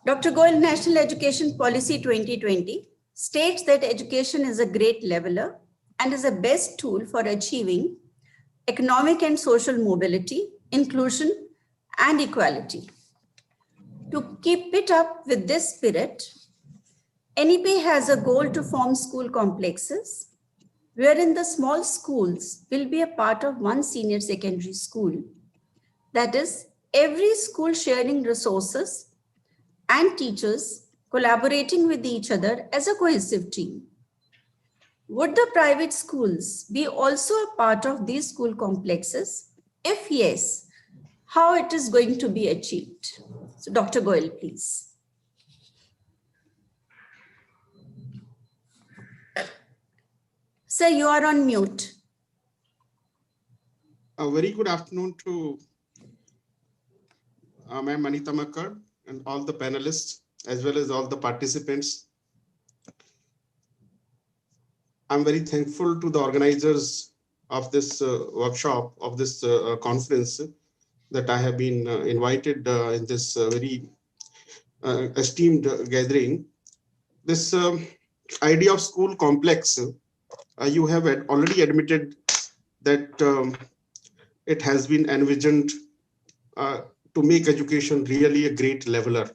Dr. Goyal, National Education Policy 2020 states that education is a great leveler and is a best tool for achieving economic and social mobility, inclusion, and equality. To keep it up with this spirit, NEP has a goal to form school complexes wherein the small schools will be a part of one senior secondary school. That is, every school sharing resources and teachers collaborating with each other as a cohesive team. Would the private schools be also a part of these school complexes? If yes, how it is going to be achieved? So Dr. Goyal, please. Sir, you are on mute. A very good afternoon to Ma'am Anita Makkar and all the panelists, as well as all the participants. I'm very thankful to the organizers of this workshop, of this conference, that I have been invited in this very esteemed gathering. This idea of school complex, you have already admitted that it has been envisioned to make education really a great leveler.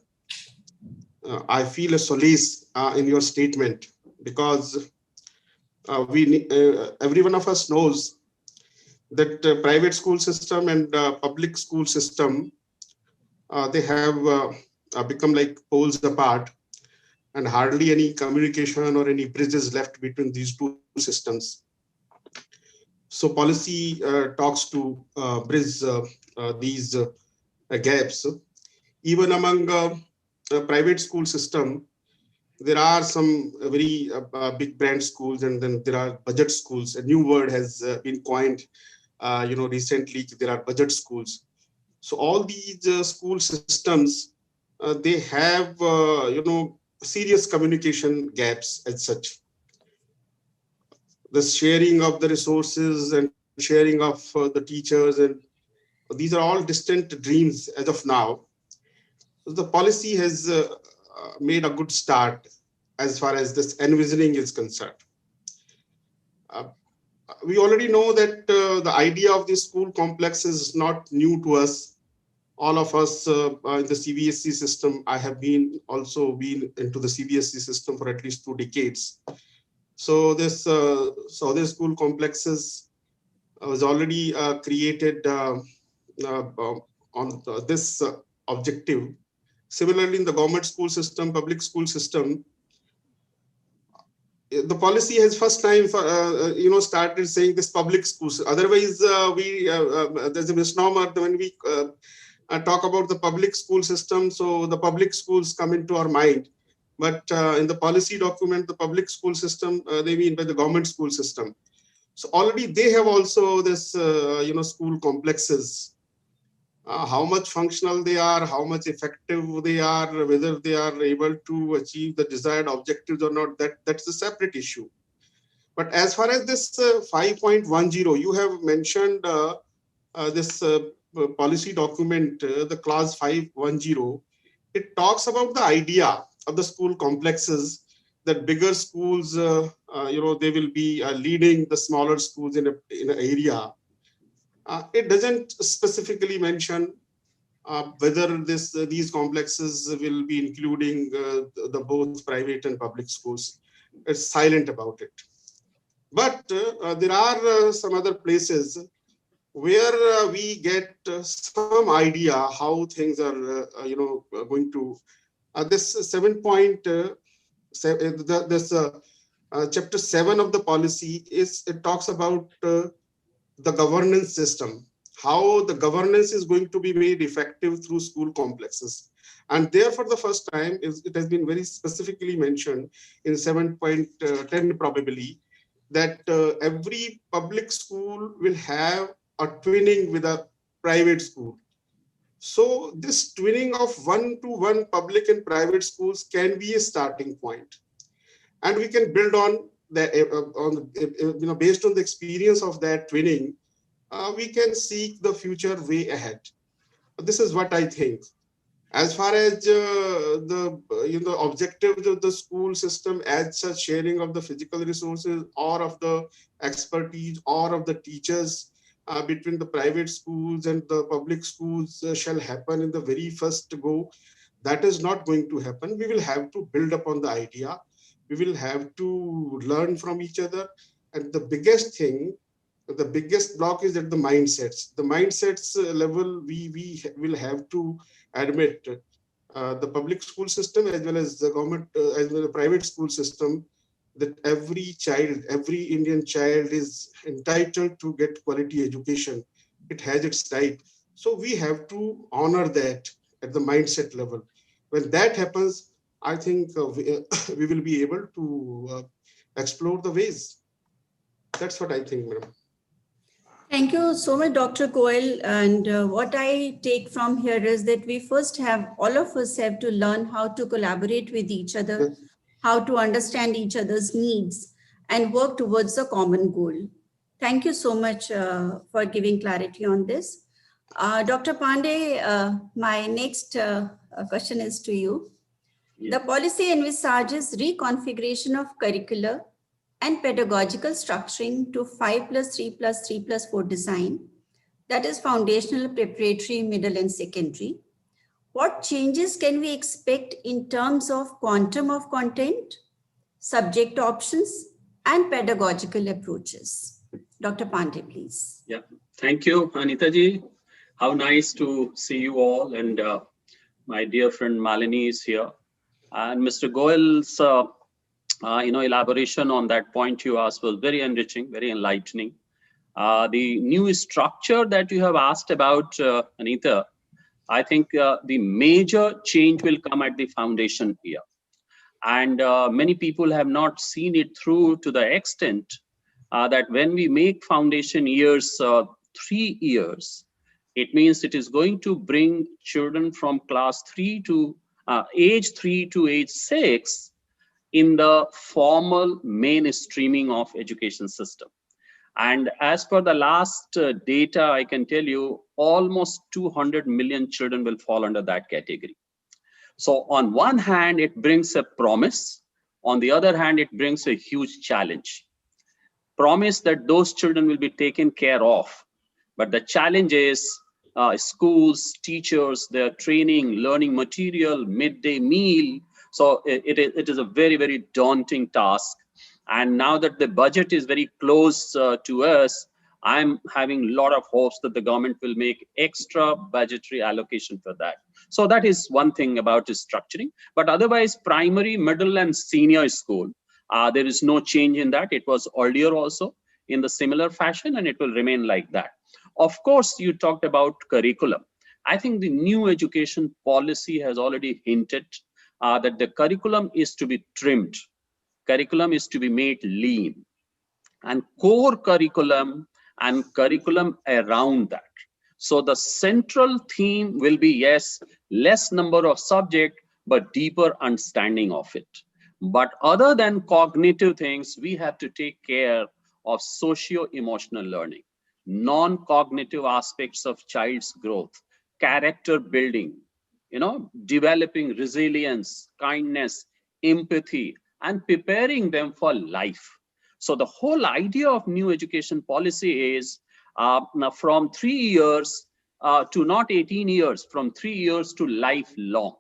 I feel a solace in your statement because every one of us knows that private school system and public school system, they have become like poles apart, and hardly any communication or any bridges left between these two systems. So policy talks to bridge these gaps. Even among private school system, there are some very big brand schools, and then there are budget schools. A new word has been coined, recently. There are budget schools. So all these school systems, they have, serious communication gaps as such. The sharing of the resources and sharing of the teachers, and these are all distant dreams as of now. The policy has made a good start as far as this envisioning is concerned. We already know that the idea of this school complex is not new to us. all of us in the CBSE system, I have also been into the CBSE system for at least 2 decades. So this Southern school complexes was already created on this objective. Similarly, in the government school system, public school system, the policy has first time started saying this public schools. Otherwise, there's a misnomer when we talk about the public school system. So the public schools come into our mind, but in the policy document, the public school system they mean by the government school system. So already they have also this school complexes. How much functional they are, how much effective they are, whether they are able to achieve the desired objectives or not, that's a separate issue. But as far as this 5.10, you have mentioned this policy document, the clause 510, it talks about the idea of the school complexes, that bigger schools, they will be leading the smaller schools in an area. It doesn't specifically mention whether these complexes will be including the both private and public schools. It's silent about it. But there are some other places where we get some idea how things are, going to. This 7.7, chapter 7 of the policy it talks about the governance system, how the governance is going to be made effective through school complexes. And there for the first time, it has been very specifically mentioned in 7.10 probably, that every public school will have a twinning with a private school. So this twinning of 1-to-1 public and private schools can be a starting point. And we can build on that, based on the experience of that twinning, we can seek the future way ahead. This is what I think. As far as the objectives of the school system, as such sharing of the physical resources or of the expertise or of the teachers between the private schools and the public schools shall happen in the very first go, that is not going to happen. We will have to build upon the idea. We will have to learn from each other. And the biggest thing, the biggest block is at the mindsets. The mindsets level, we will have to admit the public school system as well as the government, as well as the private school system, that every child, every Indian child is entitled to get quality education. It has its right. So we have to honor that at the mindset level. When that happens, I think we will be able to explore the ways. That's what I think, madam. Thank you so much, Dr. Goel. And what I take from here is that we first have, all of us have to learn how to collaborate with each other, how to understand each other's needs and work towards a common goal. Thank you so much for giving clarity on this. Dr. Pandey, my next question is to you. The policy envisages reconfiguration of curricular and pedagogical structuring to 5+3+3+4 design, that is foundational, preparatory, middle, and secondary. What changes can we expect in terms of quantum of content, subject options, and pedagogical approaches? Dr. Pandey, please. Yeah, thank you, Anita ji. How nice to see you all, and my dear friend Malini is here. And Mr. Goel's elaboration on that point you asked was very enriching, very enlightening. The new structure that you have asked about, Anita, I think the major change will come at the foundation year. And many people have not seen it through to the extent that when we make foundation years 3 years, it means it is going to bring children from class 3 to age 3 to age 6 in the formal mainstreaming of education system. And as per the last data, I can tell you almost 200 million children will fall under that category. So on one hand, it brings a promise. On the other hand, it brings a huge challenge. Promise that those children will be taken care of. But the challenge is schools, teachers, their training, learning material, midday meal. So it is a very, very daunting task. And now that the budget is very close to us, I'm having a lot of hopes that the government will make extra budgetary allocation for that. So that is one thing about the structuring. But otherwise, primary, middle, and senior school, there is no change in that. It was earlier also in the similar fashion, and it will remain like that. Of course, you talked about curriculum. I think the new education policy has already hinted that the curriculum is to be trimmed. Curriculum is to be made lean, and core curriculum and curriculum around that. So the central theme will be, yes, less number of subject, but deeper understanding of it. But other than cognitive things, we have to take care of socio-emotional learning, non-cognitive aspects of child's growth, character building, developing resilience, kindness, empathy, and preparing them for life. So the whole idea of new education policy is now from 3 years to not 18 years, from 3 years to lifelong,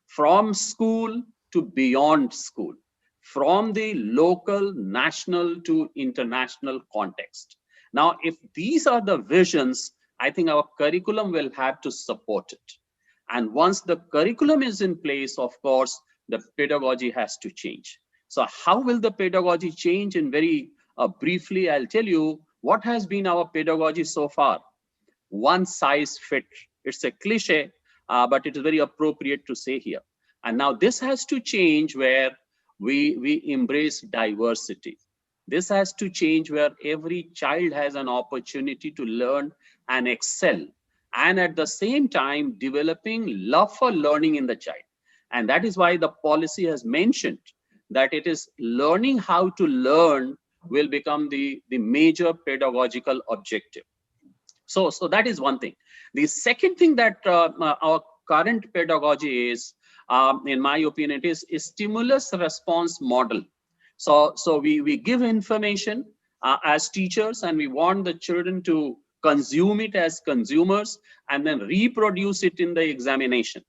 from school to beyond school, from the local, national to international context. Now, if these are the visions, I think our curriculum will have to support it. And once the curriculum is in place, of course, the pedagogy has to change. So how will the pedagogy change? In very briefly, I'll tell you what has been our pedagogy so far. One size fit. It's a cliche, but it is very appropriate to say here. And now this has to change where we embrace diversity. This has to change where every child has an opportunity to learn and excel, and at the same time developing love for learning in the child. And that is why the policy has mentioned that it is learning how to learn will become the major pedagogical objective. So that is one thing. The second thing that our current pedagogy is, in my opinion, it is a stimulus response model. So we give information as teachers, and we want the children to consume it as consumers and then reproduce it in the examination.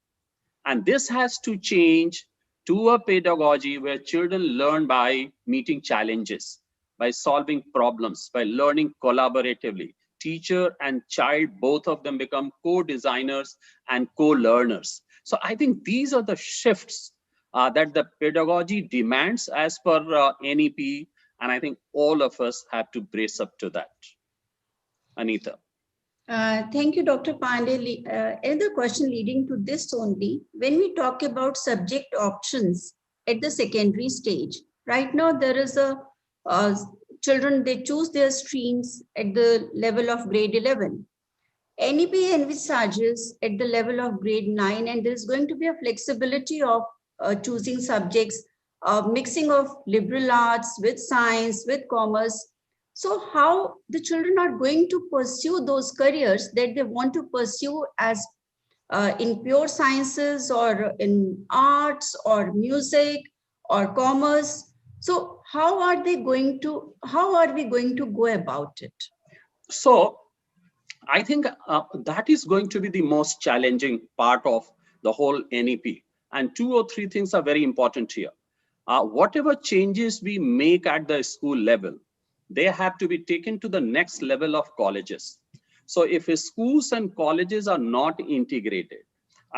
And this has to change to a pedagogy where children learn by meeting challenges, by solving problems, by learning collaboratively. Teacher and child, both of them become co-designers and co-learners. So I think these are the shifts that the pedagogy demands as per NEP, and I think all of us have to brace up to that. Anita. Thank you, Dr. Pandey. Another question leading to this only, when we talk about subject options at the secondary stage, right now there is a children, they choose their streams at the level of grade 11. NEP envisages at the level of grade 9, and there's going to be a flexibility of choosing subjects, mixing of liberal arts with science, with commerce. So how the children are going to pursue those careers that they want to pursue as in pure sciences or in arts or music or commerce? So how are we going to go about it? So I think that is going to be the most challenging part of the whole NEP. And 2 or 3 things are very important here. Whatever changes we make at the school level, they have to be taken to the next level of colleges. So if schools and colleges are not integrated,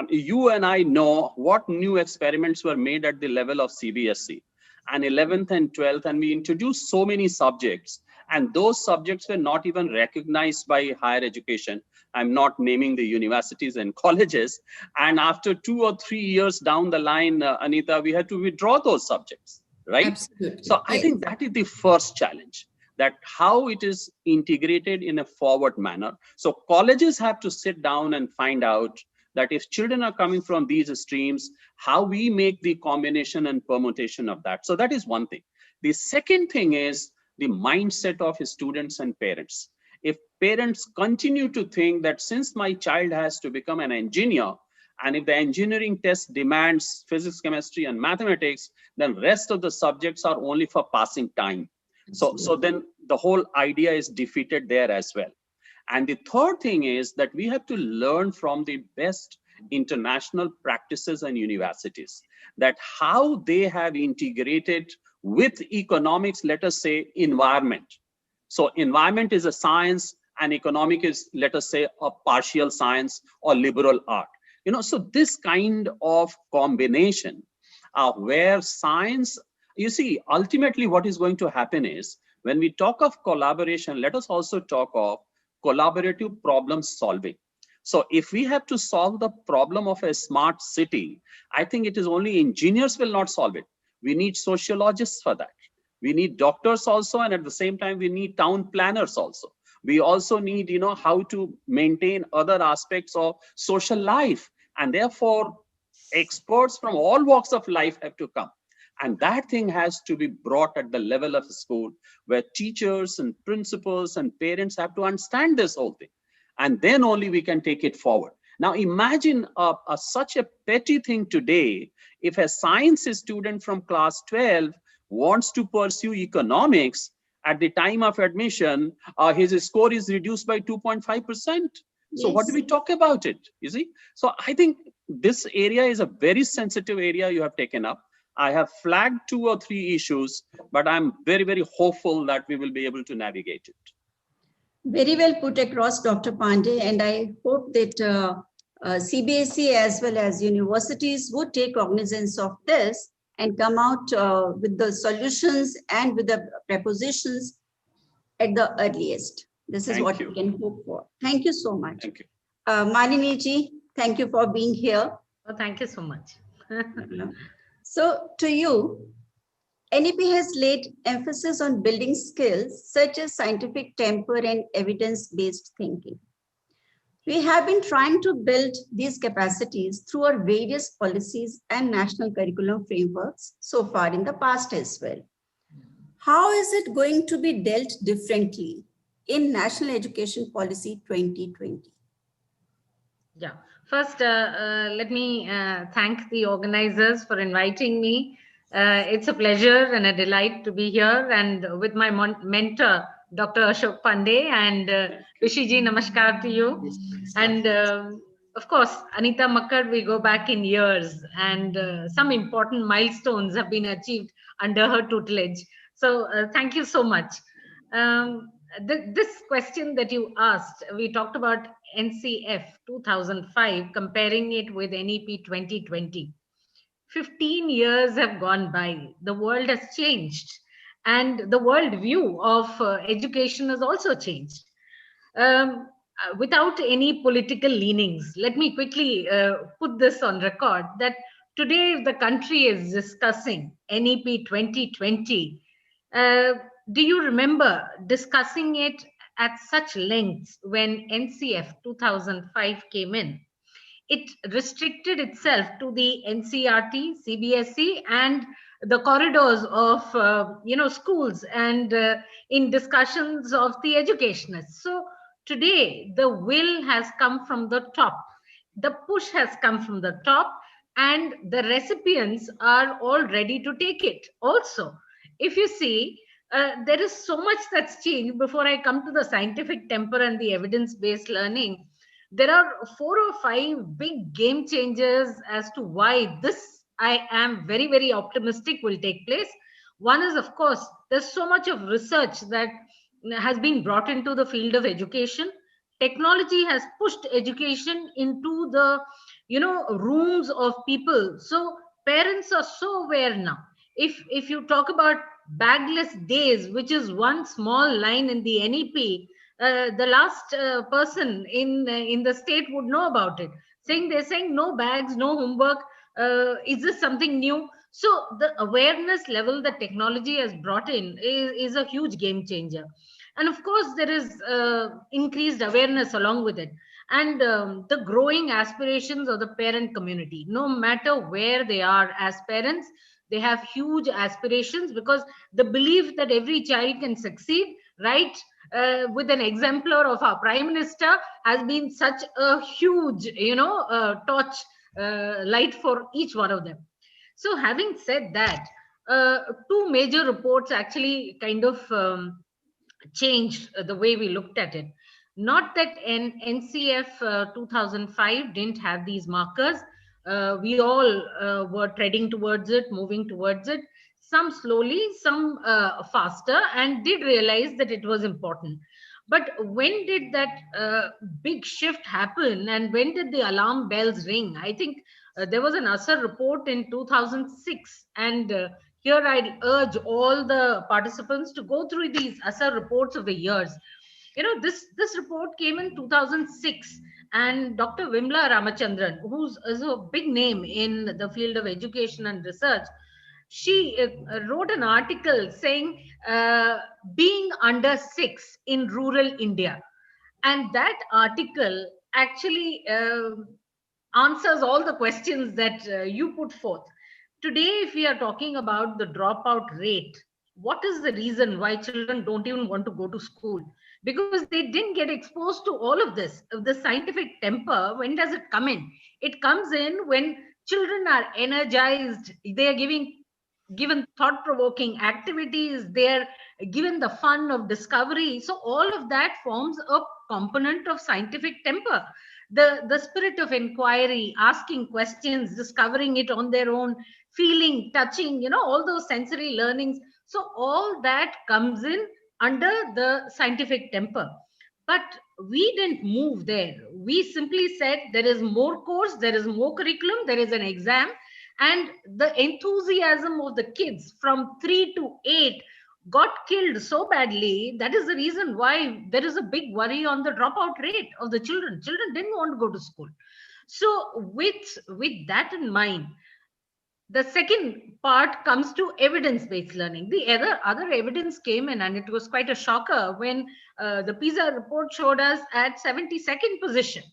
you and I know what new experiments were made at the level of CBSE and 11th and 12th, and we introduced so many subjects, and those subjects were not even recognized by higher education. I'm not naming the universities and colleges. And after 2 or 3 years down the line, Anita, we had to withdraw those subjects, right? Absolutely. So I think that is the first challenge, that how it is integrated in a forward manner. So colleges have to sit down and find out that if children are coming from these streams, how we make the combination and permutation of that. So that is one thing. The second thing is the mindset of students and parents. If parents continue to think that since my child has to become an engineer, and if the engineering test demands physics, chemistry, and mathematics, then rest of the subjects are only for passing time. So then the whole idea is defeated there as well. And the third thing is that we have to learn from the best international practices and universities, that how they have integrated with economics, let us say, environment. So environment is a science and economic is, let us say, a partial science or liberal art. So this kind of combination where science, you see, ultimately what is going to happen is, when we talk of collaboration, let us also talk of collaborative problem solving. So if we have to solve the problem of a smart city, I think it is only engineers will not solve it. We need sociologists for that. We need doctors also, and at the same time, we need town planners also. We also need, how to maintain other aspects of social life. And therefore, experts from all walks of life have to come. And that thing has to be brought at the level of the school, where teachers and principals and parents have to understand this whole thing. And then only we can take it forward. Now imagine such a petty thing today. If a science student from class 12 wants to pursue economics, at the time of admission, his score is reduced by 2.5%. So what do we talk about it, you see? So I think this area is a very sensitive area you have taken up. I have flagged 2 or 3 issues, but I'm very, very hopeful that we will be able to navigate it. Very well put across, Dr. Pandey, and I hope that CBSE as well as universities would take cognizance of this and come out with the solutions and with the propositions at the earliest. This is what we can hope for. Thank you so much. Thank you. Malini ji, thank you for being here. Oh, thank you so much. So to you, NEP has laid emphasis on building skills such as scientific temper and evidence-based thinking. We have been trying to build these capacities through our various policies and national curriculum frameworks so far in the past as well. How is it going to be dealt differently in National Education Policy 2020? Yeah, first, let me thank the organizers for inviting me. It's a pleasure and a delight to be here, and with my mentor, Dr. Ashok Pandey, and Rishiji, namaskar to you. And of course, Anita Makkar, we go back in years, and some important milestones have been achieved under her tutelage. So thank you so much. This question that you asked, we talked about NCF 2005, comparing it with NEP 2020. 15 years have gone by. The world has changed, and the world view of education has also changed. Without any political leanings, let me quickly put this on record that today the country is discussing NEP 2020. Do you remember discussing it at such lengths when NCF 2005 came in? It restricted itself to the NCERT, CBSE, and the corridors of schools and in discussions of the educationists. So today the will has come from the top, the push has come from the top, and the recipients are all ready to take it also. If you see, there is so much that's changed. Before I come to the scientific temper and the evidence-based learning, there are 4 or 5 big game changers as to why this, I am very, very optimistic, will take place. One is, of course, there's so much of research that has been brought into the field of education. Technology has pushed education into the rooms of people. So parents are so aware now. If you talk about bagless days, which is one small line in the NEP, the last person in the state would know about it. They're saying no bags, no homework. Is this something new? So the awareness level that technology has brought in is a huge game changer. And of course, there is increased awareness along with it. And the growing aspirations of the parent community, no matter where they are as parents, they have huge aspirations, because the belief that every child can succeed, right, with an exemplar of our Prime Minister, has been such a huge, torch light for each one of them. So having said that, 2 major reports actually kind of changed the way we looked at it. Not that NCF 2005 didn't have these markers. We all were treading towards it, moving towards it, some slowly, some faster, and did realize that it was important. But when did that big shift happen, and when did the alarm bells ring? I think there was an ASAR report in 2006, and here I urge all the participants to go through these ASAR reports of the years. This report came in 2006, and Dr. Vimla Ramachandran, who's is a big name in the field of education and research, she wrote an article saying being under 6 in rural India. And that article actually answers all the questions that you put forth. Today, if we are talking about the dropout rate, what is the reason why children don't even want to go to school? Because they didn't get exposed to all of this. The scientific temper, when does it come in? It comes in when children are energized, they are given thought-provoking activities, they're given the fun of discovery. So all of that forms a component of scientific temper. The spirit of inquiry, asking questions, discovering it on their own, feeling, touching, all those sensory learnings. So all that comes in under the scientific temper. But we didn't move there. We simply said there is more course, there is more curriculum, there is an exam, and the enthusiasm of the kids from 3 to 8 got killed so badly. That is the reason why there is a big worry on the dropout rate of the children didn't want to go to school. So with that in mind, the second part comes to evidence-based learning. The other evidence came in, and it was quite a shocker when the PISA report showed us at 72nd position.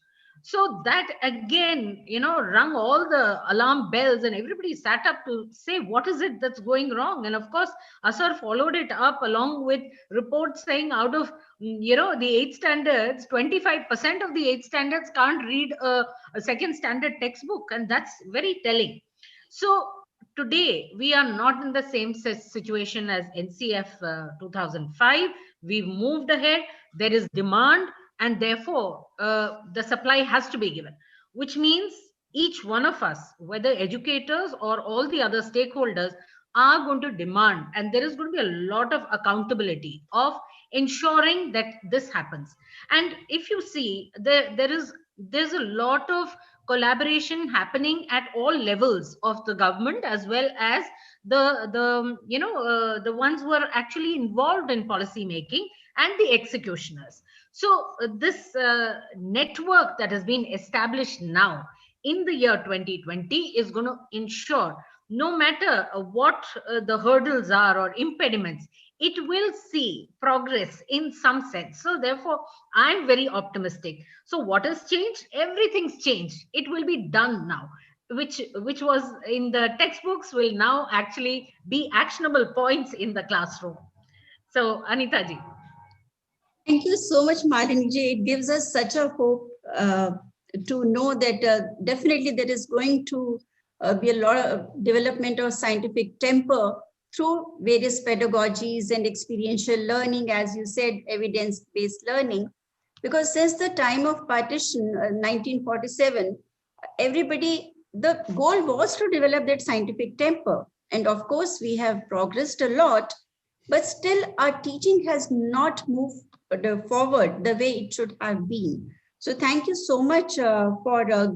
So that again, rung all the alarm bells, and everybody sat up to say, what is it that's going wrong? And of course, ASAR followed it up along with reports saying out of, the 8th standards, 25% of the 8th standards can't read a second standard textbook. And that's very telling. So today we are not in the same situation as NCF 2005. We've moved ahead. There is demand, and therefore the supply has to be given, which means each one of us, whether educators or all the other stakeholders, are going to demand, and there is going to be a lot of accountability of ensuring that this happens. And if you see, there's a lot of collaboration happening at all levels of the government, as well as the ones who are actually involved in policy making and the executioners. So this network that has been established now in the year 2020 is going to ensure, no matter what the hurdles are or impediments, it will see progress in some sense. So therefore, I'm very optimistic. So what has changed? Everything's changed. It will be done now, which was in the textbooks will now actually be actionable points in the classroom. So Anita ji. Thank you so much, Malini ji. It gives us such a hope to know that definitely there is going to be a lot of development of scientific temper through various pedagogies and experiential learning, as you said, evidence-based learning. Because since the time of partition, 1947, the goal was to develop that scientific temper. And of course, we have progressed a lot, but still our teaching has not moved forward the way it should have been. So thank you so much for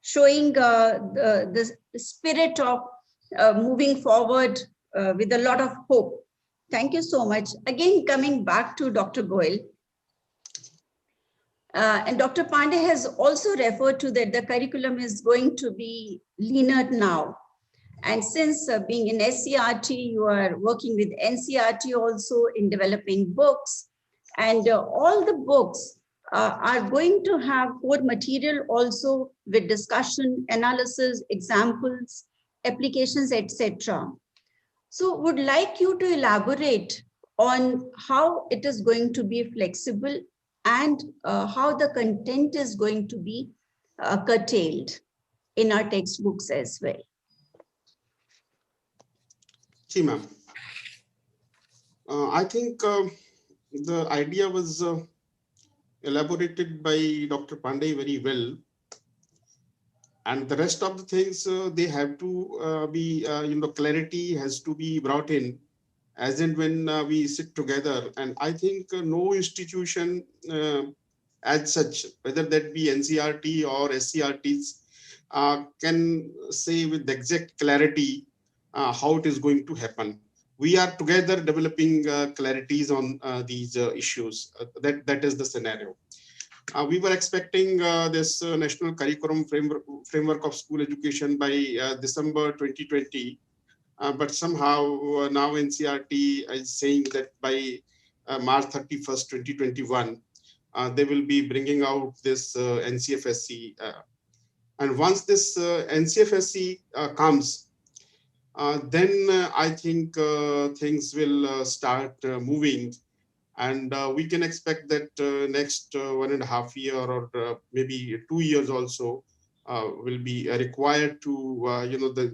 showing the spirit of moving forward with a lot of hope. Thank you so much. Again, coming back to Dr. Goyal. And Dr. Pandey has also referred to that the curriculum is going to be leaner now. And since being in SCRT, you are working with NCRT also in developing books. And all the books are going to have core material also with discussion, analysis, examples, applications, etc. So would like you to elaborate on how it is going to be flexible and how the content is going to be curtailed in our textbooks as well. Ji, ma'am. I think the idea was elaborated by Dr. Pandey very well. And the rest of the things, they have to be, clarity has to be brought in as and when we sit together. And I think no institution as such, whether that be NCRT or SCRTs, can say with exact clarity how it is going to happen. We are together developing clarities on these issues. That is the scenario. We were expecting this national curriculum framework of school education by December 2020. But somehow now NCRT is saying that by March 31st, 2021, they will be bringing out this NCFSC. And once this NCFSC comes, then I think things will start moving. And we can expect that next 1.5 years or maybe 2 years also will be required to,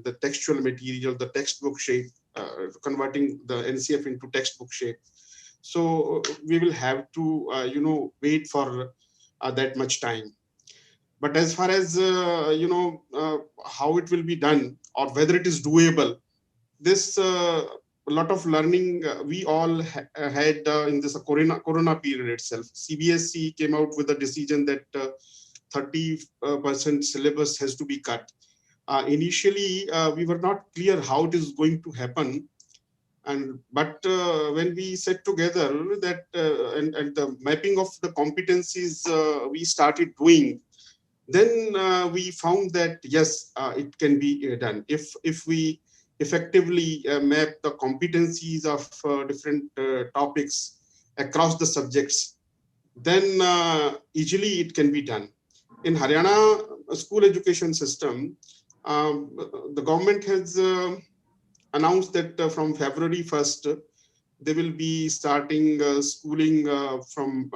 the textual material, the textbook shape, converting the NCF into textbook shape. So we will have to, wait for that much time. But as far as, how it will be done or whether it is doable, this a lot of learning we all had in this corona period itself. CBSE came out with a decision that 30% syllabus has to be cut. Initially, we were not clear how it is going to happen. But when we sat together that and the mapping of the competencies we started doing, then we found that yes, it can be done if we effectively map the competencies of different topics across the subjects, then easily it can be done. In Haryana school education system, the government has announced that from February 1st, they will be starting schooling from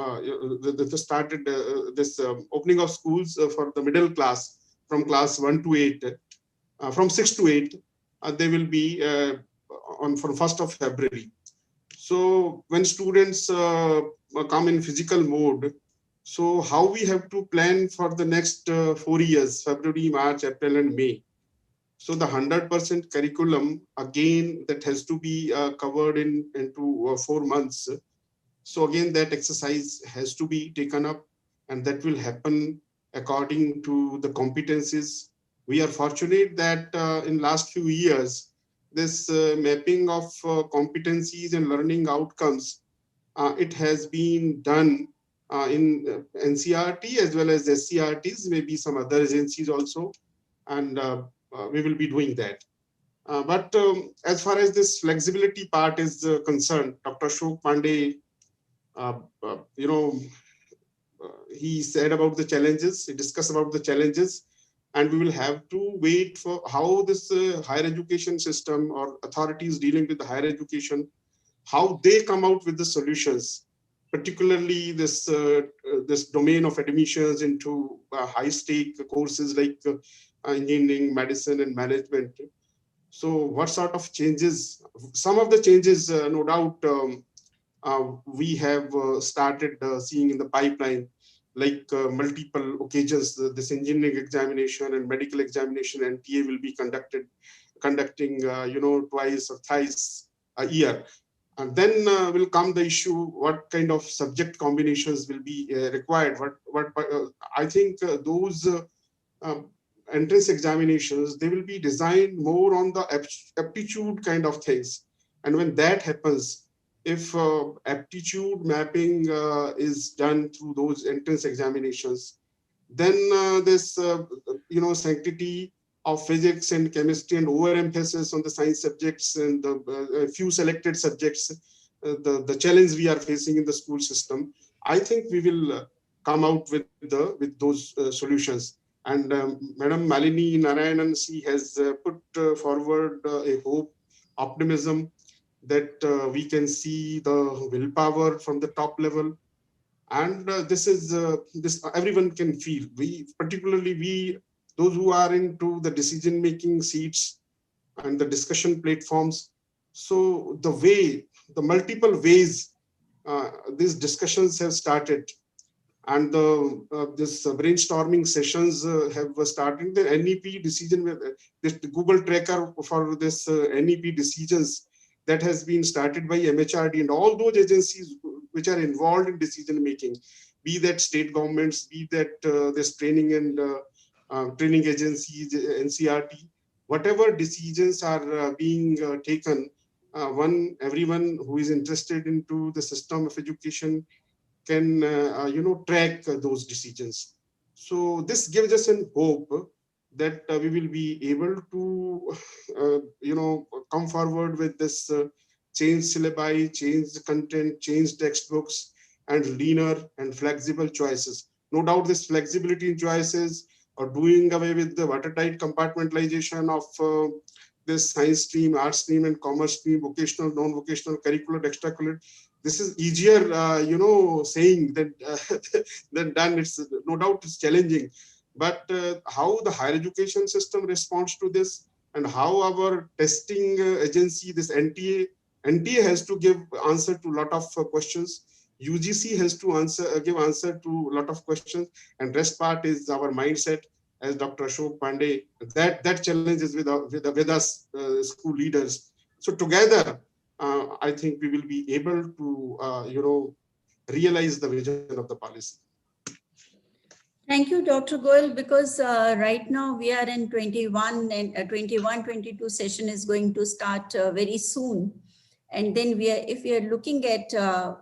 they started this opening of schools for the middle class from class 1 to 8, from 6 to 8. They will be on from 1st of February. So when students come in physical mode, so how we have to plan for the next 4 years, February, March, April, and May. So the 100% curriculum, again, that has to be covered into 4 months. So again, that exercise has to be taken up, and that will happen according to the competencies. We are fortunate that in last few years, this mapping of competencies and learning outcomes, it has been done in NCRT as well as SCRTs, maybe some other agencies also, and we will be doing that. But as far as this flexibility part is concerned, Dr. Ashok Pandey, he said about the challenges, he discussed about the challenges, and we will have to wait for how this higher education system or authorities dealing with the higher education, how they come out with the solutions, particularly this this domain of admissions into high-stake courses like engineering, medicine, and management. So what sort of changes? Some of the changes, no doubt, we have started seeing in the pipeline, like multiple occasions, this engineering examination and medical examination and TA will be conducting, twice or thrice a year. And then will come the issue, what kind of subject combinations will be required. I think those entrance examinations, they will be designed more on the aptitude kind of things. And when that happens, if aptitude mapping is done through those entrance examinations, then this, sanctity of physics and chemistry and overemphasis on the science subjects and the few selected subjects, the challenge we are facing in the school system, I think we will come out with those solutions. And Madam Malini Narayanan, she has put forward a hope, optimism that we can see the willpower from the top level. And this is this everyone can feel. Particularly those who are into the decision-making seats and the discussion platforms. So the multiple ways these discussions have started, and this brainstorming sessions have started. The NEP decision, this Google tracker for this NEP decisions that has been started by MHRD and all those agencies which are involved in decision making, be that state governments, be that this training and training agencies, NCRT, whatever decisions are being taken, everyone who is interested into the system of education can track those decisions. So this gives us an hope that we will be able to come forward with this change syllabi, change content, change textbooks, and leaner and flexible choices. No doubt this flexibility in choices, or doing away with the watertight compartmentalization of this science stream, art stream, and commerce stream, vocational, non-vocational, curricular, extracurricular. This is easier, saying than than done. It's no doubt it's challenging, but how the higher education system responds to this, and how our testing agency, this NTA has to give answer to a lot of questions. UGC has to give answer to a lot of questions, and rest part is our mindset. As Dr. Ashok Pandey, that challenge is with us school leaders. So together, I think we will be able to realize the vision of the policy. Thank you, Dr. Goel, because right now we are in 21 and 21-22 session is going to start very soon. And then if we are looking at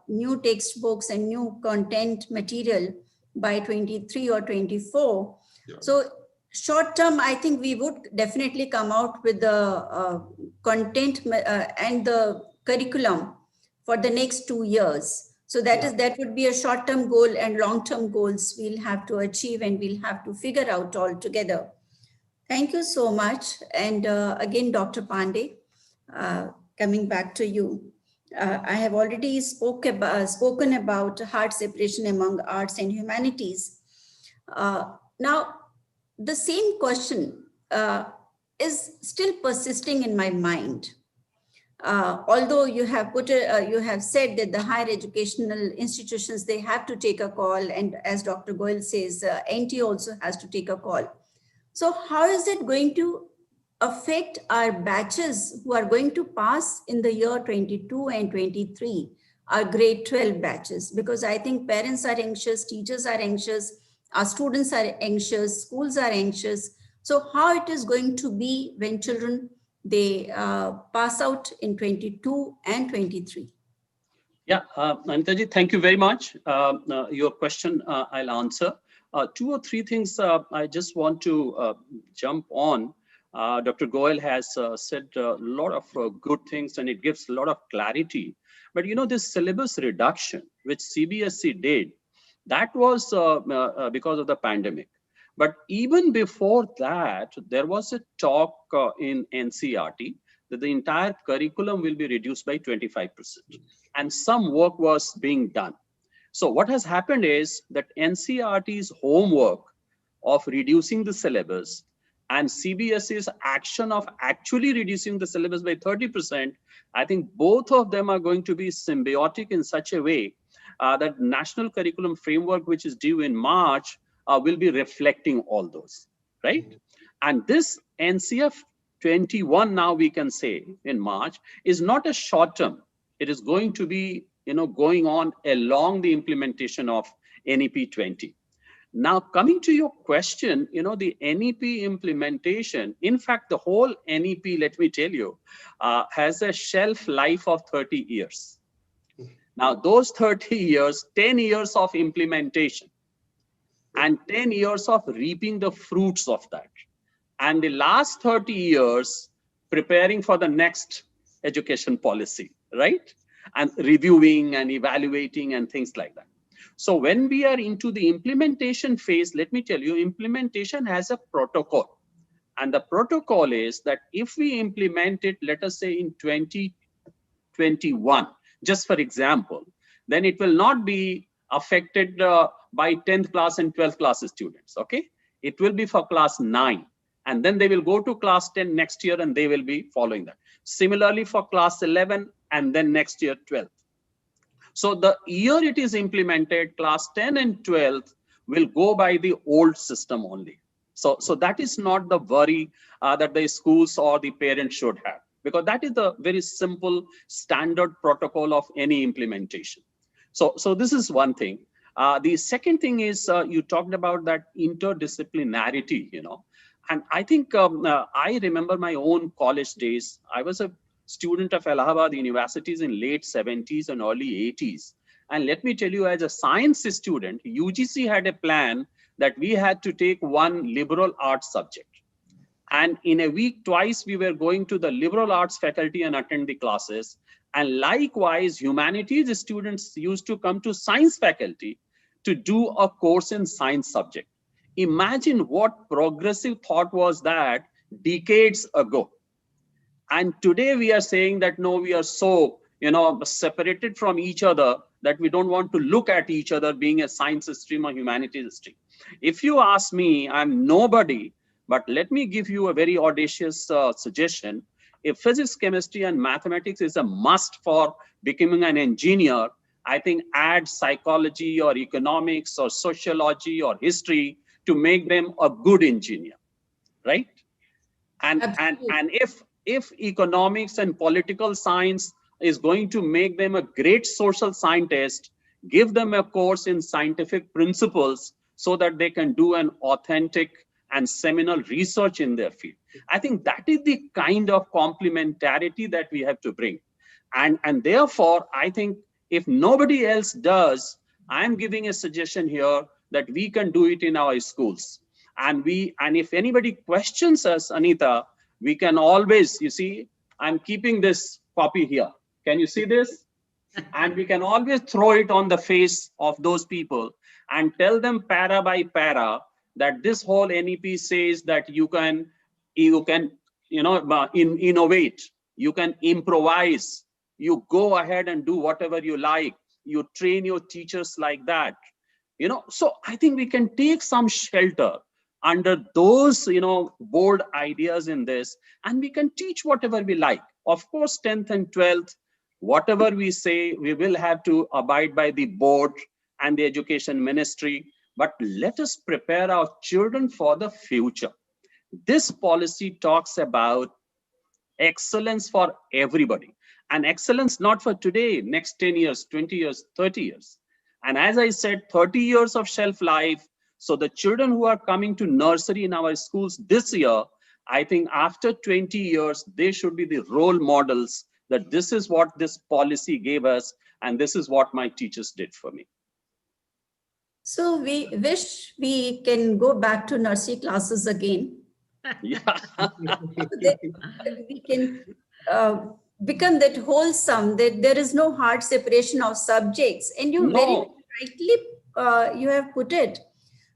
new textbooks and new content material by 23 or 24. Yeah. So short term, I think we would definitely come out with the content and the curriculum for the next 2 years. So that would be a short-term goal, and long-term goals we'll have to achieve and we'll have to figure out all together. Thank you so much. And again, Dr. Pandey, coming back to you. I have already spoken about hard separation among arts and humanities. Now, the same question is still persisting in my mind. Although you have said that the higher educational institutions, they have to take a call, and as Dr. Goel says, NT also has to take a call. So how is it going to affect our batches who are going to pass in the year 22 and 23, our grade 12 batches? Because I think parents are anxious, teachers are anxious, our students are anxious, schools are anxious. So how it is going to be when children, they pass out in 22 and 23? Yeah, Anitaji, thank you very much. Your question I'll answer. 2 or 3 things I just want to jump on. Dr. Goel has said a lot of good things, and it gives a lot of clarity. But this syllabus reduction, which CBSE did, that was because of the pandemic. But even before that, there was a talk in NCRT that the entire curriculum will be reduced by 25%. And some work was being done. So what has happened is that NCRT's homework of reducing the syllabus and CBSE's action of actually reducing the syllabus by 30%, I think both of them are going to be symbiotic in such a way that National Curriculum Framework, which is due in March, will be reflecting all those, right? And this NCF 21, now we can say in March, is not a short term. It is going to be, going on along the implementation of NEP 20. Now, coming to your question, the NEP implementation, in fact, the whole NEP, let me tell you, has a shelf life of 30 years. Now, those 30 years, 10 years of implementation, and 10 years of reaping the fruits of that. And the last 30 years, preparing for the next education policy, right? And reviewing and evaluating and things like that. So when we are into the implementation phase, let me tell you, implementation has a protocol. And the protocol is that if we implement it, let us say in 2021, just for example, then it will not be affected by 10th class and 12th class students, okay? It will be for class 9. And then they will go to class 10 next year and they will be following that. Similarly for class 11 and then next year 12. So the year it is implemented, class 10 and 12th will go by the old system only. So that is not the worry that the schools or the parents should have, because that is the very simple standard protocol of any implementation. So this is one thing. The second thing is you talked about that interdisciplinarity, and I think I remember my own college days. I was a student of Allahabad universities in late 70s and early 80s. And let me tell you, as a science student, UGC had a plan that we had to take one liberal arts subject. And in a week, twice, we were going to the liberal arts faculty and attend the classes. And likewise, humanities students used to come to science faculty to do a course in science subject. Imagine what progressive thought was that decades ago. And today we are saying that, no, we are so, separated from each other that we don't want to look at each other being a science stream or humanities stream. If you ask me, I'm nobody, but let me give you a very audacious suggestion. If physics, chemistry, and mathematics is a must for becoming an engineer, I think add psychology or economics or sociology or history to make them a good engineer, right? And if economics and political science is going to make them a great social scientist, give them a course in scientific principles so that they can do an authentic and seminal research in their field. I think that is the kind of complementarity that we have to bring. And therefore, I think if nobody else does, I'm giving a suggestion here that we can do it in our schools. And if anybody questions us, Anita, we can always, you see, I'm keeping this copy here. Can you see this? And we can always throw it on the face of those people and tell them para by para that this whole NEP says that you can innovate, you can improvise, you go ahead and do whatever you like, you train your teachers like that. So I think we can take some shelter under those, bold ideas in this, and we can teach whatever we like. Of course, 10th and 12th, whatever we say, we will have to abide by the board and the education ministry, but let us prepare our children for the future. This policy talks about excellence for everybody, and excellence not for today, next 10 years, 20 years, 30 years. And as I said, 30 years of shelf life. So the children who are coming to nursery in our schools this year, I think after 20 years, they should be the role models that this is what this policy gave us, and this is what my teachers did for me. So we wish we can go back to nursery classes again. Yeah. We can become that wholesome, that there is no hard separation of subjects. And you very rightly, you have put it.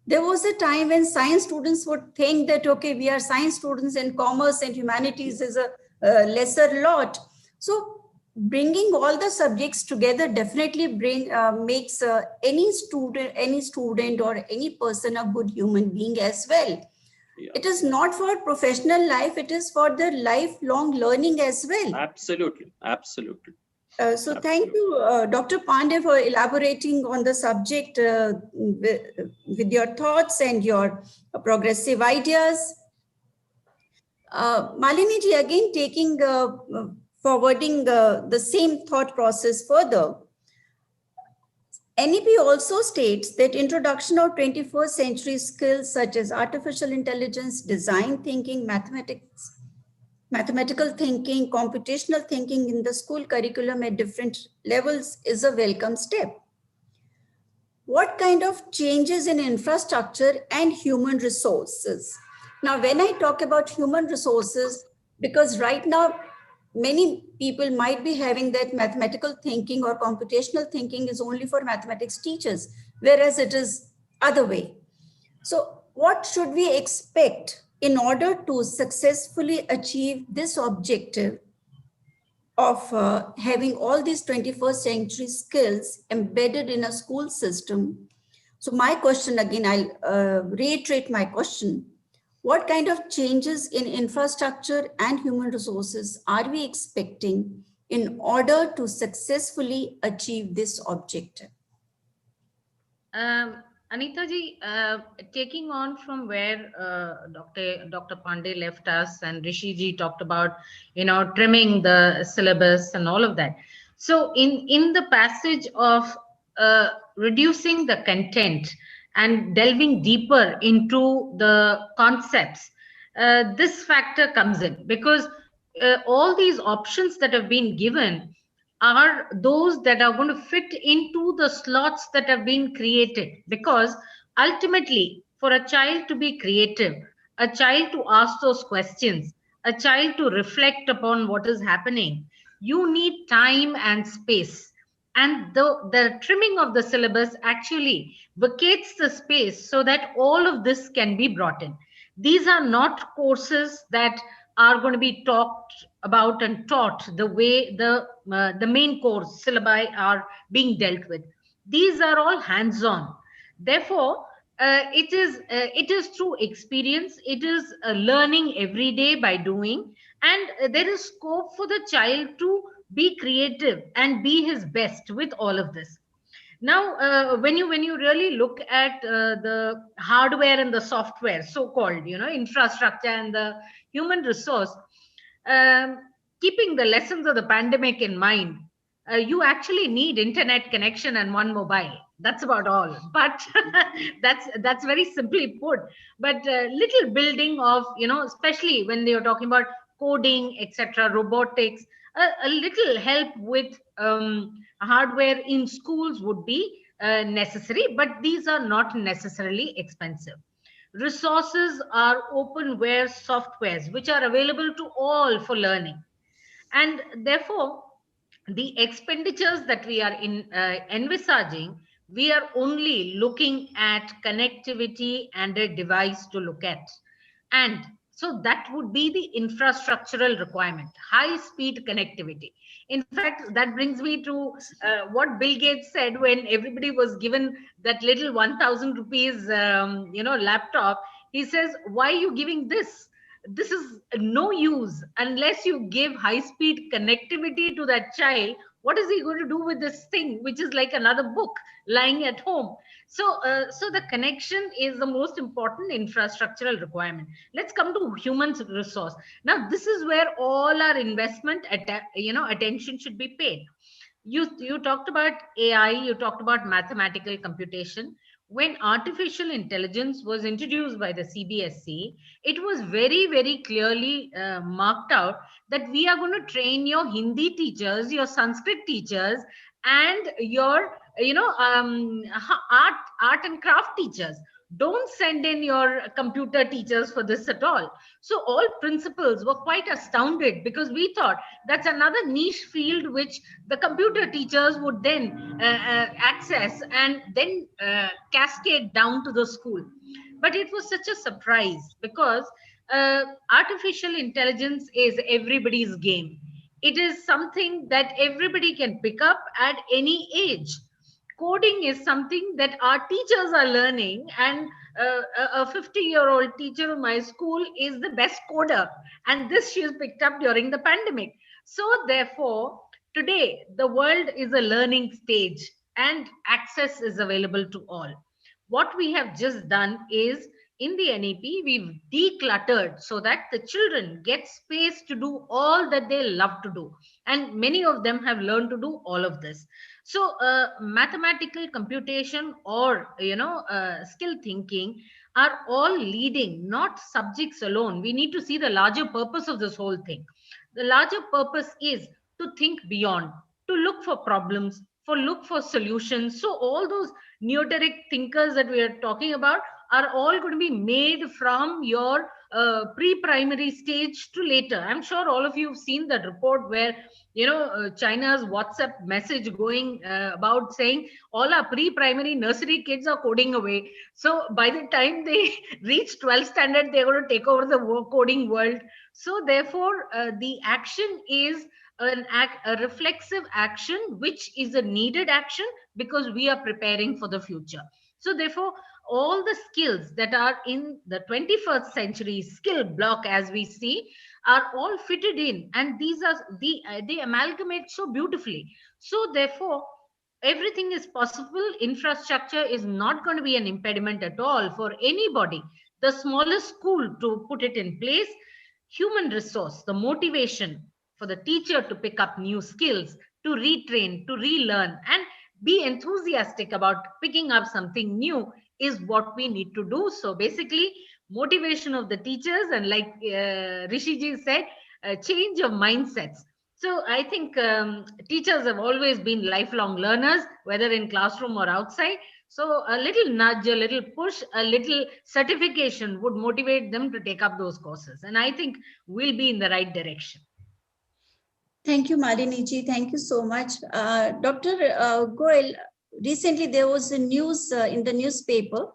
There was a time when science students would think that, okay, we are science students and commerce and humanities is a lesser lot. So bringing all the subjects together definitely makes any student or any person a good human being as well. Yeah. It is not for professional life, it is for the lifelong learning as well. Absolutely, absolutely. So thank you, Dr. Pandey, for elaborating on the subject with your thoughts and your progressive ideas. Malini ji, again taking forwarding the same thought process further. NEP also states that introduction of 21st century skills such as artificial intelligence, design thinking, mathematical thinking, computational thinking in the school curriculum at different levels is a welcome step. What kind of changes in infrastructure and human resources? Now, when I talk about human resources, because right now, many people might be having that mathematical thinking or computational thinking is only for mathematics teachers, whereas it is other way. So what should we expect in order to successfully achieve this objective of having all these 21st century skills embedded in a school system? So my question again, I'll reiterate my question. What kind of changes in infrastructure and human resources are we expecting in order to successfully achieve this objective? Anita ji, taking on from where Dr. Pandey left us and Rishi ji talked about, trimming the syllabus and all of that. So in the passage of reducing the content and delving deeper into the concepts, this factor comes in, because all these options that have been given are those that are going to fit into the slots that have been created. Because ultimately, for a child to be creative, a child to ask those questions, a child to reflect upon what is happening, you need time and space. And the trimming of the syllabus actually vacates the space so that all of this can be brought in. These are not courses that are going to be talked about and taught the way the main course syllabi are being dealt with. These are all hands on. Therefore, it is through experience, it is learning every day by doing, and there is scope for the child to be creative and be his best with all of this. Now, when you really look at the hardware and the software, so called, infrastructure and the human resource, um, keeping the lessons of the pandemic in mind, you actually need internet connection and one mobile. That's about all. But that's very simply put. But little building of, especially when you're talking about coding, etc., robotics, a little help with hardware in schools would be necessary, but these are not necessarily expensive. Resources are openware softwares which are available to all for learning. And therefore, the expenditures that we are envisaging, we are only looking at connectivity and a device to look at. And so that would be the infrastructural requirement, high speed connectivity. In fact, that brings me to what Bill Gates said when everybody was given that little 1,000 rupees laptop. He says, why are you giving this? This is no use unless you give high speed connectivity to that child. What is he going to do with this thing, which is like another book lying at home? So the connection is the most important infrastructural requirement. Let's come to human resource. Now, this is where all our investment attention should be paid. You talked about AI, you talked about mathematical computation. When artificial intelligence was introduced by the CBSC, it was very, very clearly marked out that we are going to train your Hindi teachers, your Sanskrit teachers, and your art and craft teachers. Don't send in your computer teachers for this at all. So all principals were quite astounded, because we thought that's another niche field which the computer teachers would then access and then cascade down to the school. But it was such a surprise, because artificial intelligence is everybody's game. It is something that everybody can pick up at any age. Coding is something that our teachers are learning, and a 50-year-old teacher in my school is the best coder, and this she has picked up during the pandemic. So therefore, today the world is a learning stage and access is available to all. What we have just done is, in the NEP, we've decluttered so that the children get space to do all that they love to do. And many of them have learned to do all of this. So mathematical computation or, skill thinking are all leading, not subjects alone. We need to see the larger purpose of this whole thing. The larger purpose is to think beyond, to look for problems, for look for solutions. So all those neoteric thinkers that we are talking about are all going to be made from your pre-primary stage to later. I'm sure all of you have seen that report where China's WhatsApp message going about saying all our pre-primary nursery kids are coding away. So by the time they reach 12th standard, they're going to take over the coding world. So therefore, the action is a reflexive action, which is a needed action because we are preparing for the future. So therefore, all the skills that are in the 21st century skill block, as we see, are all fitted in, and these are they amalgamate so beautifully. So therefore, everything is possible. Infrastructure is not going to be an impediment at all for anybody. The smallest school to put it in place, human resource, the motivation for the teacher to pick up new skills, to retrain, to relearn, and be enthusiastic about picking up something new is what we need to do. So basically, motivation of the teachers, and like Rishiji said, change of mindsets. So I think teachers have always been lifelong learners, whether in classroom or outside. So a little nudge, a little push, a little certification would motivate them to take up those courses. And I think we'll be in the right direction. Thank you, Malini ji. Thank you so much. Dr. Goel, recently there was a news in the newspaper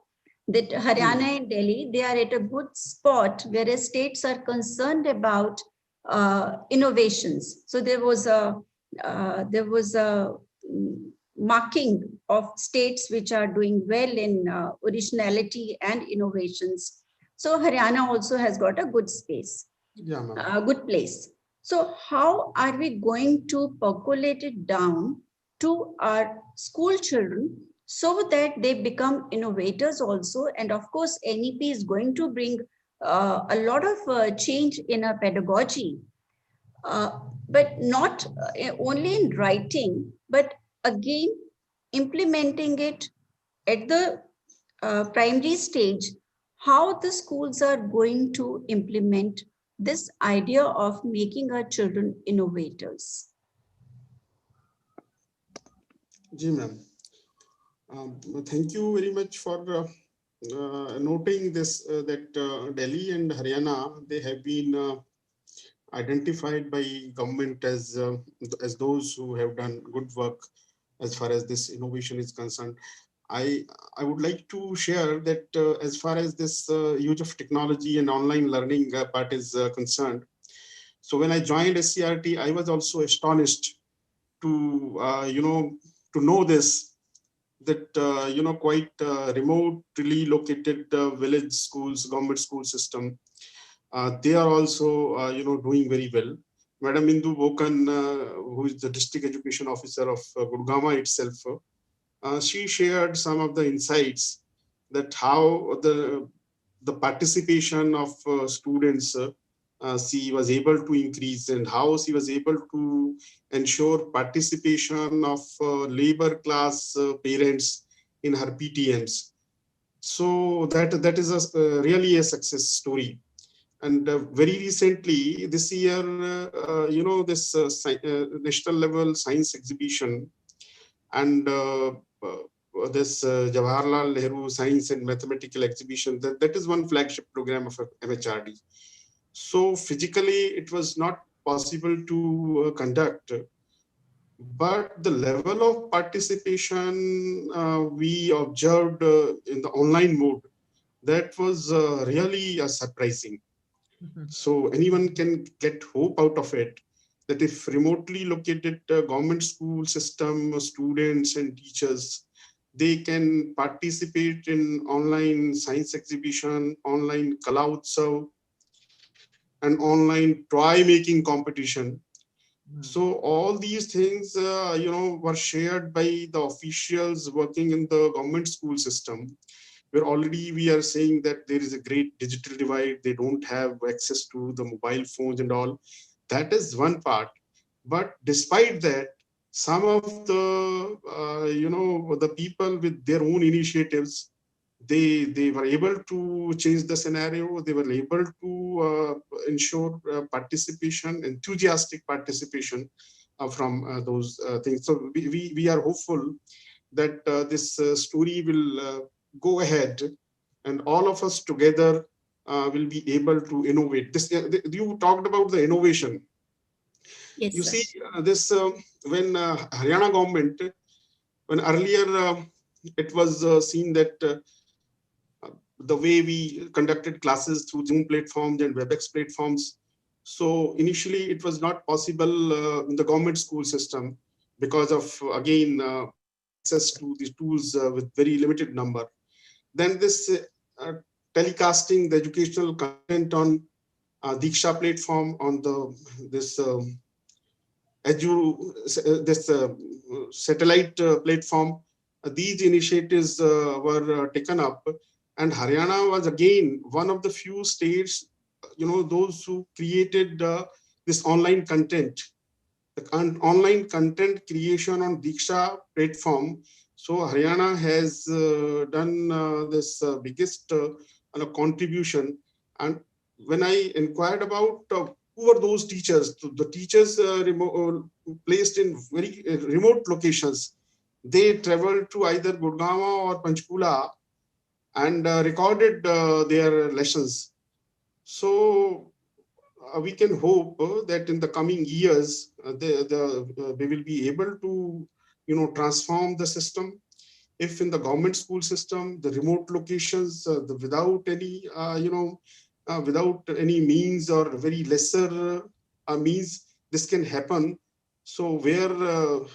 that Haryana and Delhi, they are at a good spot, whereas states are concerned about innovations. So there was a marking of states which are doing well in originality and innovations. So Haryana also has got a good space, a good place. So how are we going to percolate it down to our school children so that they become innovators also? And of course, NEP is going to bring a lot of change in our pedagogy, but not only in writing, but again, implementing it at the primary stage, how the schools are going to implement this idea of making our children innovators. Ji, ma'am. Thank you very much for noting this, that Delhi and Haryana, they have been identified by government as those who have done good work as far as this innovation is concerned. I would like to share that as far as this use of technology and online learning part is concerned. So when I joined SCRT, I was also astonished to to know this, that quite remotely located village schools, government school system, they are also doing very well. Madam Indu Bokan, who is the district education officer of Gurgaon itself, she shared some of the insights that how the participation of students she was able to increase, and how she was able to ensure participation of labor class parents in her PTMs. So that is really a success story. And very recently, this year, this national level science exhibition and this Jawaharlal Nehru Science and Mathematical Exhibition, that is one flagship program of MHRD. So physically, it was not possible to conduct, but the level of participation we observed in the online mode, that was really surprising. So anyone can get hope out of it, that if remotely located government school system students and teachers, they can participate in online science exhibition, online Kala Utsav, and online toy making competition. So all these things, were shared by the officials working in the government school system, where already we are saying that there is a great digital divide. They don't have access to the mobile phones and all. That is one part. But despite that, some of the, the people with their own initiatives, they were able to change the scenario. They were able to ensure participation, enthusiastic participation from those things. So we are hopeful that this story will go ahead, and all of us together will be able to innovate. This you talked about the innovation. Yes, you sir. see, this when Haryana government, when earlier it was seen that the way we conducted classes through Zoom platforms and WebEx platforms. So initially it was not possible in the government school system because of, again, access to these tools with very limited number. Then this telecasting the educational content on Diksha platform on this satellite platform. These initiatives were taken up, and Haryana was again one of the few states, those who created this online content, the online content creation on Diksha platform. So Haryana has done this biggest contribution. And when I inquired about who are those teachers, the teachers placed in very remote locations, they traveled to either Gurgaon or Panchkula and recorded their lessons. So we can hope that in the coming years, we will be able to, transform the system. If in the government school system, the remote locations, without any means or very lesser means, this can happen. So where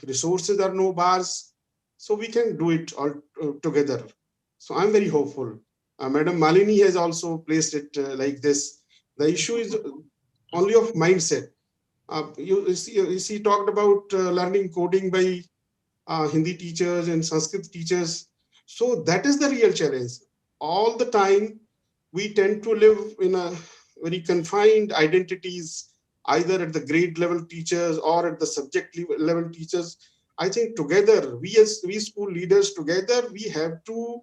resources are no bars, so we can do it all together. So I'm very hopeful. Madam Malini has also placed it like this. The issue is only of mindset. You see, talked about learning coding by Hindi teachers and Sanskrit teachers. So that is the real challenge. All the time, we tend to live in a very confined identities, either at the grade level teachers or at the subject level teachers. I think together, we school leaders together, we have to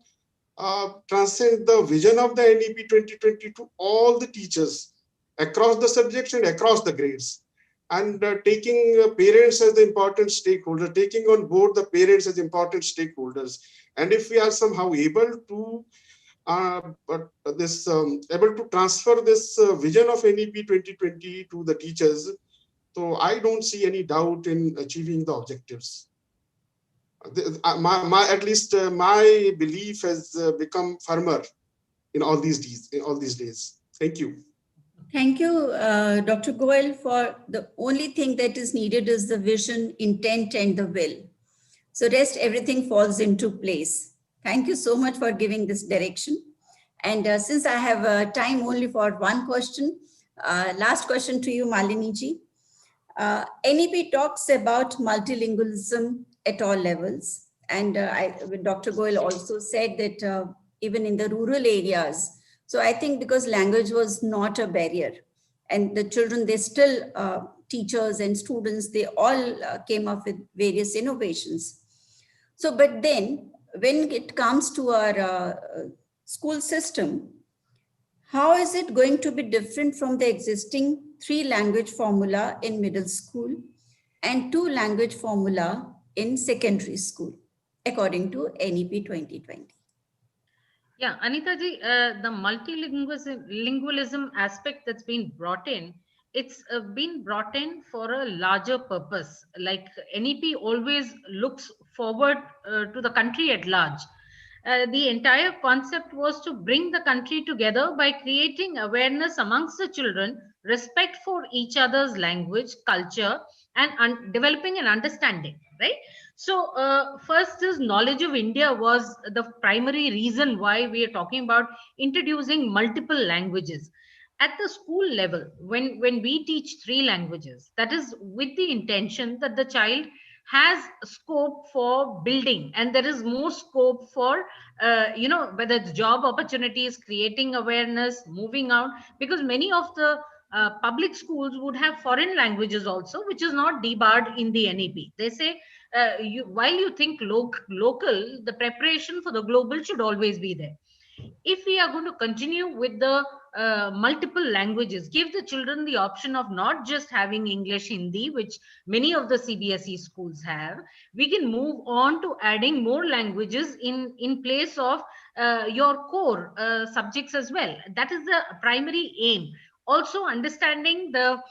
transcend the vision of the NEP 2020 to all the teachers across the subjects and across the grades, and taking parents as the important stakeholder, taking on board the parents as important stakeholders. And if we are somehow able to able to transfer this vision of NEP 2020 to the teachers, so I don't see any doubt in achieving the objectives. At least my belief has become firmer in all these days. Thank you. Thank you, Dr. Goel, for the only thing that is needed is the vision, intent, and the will. So rest, everything falls into place. Thank you so much for giving this direction. And since I have time only for one question, last question to you, Malini ji. NEP talks about multilingualism at all levels. And Dr. Goel also said that even in the rural areas, so I think because language was not a barrier, and the children, they still, teachers and students, they all came up with various innovations. So, but then when it comes to our school system, how is it going to be different from the existing 3-language formula in middle school and 2-language formula in secondary school, according to NEP 2020? Yeah, Anita ji, the multilingualism aspect that's been brought in, it's been brought in for a larger purpose. Like NEP always looks forward to the country at large. The entire concept was to bring the country together by creating awareness amongst the children, respect for each other's language, culture, and developing an understanding, right? So first is knowledge of India was the primary reason why we are talking about introducing multiple languages. At the school level, when we teach 3 languages, that is with the intention that the child has scope for building, and there is more scope for whether it's job opportunities, creating awareness, moving out, because many of the public schools would have foreign languages also, which is not debarred in the NEP. They say while you think local, the preparation for the global should always be there. If we are going to continue with the multiple languages, give the children the option of not just having English, Hindi, which many of the CBSE schools have, we can move on to adding more languages in place of your core subjects as well. That is the primary aim. Also understanding the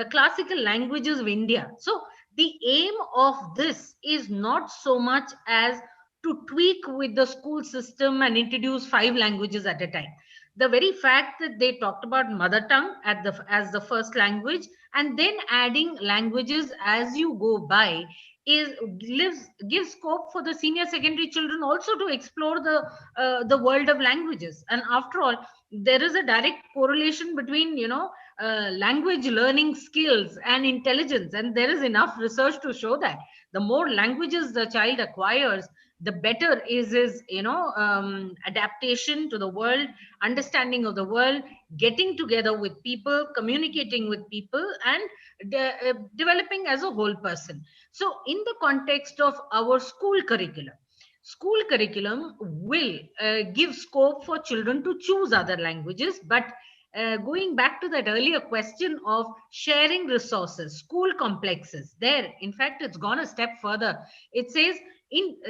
classical languages of India. So the aim of this is not so much as to tweak with the school system and introduce 5 languages at a time. The very fact that they talked about mother tongue as the first language, and then adding languages as you go by, gives scope for the senior secondary children also to explore the world of languages. And after all, there is a direct correlation between language learning skills and intelligence, and there is enough research to show that the more languages the child acquires, the better is his adaptation to the world, understanding of the world, getting together with people, communicating with people, and developing as a whole person. So in the context of our school curriculum will give scope for children to choose other languages. But going back to that earlier question of sharing resources, school complexes, there, in fact, it's gone a step further. It says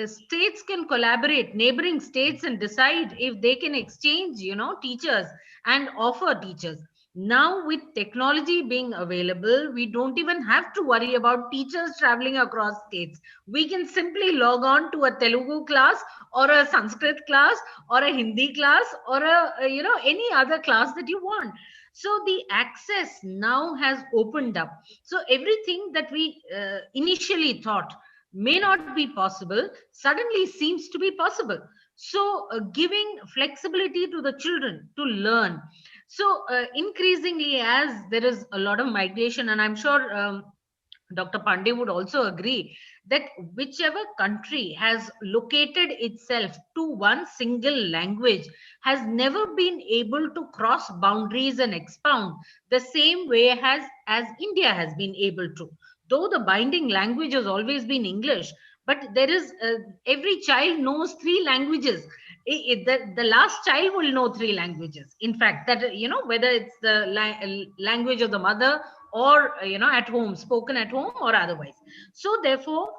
states can collaborate, neighboring states, and decide if they can exchange, teachers and offer teachers. Now, with technology being available, we don't even have to worry about teachers traveling across states. We can simply log on to a Telugu class or a Sanskrit class or a Hindi class or any other class that you want. So the access now has opened up. So everything that we initially thought may not be possible suddenly seems to be possible. So giving flexibility to the children to learn. So increasingly, as there is a lot of migration, and I'm sure Dr. Pandey would also agree that whichever country has located itself to one single language has never been able to cross boundaries and expound the same way as India has been able to. Though the binding language has always been English, but there is every child knows three languages. The last child will know three languages. In fact, that whether it's the language of the mother or at home, spoken at home or otherwise. So therefore,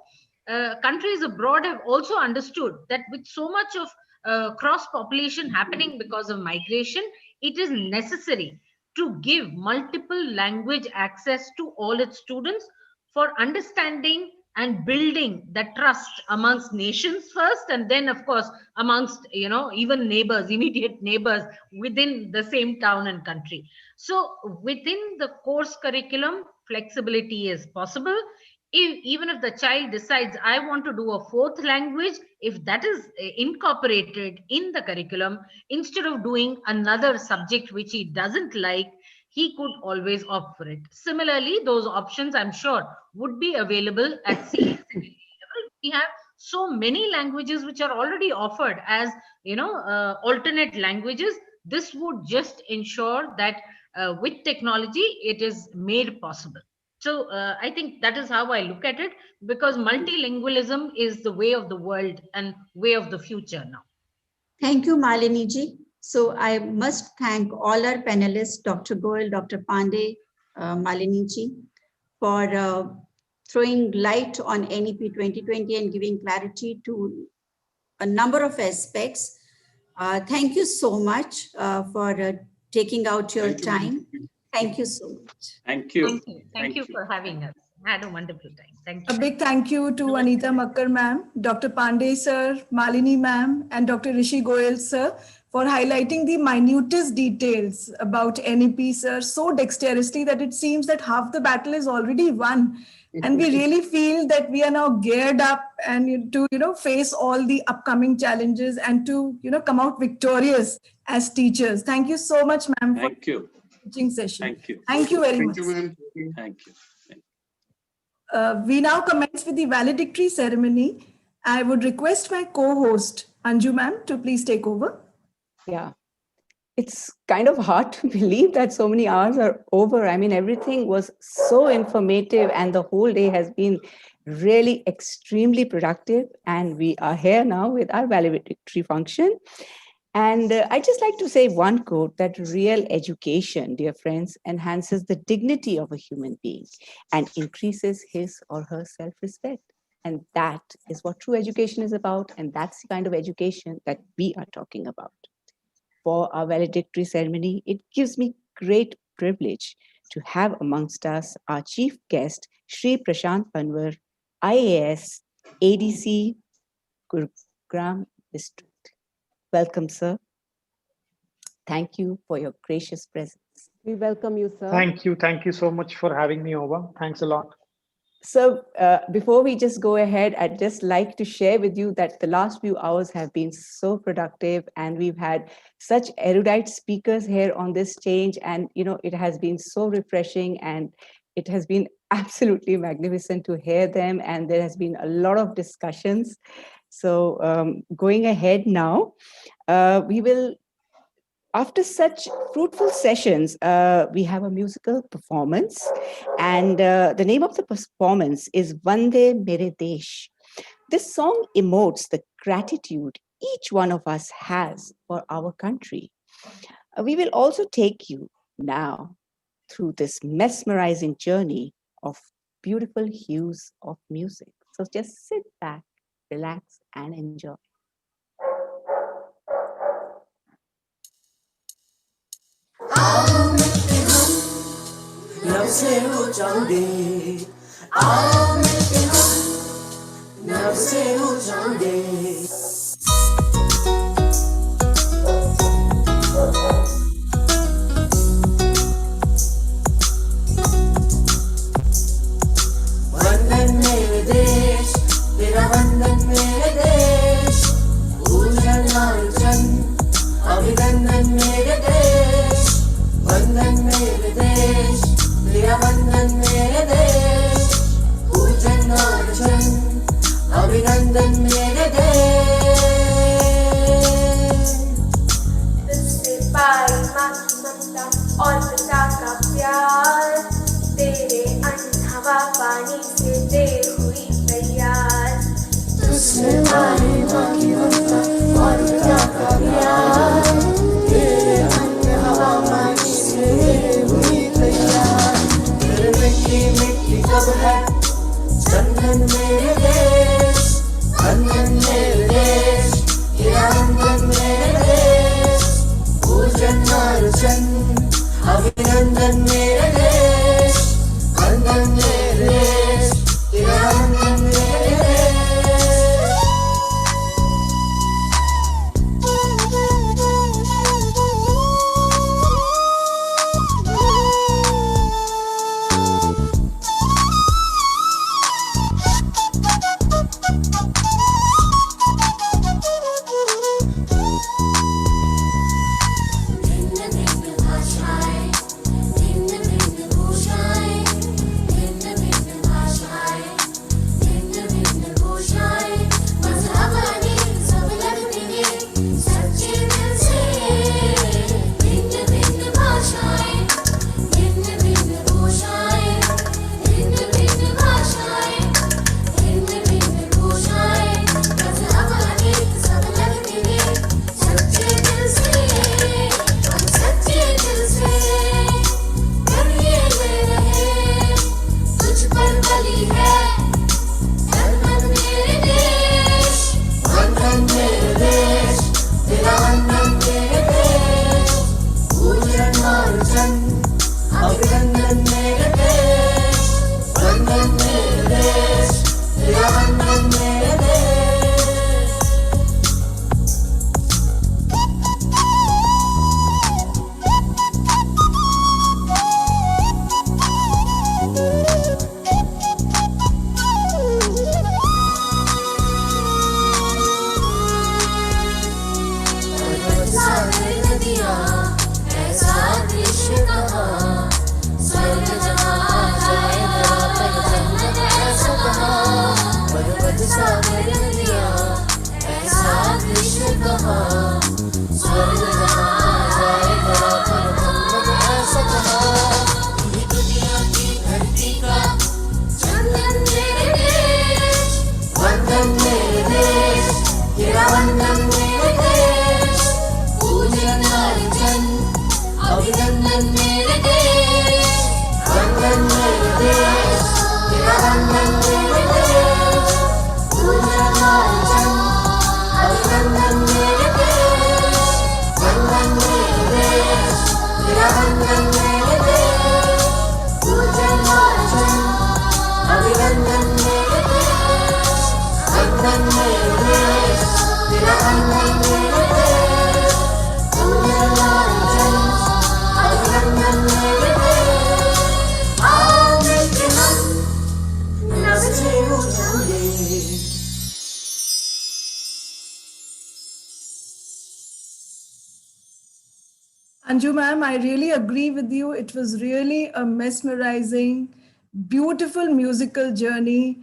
countries abroad have also understood that with so much of cross population happening because of migration, it is necessary to give multiple language access to all its students for understanding and building that trust amongst nations first, and then of course amongst even neighbors, immediate neighbors within the same town and country. So within the course curriculum, flexibility is possible. Even if the child decides, I want to do a fourth language, if that is incorporated in the curriculum, instead of doing another subject which he doesn't like, he could always opt for it. Similarly, those options, I'm sure, would be available at senior secondary level. We have so many languages which are already offered as alternate languages. This would just ensure that with technology, it is made possible. So I think that is how I look at it, because multilingualism is the way of the world and way of the future now. Thank you, Malini ji. So I must thank all our panelists, Dr. Goel, Dr. Pandey, Malini ji, for throwing light on NEP 2020 and giving clarity to a number of aspects. Thank you so much for taking out your time. Thank you so much. Thank you. Thank you. Thank you for having us. I had a wonderful time. Thank you. A big thank you to Anita Makkar ma'am, Dr. Pandey sir, Malini ma'am, and Dr. Rishi Goel sir for highlighting the minutest details about NEP sir so dexterously that it seems that half the battle is already won. And we really feel that we are now geared up and to face all the upcoming challenges and to come out victorious as teachers. Thank you so much, ma'am. Thank you. Teaching session. Thank you. Thank you very much. Thank you. We now commence with the valedictory ceremony. I would request my co-host, Anju ma'am, to please take over. Yeah. It's kind of hard to believe that so many hours are over. I mean, everything was so informative and the whole day has been really extremely productive. And we are here now with our valedictory function. And I'd just like to say one quote, that real education, dear friends, enhances the dignity of a human being and increases his or her self-respect. And that is what true education is about. And that's the kind of education that we are talking about. For our valedictory ceremony, it gives me great privilege to have amongst us our chief guest, Shri Prashant Panwar, IAS, ADC, Gurugram District. Welcome, sir. Thank you for your gracious presence. We welcome you, sir. Thank you. Thank you so much for having me over. Thanks a lot. So before we just go ahead, I'd just like to share with you that the last few hours have been so productive, and we've had such erudite speakers here on this stage, and it has been so refreshing, and it has been absolutely magnificent to hear them, and there has been a lot of discussions. So going ahead now, we will, after such fruitful sessions, we have a musical performance, and the name of the performance is Vande Mere Desh. This song emotes the gratitude each one of us has for our country. We will also take you now through this mesmerizing journey of beautiful hues of music. So just sit back, relax, and enjoy. Love se ho jaunge, aao milke hum, love se ho jaunge. Vandan mere desh, tera vandan mere desh, poojan arjan, abhidandan mere desh, vandan mere desh. Tera vandan mere desh, poojan arjan, abhinandan mere desh. तुझसे पाई माँ की ममता और पिता का प्यार, तेरे अनहवा पानी से दे हुई तैयार। तुझसे पाई माँ की ममता और पिता का प्यार, तेरे अनहवा पानी से दे हुई तैयार। मिट्टी मिट्टी कब है चंदन मेरे देश, बंधन मेरे देश, तेरा बंधन मेरे देश, पूजन अर्चन अभिनंदन मेरे देश, बंधन मेरे देश, तेरा बंधन मेरे देश। Thank you. Anju ma'am, I really agree with you. It was really a mesmerizing, beautiful musical journey.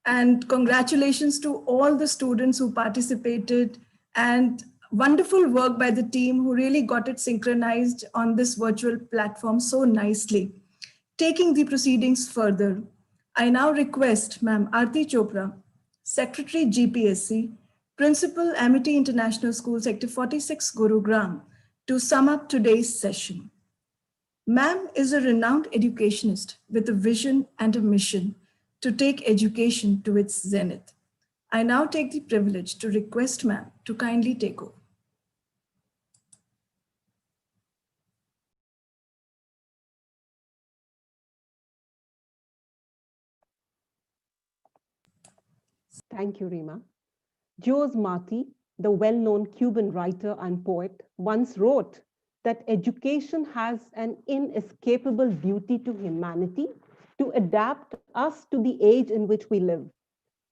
And congratulations to all the students who participated, and wonderful work by the team who really got it synchronized on this virtual platform so nicely. Taking the proceedings further, I now request Ma'am Aarti Chopra, Secretary GPSC, Principal Amity International School, Sector 46, Gurugram, to sum up today's session. Ma'am is a renowned educationist with a vision and a mission to take education to its zenith. I now take the privilege to request Ma'am to kindly take over. Thank you, Rima. Jose Marti, the well-known Cuban writer and poet, once wrote that education has an inescapable duty to humanity to adapt us to the age in which we live,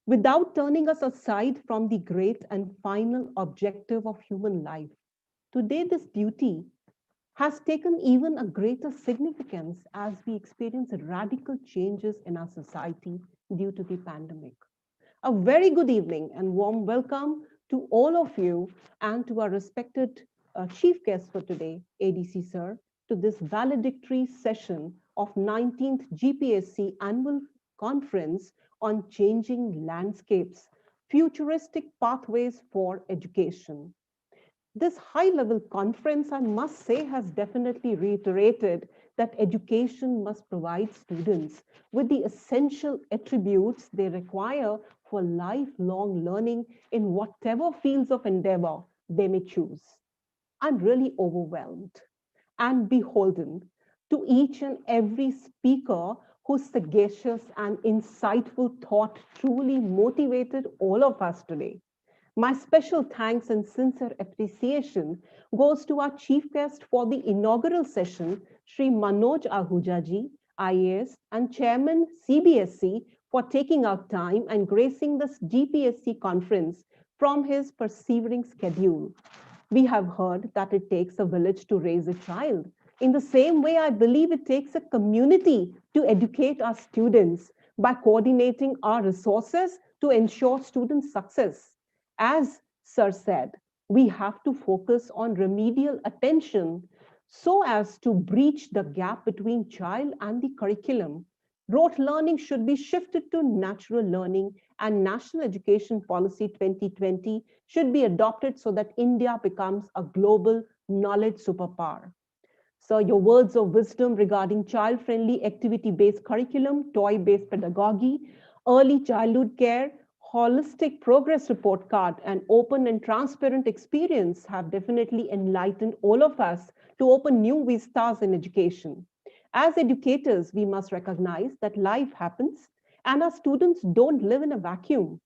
without turning us aside from the great and final objective of human life. Today, this duty has taken even a greater significance as we experience radical changes in our society due to the pandemic. A very good evening and warm welcome to all of you and to our respected chief guest for today, ADC Sir, to this valedictory session of 19th GPSC Annual Conference on Changing Landscapes, Futuristic Pathways for Education. This high-level conference, I must say, has definitely reiterated that education must provide students with the essential attributes they require for lifelong learning in whatever fields of endeavor they may choose. I'm really overwhelmed and beholden to each and every speaker whose sagacious and insightful thought truly motivated all of us today. My special thanks and sincere appreciation goes to our chief guest for the inaugural session, Sri Manoj Ahuja ji, IAS and Chairman CBSC, for taking out time and gracing this GPSC conference from his persevering schedule. We have heard that it takes a village to raise a child. In the same way, I believe it takes a community to educate our students by coordinating our resources to ensure student success. As Sir said, we have to focus on remedial attention so as to breach the gap between child and the curriculum. Rote learning should be shifted to natural learning, and National Education Policy 2020 should be adopted so that India becomes a global knowledge superpower. So your words of wisdom regarding child-friendly activity-based curriculum, toy-based pedagogy, early childhood care, holistic progress report card, and open and transparent experience have definitely enlightened all of us to open new vistas in education. As educators, we must recognize that life happens and our students don't live in a vacuum.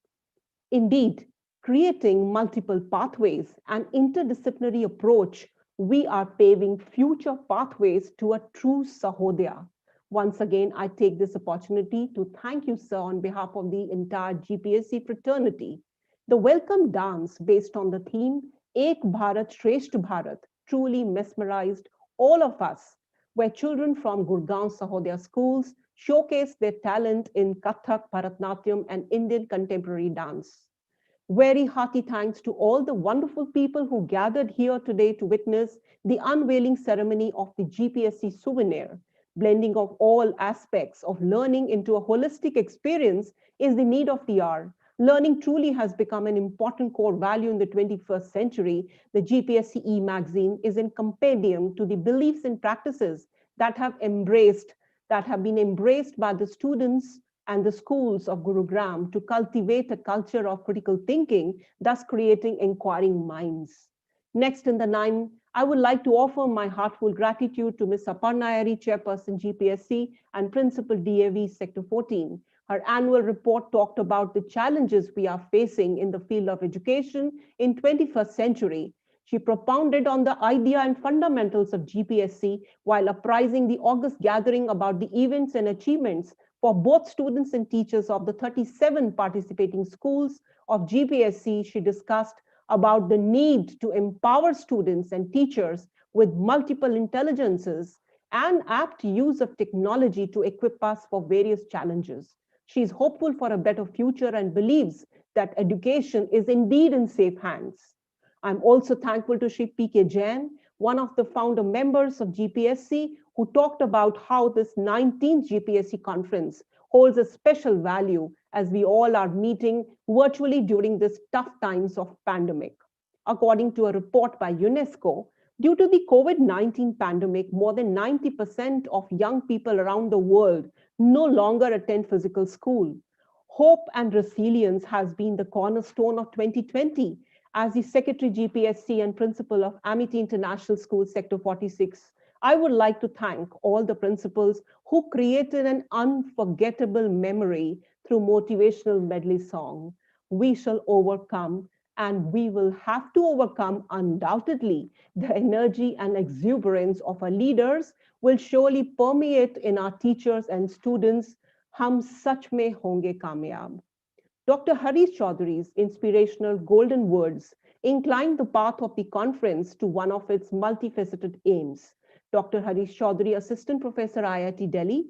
Indeed, creating multiple pathways and interdisciplinary approach, we are paving future pathways to a true Sahodaya. Once again, I take this opportunity to thank you, sir, on behalf of the entire GPSC fraternity. The welcome dance based on the theme, Ek Bharat Shresth Bharat, truly mesmerized all of us, where children from Gurgaon Sahodaya schools showcased their talent in Kathak, Bharatnatyam, and Indian contemporary dance. Very hearty thanks to all the wonderful people who gathered here today to witness the unveiling ceremony of the GPSC souvenir. Blending of all aspects of learning into a holistic experience is the need of the hour. Learning truly has become an important core value in the 21st century. The GPSC e-magazine is a compendium to the beliefs and practices that have been embraced by the students and the schools of Gurugram to cultivate a culture of critical thinking, thus creating inquiring minds. Next in the line, I would like to offer my heartfelt gratitude to Ms. Aparna Iyer, Chairperson GPSC and Principal DAV Sector 14. Her annual report talked about the challenges we are facing in the field of education in 21st century. She propounded on the idea and fundamentals of GPSC while apprising the August gathering about the events and achievements for both students and teachers of the 37 participating schools of GPSC. She discussed about the need to empower students and teachers with multiple intelligences and apt use of technology to equip us for various challenges. She is hopeful for a better future and believes that education is indeed in safe hands. I'm also thankful to Shri P.K. Jain, one of the founder members of GPSC, who talked about how this 19th GPSC conference holds a special value as we all are meeting virtually during this tough times of pandemic. According to a report by UNESCO, due to the COVID-19 pandemic, more than 90% of young people around the world no longer attend physical school. Hope and resilience has been the cornerstone of 2020. As the Secretary GPSC and Principal of Amity International School Sector 46, I would like to thank all the principals who created an unforgettable memory through motivational medley song. We shall overcome, and we will have to overcome undoubtedly. The energy and exuberance of our leaders will surely permeate in our teachers and students. Hum sach mein honge kamyab. Dr. Harish Chaudhary's inspirational golden words inclined the path of the conference to one of its multifaceted aims. Dr. Harish Chaudhary, Assistant Professor, IIT Delhi,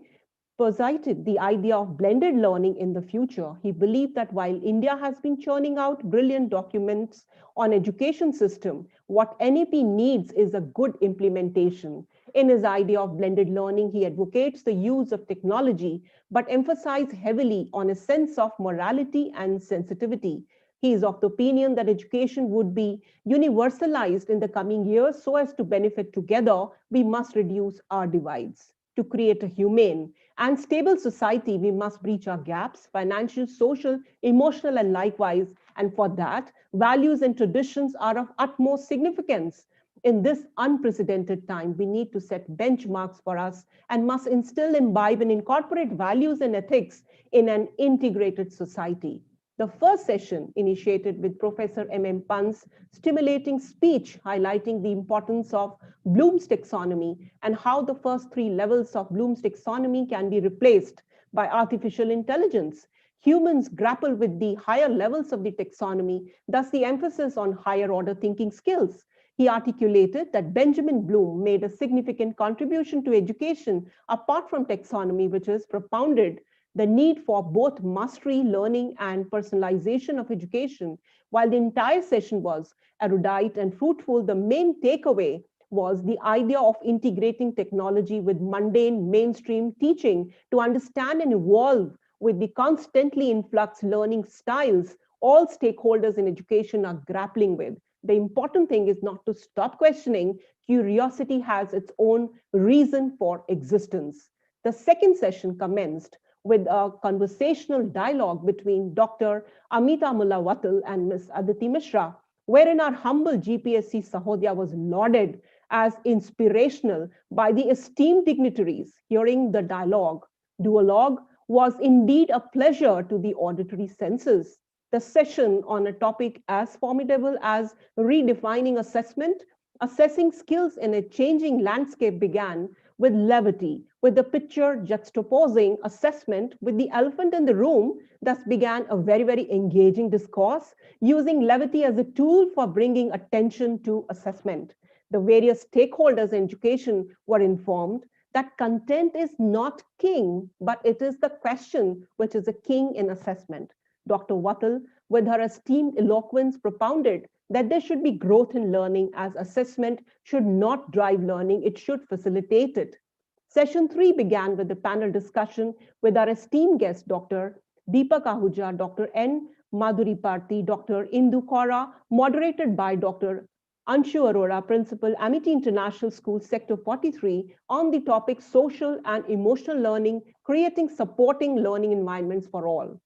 posited the idea of blended learning in the future. He believed that while India has been churning out brilliant documents on education system, what NEP needs is a good implementation. In his idea of blended learning, he advocates the use of technology, but emphasizes heavily on a sense of morality and sensitivity. He is of the opinion that education would be universalized in the coming years so as to benefit together. We must reduce our divides. To create a humane and stable society, we must breach our gaps, financial, social, emotional, and likewise. And for that, values and traditions are of utmost significance. In this unprecedented time, we need to set benchmarks for us and must instill, imbibe, and incorporate values and ethics in an integrated society. The first session, initiated with Professor M.M. Pant's stimulating speech, highlighting the importance of Bloom's taxonomy and how the first three levels of Bloom's taxonomy can be replaced by artificial intelligence. Humans grapple with the higher levels of the taxonomy, thus the emphasis on higher order thinking skills. He articulated that Benjamin Bloom made a significant contribution to education apart from taxonomy, which is propounded the need for both mastery, learning, and personalization of education. While the entire session was erudite and fruitful, the main takeaway was the idea of integrating technology with mundane mainstream teaching to understand and evolve with the constantly in flux learning styles all stakeholders in education are grappling with. The important thing is not to stop questioning. Curiosity has its own reason for existence. The second session commenced with a conversational dialogue between Dr. Amita Mullah-Wattal and Ms. Aditi Mishra, wherein our humble GPSC Sahodya was lauded as inspirational by the esteemed dignitaries. Hearing the duologue was indeed a pleasure to the auditory senses. The session on a topic as formidable as redefining assessment, assessing skills in a changing landscape began with levity, with the picture juxtaposing assessment with the elephant in the room. Thus began a very, very engaging discourse using levity as a tool for bringing attention to assessment. The various stakeholders in education were informed that content is not king, but it is the question which is a king in assessment. Dr. Wattal, with her esteemed eloquence, propounded that there should be growth in learning, as assessment should not drive learning, it should facilitate it. Session 3 began with the panel discussion with our esteemed guests, Dr. Deepak Ahuja, Dr. N. Madhuri Parthi, Dr. Indu Kaura, moderated by Dr. Anshu Arora, Principal, Amity International School, Sector 43, on the topic social and emotional learning, creating supporting learning environments for all.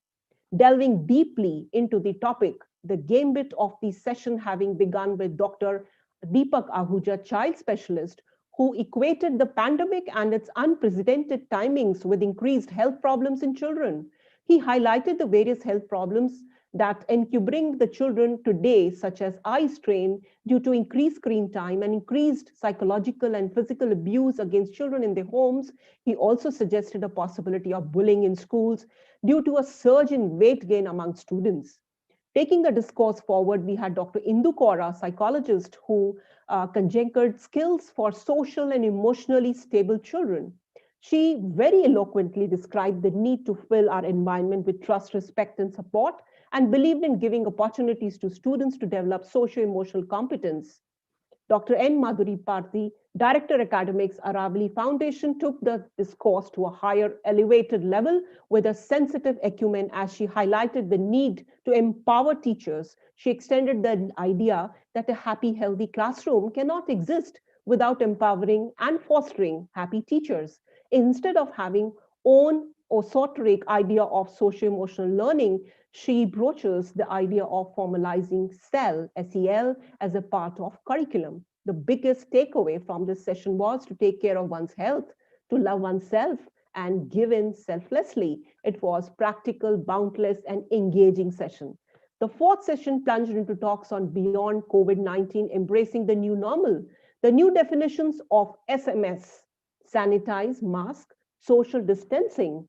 Delving deeply into the topic, the gambit of the session having begun with Dr. Deepak Ahuja, child specialist, who equated the pandemic and its unprecedented timings with increased health problems in children. He highlighted the various health problems that encumbering the children today, such as eye strain due to increased screen time and increased psychological and physical abuse against children in their homes. He also suggested a possibility of bullying in schools due to a surge in weight gain among students. Taking the discourse forward, we had Dr. Indu Kaura, psychologist, who conjunctured skills for social and emotionally stable children. She very eloquently described the need to fill our environment with trust, respect, and support, and believed in giving opportunities to students to develop socio-emotional competence. Dr. N. Madhuri Parthi, Director Academics, Aravali Foundation, took the discourse to a higher elevated level with a sensitive acumen as she highlighted the need to empower teachers. She extended the idea that a happy, healthy classroom cannot exist without empowering and fostering happy teachers. Instead of having own esoteric idea of socio-emotional learning, she broaches the idea of formalizing SEL as a part of curriculum. The biggest takeaway from this session was to take care of one's health, to love oneself, and give in selflessly. It was practical, boundless, and engaging session. The fourth session plunged into talks on beyond COVID-19, embracing the new normal, the new definitions of SMS, sanitize, mask, social distancing,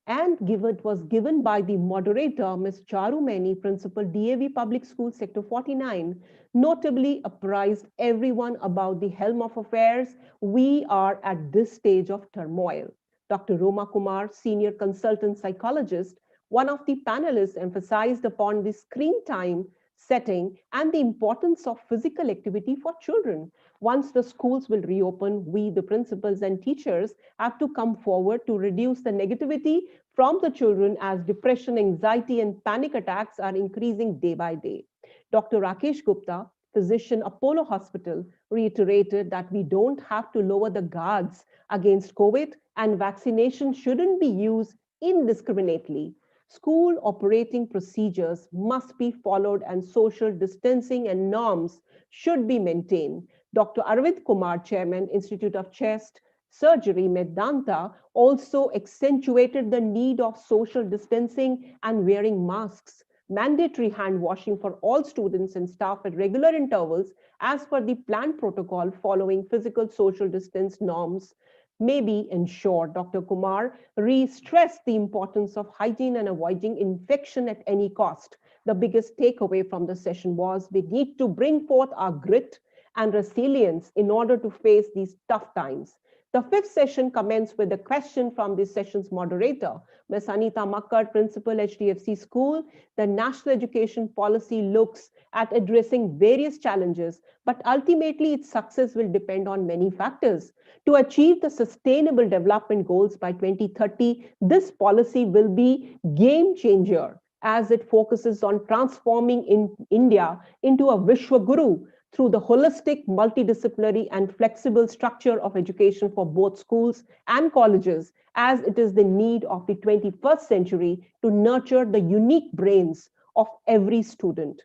and it was given by the moderator, Ms. Charu Maini, Principal, DAV Public School, Sector 49, notably apprised everyone about the helm of affairs. We are at this stage of turmoil. Dr. Roma Kumar, Senior Consultant Psychologist, one of the panelists, emphasized upon the screen time setting and the importance of physical activity for children. Once the schools will reopen, we, the principals and teachers, have to come forward to reduce the negativity from the children as depression, anxiety, and panic attacks are increasing day by day. Dr. Rakesh Gupta, physician, Apollo Hospital, reiterated that we don't have to lower the guards against COVID, and vaccination shouldn't be used indiscriminately. School operating procedures must be followed and social distancing and norms should be maintained. Dr. Arvind Kumar, Chairman, Institute of Chest Surgery, Medanta, also accentuated the need of social distancing and wearing masks, mandatory hand washing for all students and staff at regular intervals as per the planned protocol following physical social distance norms may be ensured. Dr. Kumar re-stressed the importance of hygiene and avoiding infection at any cost. The biggest takeaway from the session was we need to bring forth our grit and resilience in order to face these tough times. The fifth session commenced with a question from the session's moderator, Ms. Anita Makkar, Principal, HDFC School. The national education policy looks at addressing various challenges, but ultimately its success will depend on many factors. To achieve the sustainable development goals by 2030, this policy will be game changer as it focuses on transforming India into a Vishwa Guru through the holistic, multidisciplinary, and flexible structure of education for both schools and colleges, as it is the need of the 21st century to nurture the unique brains of every student.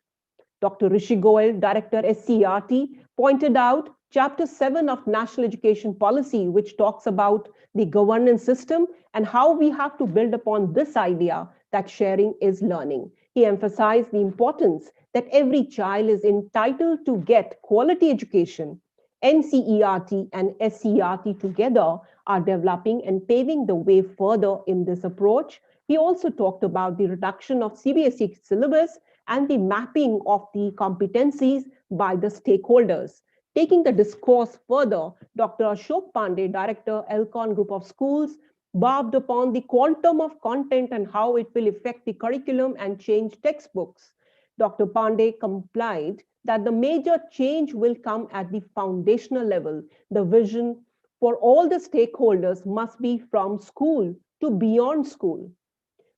Dr. Rishi Goel, Director, SCERT, pointed out Chapter 7 of National Education Policy, which talks about the governance system and how we have to build upon this idea that sharing is learning. He emphasized the importance that every child is entitled to get quality education. NCERT and SCERT together are developing and paving the way further in this approach. He also talked about the reduction of CBSE syllabus and the mapping of the competencies by the stakeholders. Taking the discourse further, Dr. Ashok Pandey, Director, Elcon Group of Schools, barbed upon the quantum of content and how it will affect the curriculum and change textbooks. Dr. Pandey complied that the major change will come at the foundational level. The vision for all the stakeholders must be from school to beyond school.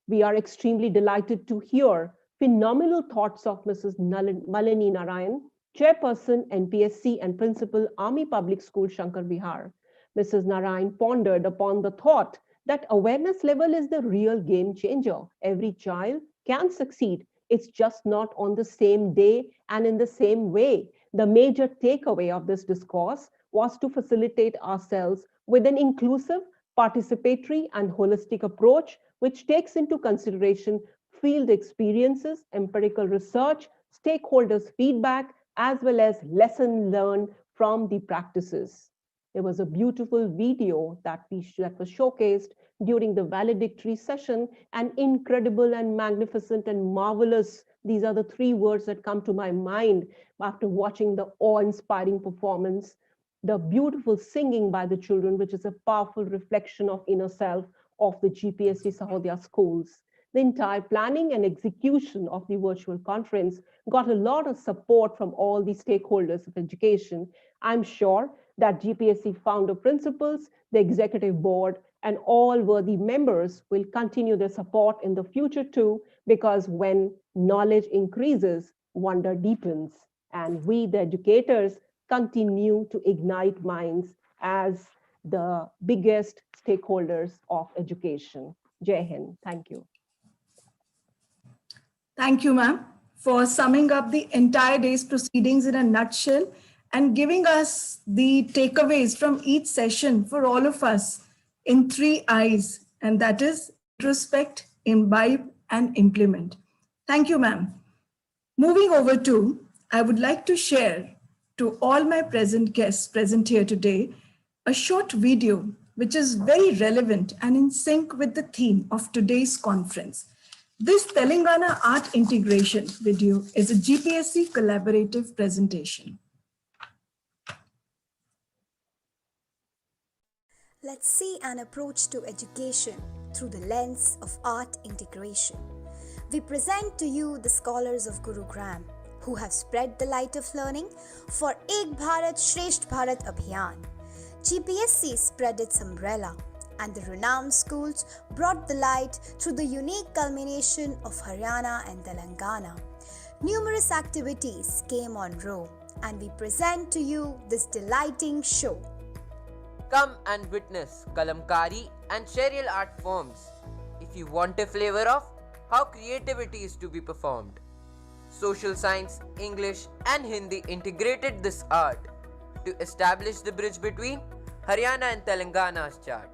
We are extremely delighted to hear phenomenal thoughts of Mrs. Malini Narayan, Chairperson, NPSC, and Principal, Army Public School, Shankar Bihar. Mrs. Narayan pondered upon the thought that awareness level is the real game changer. Every child can succeed. It's just not on the same day and in the same way. The major takeaway of this discourse was to facilitate ourselves with an inclusive, participatory, and holistic approach, which takes into consideration field experiences, empirical research, stakeholders' feedback, as well as lesson learned from the practices. There was a beautiful video that was showcased during the valedictory session, an incredible and magnificent and marvelous These are the three words that come to my mind after watching the awe-inspiring performance, the beautiful singing by the children, which is a powerful reflection of inner self of the GPSC Sahodaya schools. The entire planning and execution of the virtual conference got a lot of support from all the stakeholders of education. I'm sure that GPSC founder principals, the executive board, and all worthy members will continue their support in the future too, because when knowledge increases, wonder deepens. And we, the educators, continue to ignite minds as the biggest stakeholders of education. Jai Hind. Thank you. Thank you, ma'am, for summing up the entire day's proceedings in a nutshell and giving us the takeaways from each session for all of us in 3 I's, and that is introspect, imbibe, and implement. Thank you, ma'am. Moving over to, I would like to share to all my present guests present here today a short video which is very relevant and in sync with the theme of today's conference. This Telangana Art Integration video is a GPSC collaborative presentation. Let's see an approach to education through the lens of art integration. We present to you the scholars of Gurugram who have spread the light of learning for Ek Bharat Shresht Bharat Abhiyan. GPSC spread its umbrella, and the renowned schools brought the light through the unique culmination of Haryana and Telangana. Numerous activities came on row, and we present to you this delighting show. Come and witness Kalamkari and Serial art forms if you want a flavor of how creativity is to be performed. Social science, English and Hindi integrated this art to establish the bridge between Haryana and Telangana's chart.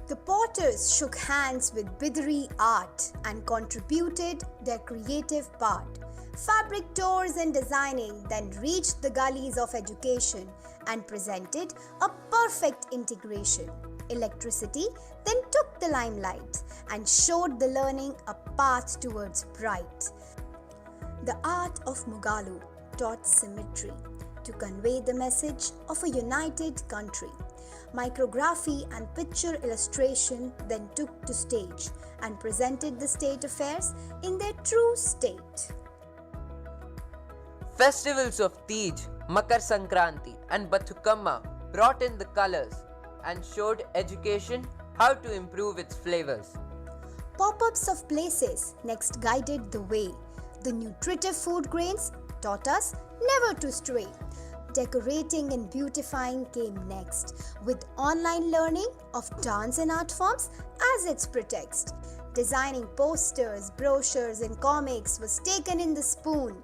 The potters shook hands with Bidri art and contributed their creative part. Fabric tours and designing then reached the gullies of education and presented a perfect integration. Electricity then took the limelight and showed the learning a path towards bright. The art of Mugalu taught symmetry to convey the message of a united country. Micrography and picture illustration then took to stage and presented the state affairs in their true state. Festivals of Tej, Makar Sankranti and Bathukamma brought in the colors and showed education how to improve its flavors. Pop-ups of places next guided the way. The nutritive food grains taught us never to stray. Decorating and beautifying came next, with online learning of dance and art forms as its pretext. Designing posters, brochures and comics was taken in the spoon.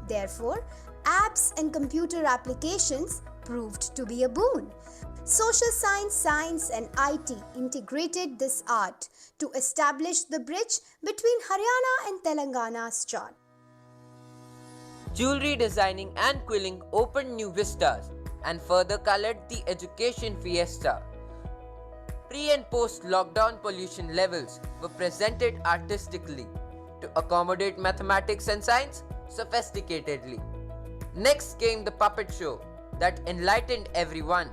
Therefore, apps and computer applications proved to be a boon. Social science, science and IT integrated this art to establish the bridge between Haryana and Telangana's chart. Jewelry designing and quilling opened new vistas and further colored the education fiesta. Pre and post lockdown pollution levels were presented artistically to accommodate mathematics and science sophisticatedly. Next came the puppet show that enlightened everyone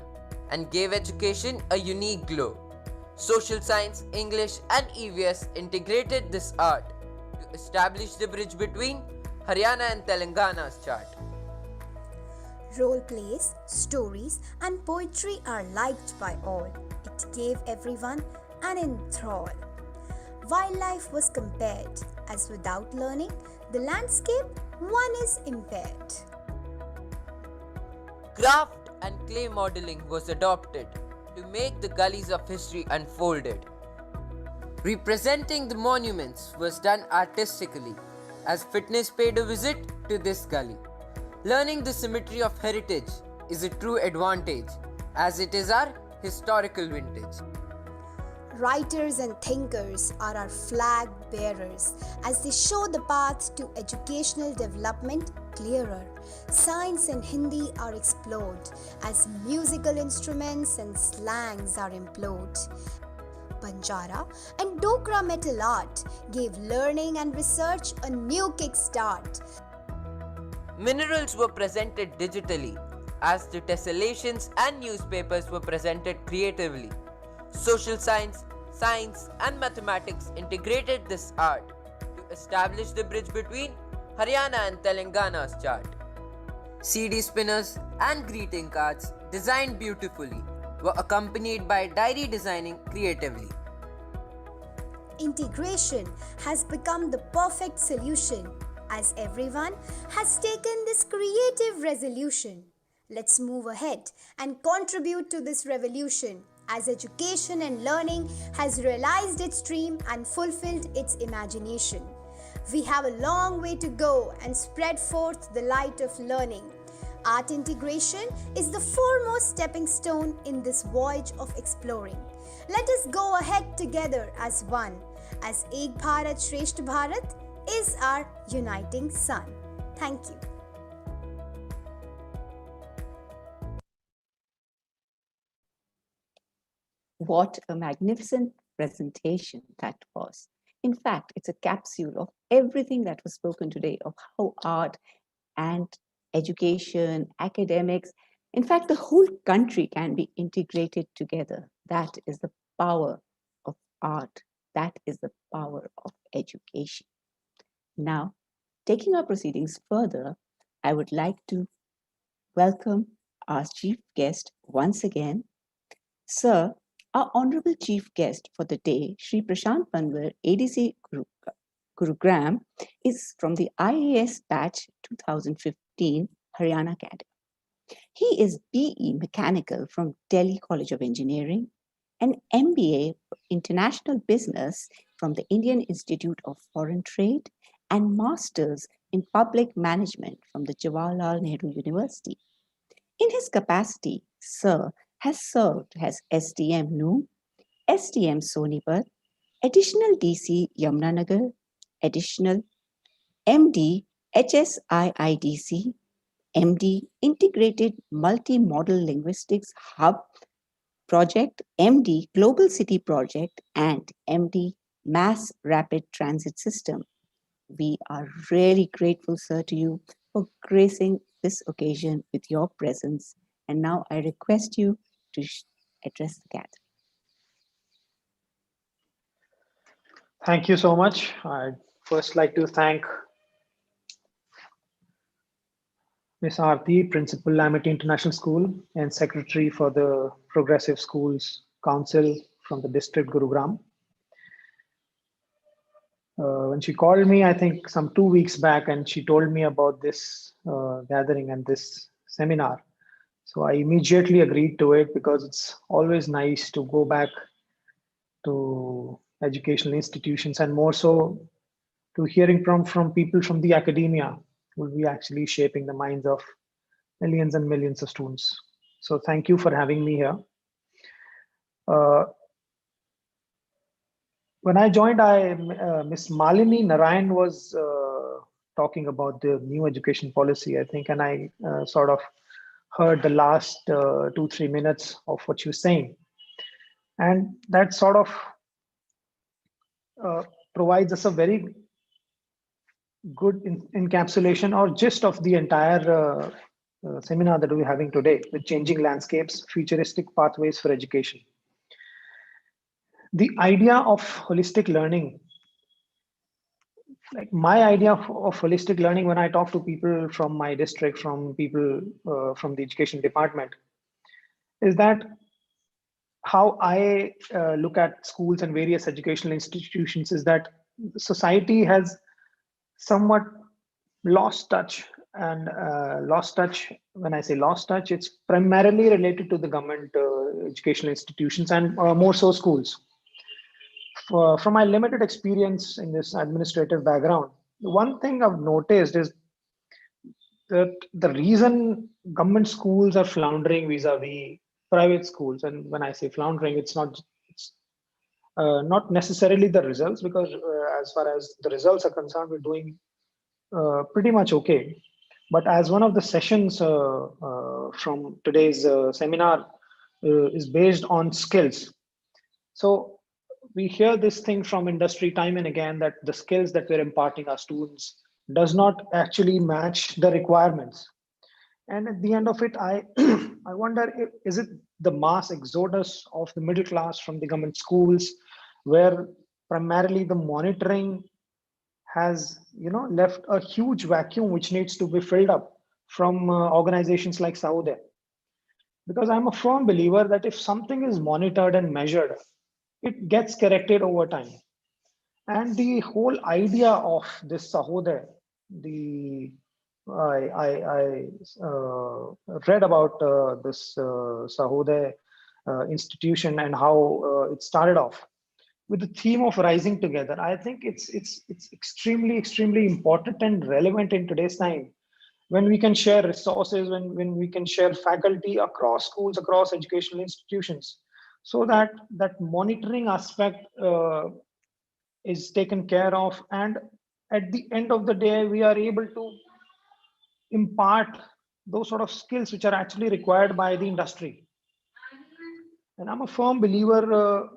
and gave education a unique glow. Social science, English and EVS integrated this art to establish the bridge between Haryana and Telangana's chart. Role plays, stories and poetry are liked by all. It gave everyone an enthrall. Wildlife was compared, as without learning, the landscape one is impaired. Craft and clay modeling was adopted to make the gullies of history unfolded. Representing the monuments was done artistically, as fitness paid a visit to this gully. Learning the symmetry of heritage is a true advantage, as it is our historical vintage. Writers and thinkers are our flag bearers as they show the path to educational development clearer. Science and Hindi are explored as musical instruments and slangs are employed. Banjara, and Dokra metal art gave learning and research a new kickstart. Minerals were presented digitally, as the tessellations and newspapers were presented creatively. Social science, science, and mathematics integrated this art to establish the bridge between Haryana and Telangana's chart. CD spinners and greeting cards designed beautifully were accompanied by diary designing creatively. Integration has become the perfect solution as everyone has taken this creative resolution. Let's move ahead and contribute to this revolution as education and learning has realized its dream and fulfilled its imagination. We have a long way to go and spread forth the light of learning. Art integration is the foremost stepping stone in this voyage of exploring. Let us go ahead together as one, as Ek Bharat Shreshtha Bharat is our uniting sun. Thank you. What a magnificent presentation that was. In fact, it's a capsule of everything that was spoken today, of how art and education, academics, in fact, the whole country can be integrated together. That is the power of art. That is the power of education. Now, taking our proceedings further, I would like to welcome our chief guest once again. Sir, our honorable chief guest for the day, Shri Prashant Panwar, ADC Gurugram, is from the IAS batch 2015 Haryana cadre. He is BE Mechanical from Delhi College of Engineering, an MBA International Business from the Indian Institute of Foreign Trade, and Masters in Public Management from the Jawaharlal Nehru University. In his capacity, Sir has served as SDM Noon, SDM Sonipat, Additional DC Yamunanagar, Additional MD HSIIDC, MD Integrated Multimodal Linguistics Hub Project, MD Global City Project, and MD Mass Rapid Transit System. We are really grateful, sir, to you for gracing this occasion with your presence. And now I request you to address the gathering. Thank you so much. I'd first like to thank Ms. Aarti, Principal, Amity International School, and Secretary for the Progressive Schools Council from the district Gurugram. When she called me, I think some 2 weeks back, and she told me about this gathering and this seminar. So I immediately agreed to it because it's always nice to go back to educational institutions, and more so to hearing from people from the academia who will be actually shaping the minds of millions and millions of students. So thank you for having me here. When I joined, Ms. Malini Narayan was talking about the new education policy, I think, and I sort of heard the last 2-3 minutes of what she was saying. And that sort of provides us a very good encapsulation or gist of the entire seminar that we're having today with changing landscapes, futuristic pathways for education. The idea of holistic learning, like my idea of holistic learning, when I talk to people from my district, from people from the education department, is that how I look at schools and various educational institutions is that society has somewhat lost touch. And lost touch, when I say lost touch, it's primarily related to the government educational institutions and more so schools. From my limited experience in this administrative background, one thing I've noticed is that the reason government schools are floundering vis-a-vis private schools, and when I say floundering, it's not necessarily the results, because as far as the results are concerned, we're doing pretty much okay. But as one of the sessions from today's seminar is based on skills. So we hear this thing from industry time and again that the skills that we're imparting our students does not actually match the requirements. And at the end of it, I I wonder, is it the mass exodus of the middle class from the government schools, where primarily the monitoring has left a huge vacuum which needs to be filled up from organizations like Saudi? Because I'm a firm believer that if something is monitored and measured, it gets corrected over time. And the whole idea of this Sahodai, I read about this Sahodai institution and how it started off with the theme of rising together. I think it's extremely important and relevant in today's time, when we can share resources, when we can share faculty across schools, across educational institutions, so that that monitoring aspect is taken care of, and at the end of the day we are able to impart those sort of skills which are actually required by the industry. And I'm a firm believer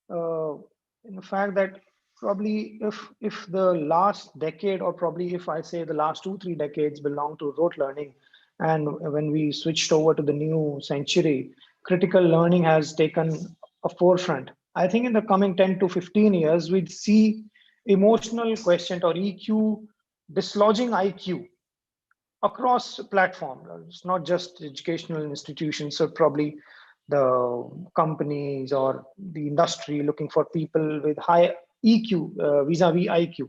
in the fact that probably if the last decade, or probably if I say the last 2-3 decades, belong to rote learning, and when we switched over to the new century, critical learning has taken a forefront. I think in the coming 10 to 15 years, we'd see emotional quotient or EQ dislodging IQ across platforms. It's not just educational institutions, so probably the companies or the industry looking for people with high EQ vis-a-vis IQ.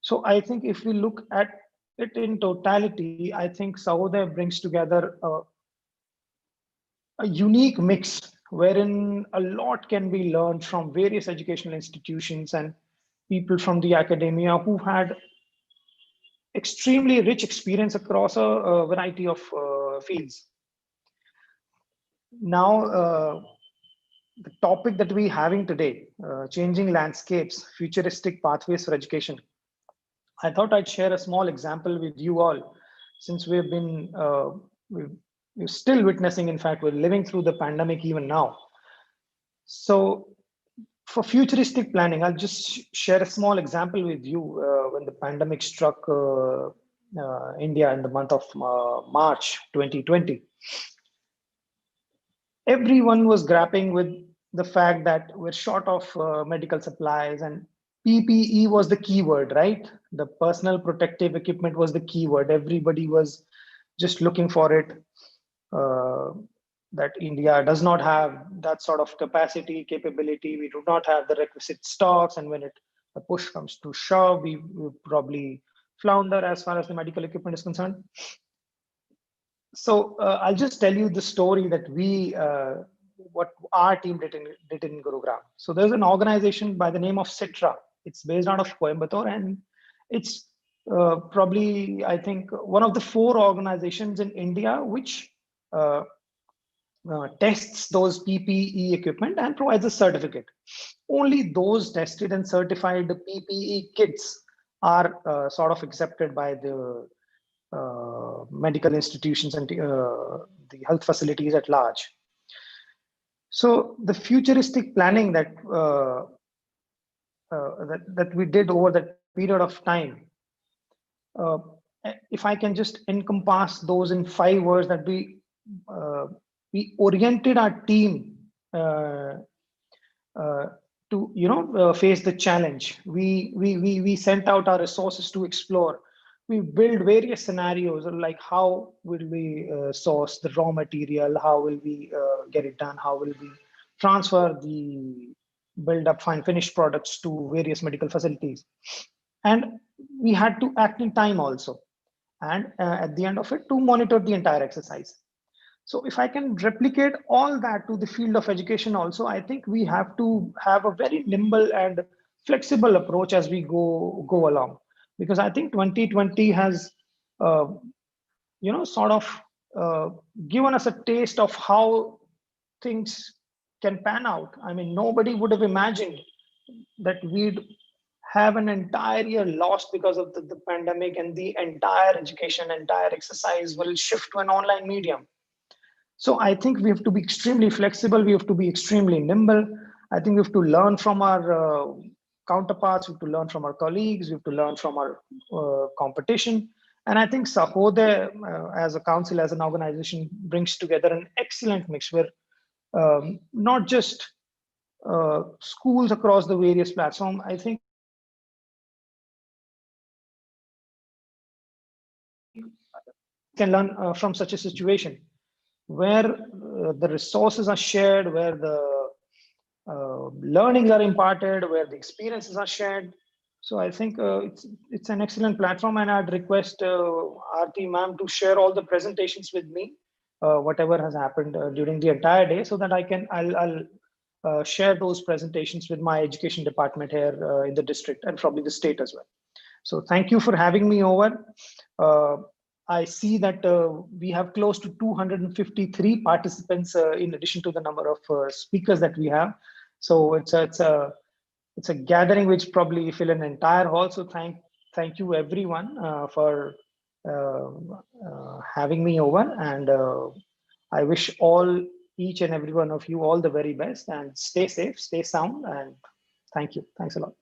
So I think if we look at it in totality, I think Sahodai brings together a unique mix wherein a lot can be learned from various educational institutions and people from the academia who had extremely rich experience across a variety of fields. Now, the topic that we're having today, changing landscapes, futuristic pathways for education. I thought I'd share a small example with you all, since we've been, we're still witnessing, in fact, we're living through the pandemic even now. So for futuristic planning, I'll just share a small example with you. When the pandemic struck India in the month of March 2020, everyone was grappling with the fact that we're short of medical supplies, and PPE was the keyword, right? The personal protective equipment was the keyword. Everybody was just looking for it. That India does not have that sort of capacity, capability. We do not have the requisite stocks, and when the push comes to shove, we probably flounder as far as the medical equipment is concerned. So I'll just tell you the story that what our team did in Gurugram. So there's an organization by the name of Citra. It's based out of Coimbatore, and it's probably, I think, one of the 4 organizations in India which tests those PPE equipment and provides a certificate. Only those tested and certified PPE kits are sort of accepted by the medical institutions and the health facilities at large. So the futuristic planning that that we did over that period of time, if I can just encompass those in 5 words, that we oriented our team to face the challenge. We sent out our resources to explore. We build various scenarios, like how will we source the raw material, how will we get it done, how will we transfer the build up fine finished products to various medical facilities. And we had to act in time also, and at the end of it, to monitor the entire exercise. So if I can replicate all that to the field of education also, I think we have to have a very nimble and flexible approach as we go along. Because I think 2020 has, sort of given us a taste of how things can pan out. I mean, nobody would have imagined that we'd have an entire year lost because of the pandemic, and the entire education, entire exercise will shift to an online medium. So I think we have to be extremely flexible. We have to be extremely nimble. I think we have to learn from our counterparts, we have to learn from our colleagues, we have to learn from our competition. And I think Sahodaya, as a council, as an organization, brings together an excellent mix where not just schools across the various platforms, I think can learn from such a situation where the resources are shared, where the learnings are imparted, where the experiences are shared. So I think it's an excellent platform, and I'd request Aarti ma'am to share all the presentations with me, whatever has happened during the entire day, so that I'll share those presentations with my education department here in the district and probably the state as well. So thank you for having me over. I see that we have close to 253 participants in addition to the number of speakers that we have. So it's a gathering which probably fill an entire hall. So thank you everyone for having me over, and I wish each and every one of you all the very best, and stay safe, stay sound, and thank you. Thanks a lot.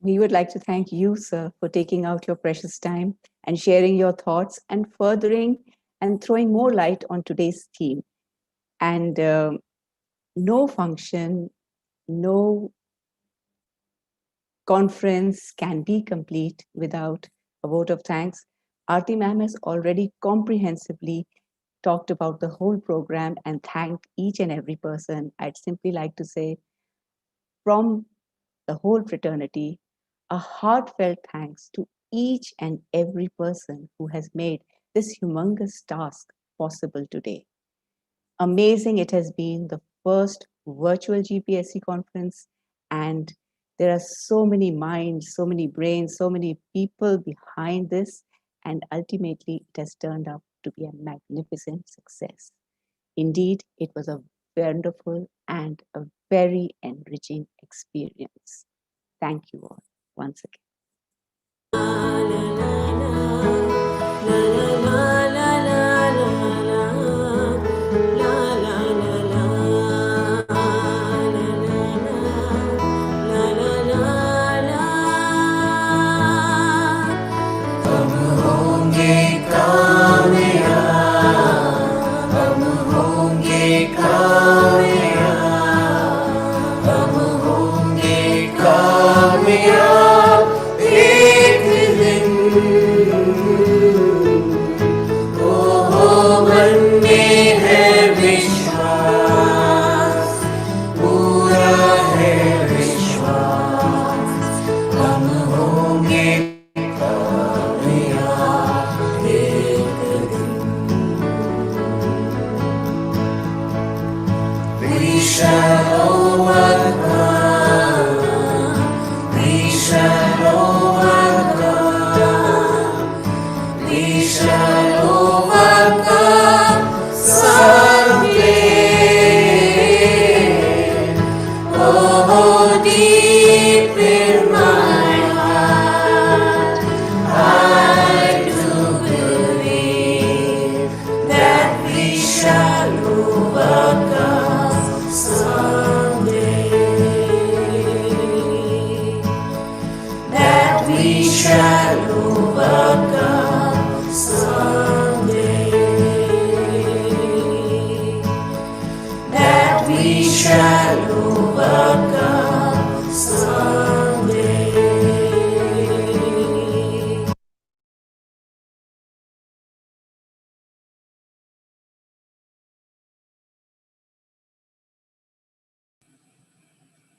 We would like to thank you, sir, for taking out your precious time and sharing your thoughts and furthering and throwing more light on today's theme. And no function, no conference can be complete without a vote of thanks. Aarti ma'am has already comprehensively talked about the whole program and thanked each and every person. I'd simply like to say, from the whole fraternity, a heartfelt thanks to each and every person who has made this humongous task possible today. Amazing it has been, the first virtual GPSC conference, and there are so many minds, so many brains, so many people behind this, and ultimately it has turned out to be a magnificent success. Indeed, it was a wonderful and a very enriching experience. Thank you all once again.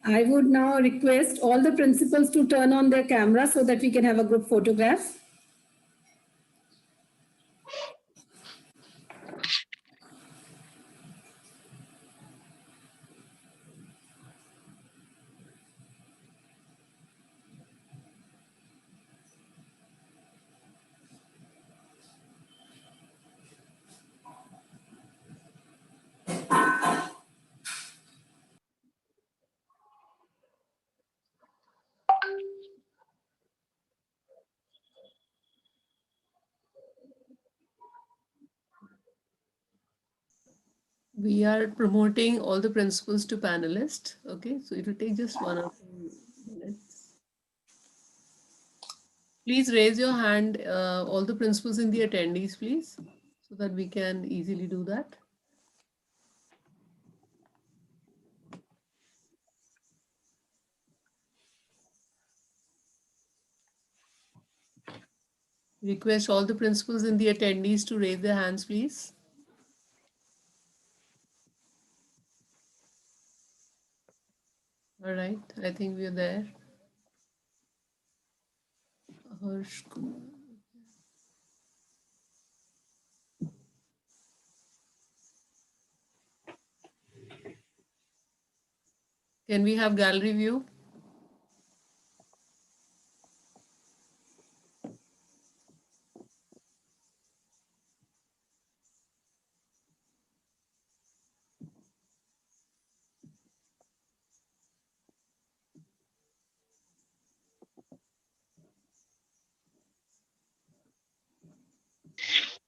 I would now request all the principals to turn on their camera so that we can have a group photograph. We are promoting all the principles to panelists. Okay, so it will take just 1 or 2 minutes. Please raise your hand, all the principals in the attendees, please, so that we can easily do that. Request all the principals in the attendees to raise their hands, please. All right, I think we are there. Harsh Kumar. Can we have gallery view?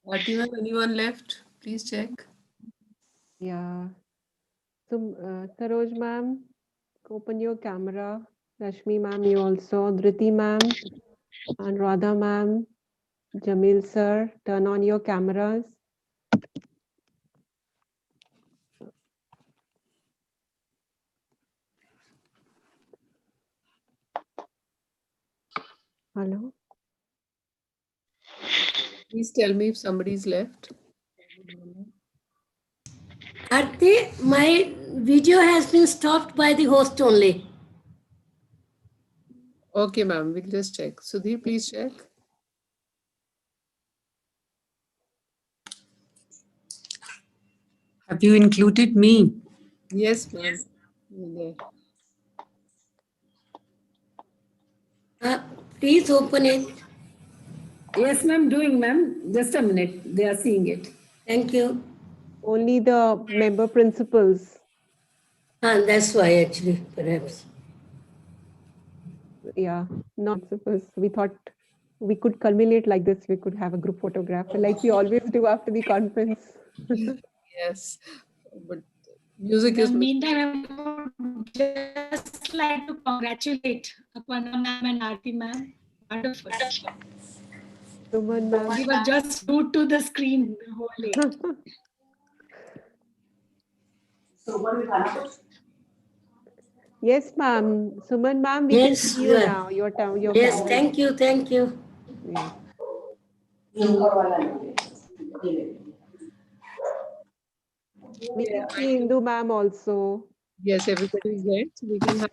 Fatima, anyone left? Please check. Yeah. So, Saroj ma'am, open your camera. Rashmi ma'am, you also. Dhriti ma'am, and Radha ma'am, Jamil sir, turn on your cameras. Hello. Please tell me if somebody's left. Aarti, my video has been stopped by the host only. Okay, ma'am, we'll just check. Sudhir, please check. Have you included me? Yes, ma'am. Please open it. Yes, ma'am, doing, ma'am. Just a minute. They are seeing it. Thank you. Only the member principals. That's why, actually, perhaps. Yeah, not principals. We thought we could culminate like this. We could have a group photograph like we always do after the conference. Yes, but music is. Meantime, I would just like to congratulate Aparna ma'am and Aarti ma'am. Wonderful. Suman ma'am. We were just glued to the screen the whole day. Yes, ma'am. Suman ma'am, we can see you now. Your Yes, camera. thank you, thank you. Yes. We can see Indu ma'am also. Yes, everybody is there, so we can have.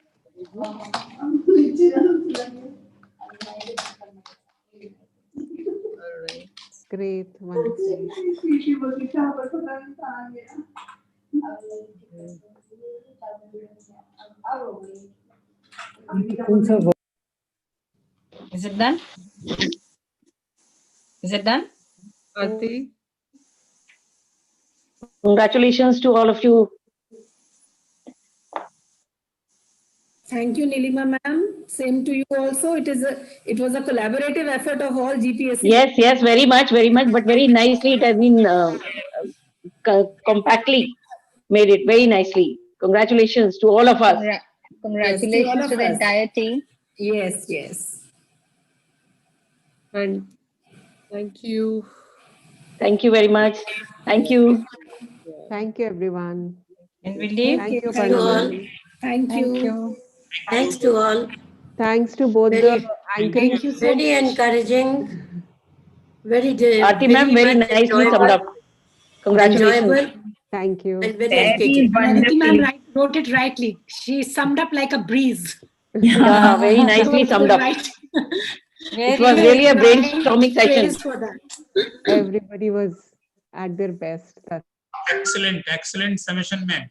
All right. Great, wonderful. Is it done? Is it done? Aarti? Congratulations to all of you. Thank you, Nilima ma'am. Same to you also. It was a collaborative effort of all GPSC. Yes, very much, but very nicely it has been compactly made it very nicely. Congratulations to all of us. Congratulations to the entire team. Yes, yes. And thank you. Thank you very much. Thank you. Thank you, everyone. And we leave. Thank you, Thank you all. Thank you. Thanks to all. Thanks to both the anchoring. Very encouraging. Very, Aarti ma'am, very nicely summed up. Congratulations. Enjoyable. Thank you. And very educated. Aarti ma'am wrote it rightly. She summed up like a breeze. Yeah, very nicely summed up. Right. It was really a brainstorming session. Praise for that. Everybody was at their best. Excellent summation, ma'am.